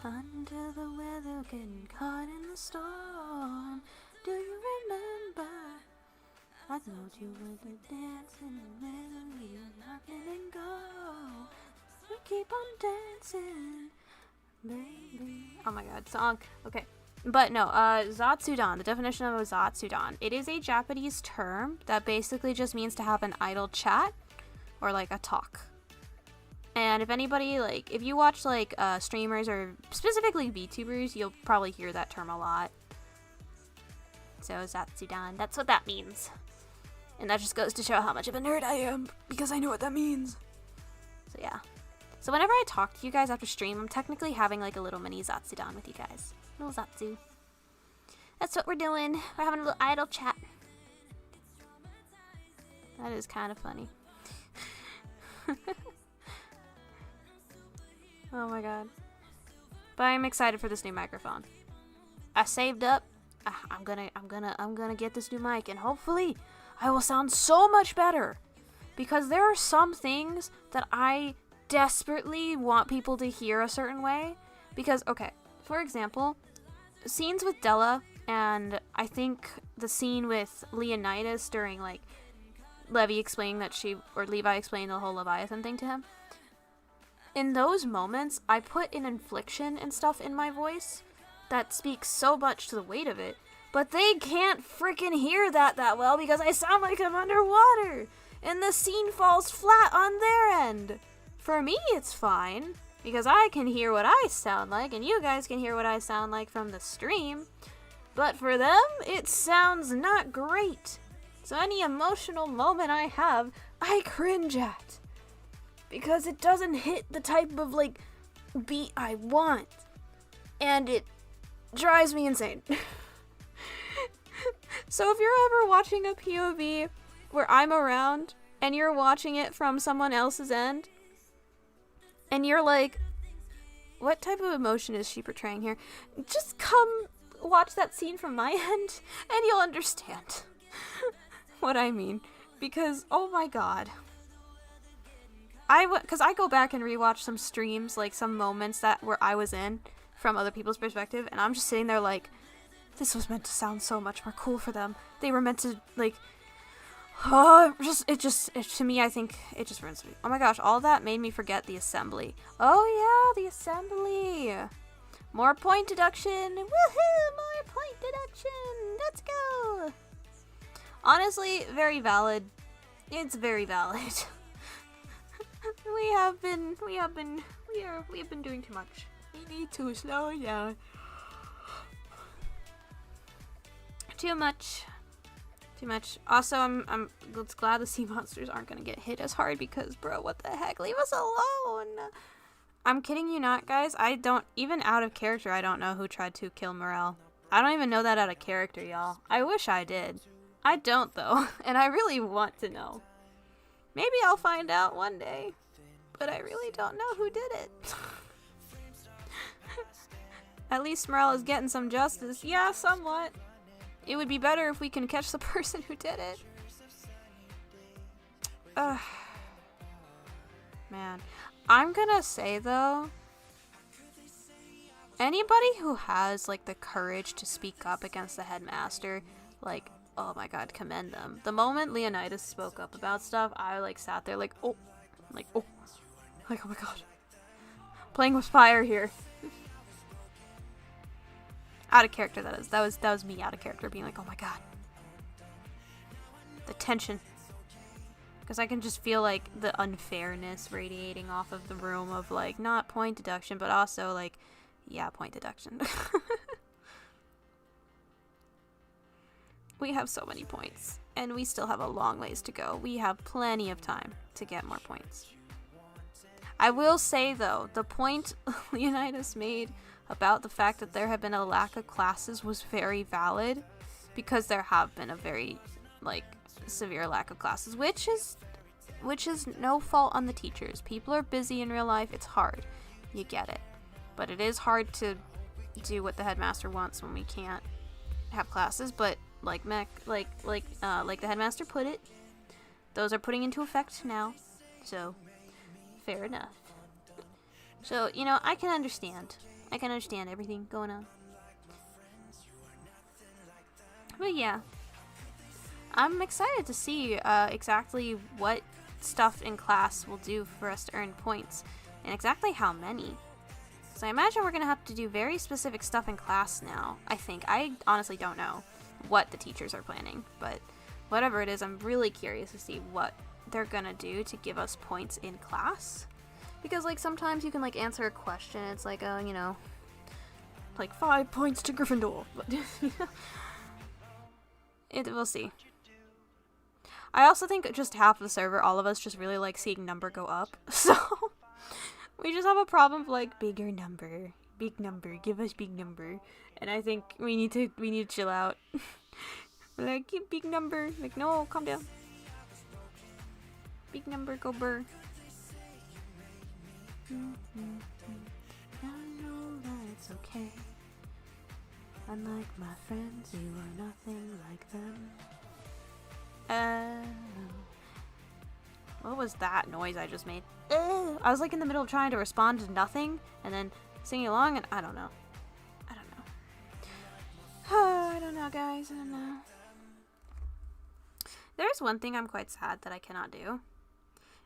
Under the weather, getting caught in the storm. Do you remember? I told you when to dance in the middle, you're not letting go. We keep on dancing, baby. Oh my god, song. Okay. But no, Zatsudan, the definition of a Zatsudan. It is a Japanese term that basically just means to have an idle chat or like a talk. And if anybody, like, if you watch like streamers or specifically VTubers, you'll probably hear that term a lot. So Zatsudan, that's what that means. And that just goes to show how much of a nerd I am, because I know what that means. So yeah. So whenever I talk to you guys after stream, I'm technically having like a little mini Zatsudan with you guys. Little Zatsu. That's what we're doing. We're having a little idle chat. That is kind of funny. Oh my god. But I'm excited for this new microphone. I saved up. I'm gonna get this new mic, and hopefully I will sound so much better. Because there are some things that I desperately want people to hear a certain way. Because, okay, for example, scenes with Della, and I think the scene with Leonidas during, like, Levi explaining the whole Leviathan thing to him. In those moments, I put an inflection and stuff in my voice that speaks so much to the weight of it, but they can't freaking hear that well because I sound like I'm underwater, and the scene falls flat on their end. For me, it's fine, because I can hear what I sound like, and you guys can hear what I sound like from the stream, but for them, it sounds not great. So any emotional moment I have, I cringe at. Because it doesn't hit the type of, like, beat I want. And it drives me insane. So if you're ever watching a POV where I'm around, and you're watching it from someone else's end, and you're like, what type of emotion is she portraying here? Just come watch that scene from my end, and you'll understand what I mean. Because, oh my god. Because I go back and rewatch some streams, like some moments where I was in from other people's perspective, and I'm just sitting there like, this was meant to sound so much more cool for them. They were meant to, like, to me, I think it just ruins me. Oh my gosh, all that made me forget the assembly. Oh yeah, the assembly. More point deduction. Woohoo, more point deduction. Let's go. Honestly, very valid. It's very valid. We have been doing too much. We need to slow down. Too much. Also, I'm glad the sea monsters aren't gonna get hit as hard because, bro, what the heck? Leave us alone. I'm kidding you not, guys. I don't, even out of character, I don't know who tried to kill Morel. I don't even know that out of character, y'all. I wish I did. I don't, though, and I really want to know. Maybe I'll find out one day, but I really don't know who did it. At least Morel is getting some justice. Yeah, somewhat. It would be better if we can catch the person who did it. Man. I'm gonna say, though, anybody who has, like, the courage to speak up against the headmaster, like, oh my god, commend them. The moment Leonidas spoke up about stuff, I, like, sat there like, oh my god. Playing with fire here. Out of character, that is. That was me out of character, being like, oh my god. The tension. Because I can just feel, like, the unfairness radiating off of the room of, like, not point deduction, but also, like, yeah, point deduction. We have so many points, and we still have a long ways to go. We have plenty of time to get more points. I will say, though, the point Leonidas made about the fact that there have been a lack of classes was very valid, because there have been a very, like, severe lack of classes, which is no fault on the teachers. People are busy in real life. It's hard. You get it. But it is hard to do what the headmaster wants when we can't have classes, but like the headmaster put it, those are putting into effect now. So, fair enough. So, you know, I can understand everything going on. But yeah, I'm excited to see exactly what stuff in class will do for us to earn points, and exactly how many. So I imagine we're going to have to do very specific stuff in class now, I think. I honestly don't know what the teachers are planning, but whatever it is, I'm really curious to see what they're going to do to give us points in class. Because, like, sometimes you can, like, answer a question, it's like, oh, you know, like 5 points to Gryffindor. But we'll see. I also think just half of the server, all of us just really like seeing number go up. So we just have a problem of, like, bigger number, big number, give us big number. And I think we need to chill out. Like, big number, like, no, calm down. Big number, go burr. it's okay. Unlike my friends, you are nothing like them. What was that noise I just made? I was like in the middle of trying to respond to nothing and then singing along, and I don't know. I don't know, guys. I don't know. There's one thing I'm quite sad that I cannot do.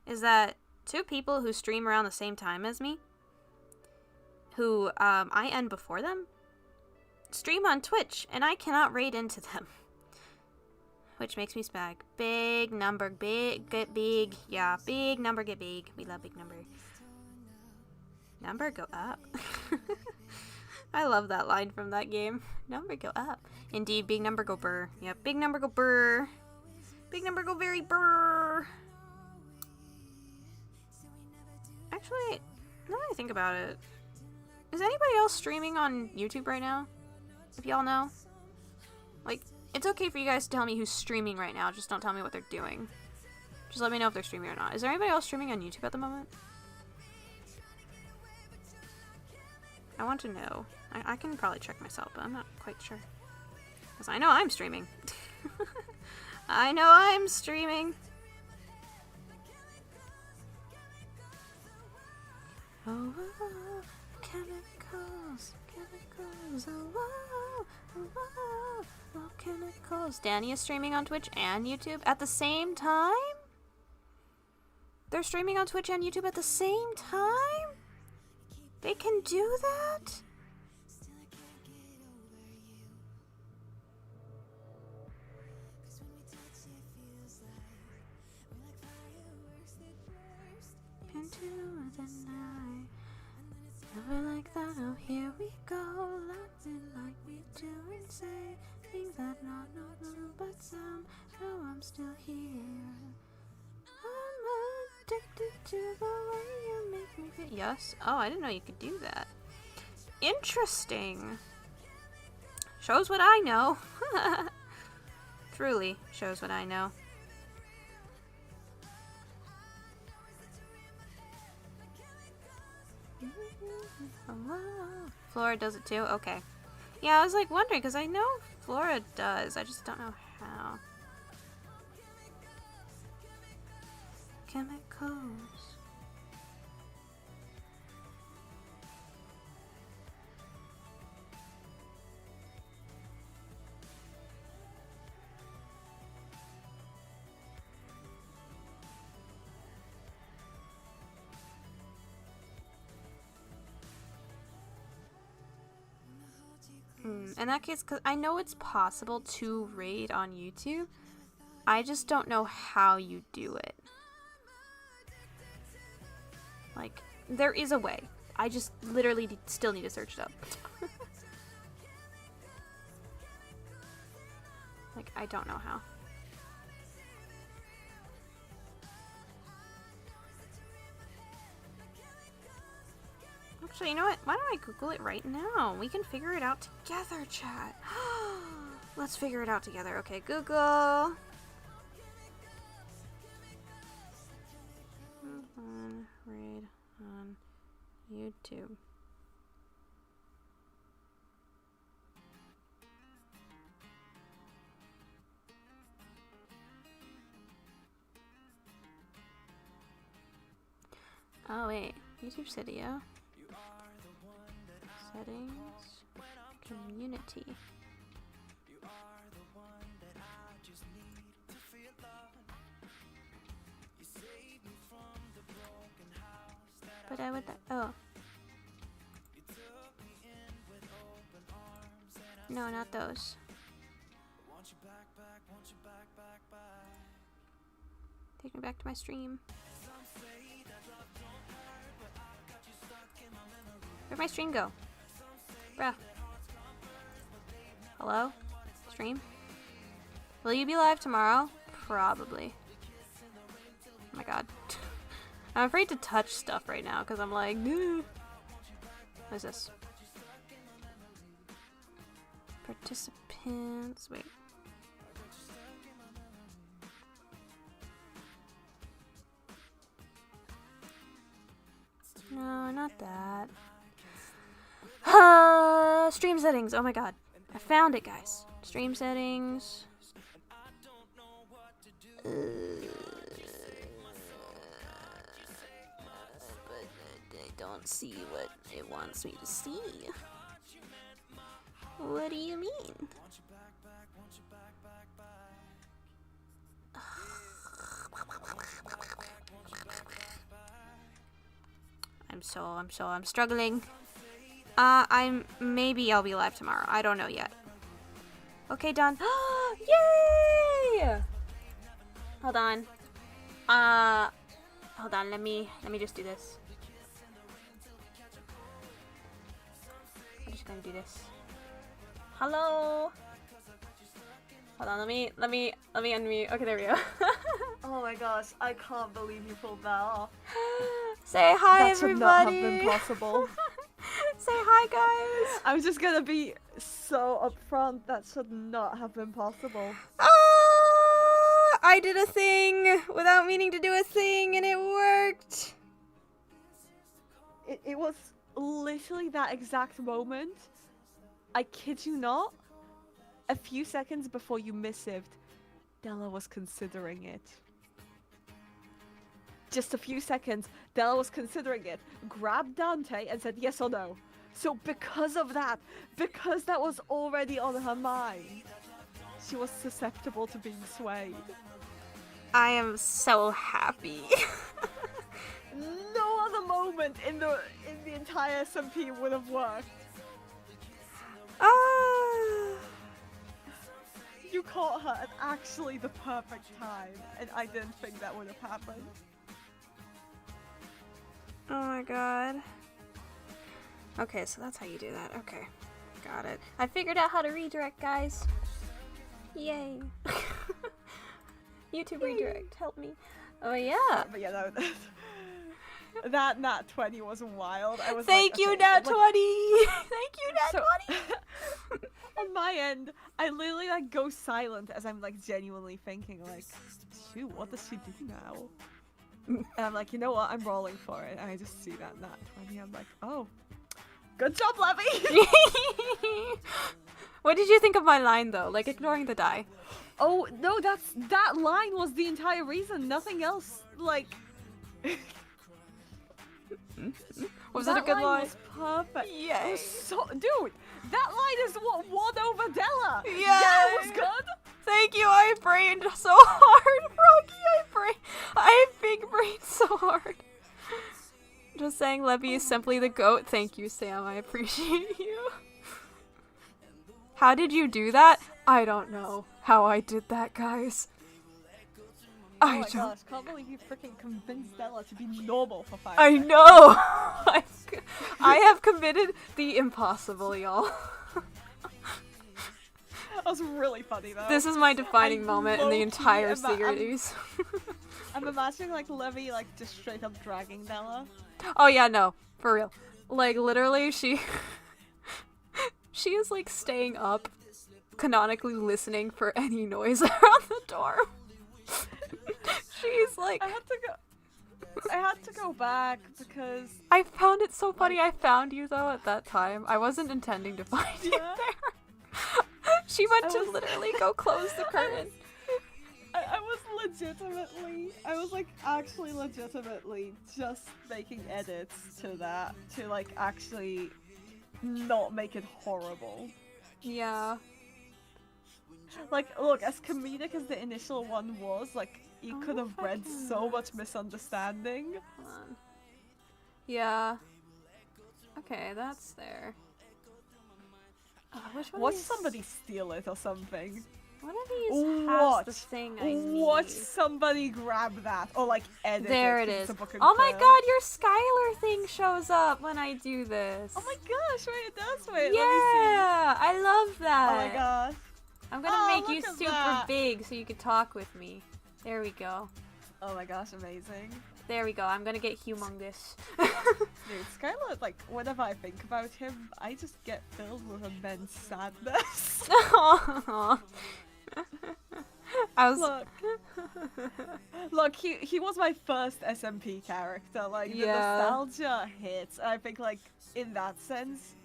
Is that two people who stream around the same time as me, who I end before them, stream on Twitch, and I cannot raid into them. Which makes me spag. Big number, big, get big. Yeah, big number, get big. We love big number. Number, go up. I love that line from that game. Number, go up. Indeed, big number, go burr. Yep, big number, go burr. Big number, go very burr. Actually, now that I think about it, is anybody else streaming on YouTube right now? If y'all know. Like, it's okay for you guys to tell me who's streaming right now, just don't tell me what they're doing. Just let me know if they're streaming or not. Is there anybody else streaming on YouTube at the moment? I want to know. I can probably check myself, but I'm not quite sure. Because I know I'm streaming. I know I'm streaming. Oh, oh, chemicals, chemicals, oh, oh, oh, oh, chemicals. Danny is streaming on Twitch and YouTube at the same time? They're streaming on Twitch and YouTube at the same time? They can do that? Into the night. Never like that, oh here we go. Laughing like we do and say things that not true, but somehow I'm still here. I'm addicted to the way you make me feel. Yes? Oh, I didn't know you could do that. Interesting. Shows what I know. Truly shows what I know. Flora does it too? Okay. Yeah, I was like wondering because I know Flora does. I just don't know how. Chemicals. In that case, because I know it's possible to raid on YouTube, I just don't know how you do it. Like, there is a way. I just literally still need to search it up. Like, I don't know how. Actually, you know what? Why don't I Google it right now? We can figure it out together, chat. Let's figure it out together. Okay, Google. Raid on YouTube. Oh wait, YouTube Studio. Settings, community. But I would, oh. No, not those. Take me back to my stream. Where'd my stream go? Bruh. Hello? Stream? Will you be live tomorrow? Probably. Oh my god. I'm afraid to touch stuff right now because I'm like, no. What is this? Participants. Wait. No, not that. Stream settings. Oh my god. I found it, guys. Stream settings. But I don't see what it wants me to see. What do you mean? I'm struggling. Maybe I'll be live tomorrow. I don't know yet. Okay, done. Yay! Hold on. Hold on. Let me just do this. I'm just gonna do this. Hello. Hold on. Let me unmute. Okay, there we go. Oh my gosh, I can't believe you pulled that off. Say hi, that should everybody. not have been possible. Say hi, guys. I'm just gonna be so upfront. That should not have been possible. I did a thing without meaning to do a thing, and it worked. It was literally that exact moment. I kid you not. A few seconds before you missived, Della was considering it. Just a few seconds, Della was considering it, grabbed Dante and said yes or no. So because of that, because that was already on her mind, she was susceptible to being swayed. I am so happy. No other moment in the entire SMP would have worked. You caught her at actually the perfect time, and I didn't think that would have happened. Oh my god. Okay, so that's how you do that. Okay, got it. I figured out how to redirect, guys. Yay. YouTube redirect, help me. Oh yeah. But yeah, no, that Nat 20 was wild. I was Thank like, you, okay, Nat 20! like... Thank you, Nat 20! On my end, I literally like go silent as I'm like genuinely thinking like, shoot, what does she do now? And I'm like, you know what, I'm rolling for it. And I just see that Nat 20, I'm like, oh, good job, Levy! What did you think of my line though? Like ignoring the die. Oh, no, that line was the entire reason, nothing else, like... Was it a good line? Was perfect. Yay. It was so, dude, that line is what won over Della. Yes. Yeah, it was good. Thank you. I brained so hard, Rocky. I big brained so hard. Just saying, Levy is simply the GOAT. Thank you, Sam. I appreciate you. How did you do that? I don't know how I did that, guys. Oh my gosh, can't believe you freaking convinced Della to be normal for 5 I seconds. know! I have committed the impossible, y'all. That was really funny though. This is my defining moment in the entire series. I'm imagining like Levy like just straight up dragging Della. Oh yeah, no. For real. Like literally she is like staying up, canonically listening for any noise around the door. She's like I had to go back because I found it so funny. I found you though at that time. I wasn't intending to find you there. She went to literally go close the curtain. I was like actually legitimately just making edits to that to like actually not make it horrible. Yeah. Like, look, as comedic as the initial one was, like, you could have read so much misunderstanding. Hold on. Yeah. Okay, that's there. Watch somebody steal it or something. One of these has the thing I need. Watch somebody grab that or like edit there it. It is. Oh my god, your Skylar thing shows up when I do this. Oh my gosh, wait, it does. Wait, yeah, let me see. I love that. Oh my gosh. I'm gonna make you super big so you can talk with me. There we go. Oh my gosh, amazing. There we go. I'm gonna get humongous. Dude, Skylar, like, whenever I think about him, I just get filled with immense sadness. I was... Look, he was my first SMP character. Like, the nostalgia hits. I think, like, in that sense.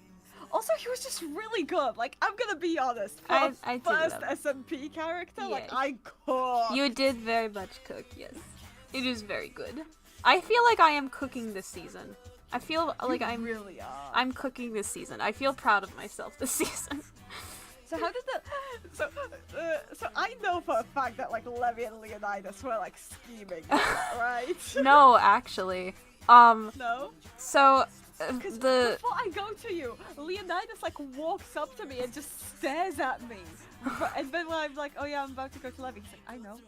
Also, he was just really good. Like, I'm gonna be honest. For I a did first love- SMP character, like, Yeah. I cooked. You did very much cook, yes. It is very good. I feel like I am cooking this season. I feel like I'm really are. I'm cooking this season. I feel proud of myself this season. So how did the so I know for a fact that like Levy and Leonidas were like scheming, right? No, actually. No. So Because the before I go to you, Leonidas like walks up to me and just stares at me. And then when I'm like, oh yeah, I'm about to go to Levy, he's like, I know.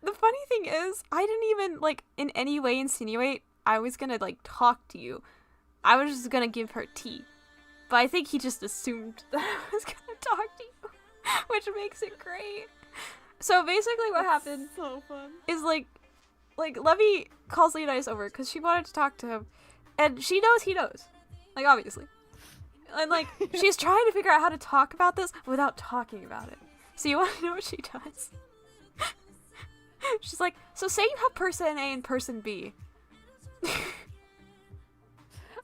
The funny thing is, I didn't even like in any way insinuate I was gonna like talk to you. I was just gonna give her tea. But I think he just assumed that I was gonna talk to you, which makes it great. So basically what happened so fun. is like Levy calls Leonidas over because she wanted to talk to him, and she knows he knows, like obviously, and like she's trying to figure out how to talk about this without talking about it. So you want to know what she does? She's like, so say you have person A and person B.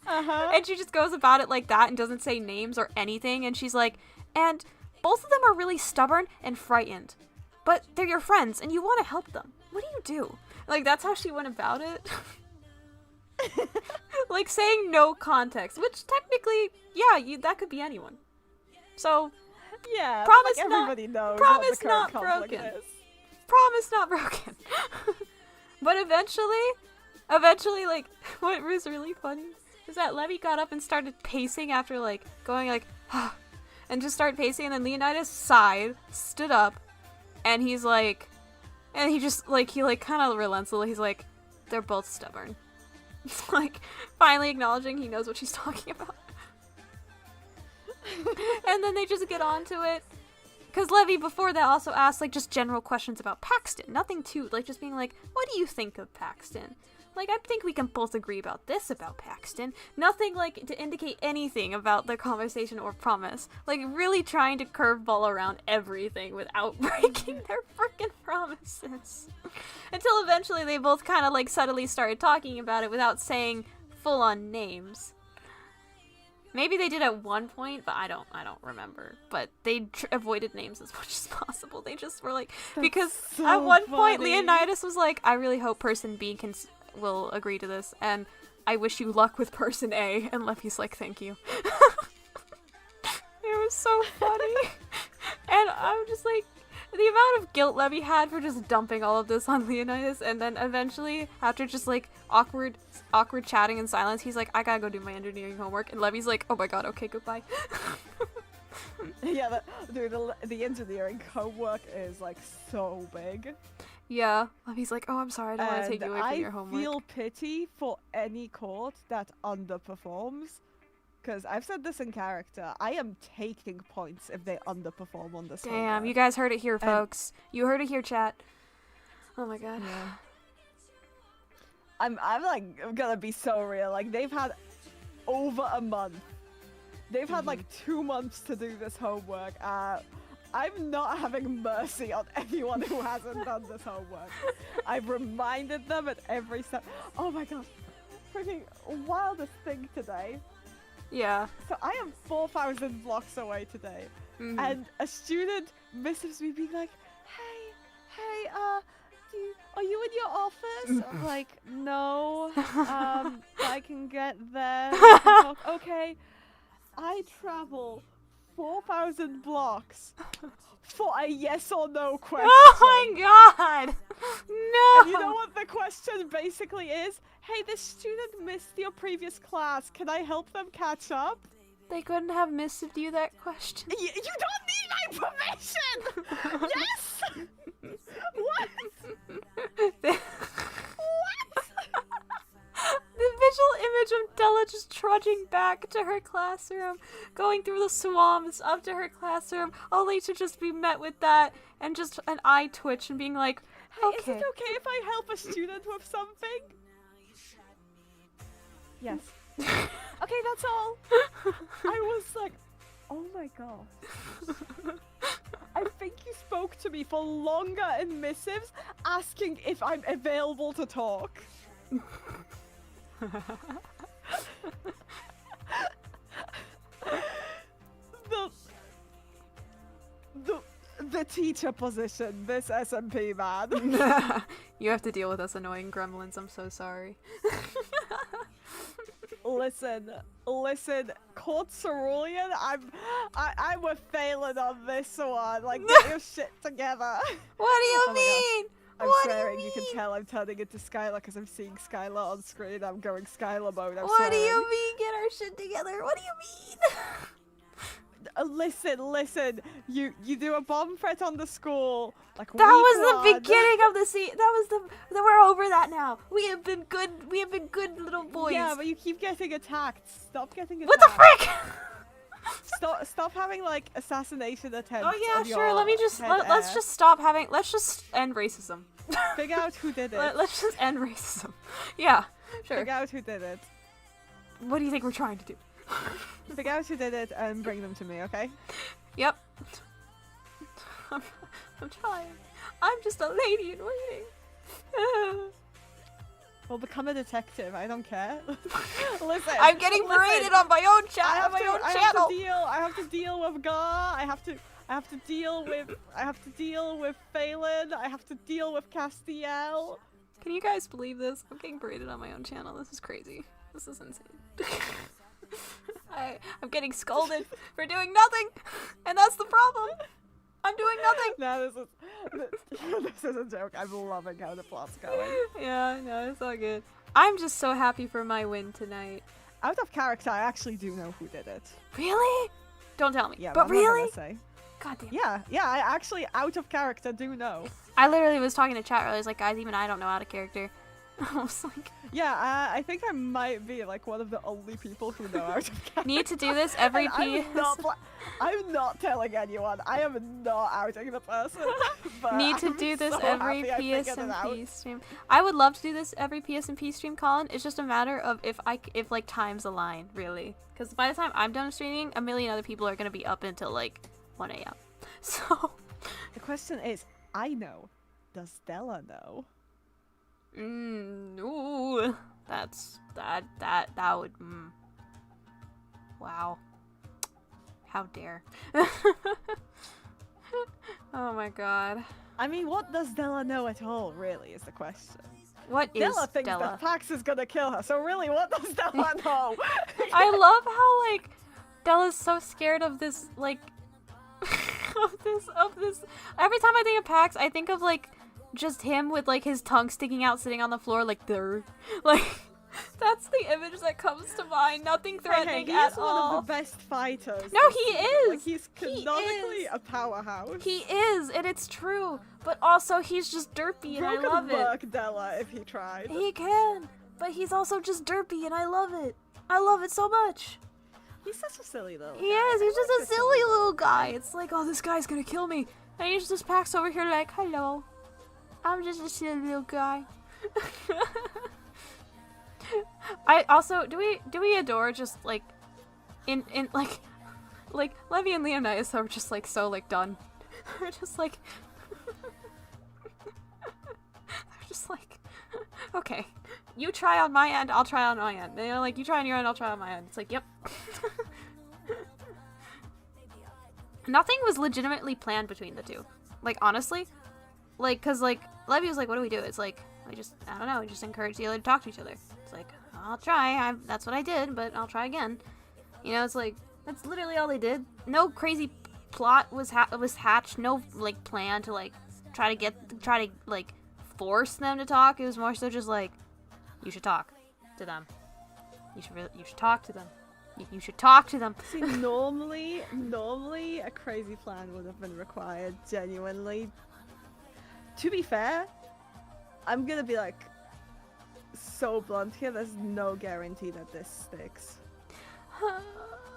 And she just goes about it like that and doesn't say names or anything, and she's like, and both of them are really stubborn and frightened, but they're your friends and you want to help them. What do you do? Like, that's how she went about it. Like, saying no context, which technically, yeah, that could be anyone. So, yeah, promise like everybody knows promise what the current not conflict broken. is. Promise not broken. But eventually, like, what was really funny is that Levy got up and started pacing after, like, going, like, and just started pacing, and then Leonidas sighed, stood up, and he's like, and he just, like, he, like, kind of relents a little. He's like, they're both stubborn. It's like, finally acknowledging he knows what she's talking about. And then they just get on to it. Because Levy, before that, also asked, like, just general questions about Paxton. Nothing too, like, just being like, what do you think of Paxton? Like, I think we can both agree about this about Paxton. Nothing, like, to indicate anything about their conversation or promise. Like, really trying to curveball around everything without breaking their freaking promises. Until eventually they both kind of, like, subtly started talking about it without saying full-on names. Maybe they did at one point, but I don't remember. But they avoided names as much as possible. They just were like, because so at one point funny. Leonidas was like, I really hope person B will agree to this, and I wish you luck with person A. And Levy's like, thank you. It was so funny. And I'm just like, the amount of guilt Levy had for just dumping all of this on Leonidas, and then eventually, after just like awkward chatting and silence, he's like, I gotta go do my engineering homework, and Levy's like, oh my god, okay, goodbye. Yeah, the engineering homework is like so big. Yeah, Levy's like, oh, I'm sorry, I don't want to take you away from your I homework. feel pity for any court that underperforms. Because I've said this in character, I am taking points if they underperform on this. Damn, you guys heard it here, folks. You heard it here, chat. Oh my god. Yeah. I'm gonna be so real. Like, they've had over a month. They've had like 2 months to do this homework. I'm not having mercy on anyone who hasn't done this homework. I've reminded them at every step. Oh my god. Freaking wildest thing today. Yeah. So I am 4,000 blocks away today, and a student messages me being like, "Hey, are you in your office?" I'm like, "No, I can get there." Okay, I travel 4,000 blocks for a yes or no question. Oh my god! No! And you know what the question basically is? Hey, this student missed your previous class. Can I help them catch up? They couldn't have missed you that question. You don't need my permission! Yes! What? What? The visual image of Della just trudging back to her classroom, going through the swamps up to her classroom, only to just be met with that and just an eye twitch and being like, okay. Is it okay if I help a student with something? Yes. Okay, that's all. I was like, oh my god. I think you spoke to me for longer in missives, asking if I'm available to talk. The teacher position, this SMP man. You have to deal with us annoying gremlins, I'm so sorry. Listen, Courts Cerulean, I'm with Falean on this one. Like, get your shit together. What do you mean? I'm What swearing, do you can tell I'm turning into Skylar because I'm seeing Skylar on screen. I'm going Skylar mode. What do you mean, get our shit together? What do you mean? Listen, you do a bomb threat on the school. Like that was the beginning of the scene. We're over that now. We have been good little boys. Yeah, but you keep getting attacked. Stop getting attacked. What the frick? Stop having like assassination attempts. Oh yeah, on sure. your Let me just head let's heir. just stop having. Let's just end racism. Figure out who did it. Let's just end racism. Yeah, sure. Figure out who did it. What do you think we're trying to do? Figure out who did it and bring them to me, okay? Yep. I'm trying. I'm just a lady in waiting. Well, become a detective. I don't care. Listen. I'm getting berated on my own channel. I I have to deal with Gar. I have to deal with Phelan. I have to deal with Castiel. Can you guys believe this? I'm getting berated on my own channel. This is crazy. This is insane. I'm getting scolded for doing nothing, and that's the problem. I'm doing nothing. No, this is a joke. I'm loving how the plot's going. Yeah, no, it's all good. I'm just so happy for my win tonight. Out of character, I actually do know who did it. Really? Don't tell me. Yeah, but I'm not really? gonna say. God damn. Yeah, I actually, out of character, do know. I literally was talking to chat earlier. I was like, guys, even I don't know out of character. I was like... Yeah, I think I might be like one of the only people who know out of character. Need to do this every PS. I'm not telling anyone. I am not outing the person. Need to do this every PSMP stream. I would love to do this every PSMP stream, Colin. It's just a matter of if like times align, really. Because by the time I'm done streaming, a million other people are gonna be up until like 1 a.m. So the question is, I know. Does Stella know? Ooh, that would. Wow. How dare. Oh my god. I mean, what does Della know at all, really, is the question. What is Della thinks Della? that Pax is gonna kill her, so really, what does Della know? I love how, like, Della's so scared of this, like, of this. Every time I think of Pax, I think of, like, just him with, like, his tongue sticking out, sitting on the floor, like, there. Like, that's the image that comes to mind. Nothing threatening at all. He's one of the best fighters. No, he is. Like, he's canonically a powerhouse. He is, and it's true. But also, he's just derpy, and I love it. Work Della if he tried. He can, but he's also just derpy, and I love it. I love it so much. He's such a silly little guy. He is. He's just a silly little guy. It's like, oh, this guy's gonna kill me. And he's just Pax over here like, hello. I'm just a silly little guy. I also, do we adore just like, in like Levy and Leonidas are just like so like done. They're just like, they're just like, okay, you try on my end, I'll try on my end. You know, like you try on your end, I'll try on my end. It's like, yep. Nothing was legitimately planned between the two. Like honestly, like cause like Levy was like, what do we do? It's like I don't know. We just encourage the other to talk to each other. It's like, I'll try. That's what I did, but I'll try again. You know, it's like, that's literally all they did. No crazy plot was hatched. No, like, plan to, like, try to, like, force them to talk. It was more so just, like, you should talk to them. You should talk to them. You should talk to them. See, normally, a crazy plan would have been required, genuinely. To be fair, I'm gonna be like so blunt here, there's no guarantee that this sticks.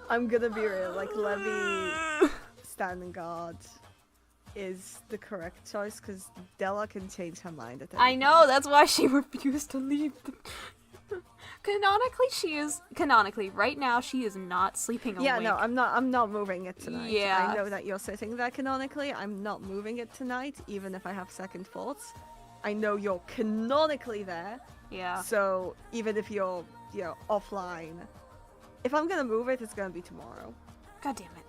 I'm gonna be real, like Levy standing guard is the correct choice because Della can change her mind at any I know, that's why she refused to leave. Canonically, right now, she is not sleeping awake. Yeah, no, I'm not moving it tonight. Yeah. I know that you're sitting there canonically. I'm not moving it tonight, even if I have second thoughts. I know you're canonically there. Yeah. So even if you're, offline, if I'm gonna move it, it's gonna be tomorrow. God damn it.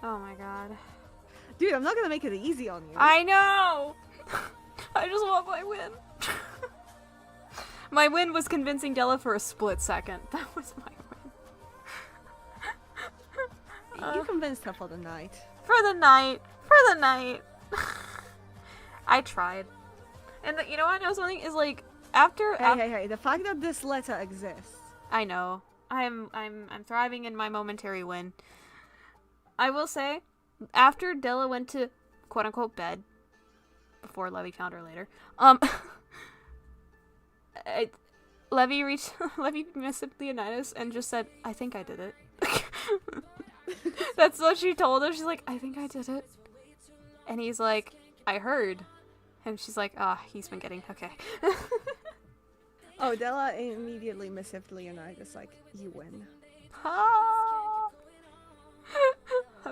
Oh my god. Dude, I'm not gonna make it easy on you. I know! I just want my win. My win was convincing Della for a split second. That was my win. You convinced her for the night. For the night. I tried. And you know what? I know something is like after. Hey! The fact that this letter exists. I know. I'm thriving in my momentary win. I will say, after Della went to quote unquote bed, before Levy found her later, Levy messaged Leonidas and just said, "I think I did it." That's what she told him. She's like, "I think I did it," and he's like, "I heard," and she's like, he's been getting okay." Oh, Della immediately messaged Leonidas like, "You win."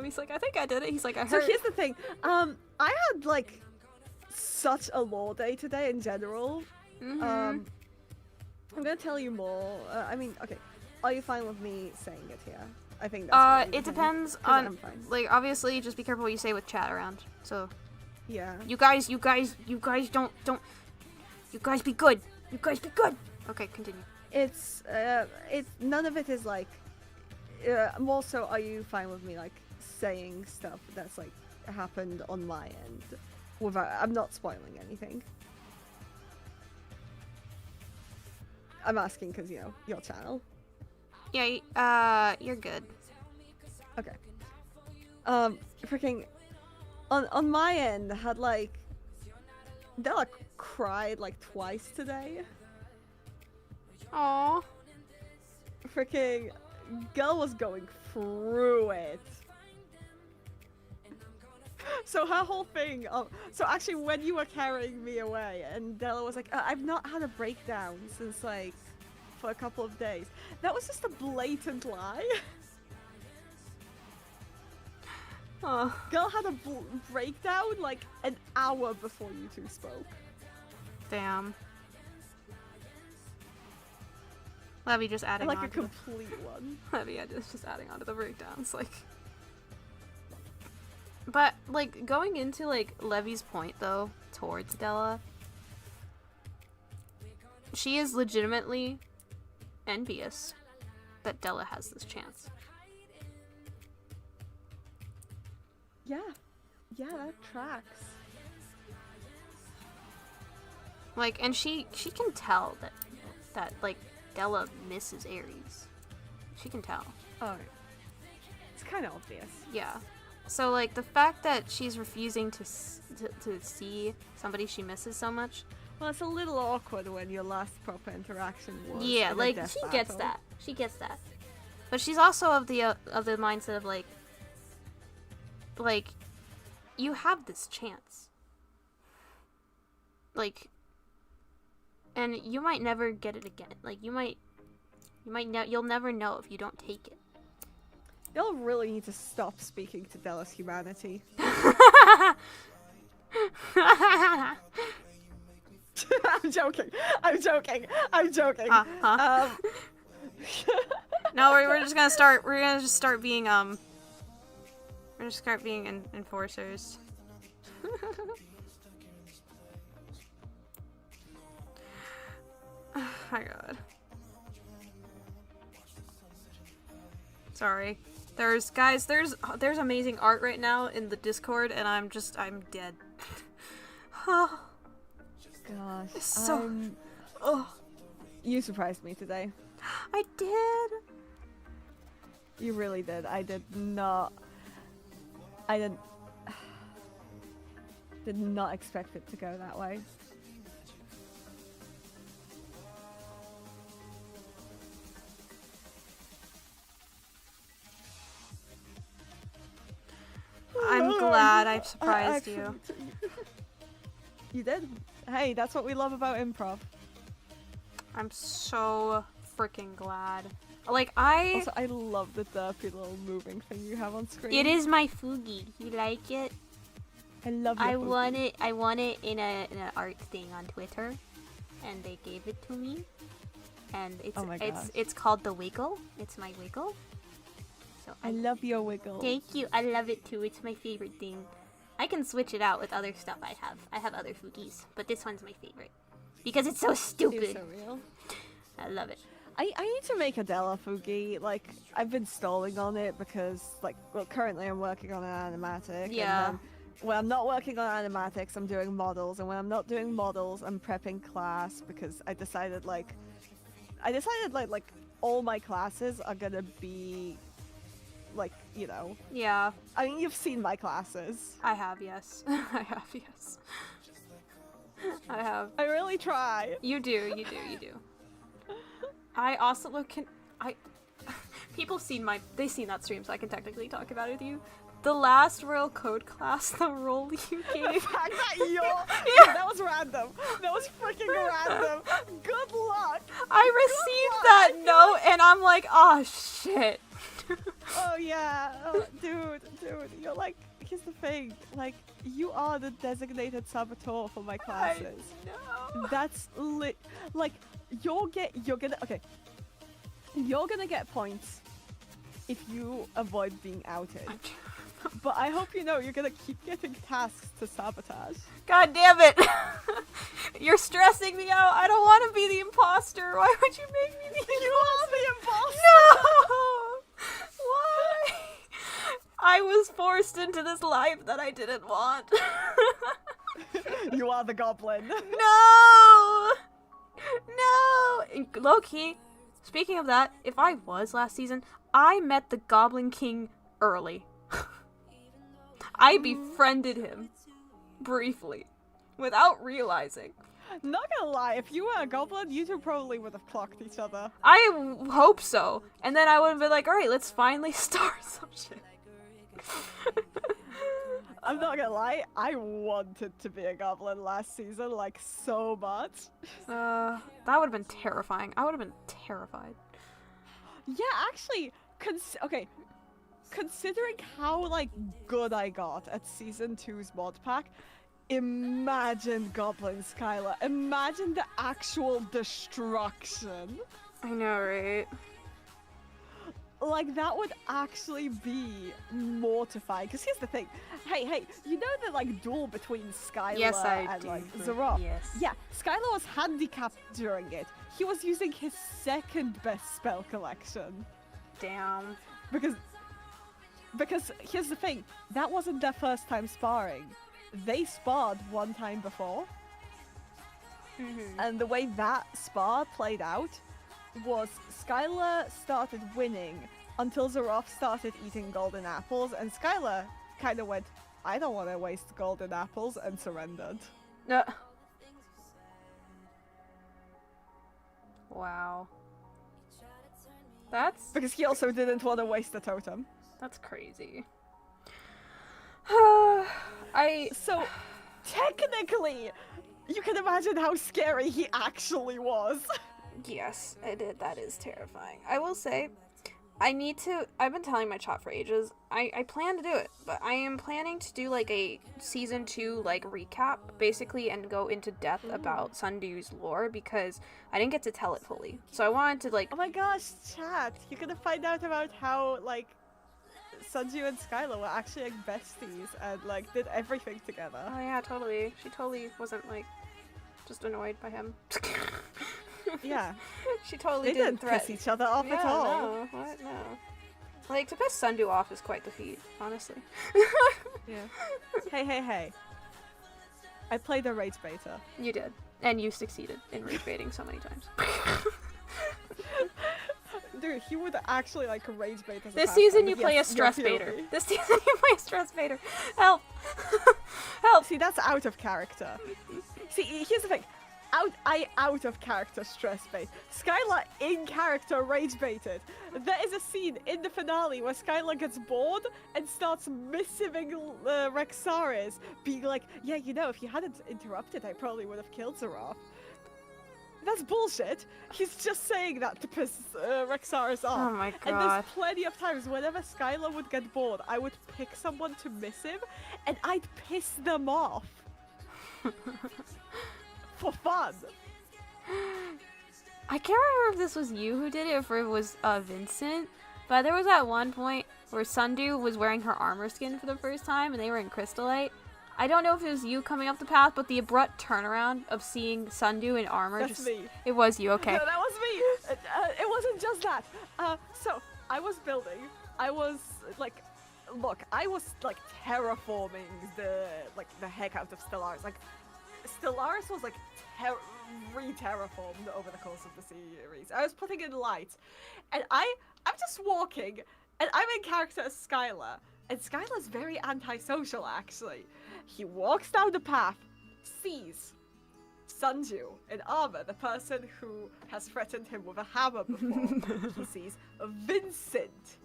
He's like, "I think I did it." He's like, "I heard." So here's the thing. I had like such a lore day today in general. Mm-hmm. I'm gonna tell you more. Okay. Are you fine with me saying it here? I think that's it depends on, like, obviously, just be careful what you say with chat around. So, yeah. You guys don't. You guys be good. You guys be good. Okay, continue. It's none of it is like. More so, are you fine with me like saying stuff that's like happened on my end, without I'm not spoiling anything. I'm asking because your channel. Yeah, you're good. Okay. Freaking, on my end, had like, Della cried like twice today. Aww. Freaking, girl was going through it. So her whole thing, so actually when you were carrying me away and Della was like, I've not had a breakdown since like, for a couple of days. That was just a blatant lie. Girl had a breakdown like an hour before you two spoke. Damn. Levy just adding like on a to complete one. Levy just adding on to the breakdowns, like. But like going into like Levy's point though towards Della, she is legitimately envious that Della has this chance. Yeah, that tracks. Like, and she can tell that like Della misses Ares. She can tell. Oh, it's kind of obvious. Yeah. So like the fact that she's refusing to see somebody she misses so much. Well, it's a little awkward when your last proper interaction was. Yeah, like she gets that. She gets that. But she's also of the mindset of like you have this chance. Like, and you might never get it again. Like you'll never know if you don't take it. They'll really need to stop speaking to Della's humanity. I'm joking. No, we're just gonna start. We're gonna just start being enforcers. Oh my god. Sorry. There's amazing art right now in the Discord, and I'm dead. Oh. Gosh. It's so. You surprised me today. I did. You really did. I did not expect it to go that way. I'm glad I surprised you. You did. Hey, that's what we love about improv. I'm so freaking glad. Like, I love the derpy little moving thing you have on screen. It is my Fugi. You like it? I love your Fugi. I want it in an art thing on Twitter, and they gave it to me. And it's called the Wiggle. It's my Wiggle. So I love your Wiggle. Thank you. I love it too. It's my favorite thing. I can switch it out with other stuff I have. I have other Fugis, but this one's my favorite because it's so stupid. It's so real. I love it. I need to make a Della Fugi. Like, I've been stalling on it because, like, well, currently I'm working on an animatic. Yeah. And then when I'm not working on animatics, I'm doing models. And when I'm not doing models, I'm prepping class because I decided, like, all my classes are gonna be, like, you know. Yeah. I mean, you've seen my classes. I have, yes. I have, yes. I have. I really try. You do. I also people seen that stream, so I can technically talk about it with you. The last Royal Code class, the role you gave. The fact that that was random. That was freaking random. Good luck. I received that note, and I'm like, oh shit. Oh yeah, dude, you're like, here's the thing, like, you are the designated saboteur for my classes. No. That's like, you're gonna get points if you avoid being outed. But I hope you know you're gonna keep getting tasks to sabotage. God damn it! You're stressing me out. I don't want to be the imposter. Why would you make me the imposter? You are the imposter! No! Why? I was forced into this life that I didn't want. You are the goblin. No! Low-key, speaking of that, if I was last season, I met the Goblin King early. I befriended him briefly, without realizing. Not gonna lie, if you were a goblin, you two probably would have clocked each other. I hope so. And then I would have been like, alright, let's finally start some shit. I'm not gonna lie, I wanted to be a goblin last season, like, so much. That would have been terrifying. I would have been terrified. Yeah, actually, considering how, like, good I got at Season 2's mod pack, imagine Goblin Skylar. Imagine the actual destruction. I know, right? Like, that would actually be mortifying. Because here's the thing. Hey, you know the, like, duel between Skylar and, like, Zeroth? Yes. Yeah, Skylar was handicapped during it. He was using his second best spell collection. Damn. Because here's the thing. That wasn't their first time sparring. They sparred one time before. And the way that spar played out was Skylar started winning until Zeroth started eating golden apples, and Skylar kind of went, I don't want to waste golden apples, and surrendered. Wow. That's... Because he also didn't want to waste the totem. That's crazy. So, technically, you can imagine how scary he actually was. Yes, that is terrifying. I will say, I've been telling my chat for ages, I plan to do it, but I am planning to do, like, a Season 2, like, recap, basically, and go into depth about Sundew's lore, because I didn't get to tell it fully. So I wanted to, like... Oh my gosh, chat! You're gonna find out about how, like, Sundew and Skylar were actually, like, besties, and, like, did everything together. Oh yeah, totally. She totally wasn't, like, just annoyed by him. Yeah. She totally they didn't piss each other off at all. No, what? No. Like, to piss Sundew off is quite the feat, honestly. Yeah. Hey. I played a rage baiter. You did. And you succeeded in rage baiting so many times. Dude, he would actually, like, rage bait as a This season you play a stress baiter. This season you play a stress baiter. Help! Help! See, that's out of character. See, here's the thing. out of character stress bait. Skylar in character rage baited. There is a scene in the finale where Skylar gets bored and starts missiving Rexaris, being like, yeah, you know, if you hadn't interrupted, I probably would have killed Zerath. That's bullshit. He's just saying that to piss Rexaris off. Oh my And there's god. plenty of times whenever Skylar would get bored, I would pick someone to miss him, and I'd piss them off. For fun. I can't remember if this was you who did it or if it was Vincent, but there was at one point where Sundew was wearing her armor skin for the first time and they were in Crystallite. I don't know if it was you coming up the path, but the abrupt turnaround of seeing Sundew in armor. That's me. It was you, okay. No, that was me. It wasn't just that. So I was building. I was like, look, I was like terraforming the heck out of Stellaris. Like, Stellaris was like re-terraformed over the course of the series. I was putting in light, and I'm just walking, and I'm in character as Skylar, and Skylar's very antisocial actually. He walks down the path, sees Sundew in armor, the person who has threatened him with a hammer before. He sees Vincent,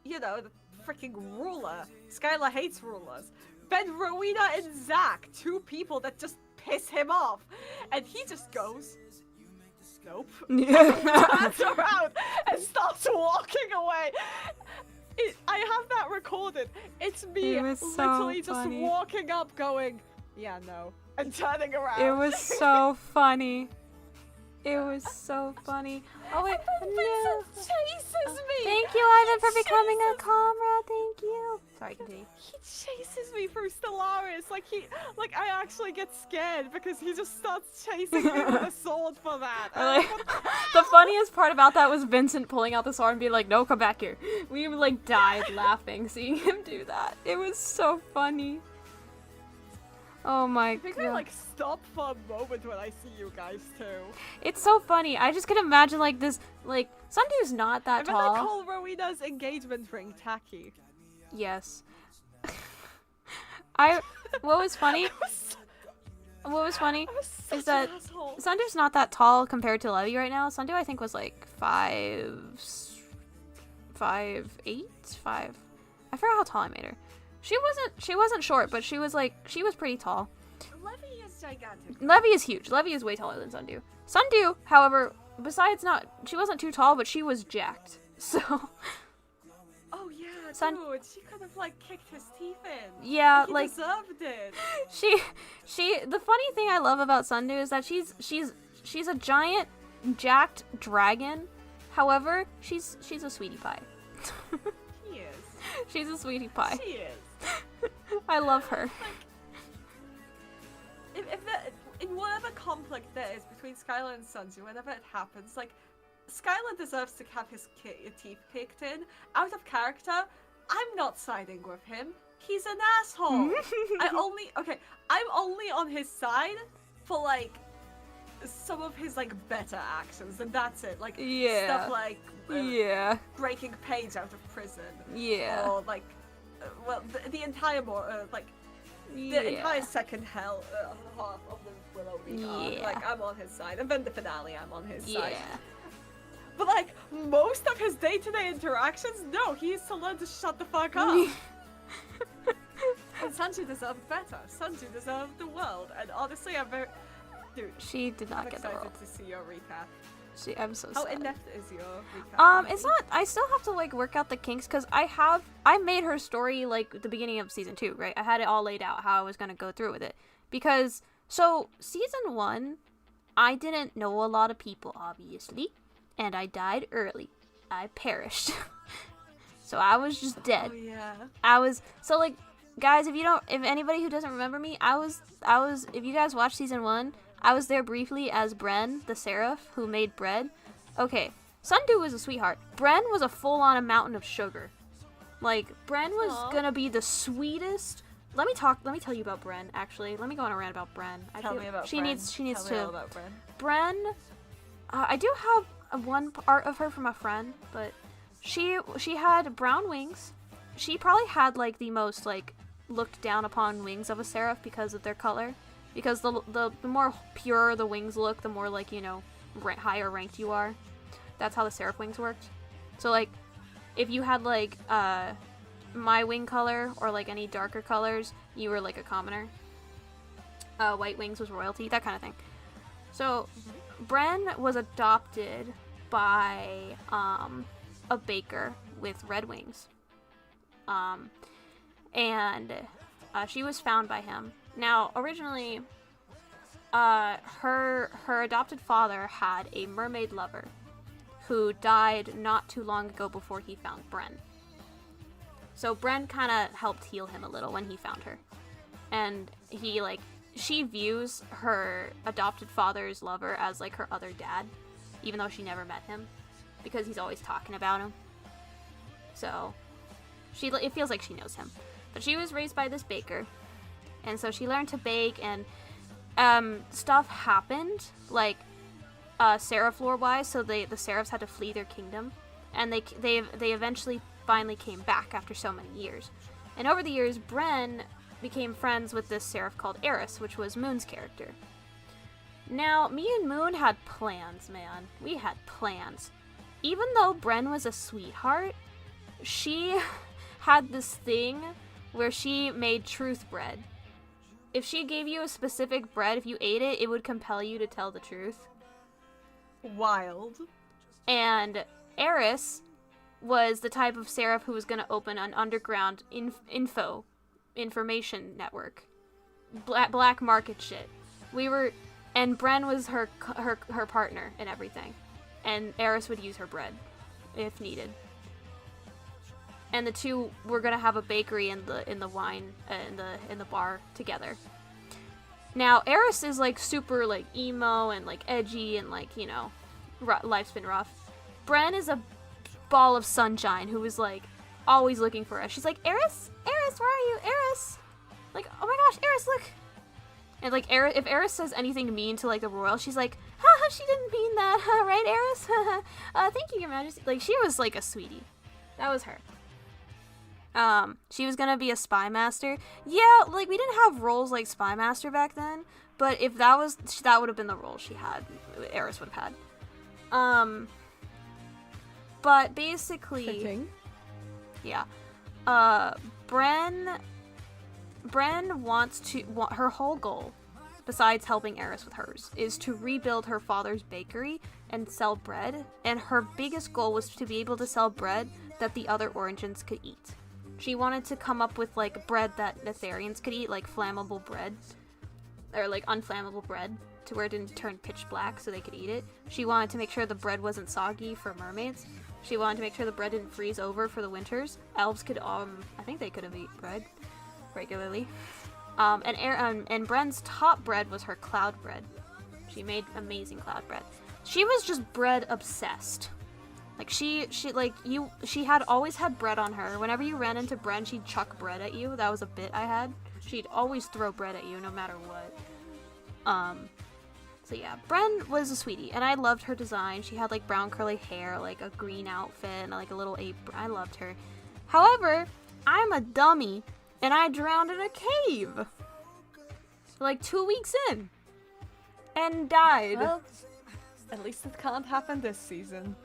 you know, the freaking ruler. Skylar hates rulers. Ben, Rowena, and Zach, two people that just piss him off. And he just goes, nope. Turns around and starts walking away. I have that recorded. It's me literally just walking up going, yeah, no. And turning around. It was so funny. It was so funny. Oh wait, no. Chases me. Thank you, Ivan, for becoming a comrade. Thank you. Sorry, continue. He chases me through Stellaris. Like I actually get scared because he just starts chasing me with a sword for that. The funniest part about that was Vincent pulling out the sword and being like, "No, come back here." We like died laughing seeing him do that. It was so funny. Oh my god. I think I like stop for a moment when I see you guys too. It's so funny. I just can imagine like this, like Sundew's not that I tall. I call Rowena's engagement ring tacky. Yes. What was funny is that Sundew's not that tall compared to Levy right now. Sundew I think was like 5'8", 5. I forgot how tall I made her. She wasn't short, but she was pretty tall. Levy is gigantic. Levy is huge. Levy is way taller than Sundew. Sundew, however, she wasn't too tall, but she was jacked. So. Oh yeah, dude, she could have like kicked his teeth in. Yeah, he like deserved it. She. The funny thing I love about Sundew is that she's a giant, jacked dragon. However, she's a sweetie pie. She is. She's a sweetie pie. She is. I love her. Like, in whatever conflict there is between Skylar and Sundew, whenever it happens, like, Skylar deserves to have his teeth kicked in. Out of character, I'm not siding with him. He's an asshole. I'm only on his side for, like, some of his, like, better actions, and that's it. Like, stuff like, breaking Paige out of prison. Yeah. Or, like, the entire the entire second half of the Willow Reed arc. Like, I'm on his side. And then the finale, I'm on his side. But, like, most of his day-to-day interactions, no, he needs to learn to shut the fuck up. And Sundew deserved better. Sundew deserved the world. And honestly, I'm very... Dude, she did not get the world. I'm excited to see your recap. I'm so sad. How in-depth is your recap? It's not. I still have to like work out the kinks because I made her story like at the beginning of season 2, right? I had it all laid out how I was gonna go through with it because season 1, I didn't know a lot of people obviously, and I died early. I perished, so I was just dead. Oh yeah. Like guys, if anybody who doesn't remember me, I was if you guys watched season 1. I was there briefly as Bren, the seraph who made bread. Okay, Sundew was a sweetheart. Bren was a full-on mountain of sugar. Like, Bren was gonna be the sweetest. Let me tell you about Bren, actually. Let me go on a rant about Bren. Tell me about Bren. She needs Tell me to. all about Bren. Bren, I do have one part of her from a friend, but she had brown wings. She probably had, like, the most, like, looked down upon wings of a seraph because of their color. because the more pure the wings look, the more like, you know, higher ranked you are. That's how the seraph wings worked. So like, if you had like my wing color or like any darker colors, you were like a commoner. White wings was royalty, that kind of thing. So Bren was adopted by a baker with red wings. And she was found by him. Now, originally, her adopted father had a mermaid lover who died not too long ago before he found Bren. So Bren kind of helped heal him a little when he found her. And he, like, she views her adopted father's lover as, like, her other dad, even though she never met him, because he's always talking about him. So, it feels like she knows him. But she was raised by this baker, and so she learned to bake, and stuff happened, like, seraph lore-wise, so the seraphs had to flee their kingdom, and they eventually finally came back after so many years. And over the years, Bren became friends with this seraph called Eris, which was Moon's character. Now, me and Moon had plans, man. We had plans. Even though Bren was a sweetheart, she had this thing where she made truth bread. If she gave you a specific bread, if you ate it, it would compel you to tell the truth. Wild. And Eris was the type of seraph who was going to open an underground information network. Black market shit. And Bren was her partner and everything. And Eris would use her bread if needed. And the two were gonna have a bakery in the wine in the bar together. Now Eris is like super like emo and like edgy and like, you know, life's been rough. Bren is a ball of sunshine who is like always looking for us. She's like, Eris, where are you, Eris? Like, oh my gosh, Eris, look. And like if Eris says anything mean to like the royal, she's like, haha, she didn't mean that, right, Eris? Thank you, Your Majesty. Like, she was like a sweetie. That was her. She was gonna be a spy master. Yeah, like, we didn't have roles like spy master back then, but if that would have been the role she had, Eris would have had. But basically, Fitting. Yeah, Bren wants her whole goal, besides helping Eris with hers, is to rebuild her father's bakery and sell bread, and her biggest goal was to be able to sell bread that the other Orangins could eat. She wanted to come up with, like, bread that Netherians could eat, like flammable bread, or, like, unflammable bread, to where it didn't turn pitch black so they could eat it. She wanted to make sure the bread wasn't soggy for mermaids. She wanted to make sure the bread didn't freeze over for the winters. Elves could, I think they could have eaten bread regularly. And Bren's top bread was her cloud bread. She made amazing cloud bread. She was just bread obsessed. Like, she had always had bread on her. Whenever you ran into Bren, she'd chuck bread at you. That was a bit I had. She'd always throw bread at you, no matter what. So yeah, Bren was a sweetie, and I loved her design. She had, like, brown curly hair, like, a green outfit, and, like, a little apron. I loved her. However, I'm a dummy, and I drowned in a cave. Like, 2 weeks in. And died. Well, at least it can't happen this season.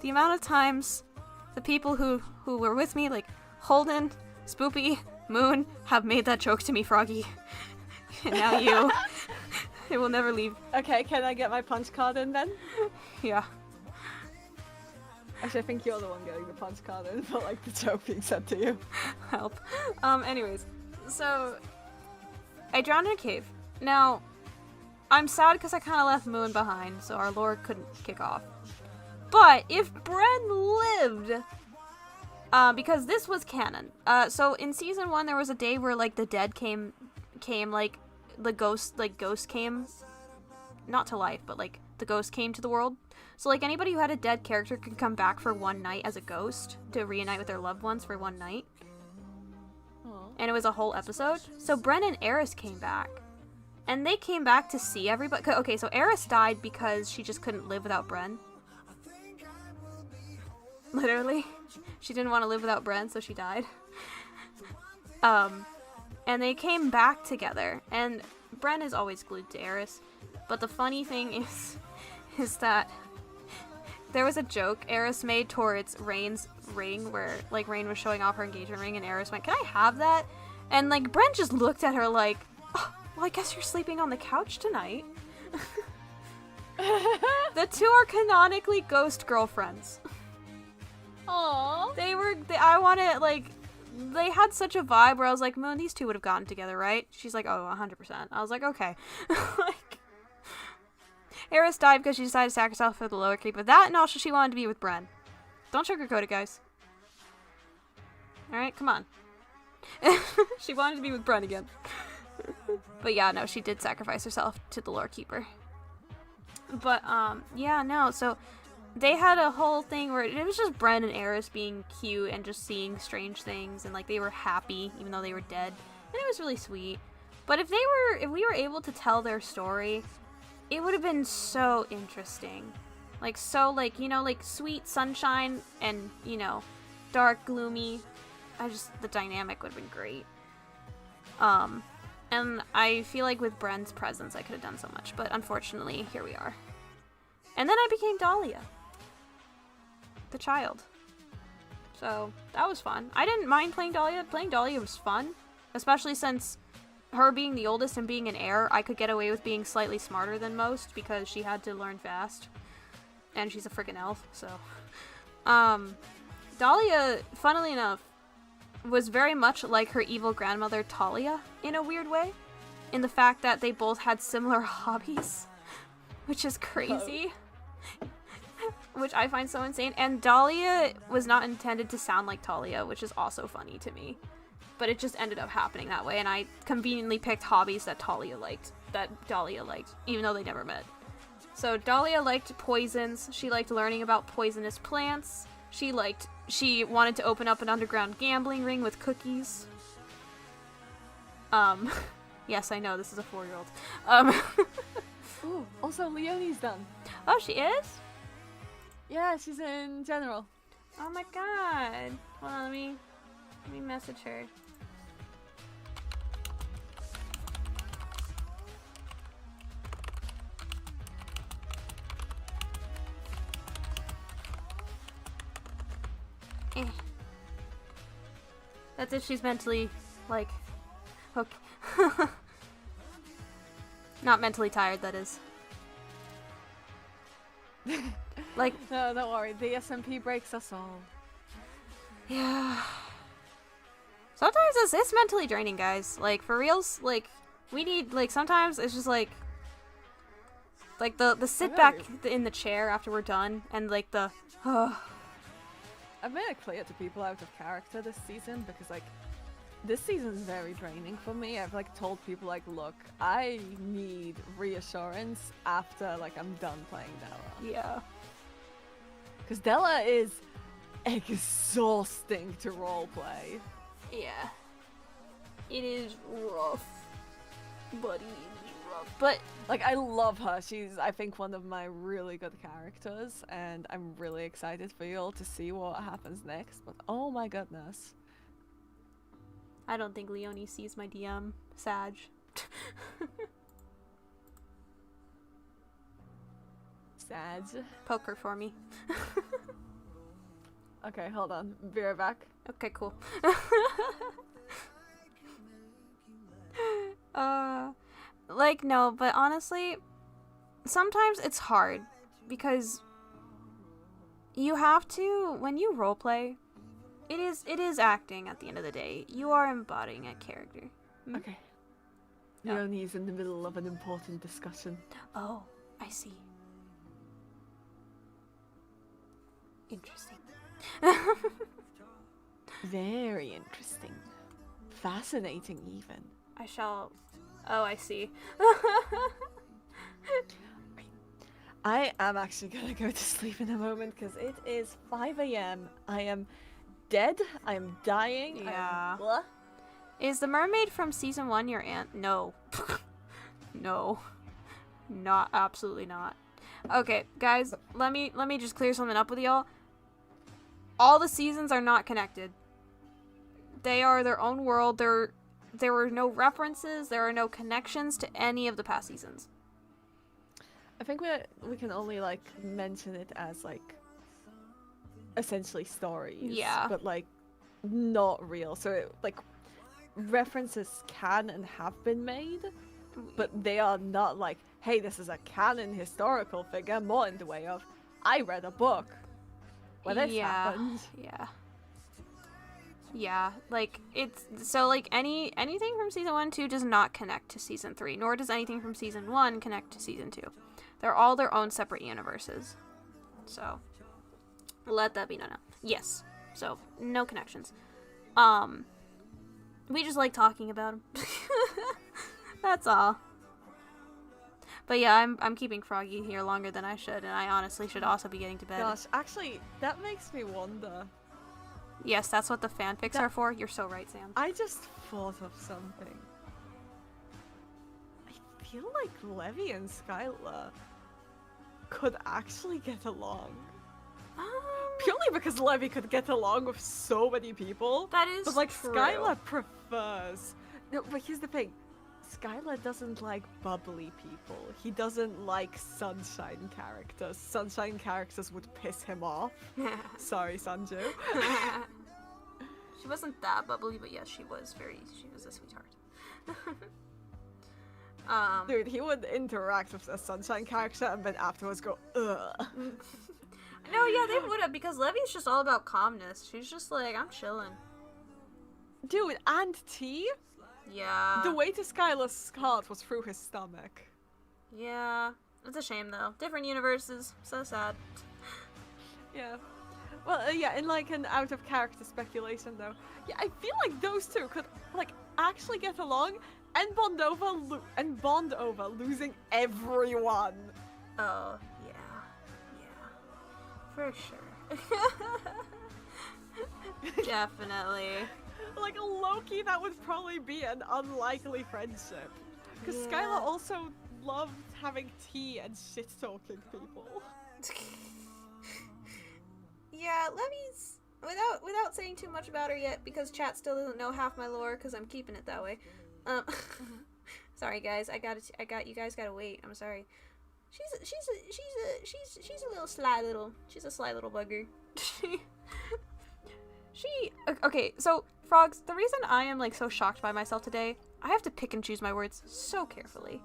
The amount of times the people who were with me, like Holden, Spoopy, Moon, have made that joke to me, Froggy. And now you. It will never leave. Okay, can I get my punch card in then? Yeah. Actually, I think you're the one getting the punch card in, but like the joke being said to you. Help. Anyways, so I drowned in a cave. Now, I'm sad because I kind of left Moon behind, so our lore couldn't kick off. But if Bren lived, because this was canon. So in season 1, there was a day where like the dead came like the ghost came, not to life, but like the ghost came to the world. So like anybody who had a dead character could come back for one night as a ghost to reunite with their loved ones for one night. Aww. And it was a whole episode. So Bren and Eris came back. And they came back to see everybody. Okay, so Eris died because she just couldn't live without Bren. Literally. She didn't want to live without Bren, so she died. and they came back together. And Bren is always glued to Eris, but the funny thing is that there was a joke Eris made towards Rain's ring, where like Rain was showing off her engagement ring, and Eris went, "Can I have that?" And like Bren just looked at her like, "Oh, well, I guess you're sleeping on the couch tonight." The two are canonically ghost girlfriends. Aww. They had such a vibe where I was like, Moon, these two would have gotten together, right? She's like, oh, 100%. I was like, okay. Like, Eris died because she decided to sacrifice herself for the lower keep of that, and also she wanted to be with Bren. Don't sugarcoat it, guys. Alright, come on. She wanted to be with Bren again. But yeah, no, she did sacrifice herself to the lore keeper. But, yeah, no, so they had a whole thing where it was just Bren and Eris being cute and just seeing strange things, and like they were happy even though they were dead, and it was really sweet. But if we were able to tell their story, it would have been so interesting. Like, so, like, you know, like sweet sunshine and, you know, dark, gloomy. The dynamic would have been great. And I feel like with Bren's presence, I could have done so much, but unfortunately, here we are. And then I became Dahlia, the child. So, that was fun. I didn't mind playing Dahlia. Playing Dahlia was fun, especially since her being the oldest and being an heir, I could get away with being slightly smarter than most because she had to learn fast. And she's a freaking elf, so. Dahlia, funnily enough, was very much like her evil grandmother Talia in a weird way, in the fact that they both had similar hobbies, which is crazy. Which I find so insane. And Dahlia was not intended to sound like Talia, which is also funny to me. But it just ended up happening that way, and I conveniently picked hobbies that Dahlia liked, even though they never met. So Dahlia liked poisons, she liked learning about poisonous plants, she wanted to open up an underground gambling ring with cookies. Yes, I know, this is a 4-year-old. Ooh, also Leonie's done. Oh, she is? Yeah, she's in general. Oh my god. Hold on, let me message her. That's if she's mentally, like, okay. Not mentally tired, that is. Like, no, don't worry. The SMP breaks us all. Yeah. Sometimes it's mentally draining, guys. Like, for reals, like, we need, like, sometimes it's just, like the sit back in the chair after we're done, and, like, the, I've made it clear to people out of character this season, because, like, this season is very draining for me. I've, like, told people, like, look, I need reassurance after, like, I'm done playing Della. Yeah. Because Della is exhausting to roleplay. Yeah. It is rough. Buddy, it is rough. But, like, I love her. She's, I think, one of my really good characters, and I'm really excited for you all to see what happens next, but oh my goodness. I don't think Leonie sees my DM. Sag. Sag. Poker for me. Okay, hold on. Be right back. Okay, cool. Like, no, but honestly, sometimes it's hard because you have to, when you roleplay, it is acting at the end of the day. You are embodying a character. Okay. Leonie's in the middle of an important discussion. Oh, I see. Interesting. Very interesting. Fascinating, even. I shall... Oh, I see. I am actually gonna go to sleep in a moment because it is 5 a.m. I am dead. I am dying. Yeah. What? Is the mermaid from season 1 your aunt? No. No. Not, absolutely not. Okay, guys, let me just clear something up with y'all. All the seasons are not connected. They are their own world. there were no references, there are no connections to any of the past seasons. I think we can only like mention it as like essentially stories. Yeah. But like not real. So it, like references can and have been made, but they are not like, hey, this is a canon historical figure, more in the way of, I read a book where this happened. Yeah, like it's so like anything from season 1 and 2 does not connect to season 3, nor does anything from season 1 connect to season 2. They're all their own separate universes. So let that be known. Yes. So no connections. We just like talking about them. That's all. But yeah, I'm keeping Froggy here longer than I should, and I honestly should also be getting to bed. Gosh, actually, that makes me wonder. Yes, that's what the fanfics are for. You're so right, Sam. I just thought of something. I feel like Levy and Skylar could actually get along. Purely because Levy could get along with so many people. That is But like true. Skylar prefers. No, but here's the thing. Skylar doesn't like bubbly people. He doesn't like sunshine characters. Sunshine characters would piss him off. Sorry, Sanju. She wasn't that bubbly, but yes, she was a sweetheart. Dude, he would interact with a sunshine character and then afterwards go, ugh. No, yeah, they would have, because Levy's just all about calmness. She's just like, I'm chilling. Dude, and T? Yeah. The way to Skylar's heart was through his stomach. Yeah. It's a shame, though. Different universes. So sad. Yeah. Well, yeah, in like an out-of-character speculation, though. Yeah, I feel like those two could, like, actually get along and bond over losing everyone. Oh, yeah. For sure. Definitely. Like, Loki, that would probably be an unlikely friendship. Because Yeah. Skylar also loved having tea and shit-talking people. Yeah, Levy's, without saying too much about her yet, because chat still doesn't know half my lore, because I'm keeping it that way. Sorry guys, you guys gotta wait. I'm sorry. She's a sly little bugger. Okay, so Frogs, the reason I am like so shocked by myself today, I have to pick and choose my words so carefully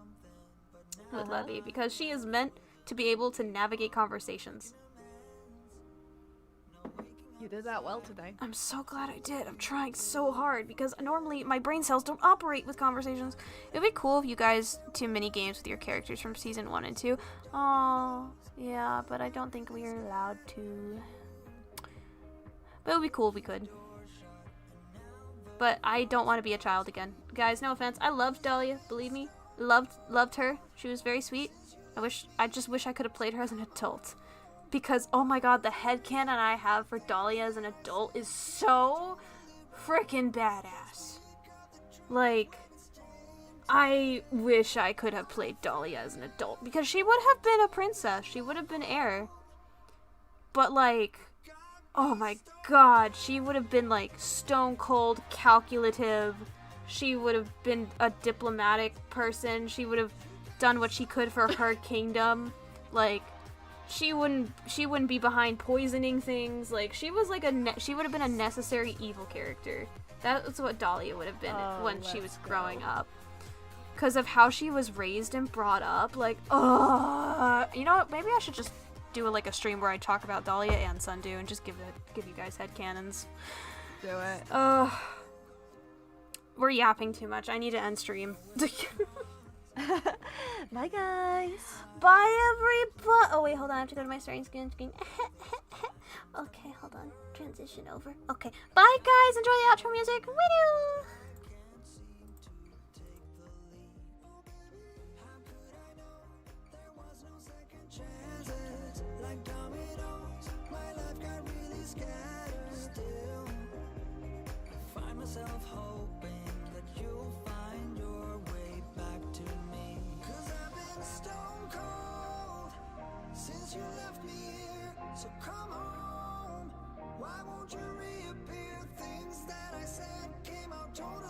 with Levy, because she is meant to be able to navigate conversations. You did that well today. I'm so glad I did. I'm trying so hard, because normally my brain cells don't operate with conversations. It would be cool if you guys do mini games with your characters from season 1 and 2. Oh, yeah, but I don't think we are allowed to. But it would be cool if we could. But I don't want to be a child again. Guys, no offense. I loved Dahlia, believe me. Loved her. She was very sweet. I just wish I could have played her as an adult. Because, oh my god, the headcanon I have for Dahlia as an adult is so freaking badass. Like, I wish I could have played Dahlia as an adult. Because she would have been a princess. She would have been heir. But, like, oh my god, she would have been, like, stone cold, calculative. She would have been a diplomatic person. She would have done what she could for her kingdom. Like, she wouldn't be behind poisoning things. Like, she was like she would have been a necessary evil character. That's what Dahlia would have been when she was growing up. Because of how she was raised and brought up. Like, you know what? Maybe I should just do like a stream where I talk about Dahlia and Sundew and just give you guys headcanons. Do it. We're yapping too much. I need to end stream. Bye, guys. Bye, everybody. Oh, wait, hold on. I have to go to my starting screen. Okay, hold on. Transition over. Okay. Bye, guys. Enjoy the outro music. Woo! Like dominoes, my life got really scattered. Still, I find myself hoping that you'll find your way back to me. 'Cause I've been stone cold since you left me here. So come home, why won't you reappear? Things that I said came out totally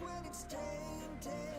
when it's tainted.